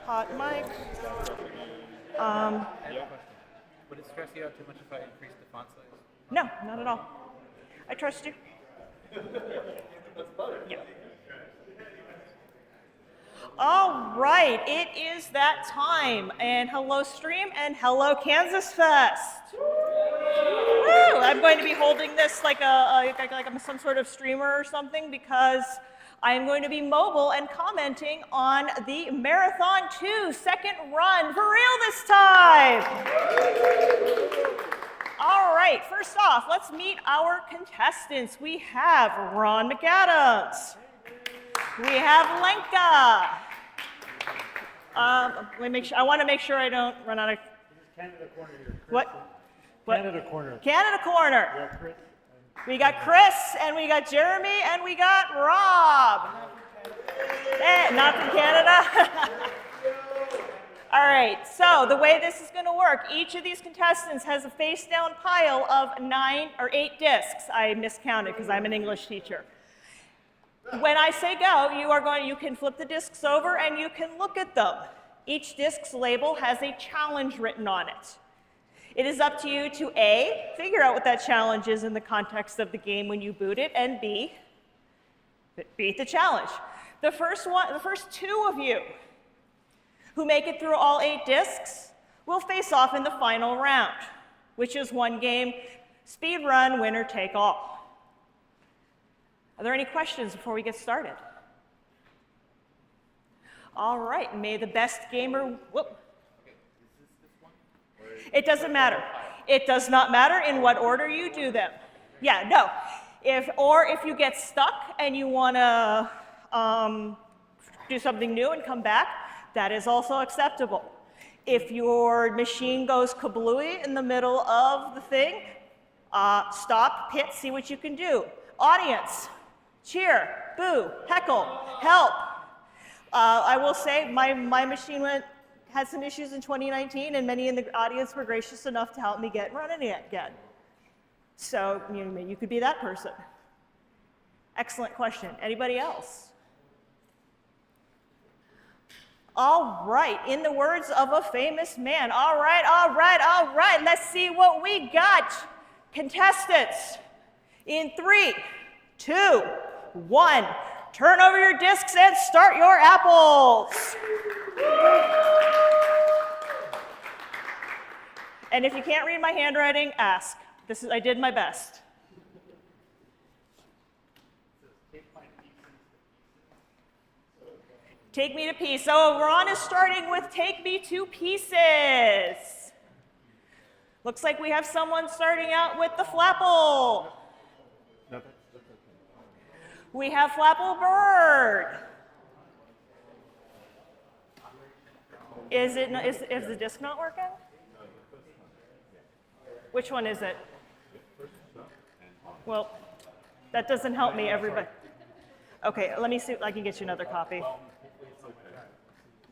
hot mic. Would it stress you out too much if I increase the font size? No, not at all. I trust you. Yeah. All right, it is that time. And hello, stream, and hello, KansasFest. Woo! I'm going to be holding this like I'm some sort of streamer or something because I'm going to be mobile and commenting on the Marathon 2 second run for real this time. All right, first off, let's meet our contestants. We have Ron McAdams. We have Lenka. Let me make sure. I want to make sure I don't run out of. Canada corner here. What? Canada corner. Canada corner. Yeah, Chris. We got Chris, and we got Jeremy, and we got Rob. Not from Canada. All right, so the way this is going to work, each of these contestants has a face-down pile of 9 or 8 discs. I miscounted because I'm an English teacher. When I say go, you can flip the discs over and you can look at them. Each disc's label has a challenge written on it. It is up to you to A, figure out what that challenge is in the context of the game when you boot it, and B, beat the challenge. The first 2 of you who make it through all 8 discs will face off in the final round, which is one game, speed run, winner take all. Are there any questions before we get started? All right, may the best gamer, whoop. It doesn't matter. It does not matter in what order you do them. Yeah, no. If you get stuck and you want to do something new and come back, that is also acceptable. If your machine goes kablooey in the middle of the thing, stop, pit, see what you can do. Audience, cheer, boo, heckle, help. I will say my machine had some issues in 2019, and many in the audience were gracious enough to help me get running it again. So you could be that person. Excellent question. Anybody else? All right, in the words of a famous man, all right, let's see what we got. Contestants, in 3, 2, 1, turn over your discs and start your apples. And if you can't read my handwriting, ask. I did my best. Take me to pieces. So Ron is starting with take me to pieces. Looks like we have someone starting out with the flapple. We have flapple bird. Is the disc not working? Which one is it? Well, that doesn't help me, everybody. Okay, let me see if I can get you another copy.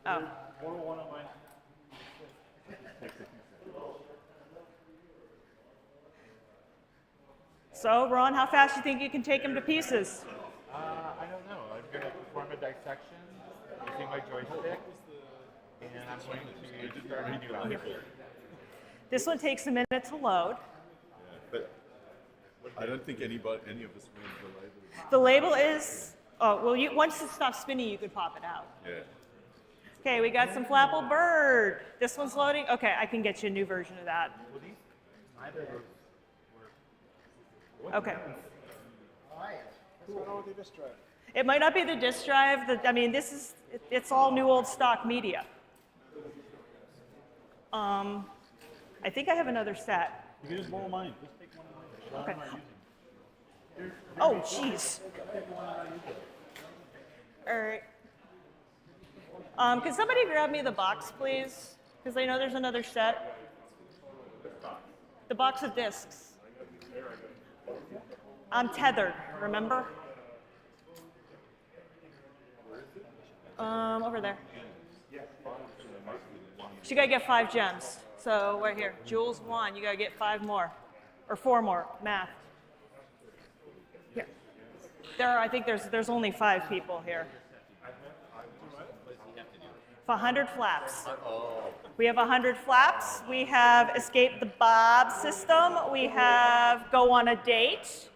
Oh. So, Ron, how fast do you think you can take him to pieces? I don't know. I'm going to perform a dissection using my joystick, and I'm going to start a new one. This one takes a minute to load. Yeah, but I don't think any of us wins the label. The label is, once it stops spinning, you can pop it out. Yeah. Okay, we got some flapple bird. This one's loading. Okay, I can get you a new version of that. Okay. It might not be the disk drive. It's all new old stock media. I think I have another set. You can just borrow mine. Just take one of mine. Okay. Oh, jeez. All right. Can somebody grab me the box, please? Because I know there's another set. The box of discs. I'm tethered, remember? Over there. So you gotta get 5 gems. So right here, Jules 1, you gotta get 5 more, or 4 more, math. Here. I think there's only 5 people here. 100 flaps. We have 100 flaps. We have Escape the Bob system. We have Go on a Date.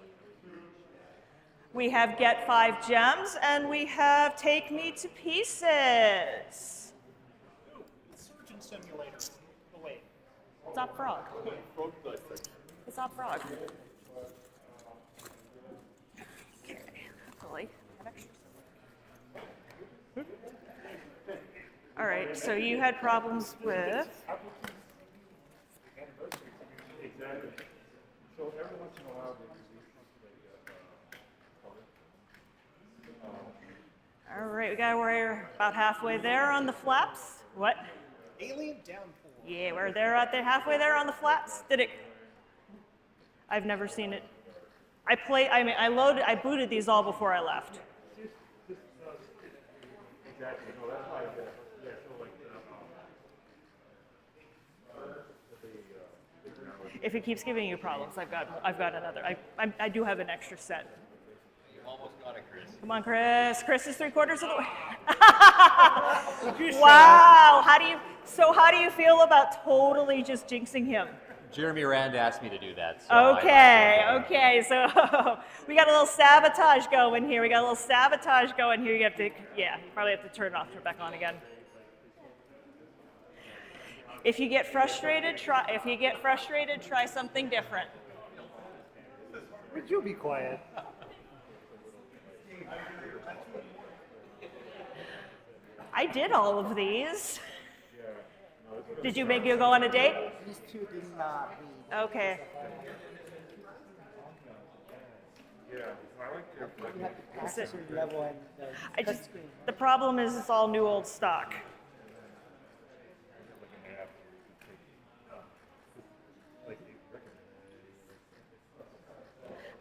We have Get 5 Gems. And we have Take Me to Pieces. Surgeon Simulator. Oh, wait. It's Op Frog. It's Op Frog. Okay, Lily, have extra. All right, so you had problems with. All right, we're about halfway there on the flaps. What? Alien downpour. Yeah, we're there at the halfway there on the flaps. Did it? I've never seen it. I booted these all before I left. If it keeps giving you problems, I've got another. I do have an extra set. You almost got it, Chris. Come on, Chris. Chris is 3/4 of the way. Wow. How do you feel about totally just jinxing him? Jeremy Rand asked me to do that. So Okay. So we got a little sabotage going here. You probably have to turn it off, turn it back on again. If you get frustrated, try something different. Would you be quiet? I did all of these. Did you make you go on a date? These two did not read. Okay. You have to pass a certain level and the problem is it's all new old stock.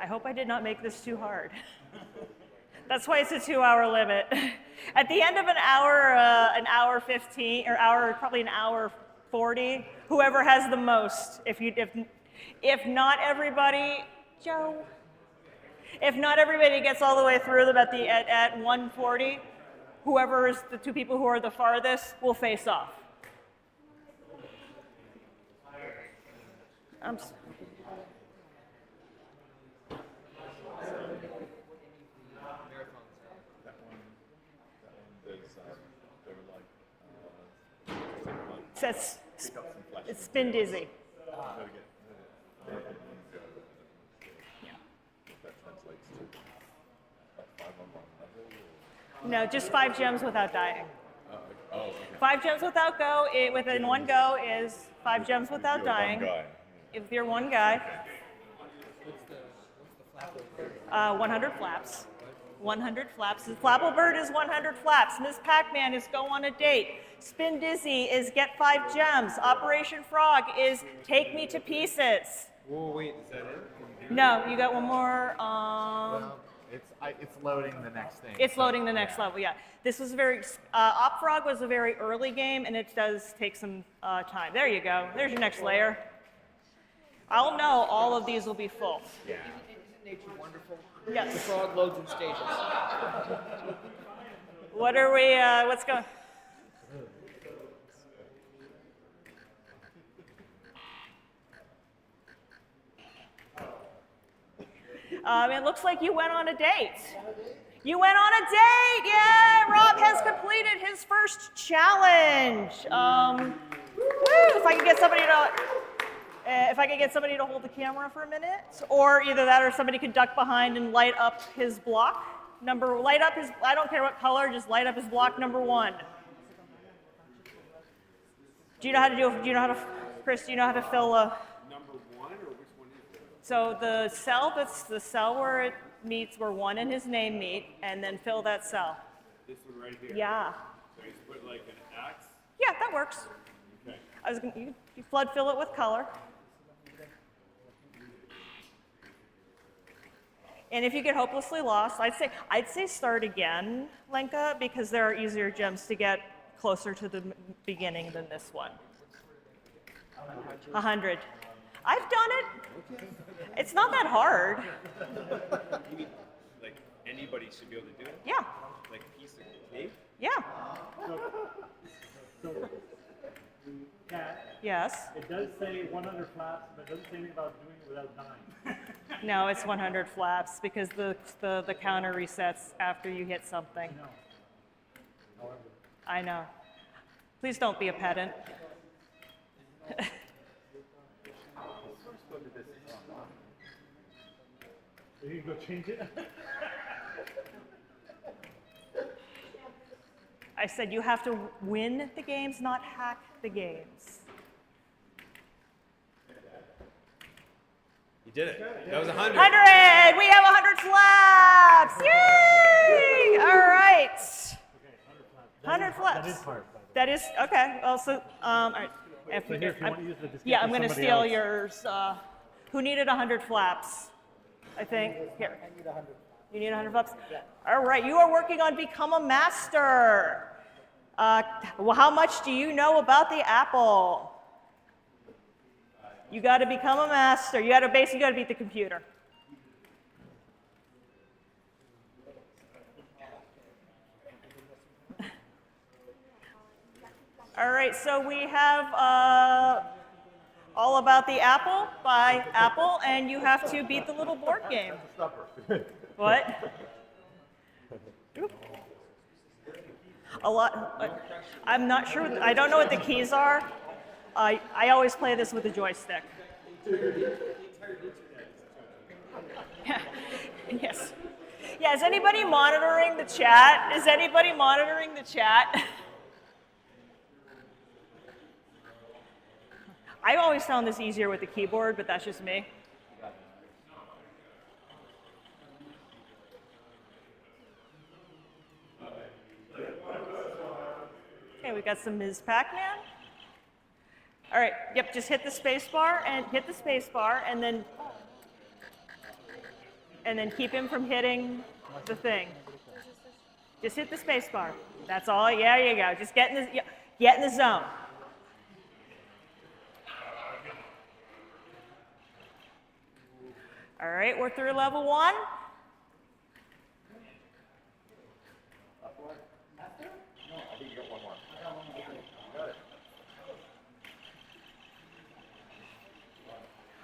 I hope I did not make this too hard. That's why it's a 2-hour limit. At the end of an hour 15, or probably an hour 40, whoever has the most, if not everybody, Joe, if not everybody gets all the way through them at 140, whoever is the two people who are the farthest will face off. It's Spin Dizzy. No, just 5 gems without dying. 5 gems without go, within one go is 5 gems without dying. If you're one guy. 100 flaps. 100 flaps. Flapple Bird is 100 flaps. Miss Pac-Man is Go on a Date. Spin Dizzy is Get 5 Gems. Operation Frog is Take Me to Pieces. Whoa, wait, is that it? No, you got one more. Well, it's loading the next thing. It's loading the next level, yeah. This was Op Frog was a very early game, and it does take some time. There you go. There's your next layer. I'll know all of these will be full. Yeah. Isn't nature wonderful? Yes. The frog loads in stages. What are we, what's going? It looks like you went on a date. You went on a date, yeah! Rob has completed his first challenge. If I could get somebody to hold the camera for a minute, or either that, or somebody could duck behind and light up his block. I don't care what color, just light up his block number 1. Chris, do you know how to fill a? Number 1, or which one is it? So the cell where it meets, where 1 and his name meet, and then fill that cell. This one right here? Yeah. So you put like an X? Yeah, that works. Okay. You flood fill it with color. And if you get hopelessly lost, I'd say start again, Lenka, because there are easier gems to get closer to the beginning than this one. 100. I've done it. It's not that hard. You mean like anybody should be able to do it? Yeah. Like a piece of cake? Yeah. Yes. It does say 100 flaps, but it doesn't say anything about doing it without dying. No, it's 100 flaps because the counter resets after you hit something. I know. Please don't be a pedant. You can go change it. I said you have to win the games, not hack the games. You did it. That was 100. 100! We have 100 flaps! Yay! All right. 100 flaps. That is hard. That is, okay. Well, so, all right. So here, if you want to use it, just give yeah, it to I'm going to somebody steal else. yours. Who needed 100 flaps? I think. Here. I need 100. You need 100 flaps? All right. You are working on Become a Master. Well, how much do you know about the apple? You got to become a master. You got to beat the computer. All right, so we have All About the Apple by Apple, and you have to beat the little board game. What? A lot. I'm not sure. I don't know what the keys are. I always play this with a joystick. Yes. Yeah, is anybody monitoring the chat? Is anybody monitoring the chat? I always found this easier with the keyboard, but that's just me. Okay, we got some Ms. Pac-Man. All right, yep, just hit the space bar and then keep him from hitting the thing. Just hit the space bar. That's all. Yeah, there you go. Just get in the zone. All right, we're through level 1.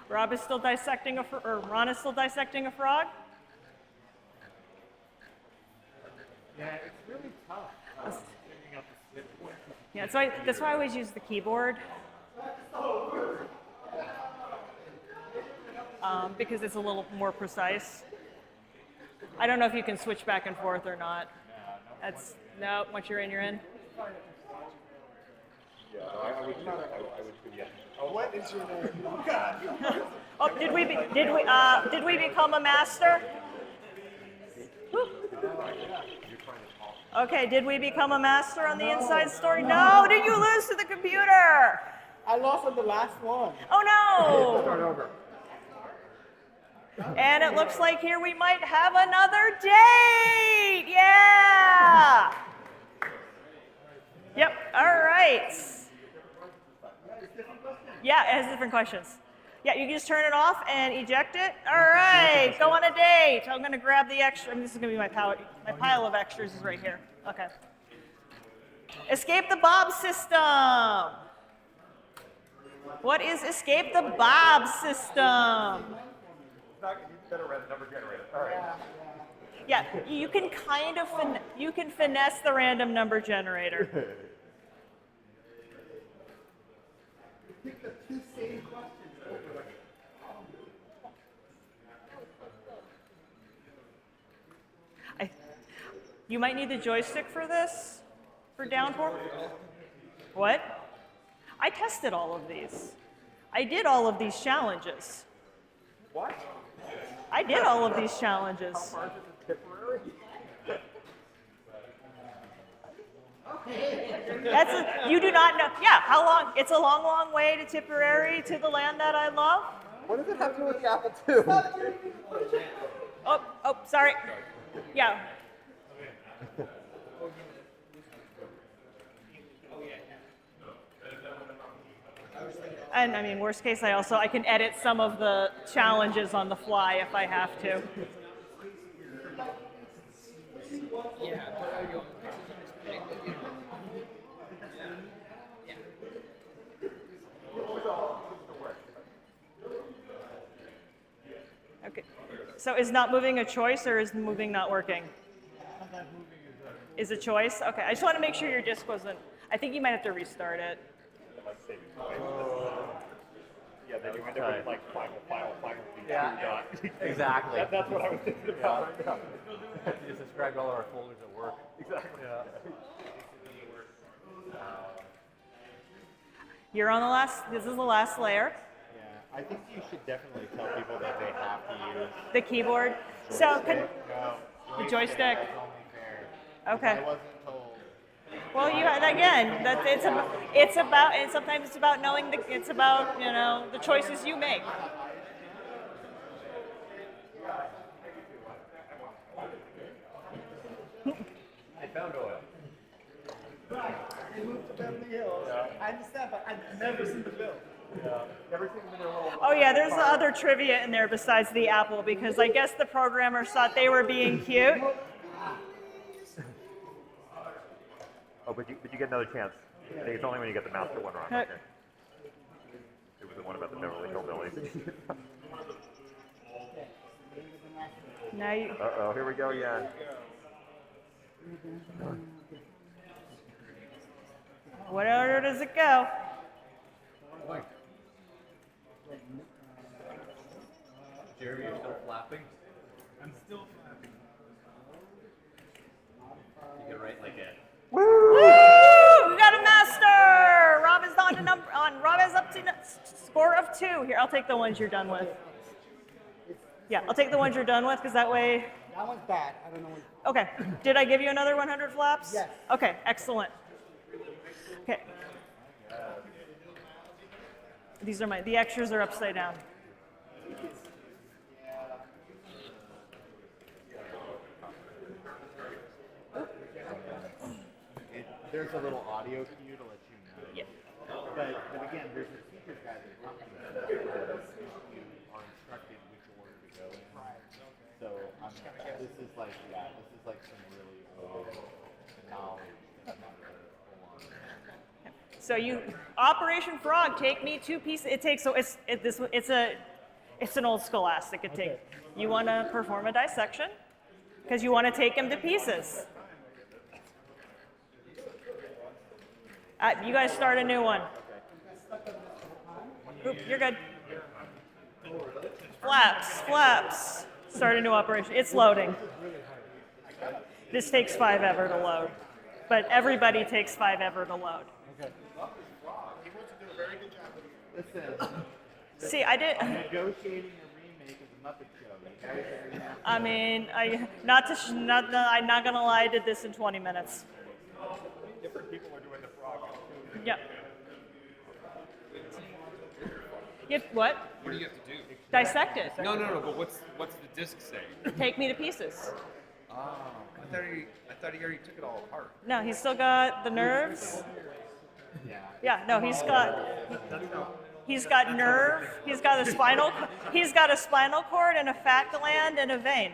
Rob is still dissecting or Ron is still dissecting a frog. Yeah, it's really tough. Yeah, that's why I always use the keyboard. Because it's a little more precise. I don't know if you can switch back and forth or not. No, once you're in, you're in. Yeah, I would yeah. Oh, what is your name? Oh, God. Oh, did we become a master? Whew. Okay, did we become a master on the inside story? No, did you lose to the computer? I lost on the last one. Oh no! Start over. And it looks like here we might have another date! Yeah! Yep, all right. Yeah, it has different questions. Yeah, you can just turn it off and eject it. All right, go on a date. I'm gonna grab the extra, this is gonna be my pile of extras is right here. Okay. Escape the Bob system. What is Escape the Bob system? Better random number generator. All right. Yeah, you can kind of you can finesse the random number generator. Pick the two same questions. You might need the joystick for this, for downpour. What? I tested all of these. I did all of these challenges. What? I did all of these challenges. How far is it Tipperary? You do not know. Yeah, how long? It's a long, long way to Tipperary, to the land that I love. What does it have to do with the Apple II? Oh, sorry. Yeah. And I mean, worst case, I can edit some of the challenges on the fly if I have to. So is not moving a choice, or is moving not working? Is a choice? Okay, I just want to make sure your disk wasn't, I think you might have to restart it. Yeah, then you end up with like final. Yeah, exactly. That's what I was thinking about. You just described all of our folders at work. Exactly. Yeah. You're on the last, this is the last layer. Yeah, I think you should definitely tell people that they have to use The keyboard. So could, the joystick. That's only fair. Okay. I wasn't told. Well, you again, that's it's about, and sometimes it's about knowing it's about, you know, the choices you make. I found oil. They moved to Beverly Hills. I understand, but I've never seen the bill. Oh yeah, there's other trivia in there besides the apple, because I guess the programmers thought they were being cute. Oh, but you get another chance. I think it's only when you get the master one wrong. Okay. It was the one about the Beverly Hillbillies. Now you. Uh-oh, here we go again. What order does it go? Jeremy, you're still flapping? I'm still flapping. You can write like a... Woo! We got a master! Rob is on to Rob is up to score of 2. Here, I'll take the ones you're done with. Yeah, I'll take the ones you're done with, because that way... That one's bad. I don't know what. Okay. Did I give you another 100 flaps? Yes. Okay, excellent. Okay. These are the extras are upside down. There's a little audio cue to let you know. Yeah. But again, there's a teacher's guide that comes with it that you are instructed which order to go in. So this is like some really old knowledge that I'm not going to pull on. So you Operation Frog, take me 2 pieces. It takes it's an old scholastic. It takes. You want to perform a dissection because you want to take them to pieces. You guys start a new one. Oop, you're good. Flaps. Start a new operation. It's loading. This takes 5 ever to load, but everybody takes 5 ever to load. Listen. See, I did. I'm negotiating a remake of the Muppet Show. You guys are gonna have to- I mean, I'm not gonna lie. I did this in 20 minutes. Different people are doing the frog. Yep. What? What do you have to do? Dissect it. No, but what's the disc say? Take me to pieces. Oh, I thought he already took it all apart. No, he's still got the nerves. Yeah, no, he's got nerve. He's got a spinal cord and a fat gland and a vein.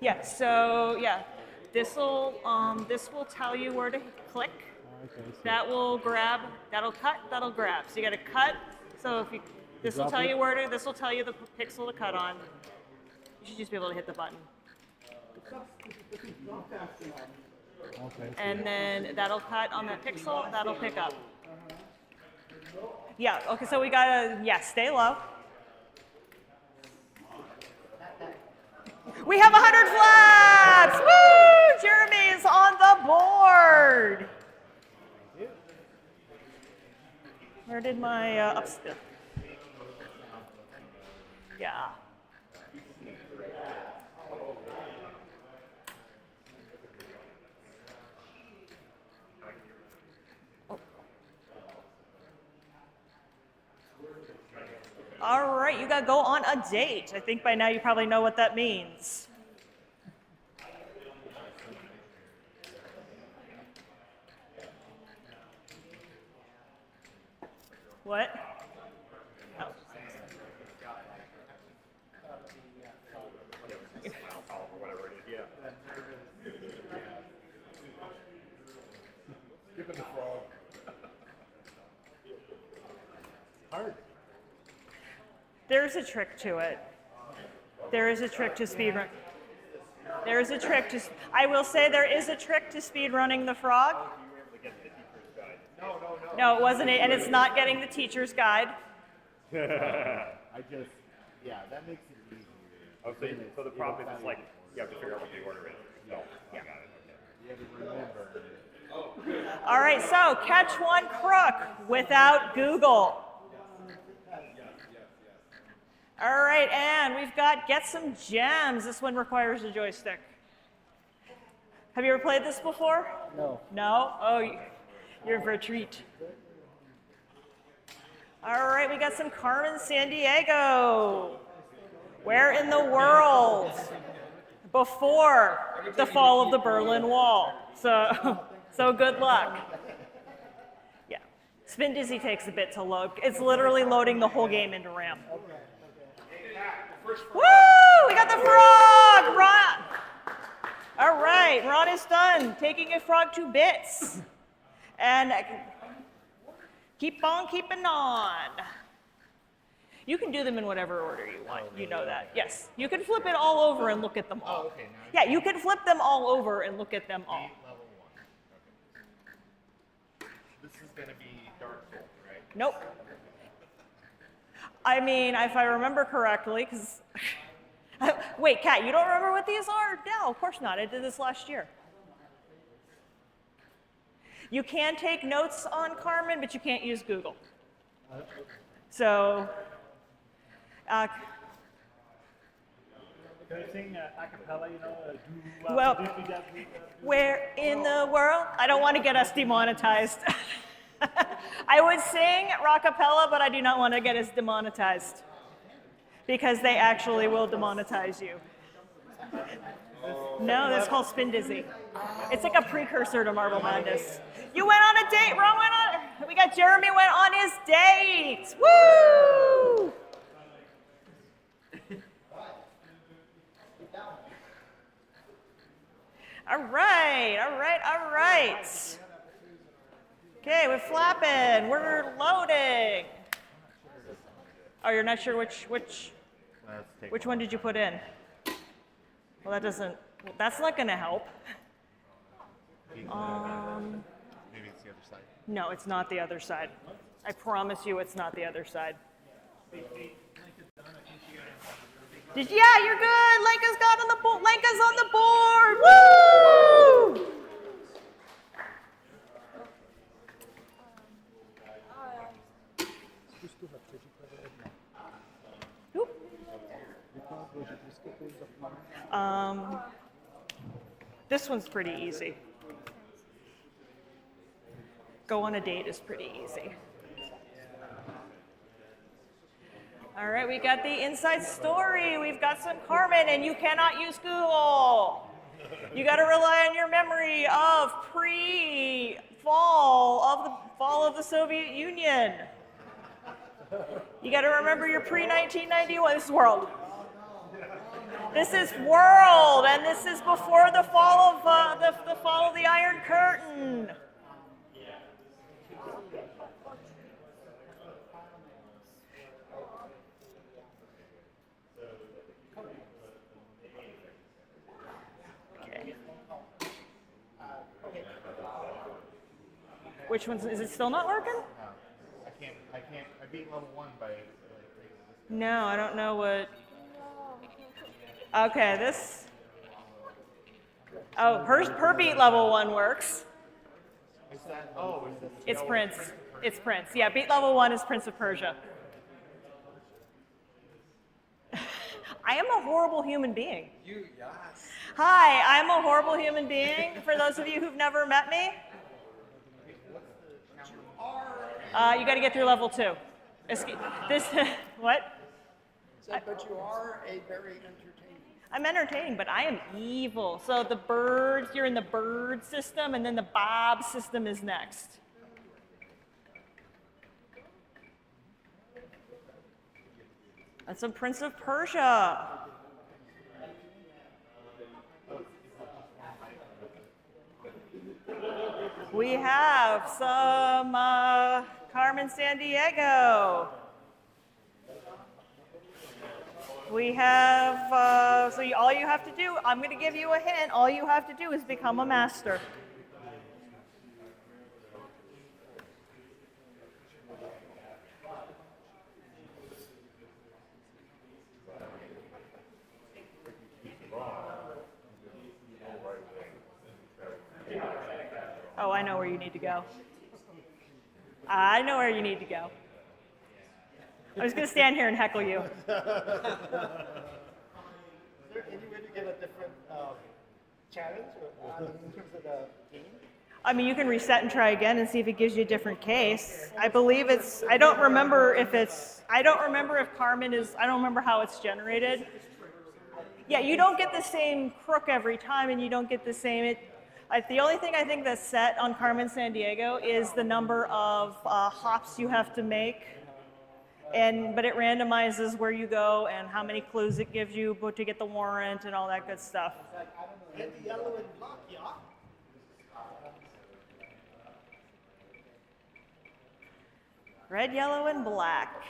Yeah. So yeah, this will tell you where to click. That will grab. That'll cut. That'll grab. So you got to cut. So if this will tell you where to. This will tell you the pixel to cut on. You should just be able to hit the button. And then that'll cut on that pixel, that'll pick up. Yeah, okay, so we gotta, stay low. We have 100 flaps! Woo! Jeremy is on the board! Where did my, upstairs? Yeah. All right, you gotta go on a date. I think by now you probably know what that means. What? Oh. Skipping the frog. Hard. There's a trick to it. There is a trick to speedrun. There is a trick to. I will say there is a trick to speedrunning the frog. No, it wasn't, and it's not getting the teacher's guide. I just, yeah, that makes it easier. Oh, so the problem is it's like you have to figure out what the order is. No, I got it. Okay. You have to remember. All right, so catch one crook without Google. All right, and we've got get some gems. This one requires a joystick. Have you ever played this before? No. No? Oh, you're in for a treat. All right, we got some Carmen Sandiego. Where in the world? Before the fall of the Berlin Wall. So good luck. Yeah. Spin Dizzy takes a bit to load. It's literally loading the whole game into RAM. Woo! We got the frog! Ron! All right, Ron is done taking a frog to bits. And keep on keeping on. You can do them in whatever order you want. You know that. Yes. You can flip it all over and look at them all. Yeah, you can flip them all over and look at them all. Level 1. Okay. This is going to be Dark Souls, right? Nope. I mean, if I remember correctly, because... Wait, Kat, you don't remember what these are? No, of course not. I did this last year. You can take notes on Carmen, but you can't use Google. So... Can you sing a cappella, you know? Well, where in the world? I don't want to get us demonetized. I would sing rockapella, but I do not want to get us demonetized because they actually will demonetize you. No, that's called Spin Dizzy. It's like a precursor to Marble Madness. You went on a date, Ron went on. We got Jeremy went on his date. Woo! All right, all right, all right. Okay, we're flapping, we're loading. Oh, you're not sure which one did you put in? Well, that's not gonna help. Maybe it's the other side. No, it's not the other side. I promise you it's not the other side. Yeah, you're good. Lenka's got on the board. Lenka's on the board. Woo! This one's pretty easy. Go on a date is pretty easy. All right, we got the inside story. We've got some Carmen, and you cannot use Google. You got to rely on your memory of fall of the Soviet Union. You got to remember your pre-1991. This is world. This is world, and this is before the fall of the Iron Curtain. Which one's, is it still not working? No, I can't, I beat level 1 by... No, I don't know what... Okay, this... Oh, her beat level 1 works. Is that, is this... It's Prince. It's Prince. Yeah, beat level 1 is Prince of Persia. I am a horrible human being. Yes. Hi, I'm a horrible human being. For those of you who've never met me, you got to get through level 2. What? But you are a very entertaining. I'm entertaining, but I am evil. So the birds, you're in the bird system, and then the Bob system is next. That's some Prince of Persia. We have some Carmen Sandiego. We have, all you have to do, I'm going to give you a hint, all you have to do is become a master. Oh, I know where you need to go. I know where you need to go. I was going to stand here and heckle you. Is there any way to get a different challenge in terms of the game? I mean, you can reset and try again and see if it gives you a different case. I believe it's, I don't remember if Carmen is, I don't remember how it's generated. Yeah, you don't get the same crook every time, and you don't get the same, the only thing I think that's set on Carmen Sandiego is the number of hops you have to make. But it randomizes where you go and how many clues it gives you to get the warrant and all that good stuff. Red, yellow, and black, yeah? Red, yellow, and black.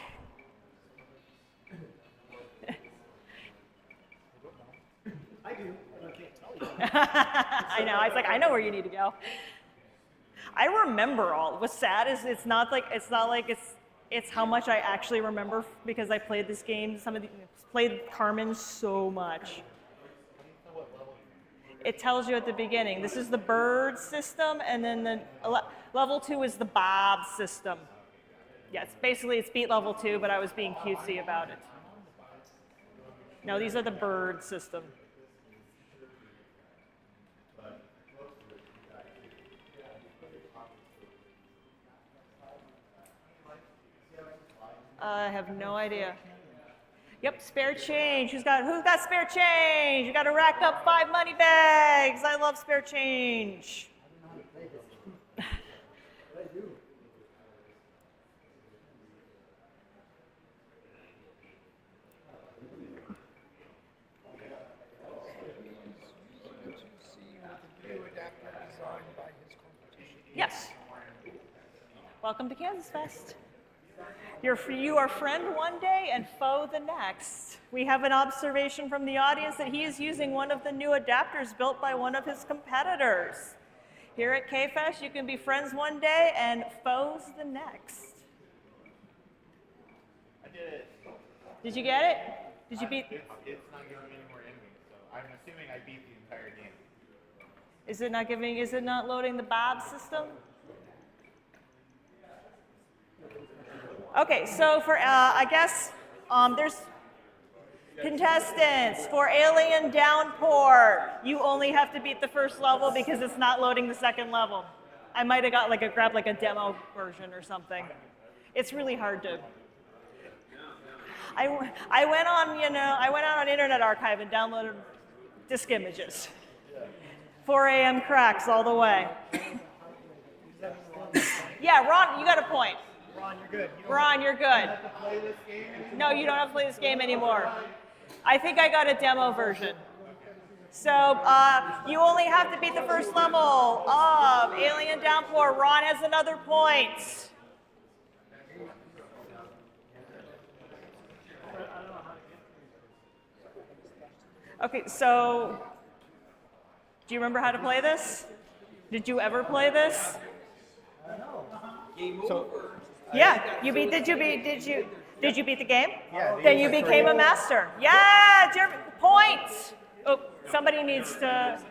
I do, but I can't tell you. I know. I was like, I know where you need to go. I remember all. What's sad is it's how much I actually remember because I played this game. Played Carmen so much. It tells you at the beginning. This is the bird system, and then the level 2 is the bob system. Yes, basically it's beat level 2, but I was being cutesy about it. No, these are the bird system. I have no idea. Yep, spare change. Who's got spare change? You got to rack up 5 money bags. I love spare change. Yes. Welcome to KansasFest. You are friend one day and foe the next. We have an observation from the audience that he is using one of the new adapters built by one of his competitors. Here at KFest, you can be friends one day and foes the next. I did it. Did you get it? Did you beat? It's not giving any more enemies, so I'm assuming I beat the entire game. Is it not loading the Bob system? Okay, so for, I guess, there's contestants. For Alien Downpour, you only have to beat the first level because it's not loading the second level. I might have got grabbed a demo version or something. It's really hard to. I went on Internet Archive and downloaded disk images. 4 a.m. cracks all the way. Yeah, Ron, you got a point. Ron, you're good. Ron, you're good. No, you don't have to play this game anymore. I think I got a demo version. So you only have to beat the first level of Alien Downpour. Ron has another point. Okay, so do you remember how to play this? Did you ever play this? Game over. Yeah, did you beat the game? Yeah. Then you became a master. Yeah, Jeremy, point. Oh, somebody needs to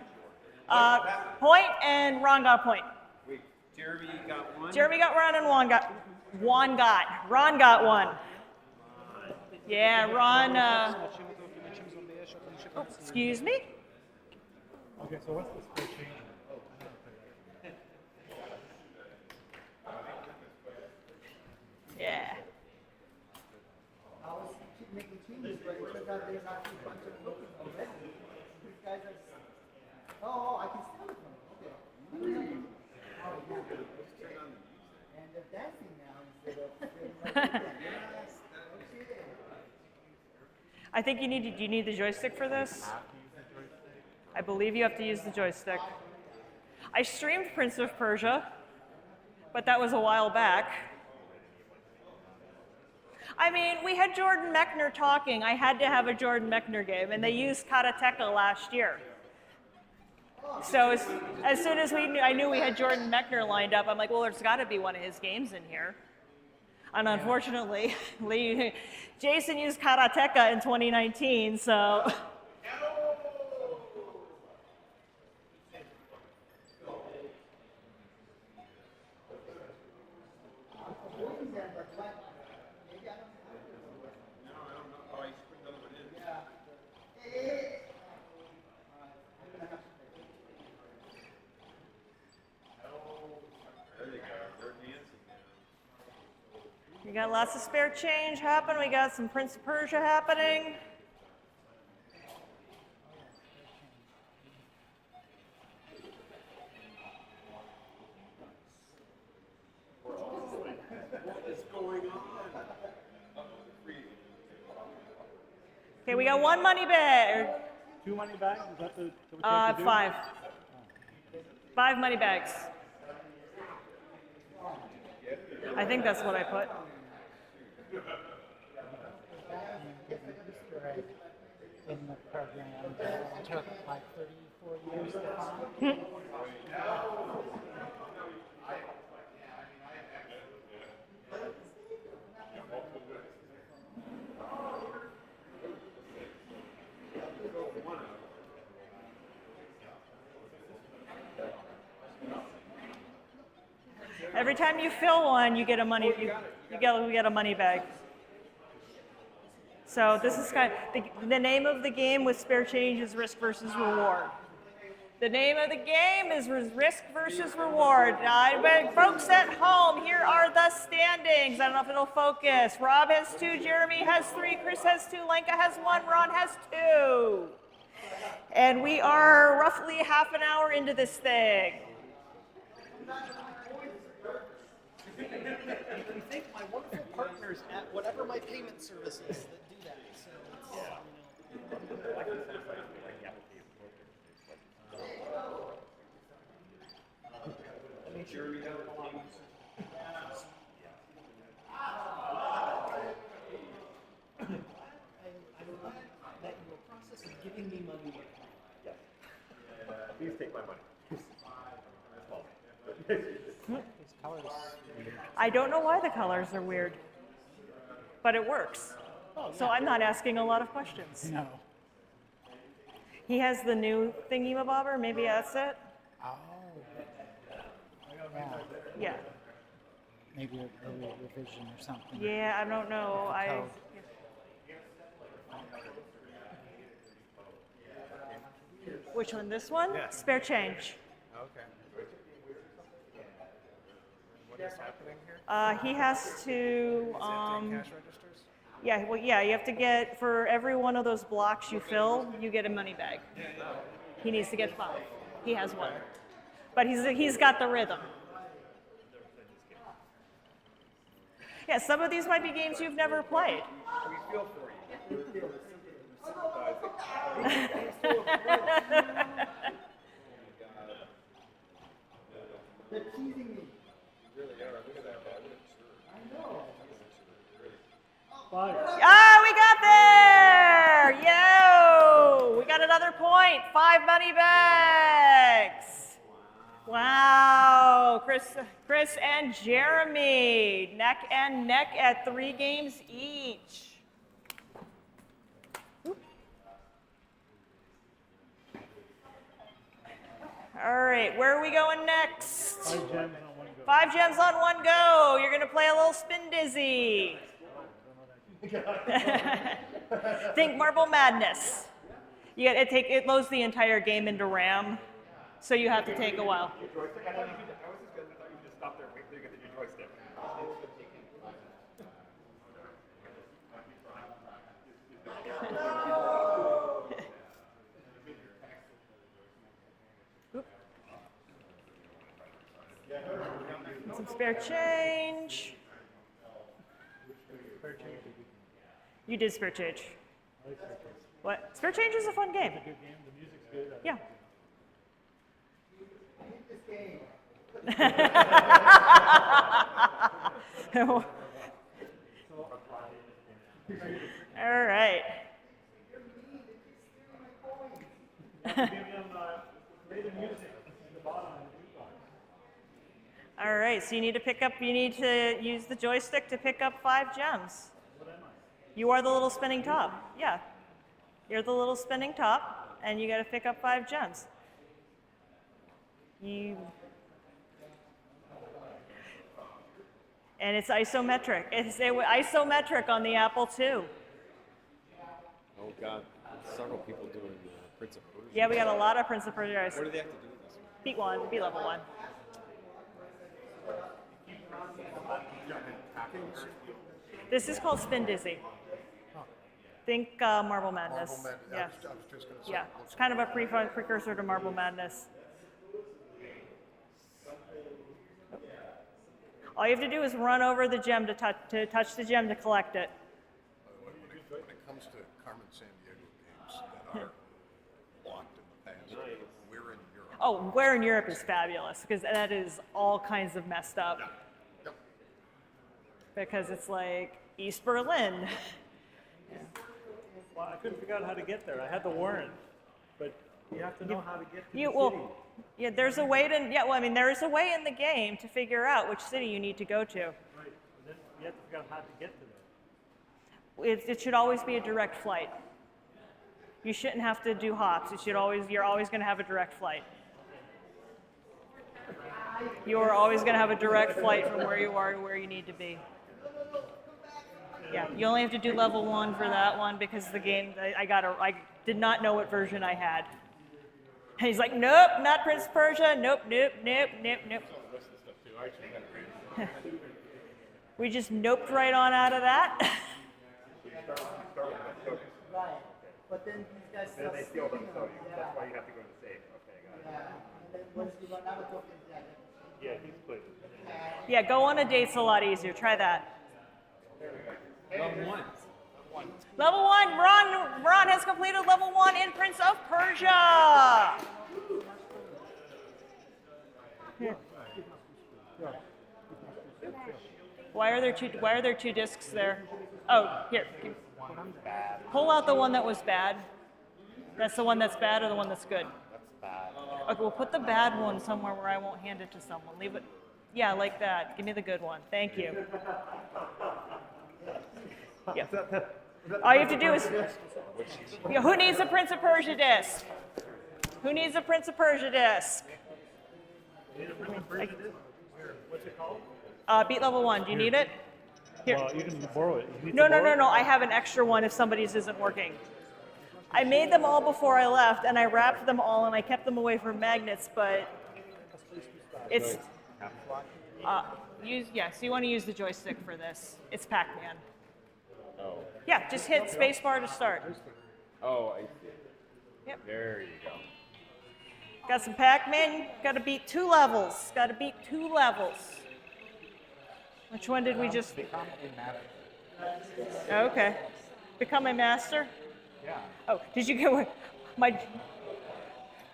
point, and Ron got a point. Wait, Jeremy got one? Jeremy got one, and Ron got one. Yeah, Ron, oh, excuse me? Okay, so what's the spare change? Yeah. I was making changes, but it turned out they're not too fun to look at already. These guys are. Oh, I can steal it from them. Okay. And they're dancing now instead of. I think you need the joystick for this. I believe you have to use the joystick. I streamed Prince of Persia, but that was a while back. I mean, we had Jordan Mechner talking. I had to have a Jordan Mechner game, and they used Karateka last year. So as soon as I knew we had Jordan Mechner lined up, I'm like, well, there's got to be one of his games in here. And unfortunately, Jason used Karateka in 2019, so. We got lots of spare change happening. We got some Prince of Persia happening. Okay, we got one money bag. 2 money bags? Is that the what you have to do? 5. 5 money bags. I think that's what I put. In the program that took like 34 years to find. Every time you fill one, you get a money. We get a money bag. So this is kind of, the name of the game with spare change is risk versus reward. The name of the game is risk versus reward. Folks at home, here are the standings. I don't know if it'll focus. Rob has 2, Jeremy has 3, Chris has 2, Lenka has 1, Ron has 2. And we are roughly half an hour into this thing. You think my wonderful partners at whatever my payment service is that do that. So that your process of giving me money. Please take my money. I don't know why the colors are weird, but it works. So I'm not asking a lot of questions. No. He has the new thingy-mabobber, maybe that's it? Oh. Yeah. Yeah. Maybe an early revision or something. Yeah, I don't know. Code. Which one? This one? Yeah. Spare change. Okay. What is happening here? He has to. Cash registers? Yeah, well, yeah. You have to get for every one of those blocks you fill, you get a money bag. He needs to get 5. He has 1, but he's got the rhythm. Yeah, some of these might be games you've never played. We feel for you. We're They're teasing me. really are. Look at that. I know. Ah, we got there! Yo! We got another point. 5 money bags. Wow. Chris and Jeremy, neck and neck at 3 games each. All right, where are we going next? 5 gems on 1 go. 5 gems on 1 go. You're gonna play a little spin dizzy. Think Marble Madness. It loads the entire game into RAM, so you have to take a while. I was just going to thought you just stop there and wait till you get the new joystick. Some spare change. You did spare change. What? Spare change is a fun game. It's a good game. The music's good. Yeah. I hate this game. All right. All right, so you need to use the joystick to pick up 5 gems. You are the little spinning top. Yeah. You're the little spinning top, and you got to pick up 5 gems. And it's isometric. It's isometric on the Apple II. Oh God, several people doing Prince of Persia. Yeah, we got a lot of Prince of Persia guys. What do they have to do with this? Beat level 1. This is called Spin Dizzy. Think Marble Madness. Marble Madness. Yeah. I was just gonna say. Yeah, it's kind of a precursor to Marble Madness. All you have to do is run over the gem to touch the gem to collect it. When it comes to Carmen Sandiego games that are blocked in the past, we're in Europe. Oh, where in Europe is fabulous because that is all kinds of messed up. Yep. Because it's like East Berlin. Well, I couldn't figure out how to get there. I had the warrant, but you have to know how to get to the city. Yeah, there's a way there is a way in the game to figure out which city you need to go to. Right. And then you have to figure out how to get to there. It should always be a direct flight. You shouldn't have to do hops. You're always going to have a direct flight. You're always going to have a direct flight from where you are to where you need to be. Yeah, you only have to do level 1 for that one because the game, I did not know what version I had. And he's like, nope, not Prince of Persia, nope. We just noped right on out of that. Right. But then these guys Then they steal them, so yeah. that's why you have to go to the safe. Okay, got it. Yeah. And then once you run out of tokens, Yeah, he's put. Yeah, go on a date's a lot easier. Try that. Level 1. Level 1, Ron has completed level 1 in Prince of Persia. Here. Why are there two discs there? Oh, here. Pull out the one that was bad. That's the one that's bad or the one that's good? That's bad. Okay, we'll put the bad one somewhere where I won't hand it to someone. Leave it. Yeah, like that. Give me the good one. Thank you. Yeah. All you have to do is, who needs a Prince of Persia disc? Who needs a Prince of Persia disc? What's it called? Beat level 1. Do you need it? Here. Well, you can borrow it. You need No. to borrow it? I have an extra one if somebody's isn't working. I made them all before I left, and I wrapped them all, and I kept them away from magnets, but it's... So you want to use the joystick for this. It's Pac-Man. Oh. Yeah, just hit spacebar to start. Oh, I see. Yep. There you go. Got some Pac-Man. Got to beat 2 levels. Which one did we just... Become a master. Okay. Become a master? Yeah. Oh, did you get my...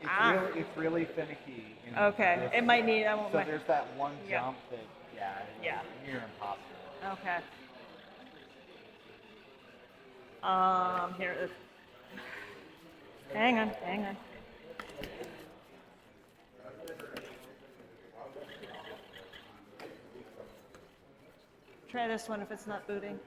It's really finicky. Okay, it might need... So there's that one jump that, Yeah. near impossible. Okay. Here. Hang on. Try this one if it's not booting.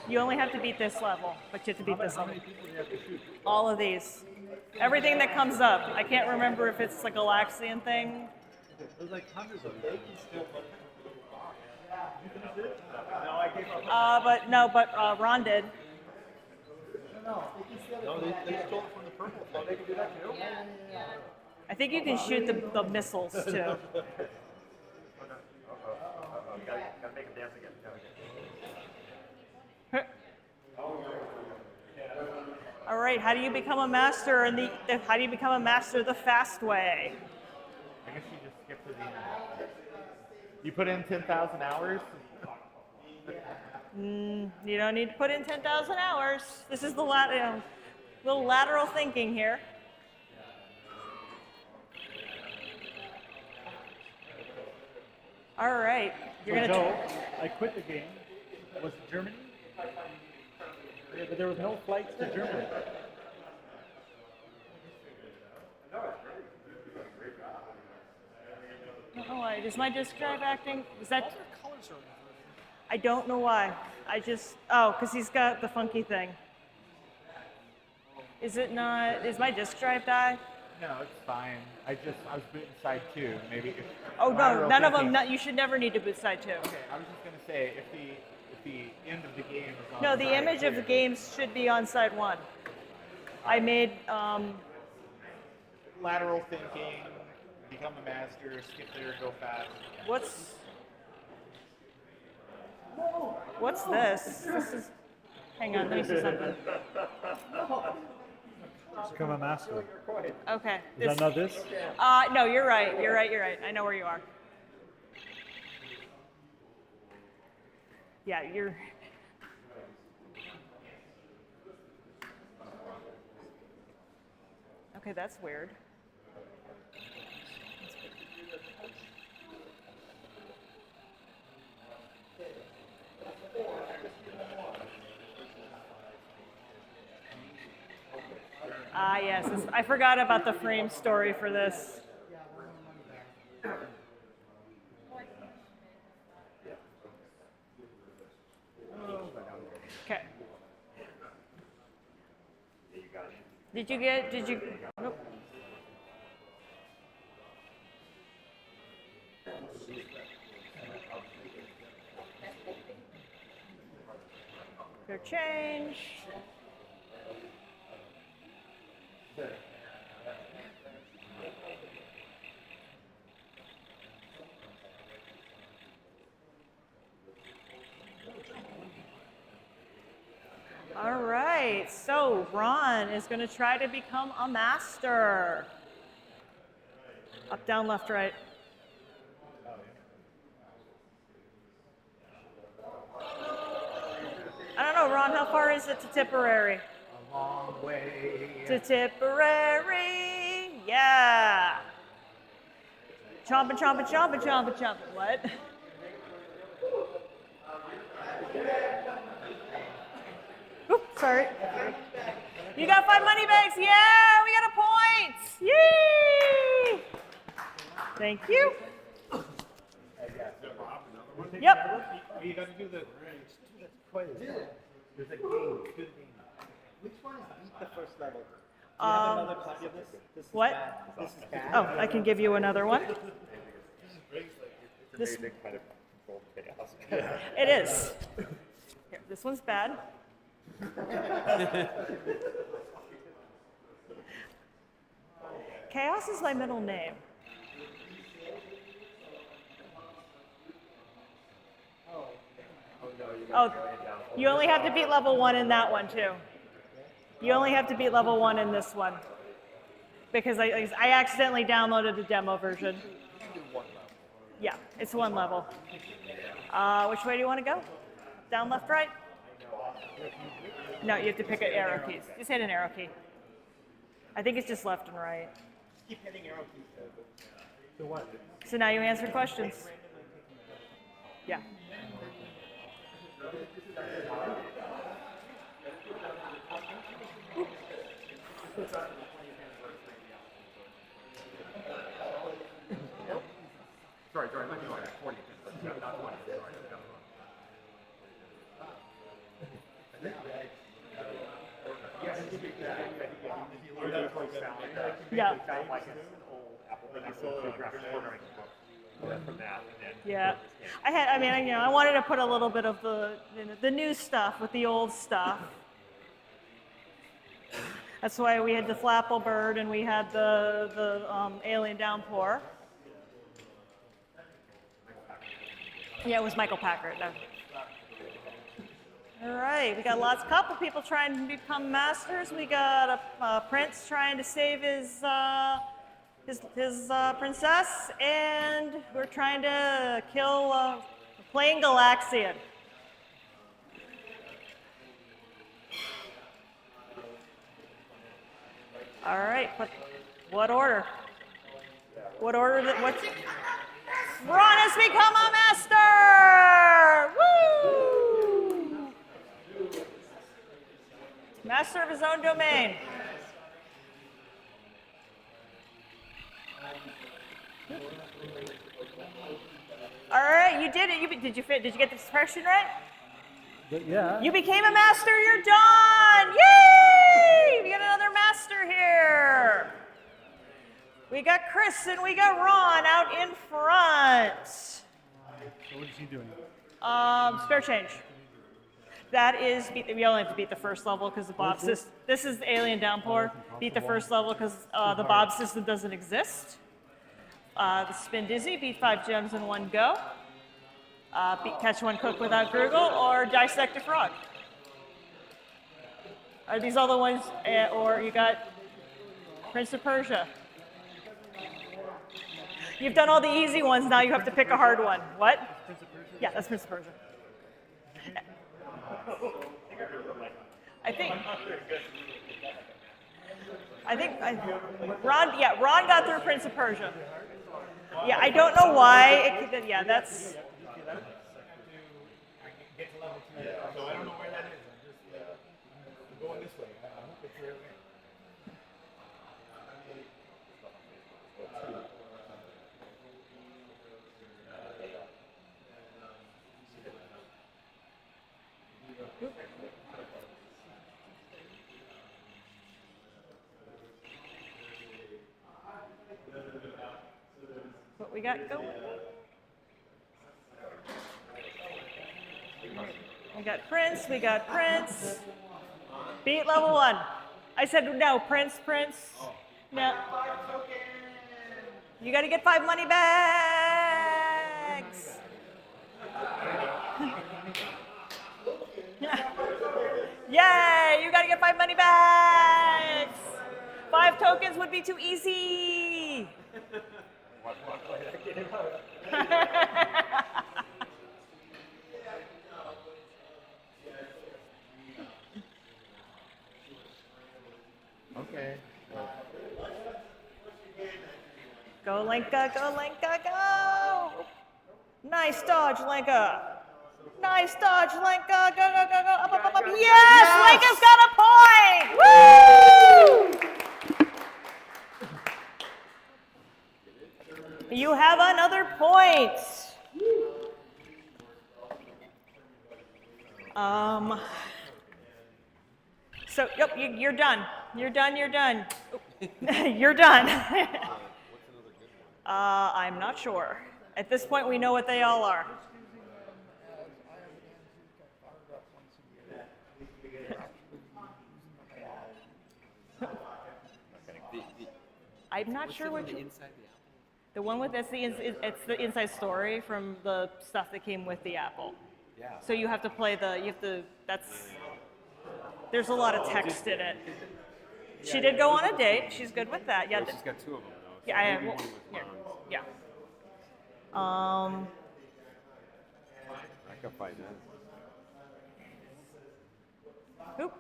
You only have to beat this level, but you have to beat this level. All of these. Everything that comes up. I can't remember if it's a Galaxian thing. There's like hundreds of them. But Ron did. No, they stole it from the purple. So they can do that too? I think you can shoot the missiles too. Gotta make him dance again. All right, how do you become a master how do you become a master the fast way? I guess you just skip to the end. You put in 10,000 hours? You don't need to put in 10,000 hours. This is the little lateral thinking here. All right. You're So, gonna. Joe, I quit the game. Was it Germany? Yeah, but there was no flights to Germany. I don't know why. Is my disk drive acting? Is that? I don't know why. I just. Oh, because he's got the funky thing. Is it not? Is my disk drive die? No, it's fine. I was booting side 2. Maybe. Oh no, none of them. Not, you should never need to boot side 2. Okay, I was just gonna say if the end of the game is on. No, the side image of the 2. game should be on side 1. I made. Lateral thinking, become a master, skip there, go fast. What's this? This is. Hang on, let me see something. Become a master. Okay. Is that not this? No, you're right. You're right. I know where you are. Yeah, you're. Okay, that's weird. Ah, yes. I forgot about the frame story for this. Okay. Did you? Nope. Fair change. All right, so Ron is going to try to become a master. Up, down, left, right. I don't know, Ron, how far is it to Tipperary? A long way. To Tipperary, yeah. Chomping, chomping, chomping, chomping, chomping. What? Oops, sorry. You got 5 money bags. Yeah, we got a point. Yay! Thank you. Yep. You got to do the. There's a game. Which one is beat the first level? Do you have another copy of this? This is What? bad. This is bad. Oh, I can give you another one. It's amazing kind of controlled chaos. It is. Here, this one's bad. Chaos is my middle name. Oh, you only have to beat level 1 in that one too. You only have to beat level 1 in this one. Because I accidentally downloaded the demo version. Yeah, it's 1 level. Which way do you want to go? Down, left, right? No, you have to pick an arrow key. Just hit an arrow key. I think it's just left and right. Keep hitting arrow keys. So what? So now you answer questions. Yeah. Sorry, I might be like 40, not 20. Yeah. From that, Yeah. I wanted to put a little bit of the new stuff with the old stuff. That's why we had the Flapple Bird and we had the Alien Downpour. Yeah, it was Michael Packard. No. All right, we got couple people trying to become masters. We got a prince trying to save his princess, and we're trying to kill a plain Galaxian. All right, what order? What order? Ron has become a master! Woo! Master of his own domain. All right, you did it. Did you get the expression right? Yeah. You became a master. You're done. Yay! We got another master here. We got Chris and we got Ron out in front. So what is he doing? Spare change. That is, we only have to beat the first level because the Bob system, this is the Alien Downpour. Beat the first level because the Bob system doesn't exist. The Spin Dizzy, beat 5 gems in one go. Catch one cook without Google, or Dissect a Frog. Are these all the ones, or you got Prince of Persia? You've done all the easy ones, now you have to pick a hard one. What? Yeah, that's Prince of Persia. Ron got through Prince of Persia. Yeah, I don't know why. Yeah, that's. So I don't know where that is. I'm going this way. I hope it's there. What we got going? We got Prince, we got Prince. Beat level 1. I said no, Prince. No. You gotta get 5 money bags. Yay, you gotta get 5 money bags. 5 tokens would be too easy. Okay. Go, Lenka, go, Lenka, go! Nice dodge, Lenka. Nice dodge, Lenka. Go, go, go, go. Up, up, up, up. Yes! Lenka's got a point! Woo! You have another point. So, yep, you're done. You're done. You're done. I'm not sure. At this point, we know what they all are. I'm not sure what you. The one with it's the inside story from the stuff that came with the Apple. Yeah. So you have to play there's a lot of text in it. She did go on a date. She's good with that. Yeah. Well, she's got 2 of them though. So Yeah. maybe one with Yeah. I got 5 minutes. Oop.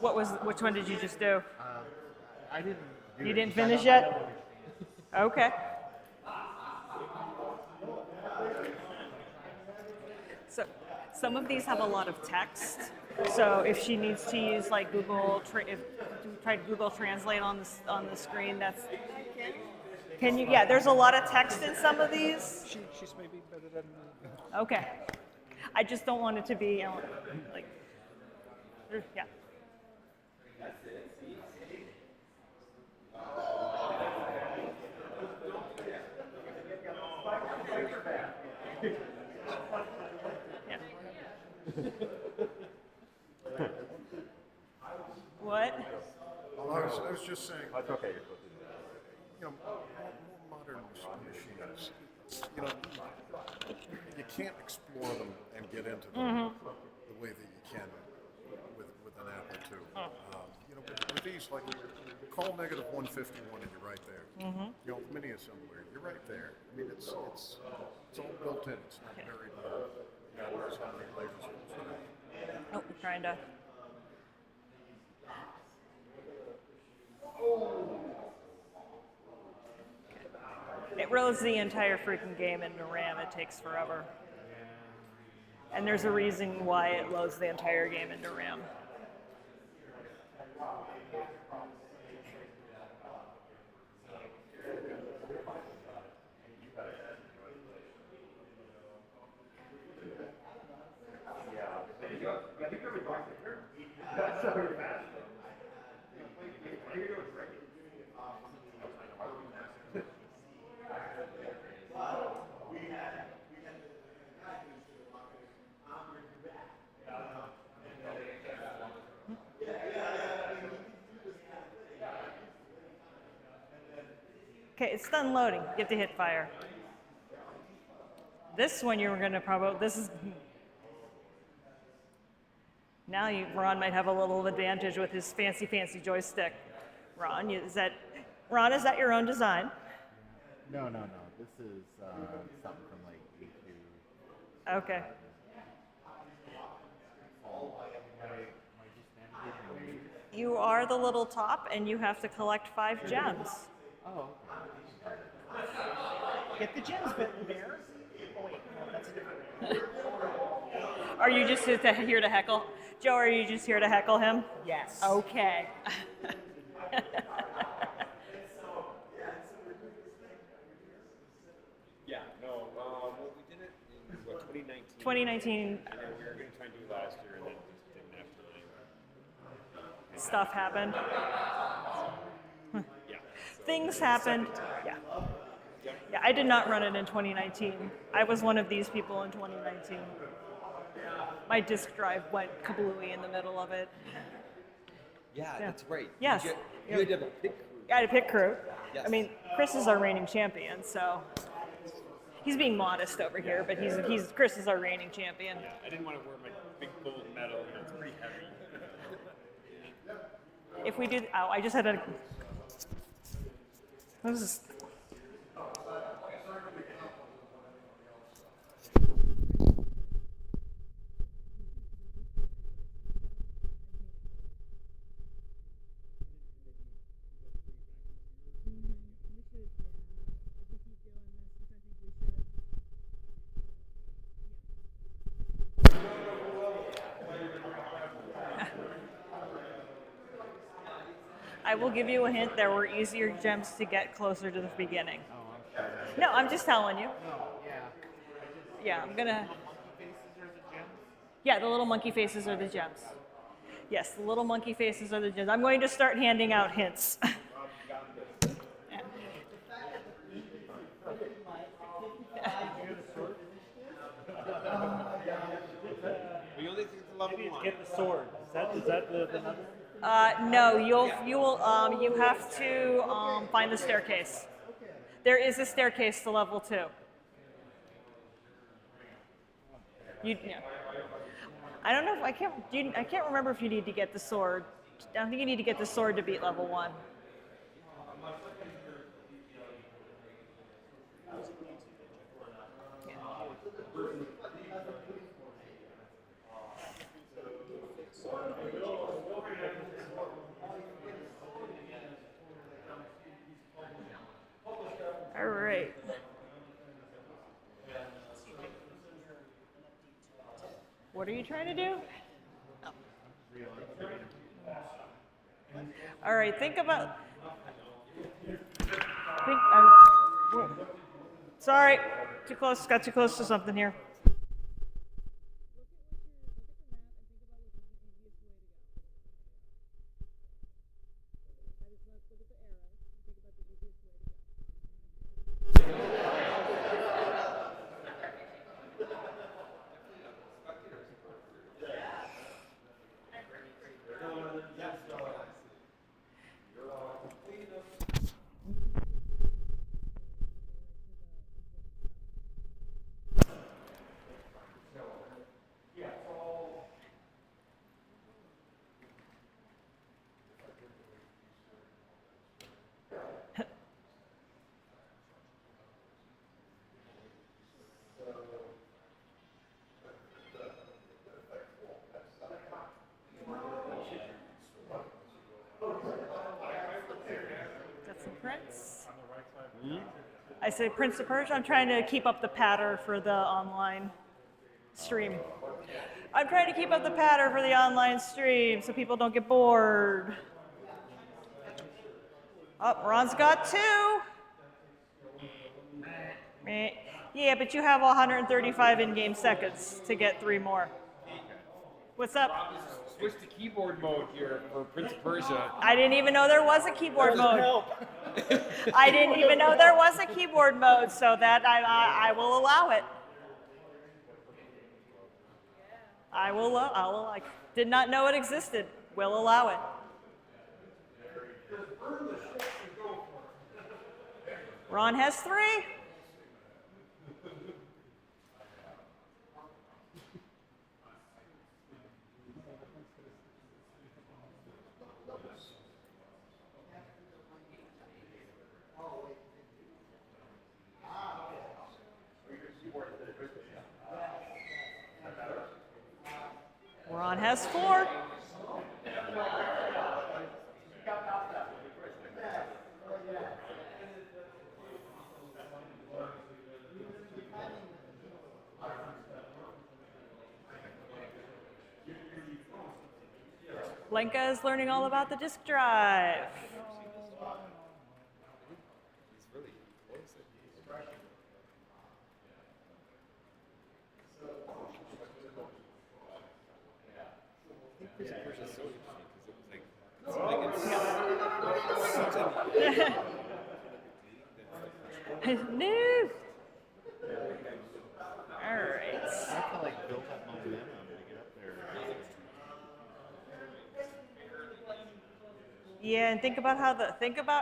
Which one did you just do? I didn't. You didn't finish yet? Okay. So some of these have a lot of text. So if she needs to use like try Google Translate on the screen, that's. Can you? Yeah, there's a lot of text in some of these. She's maybe better than me. Okay. I just don't want it to be like. Yeah. What? Well, I was just saying. That's okay. You know, more modern machines. You know, you can't explore them and get into them the way that you can with an Apple II. You know, with these, like, call negative 151 and you're right there. You know, mini assembler, you're right there. I mean, it's all built in. It's not buried in so many layers. Oh, I'm trying to. It loads the entire freaking game into RAM. It takes forever. And there's a reason why it loads the entire game into RAM. Okay, it's done loading. You have to hit fire. This one you were going to probably, this is, now Ron might have a little advantage with his fancy joystick. Ron, is that your own design? No. This is something from like YouTube. Okay. You are the little top, and you have to collect 5 gems. Oh. Get the gems, Bear. Oh wait, no, that's a different. Are you just here to heckle? Joe, are you just here to heckle him? Yes. Okay. Yeah, no, well, we did it in, what, 2019? 2019. And then we were going to try and do it last year, and then just didn't have time. Stuff happened. Yeah. Things happened. Yeah. Yeah, I did not run it in 2019. I was one of these people in 2019. My disk drive went kablooey in the middle of it. Yeah, that's right. Yes. You had to have a pit crew. I had a pit crew. Yes. I mean, Chris is our reigning champion, so he's being modest over here, but Chris is our reigning champion. Yeah, I didn't want to wear my big gold medal, you know, it's pretty heavy. If we do, oh, I just had a. What is this? I will give you a hint. There were easier gems to get closer to the beginning. Oh, I'm sure. No, I'm just telling you. No, yeah. Yeah, I'm gonna. Monkey faces are the gems? Yeah, the little monkey faces are the gems. Yes, the little monkey faces are the gems. I'm going to start handing out hints. We only think it's level Maybe it's 1. get the sword. Is that the number? No, you have to find the staircase. There is a staircase to level 2. Yeah. I don't know if I can't remember if you need to get the sword. I don't think you need to get the sword to beat level 1. All right. What are you trying to do? Oh. All right, think about. Sorry, too close. Got too close to something here. Got some prints. Hmm? I said Prince of Persia. I'm trying to keep up the patter for the online stream. I'm trying to keep up the patter for the online stream so people don't get bored. Oh, Ron's got 2. Meh. Yeah, but you have 135 in-game seconds to get 3 more. What's up? Switch to keyboard mode here for Prince of Persia. I didn't even know there was a keyboard mode. I didn't even know there was a keyboard mode, so that I will allow it. I did not know it existed. Will allow it. Ron has 3. Ron has 4. Lenka is learning all about the disk drive. No. All right. I have to like build up momentum to get up there. Yeah, and think about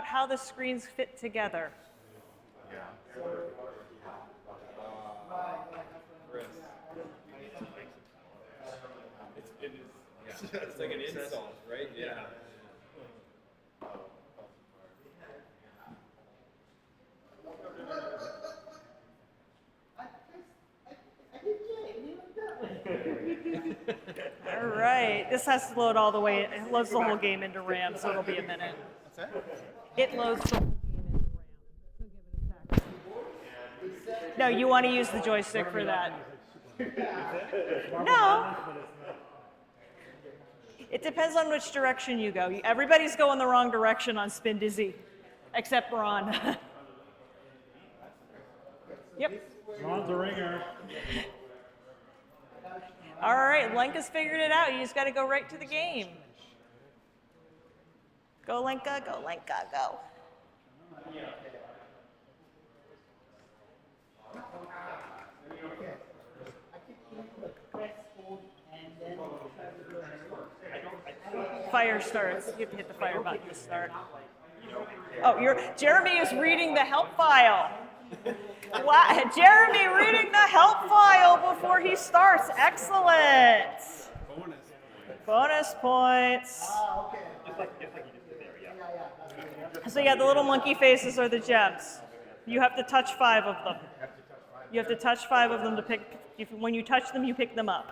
how the screens fit together. Yeah. It's like an insult, right? Yeah. All right, this has to load all the way. It loads the whole game into RAM, so it'll be a minute. What's that? It loads the whole game into RAM. So give it a sec. No, you want to use the joystick for that. No. It depends on which direction you go. Everybody's going the wrong direction on Spin Dizzy, except Ron. Yep. Ron's a ringer. All right, Lenka's figured it out. You just got to go right to the game. Go, Lenka, go, Lenka, go. Fire starts. You have to hit the fire button to start. Oh, Jeremy is reading the help file. Wow, Jeremy reading the help file before he starts. Excellent. Bonus points. So yeah, the little monkey faces are the gems. You have to touch 5 of them. You have to touch 5 of them to pick. When you touch them, you pick them up.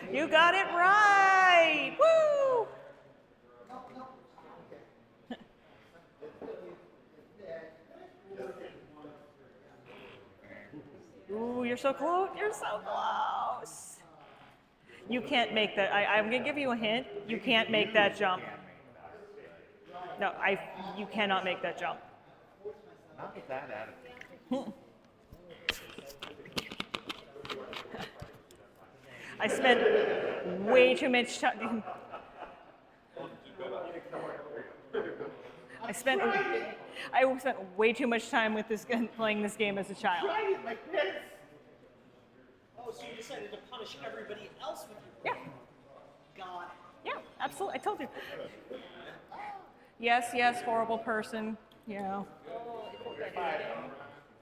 You got it right! Woo! Ooh, you're so close. You're so close. You can't make that. I'm going to give you a hint. You can't make that jump. No, you cannot make that jump. Not with that attitude. I spent way too much time. I spent way too much time with this playing this game as a child. Like this. Oh, so you decided to punish everybody else with your Yeah. God. Yeah, absolutely. I told you. Yes, horrible person. You know.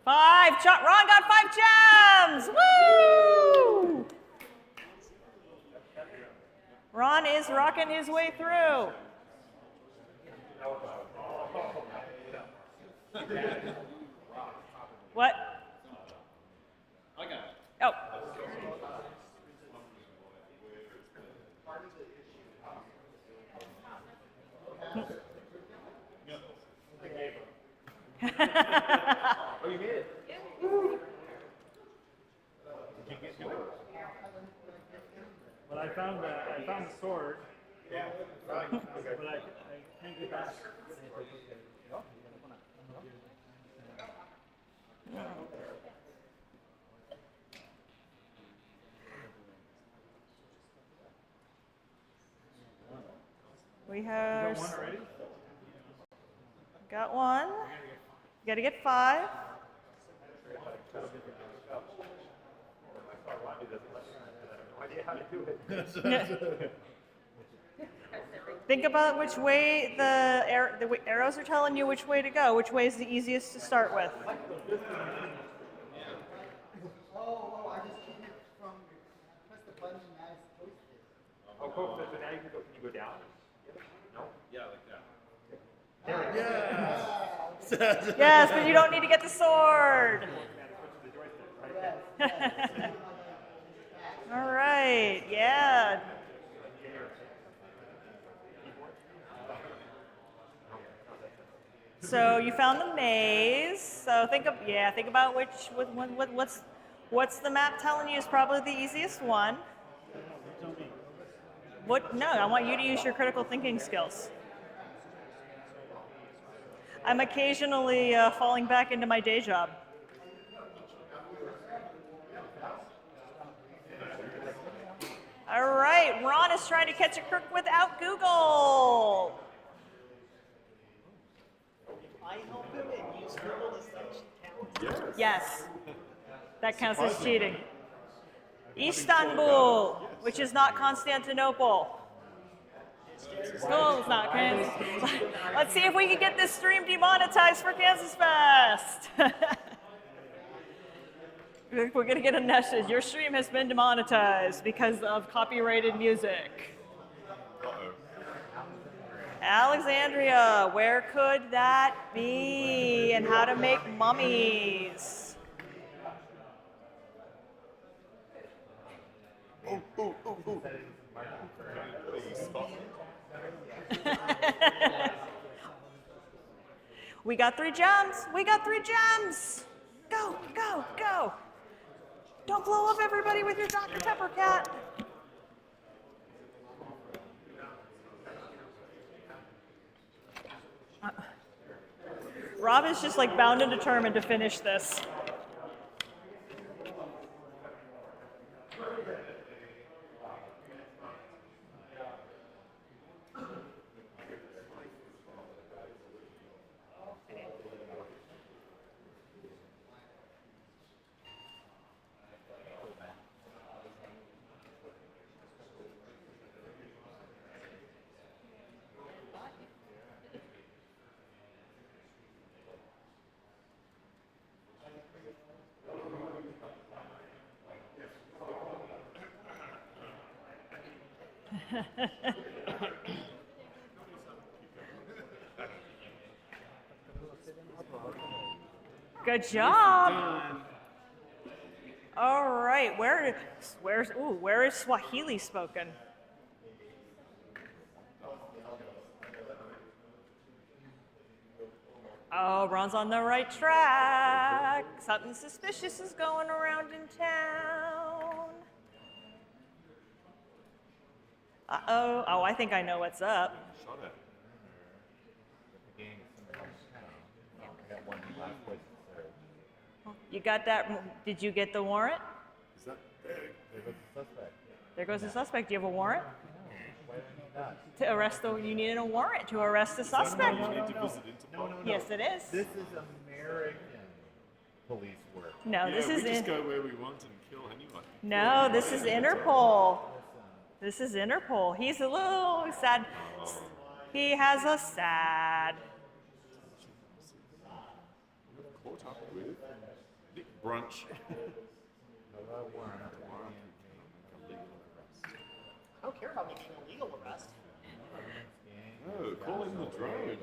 5. Ron got 5 gems. Woo! Ron is rocking his way through. What? I got it. Oh. Oh, you made it. Did you get to it? But I found the sword. Yeah. But I can't get back. We have. You got one already? Got one. You got to get 5. Think about which way the arrows are telling you which way to go. Which way is the easiest to start with? Oh, I just changed it from press the button and now it's posted. Oh, cool. So now you can go down? No? Yeah, like that. Yes, but you don't need to get the sword. All right, yeah. So you found the maze. So think about what's the map telling you is probably the easiest one. What? No, I want you to use your critical thinking skills. I'm occasionally falling back into my day job. All right, Ron is trying to catch a crook without Google. I help him and use Google as such. Yes, that counts as cheating. Istanbul, which is not Constantinople. School's not Kansas. Let's see if we can get this stream demonetized for KansasFest. We're going to get a message. Your stream has been demonetized because of copyrighted music. Alexandria, where could that be? And how to make mummies. We got 3 gems. We got 3 gems. Go, go, go. Don't blow up everybody with your Dr. Pepper cat. Rob is just like bound and determined to finish this. Good job. All right, where is Swahili spoken? Oh, Ron's on the right track. Something suspicious is going around in town. Uh-oh. Oh, I think I know what's up. Shot it. You got that? Did you get the warrant? Is that There goes the suspect. Do you have a warrant? To arrest the, you need a warrant to arrest the suspect. No. Yes, it is. This is American police work. No, this is we just go where we want and kill anyone. No, this is Interpol. This is Interpol. He's a little sad. He has a sad. Caught up with Nick Brunch. I don't care about making a legal arrest. Oh, call in the drone.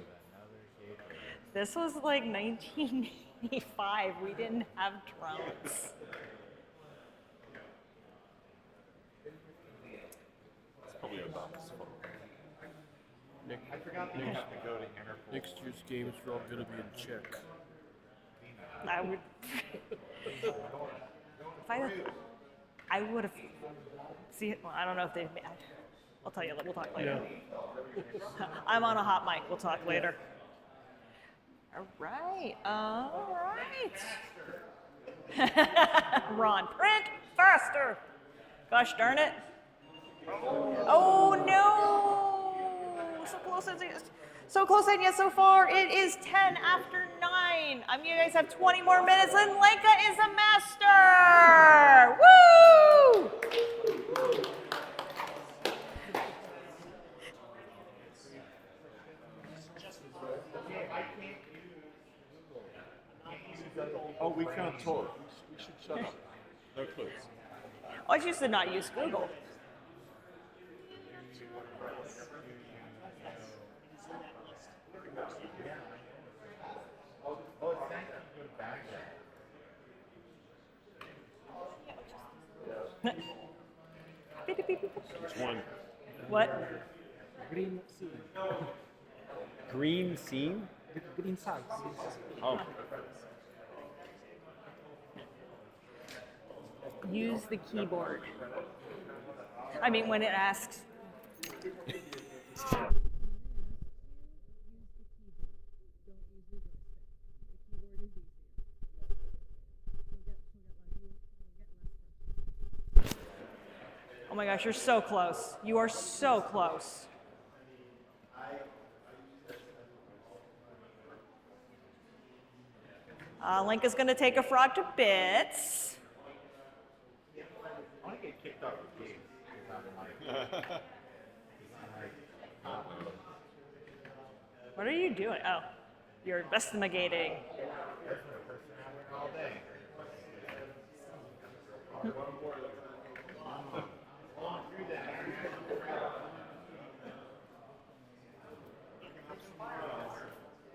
This was like 1985. We didn't have drones. It's probably a box. Nick, I forgot we have to go to Interpol. Next year's games are all going to be in Czech. I would. I would have. See, well, I don't know if they've. I'll tell you. We'll talk later. Yeah. I'm on a hot mic. We'll talk later. All right. All right. Ron, print faster. Gosh darn it. Oh no! So close and yet so far. It is 10 after 9. You guys have 20 more minutes, and Lenka is a master. Woo! Oh, we can't talk. We should shut up. No clues. I used to not use Google. Which one? What? Green scene. Green scene? Green side. Oh. Use the keyboard. I mean, when it asks. Oh my gosh, you're so close. You are so close. Lenka's going to take a frog to bits. I want to get kicked off the game. What are you doing? Oh, you're investigating. All day. I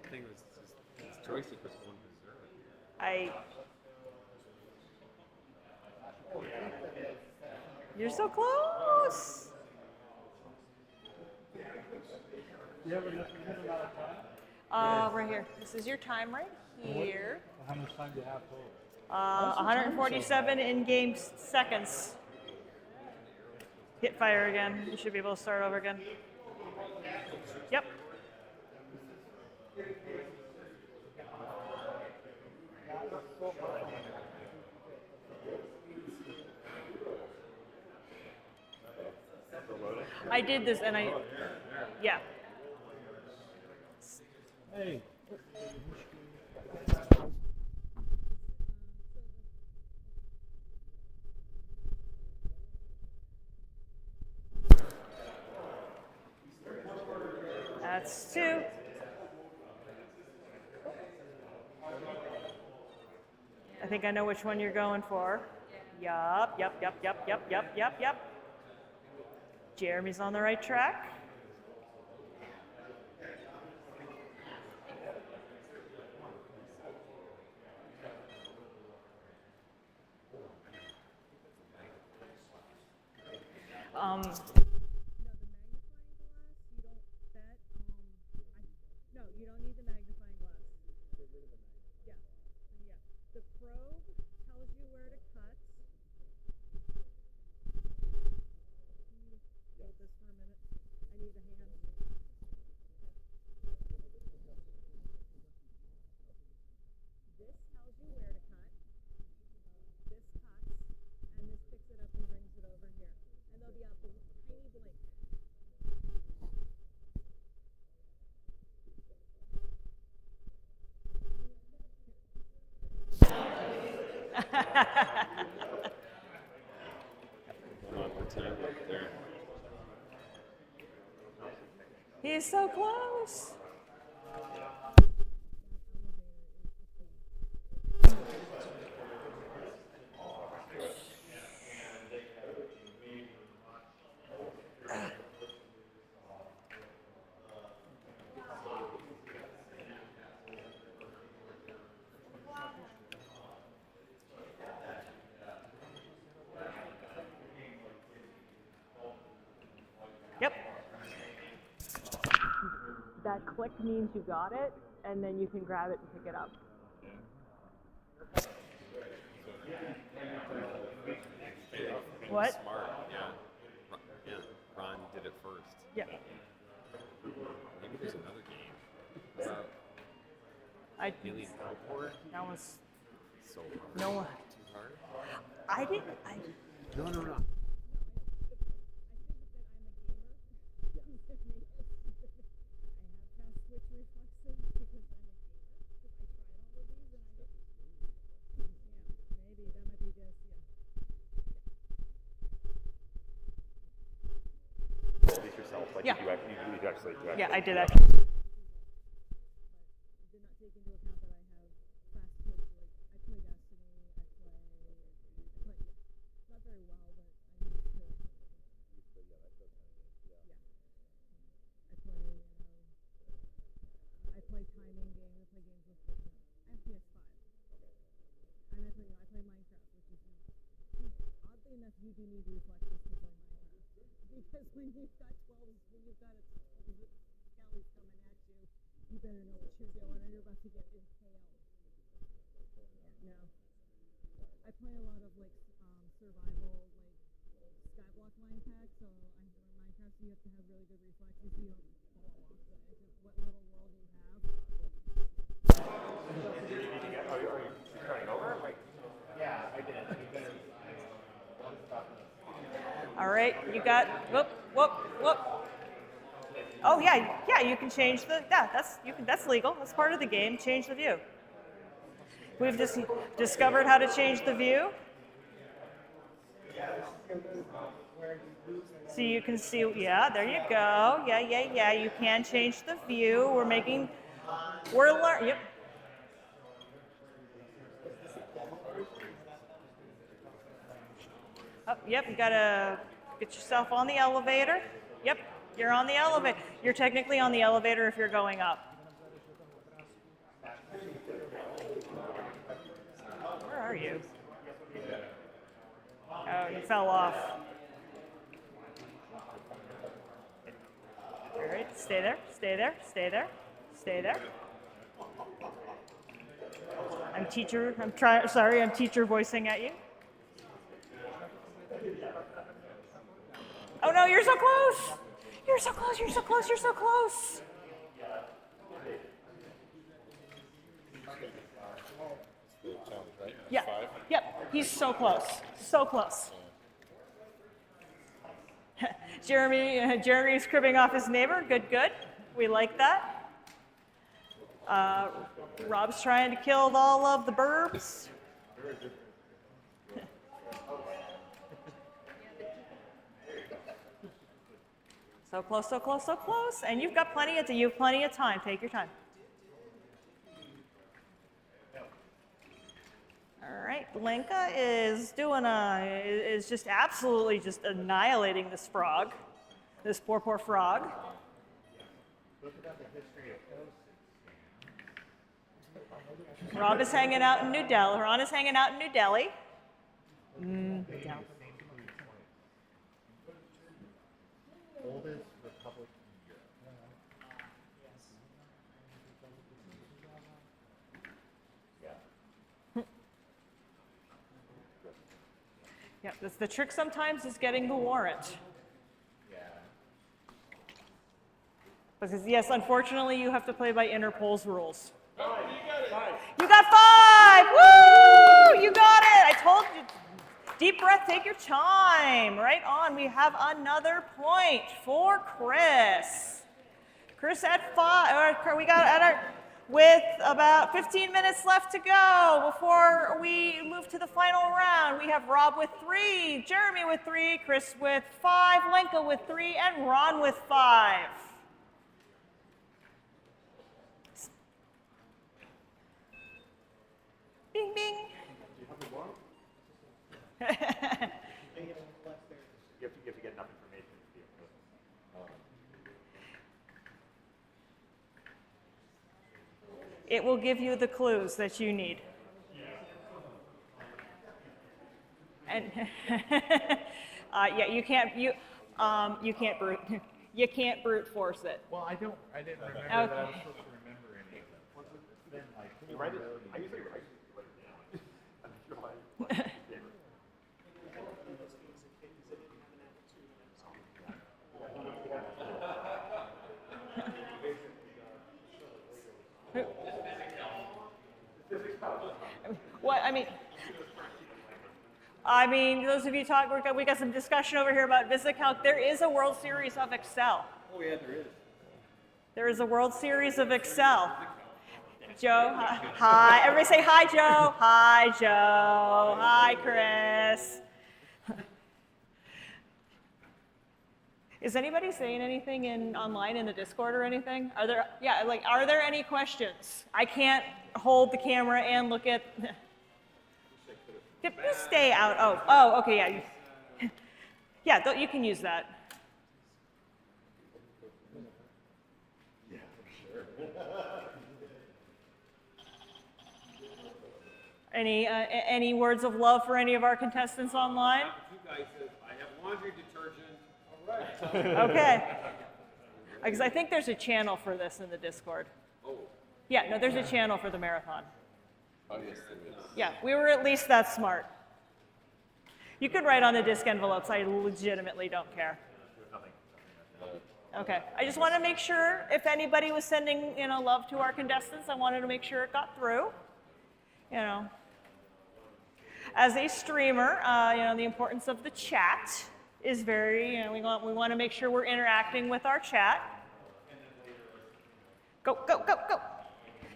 think it was his choice if it's one dessert. You're so close. You have a good amount of time? Right here. This is your time right here. How much time do you have total? 147 in-game seconds. Hit fire again. You should be able to start over again. Yep. I did this and yeah. Hey. That's 2. I think I know which one you're going for. Yup. Jeremy's on the right track. No, you don't need the magnifying glass. Yeah. The probe tells you where to cut. Hold this for a minute. I need a hand. This tells you where to cut. This cuts, and this picks it up and brings it over here. And there'll be a tiny blink. He's so close. Yep. That click means you got it, and then you can grab it and pick it up. What? Smart, yeah. Yeah, Ron did it first. Yeah. Maybe there's another game. Alien Teleport? That was So hard. no. Too hard? I didn't. No. Yourself, like Yeah. you actually do. Yeah, I did that. actually. You do need reflexes to play Minecraft. Because when you've got a skellies coming at you, you better know what you're doing or you're about to get impaled. No. I play a lot of survival, skyblock line packs, so Minecraft you have to have really good reflexes so you don't fall off what little world you have. Are you starting over? Yeah, I did. All right, you got whoop. Oh yeah, you can change that's legal. That's part of the game. Change the view. We've just discovered how to change the view. So you can see, yeah, there you go. Yeah. You can change the view. We're learning. Yep. Oh, yep, you gotta get yourself on the elevator. Yep, you're on the elevator. You're technically on the elevator if you're going up. Where are you? Oh, you fell off. All right, stay there. I'm teacher voicing at you. Oh no, you're so close! You're so close! Yeah. Yep, he's so close. Jeremy's cribbing off his neighbor. Good. We like that. Rob's trying to kill all of the burbs. So close. And you've got plenty of time. Take your time. All right, Lenka is is just absolutely just annihilating this frog. This poor frog. Rob is hanging out in New Delhi. Ron is hanging out in New Delhi. Oldest republic in Europe. Yeah, that's the trick sometimes is getting the warrant. Because yes, unfortunately, you have to play by Interpol's rules. You got 5! Woo! You got it! I told you. Deep breath, take your time. Right on. We have another point for Chris. Chris at 5. We got with about 15 minutes left to go before we move to the final round. We have Rob with 3, Jeremy with 3, Chris with 5, Lenka with 3, and Ron with 5. Bing, bing. You have to get enough information to be able to. It will give you the clues that you need. And yeah, you can't You can't brute force it. Well, I didn't remember Okay. that I was supposed to remember any of them. Then, like, Can you write it? I usually write it. I'm sure I- What, I mean, those of you we got some discussion over here about VisiCalc. There is a World Series of Excel. Oh yeah, there is. There is a World Series of Excel. Joe, hi. Everybody say hi, Joe. Hi, Joe. Hi, Chris. Is anybody saying anything online in the Discord or anything? Are there any questions? I can't hold the camera and look at. Just stay out. Oh, okay, yeah. Yeah, you can use that. Any words of love for any of our contestants online? Two guys says, I have laundry detergent. All right. Okay. Because I think there's a channel for this in the Discord. Oh. Yeah, no, there's a channel for the marathon. Oh, yes, there is. Yeah, we were at least that smart. You could write on the disc envelopes. I legitimately don't care. Okay. I just want to make sure if anybody was sending, love to our contestants, I wanted to make sure it got through. As a streamer, the importance of the chat is very, we want to make sure we're interacting with our chat. Go, go, go, go.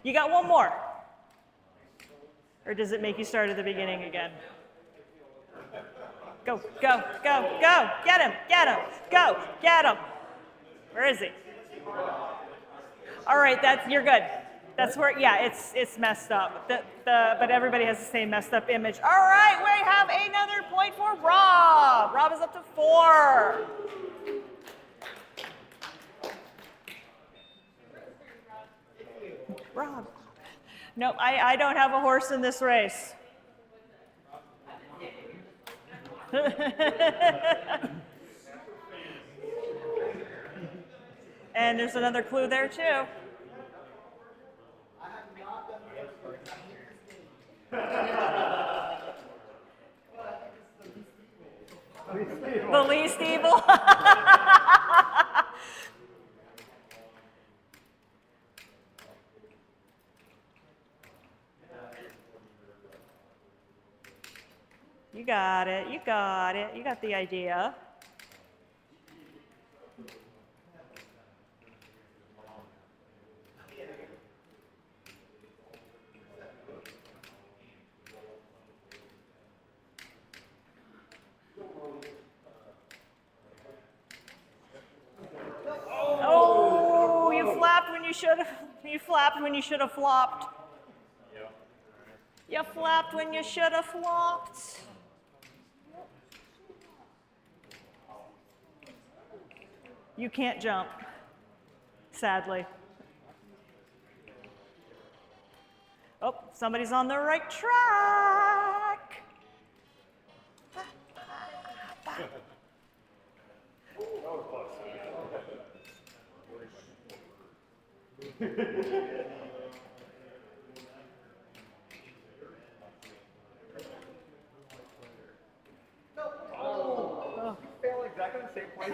You got one more. Or does it make you start at the beginning again? Go, go, go, go. Get him, go, get him. Where is he? All right, you're good. That's where, yeah, it's messed up. But everybody has the same messed up image. All right, we have another point for Rob. Rob is up to 4. Rob. No, I don't have a horse in this race. And there's another clue there too. The least evil. You got it. You got it. You got the idea. Oh, you flapped when you should have. You flapped when you should have flopped. You flapped when you should have flopped. You can't jump, sadly. Oh, somebody's on the right track. Oh. Fail exactly the same place.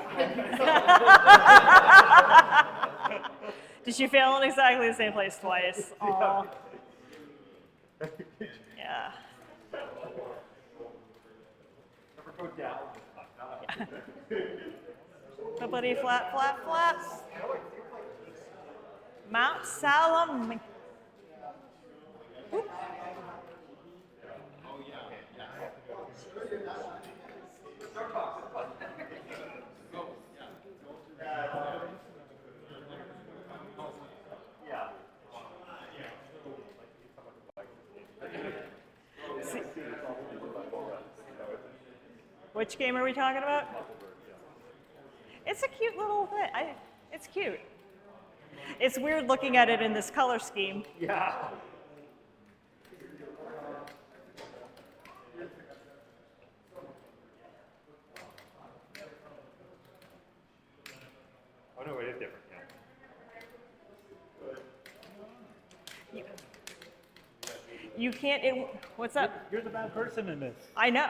Did she fail in exactly the same place twice? Aw. Yeah. Never go down. Nobody flap, flap, flap. Mount Salem. Oop. Which game are we talking about? It's a cute little thing. It's cute. It's weird looking at it in this color scheme. Yeah. different, yeah. You can't, what's up? You're the bad person in this. I know.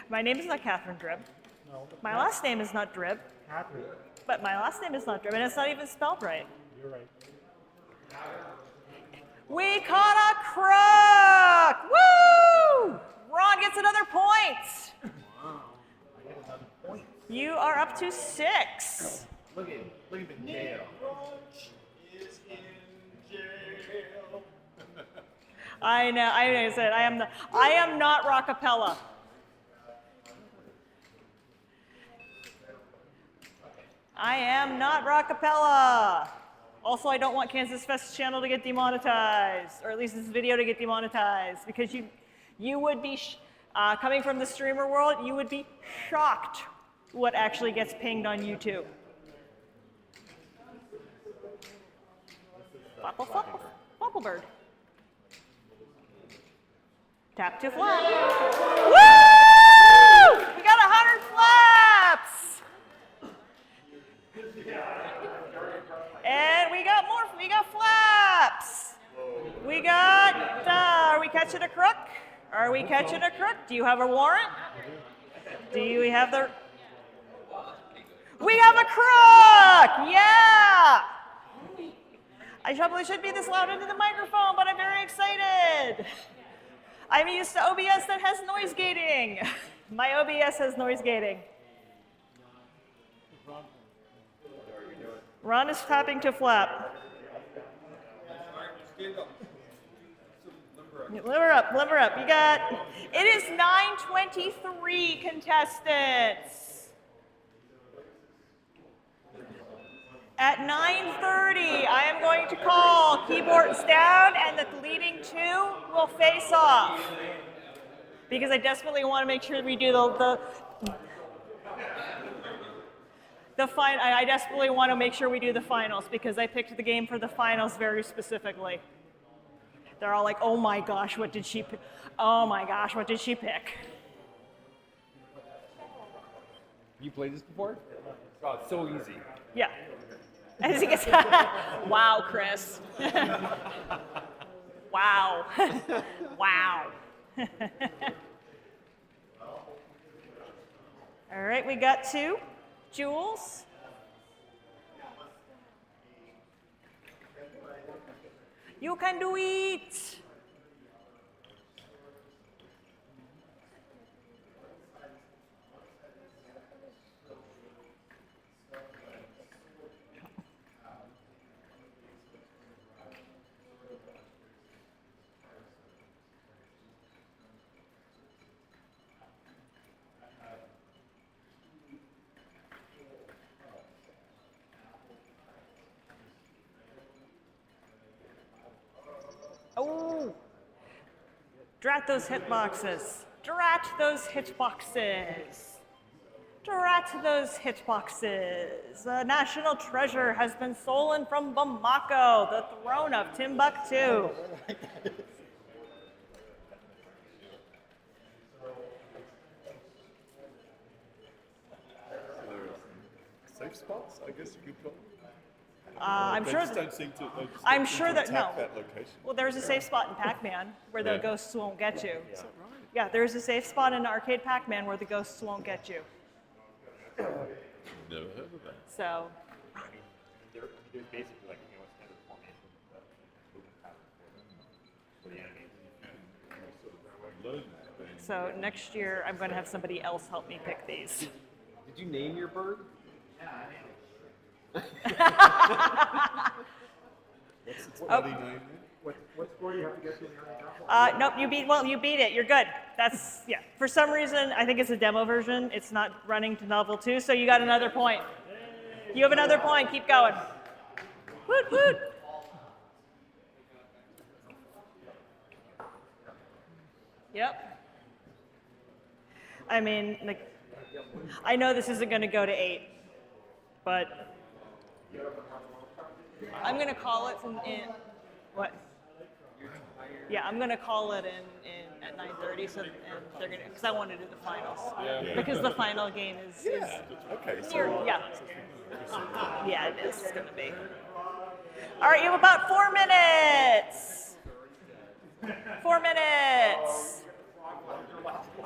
My name is not Catherine Dribb. No. My last name is not Dribb. Catherine. But my last name is not Dribb, and it's not even spelled right. You're right. We caught a crook! Woo! Ron gets another point. Wow. I get another point. You are up to 6. Look at the jail. I know. I said I am not Rockapella. I am not Rockapella. Also, I don't want KansasFest's channel to get demonetized, or at least this video to get demonetized, because you would be, coming from the streamer world, you would be shocked what actually gets pinged on YouTube. Flapple, flapple, flapple bird. Tap to flap. Woo! We got 100 flaps! And we got more, we got flaps. We got, are we catching a crook? Are we catching a crook? Do you have a warrant? Do you have the, we have a crook! Yeah! I probably should be this loud into the microphone, but I'm very excited. I'm used to OBS that has noise gating. My OBS has noise gating. Ron is tapping to flap. Liver up, liver up. You got, it is 9:23 contestants. At 9:30, I am going to call keyboards down, and the leading 2 will face off. Because I desperately want to make sure we do I desperately want to make sure we do the finals, because I picked the game for the finals very specifically. They're all like, oh my gosh, what did she pick? Oh my gosh, what did she pick? You played this before? Oh, it's so easy. Yeah. As he gets, wow, Chris. Wow. Wow. All right, we got 2. Jules. You can do it. Oh, drat those hitboxes. Drat those hitboxes. Drat those hitboxes. The national treasure has been stolen from Bamako, the throne of Timbuktu. Safe spots, I guess you could call them. I'm They sure. just don't seem to, they just I'm don't seem sure to that no. attack that location. Well, there's a safe spot in Pac-Man where the Yeah. ghosts won't get you. Is that right? Yeah, there's a safe spot in Arcade Pac-Man where the ghosts won't get you. Never heard of that. So. They're basically like, you know, standard formation, but moving pattern for the enemy. So next year, I'm going to have somebody else help me pick these. Did you name your bird? What's its bloody name? What score do you have to get to in the early Nope, you beat it. You're good. That's, yeah. For some reason, I think it's a demo version. It's not running to level 2, so you got another point. You have another point. Keep going. Woot, woot. Yep. I mean, like, I know this isn't going to go to 8, but I'm going to call it in what? Yeah, I'm going to call it in at 9:30, so and they're going to, because I want to do the finals. Yeah. Because the final game is okay. near, yeah. Yeah, it is going to be. All right, you have about 4 minutes. 4 minutes.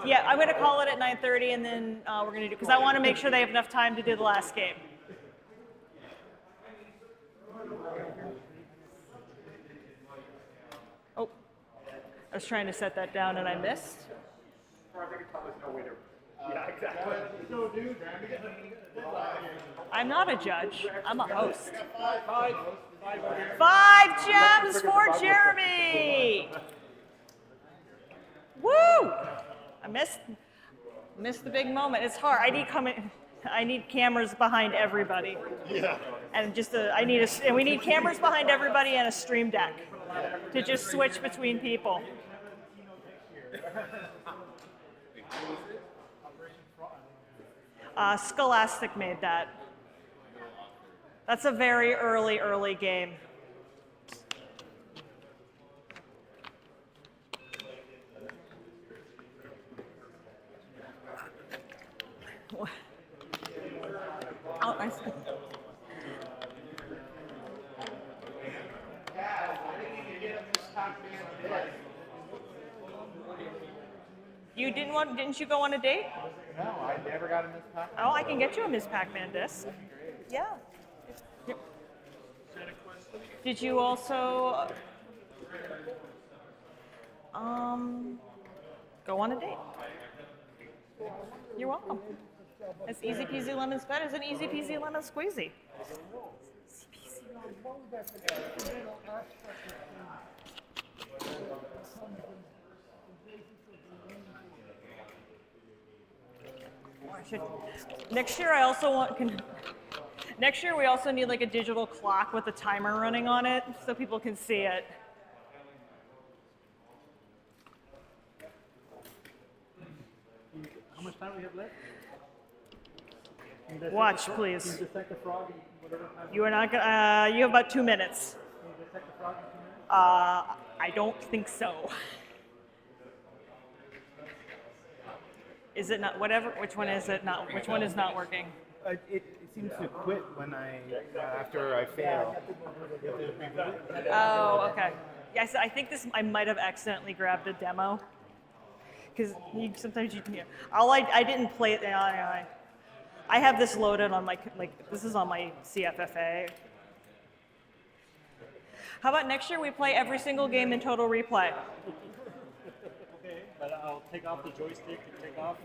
Yeah, I'm going to call it at 9:30, and then we're going to do, because I want to make sure they have enough time to do the last game. Oh, I was trying to set that down and I missed. Yeah, exactly. I'm not a judge, I'm a host. 5 gems for Jeremy. Woo! I missed the big moment. It's hard. I need cameras behind everybody. Yeah. And and we need cameras behind everybody and a stream deck to just switch between people. Scholastic made that. That's a very early game. Oh, I see. Didn't you go on a date? No, I never got a Miss Pac-Man. Oh, I can get you a Miss Pac-Man disc. Yeah. Did you also go on a date? You're welcome. It's easy peasy lemon squeezy. It's an easy peasy lemon squeezy. Next year, next year we also need like a digital clock with a timer running on it so people can see it. How much time do we have left? Watch, please. Can you detect the frog in whatever time? You are not gonna. You have about 2 minutes. Can you detect the frog in 2 minutes? I don't think so. Is it not? Whatever. Which one is it not? Which one is not working? It seems to quit when after I fail. Oh, okay. Yes, I think this. I might have accidentally grabbed a demo. Because sometimes you can. I didn't play it. I have this loaded on my this is on my CFFA. How about next year we play every single game in Total Replay? Okay, but I'll take off the joystick and take off.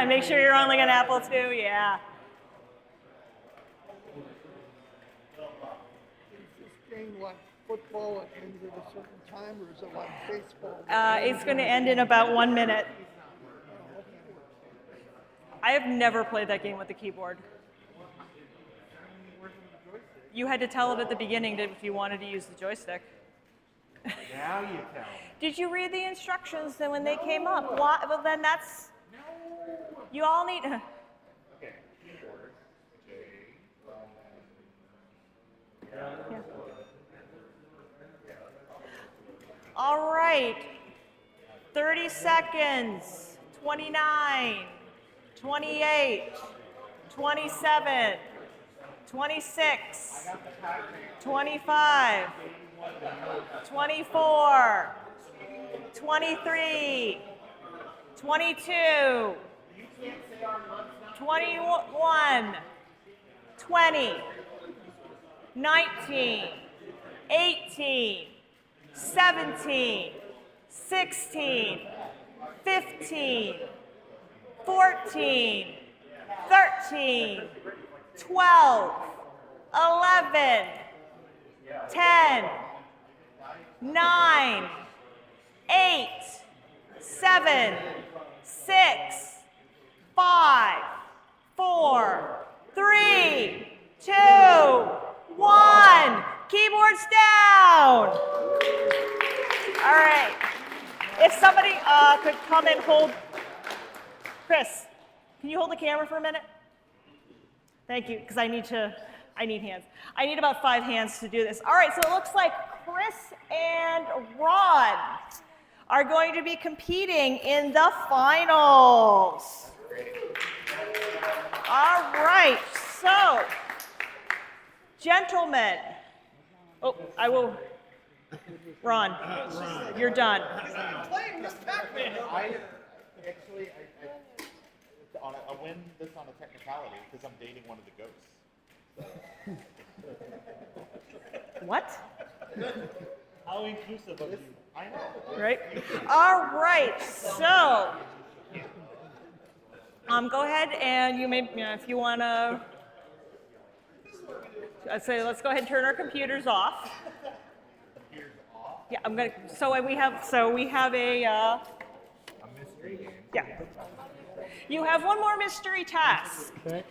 Make sure you're on like an Apple II, yeah. Is this game like football, it ends at a certain time, or is it like baseball? It's going to end in about 1 minute. I have never played that game with the keyboard. You had to tell it at the beginning if you wanted to use the joystick. Now you tell me. Did you read the instructions then when they came up? Why? Well, then that's. You all need. Okay. Yeah. All right. 30 seconds. 29. 28. 27. 26. 25. 24. 23. 22. 21. 20. 19. 18. 17. 16. 15. 14. 13. 12. 11. 10. 9. 8. 7. 6. 5. 4. 3. 2. 1. Keyboards down. All right. If somebody could come and hold, Chris, can you hold the camera for a minute? Thank you, because I need hands. I need about 5 hands to do this. All right, so it looks like Chris and Ron are going to be competing in the finals. All right, so Gentlemen, oh, I will, Ron, you're done. Playing Miss Pac-Man. I win this on a technicality because I'm dating one of the ghosts. What? How inclusive of you. I know. Right? All right, so go ahead and you may, if you want to, I'd say let's go ahead and turn our computers off. Yeah, I'm gonna. So we have a mystery game. yeah. You have one more mystery task. Okay.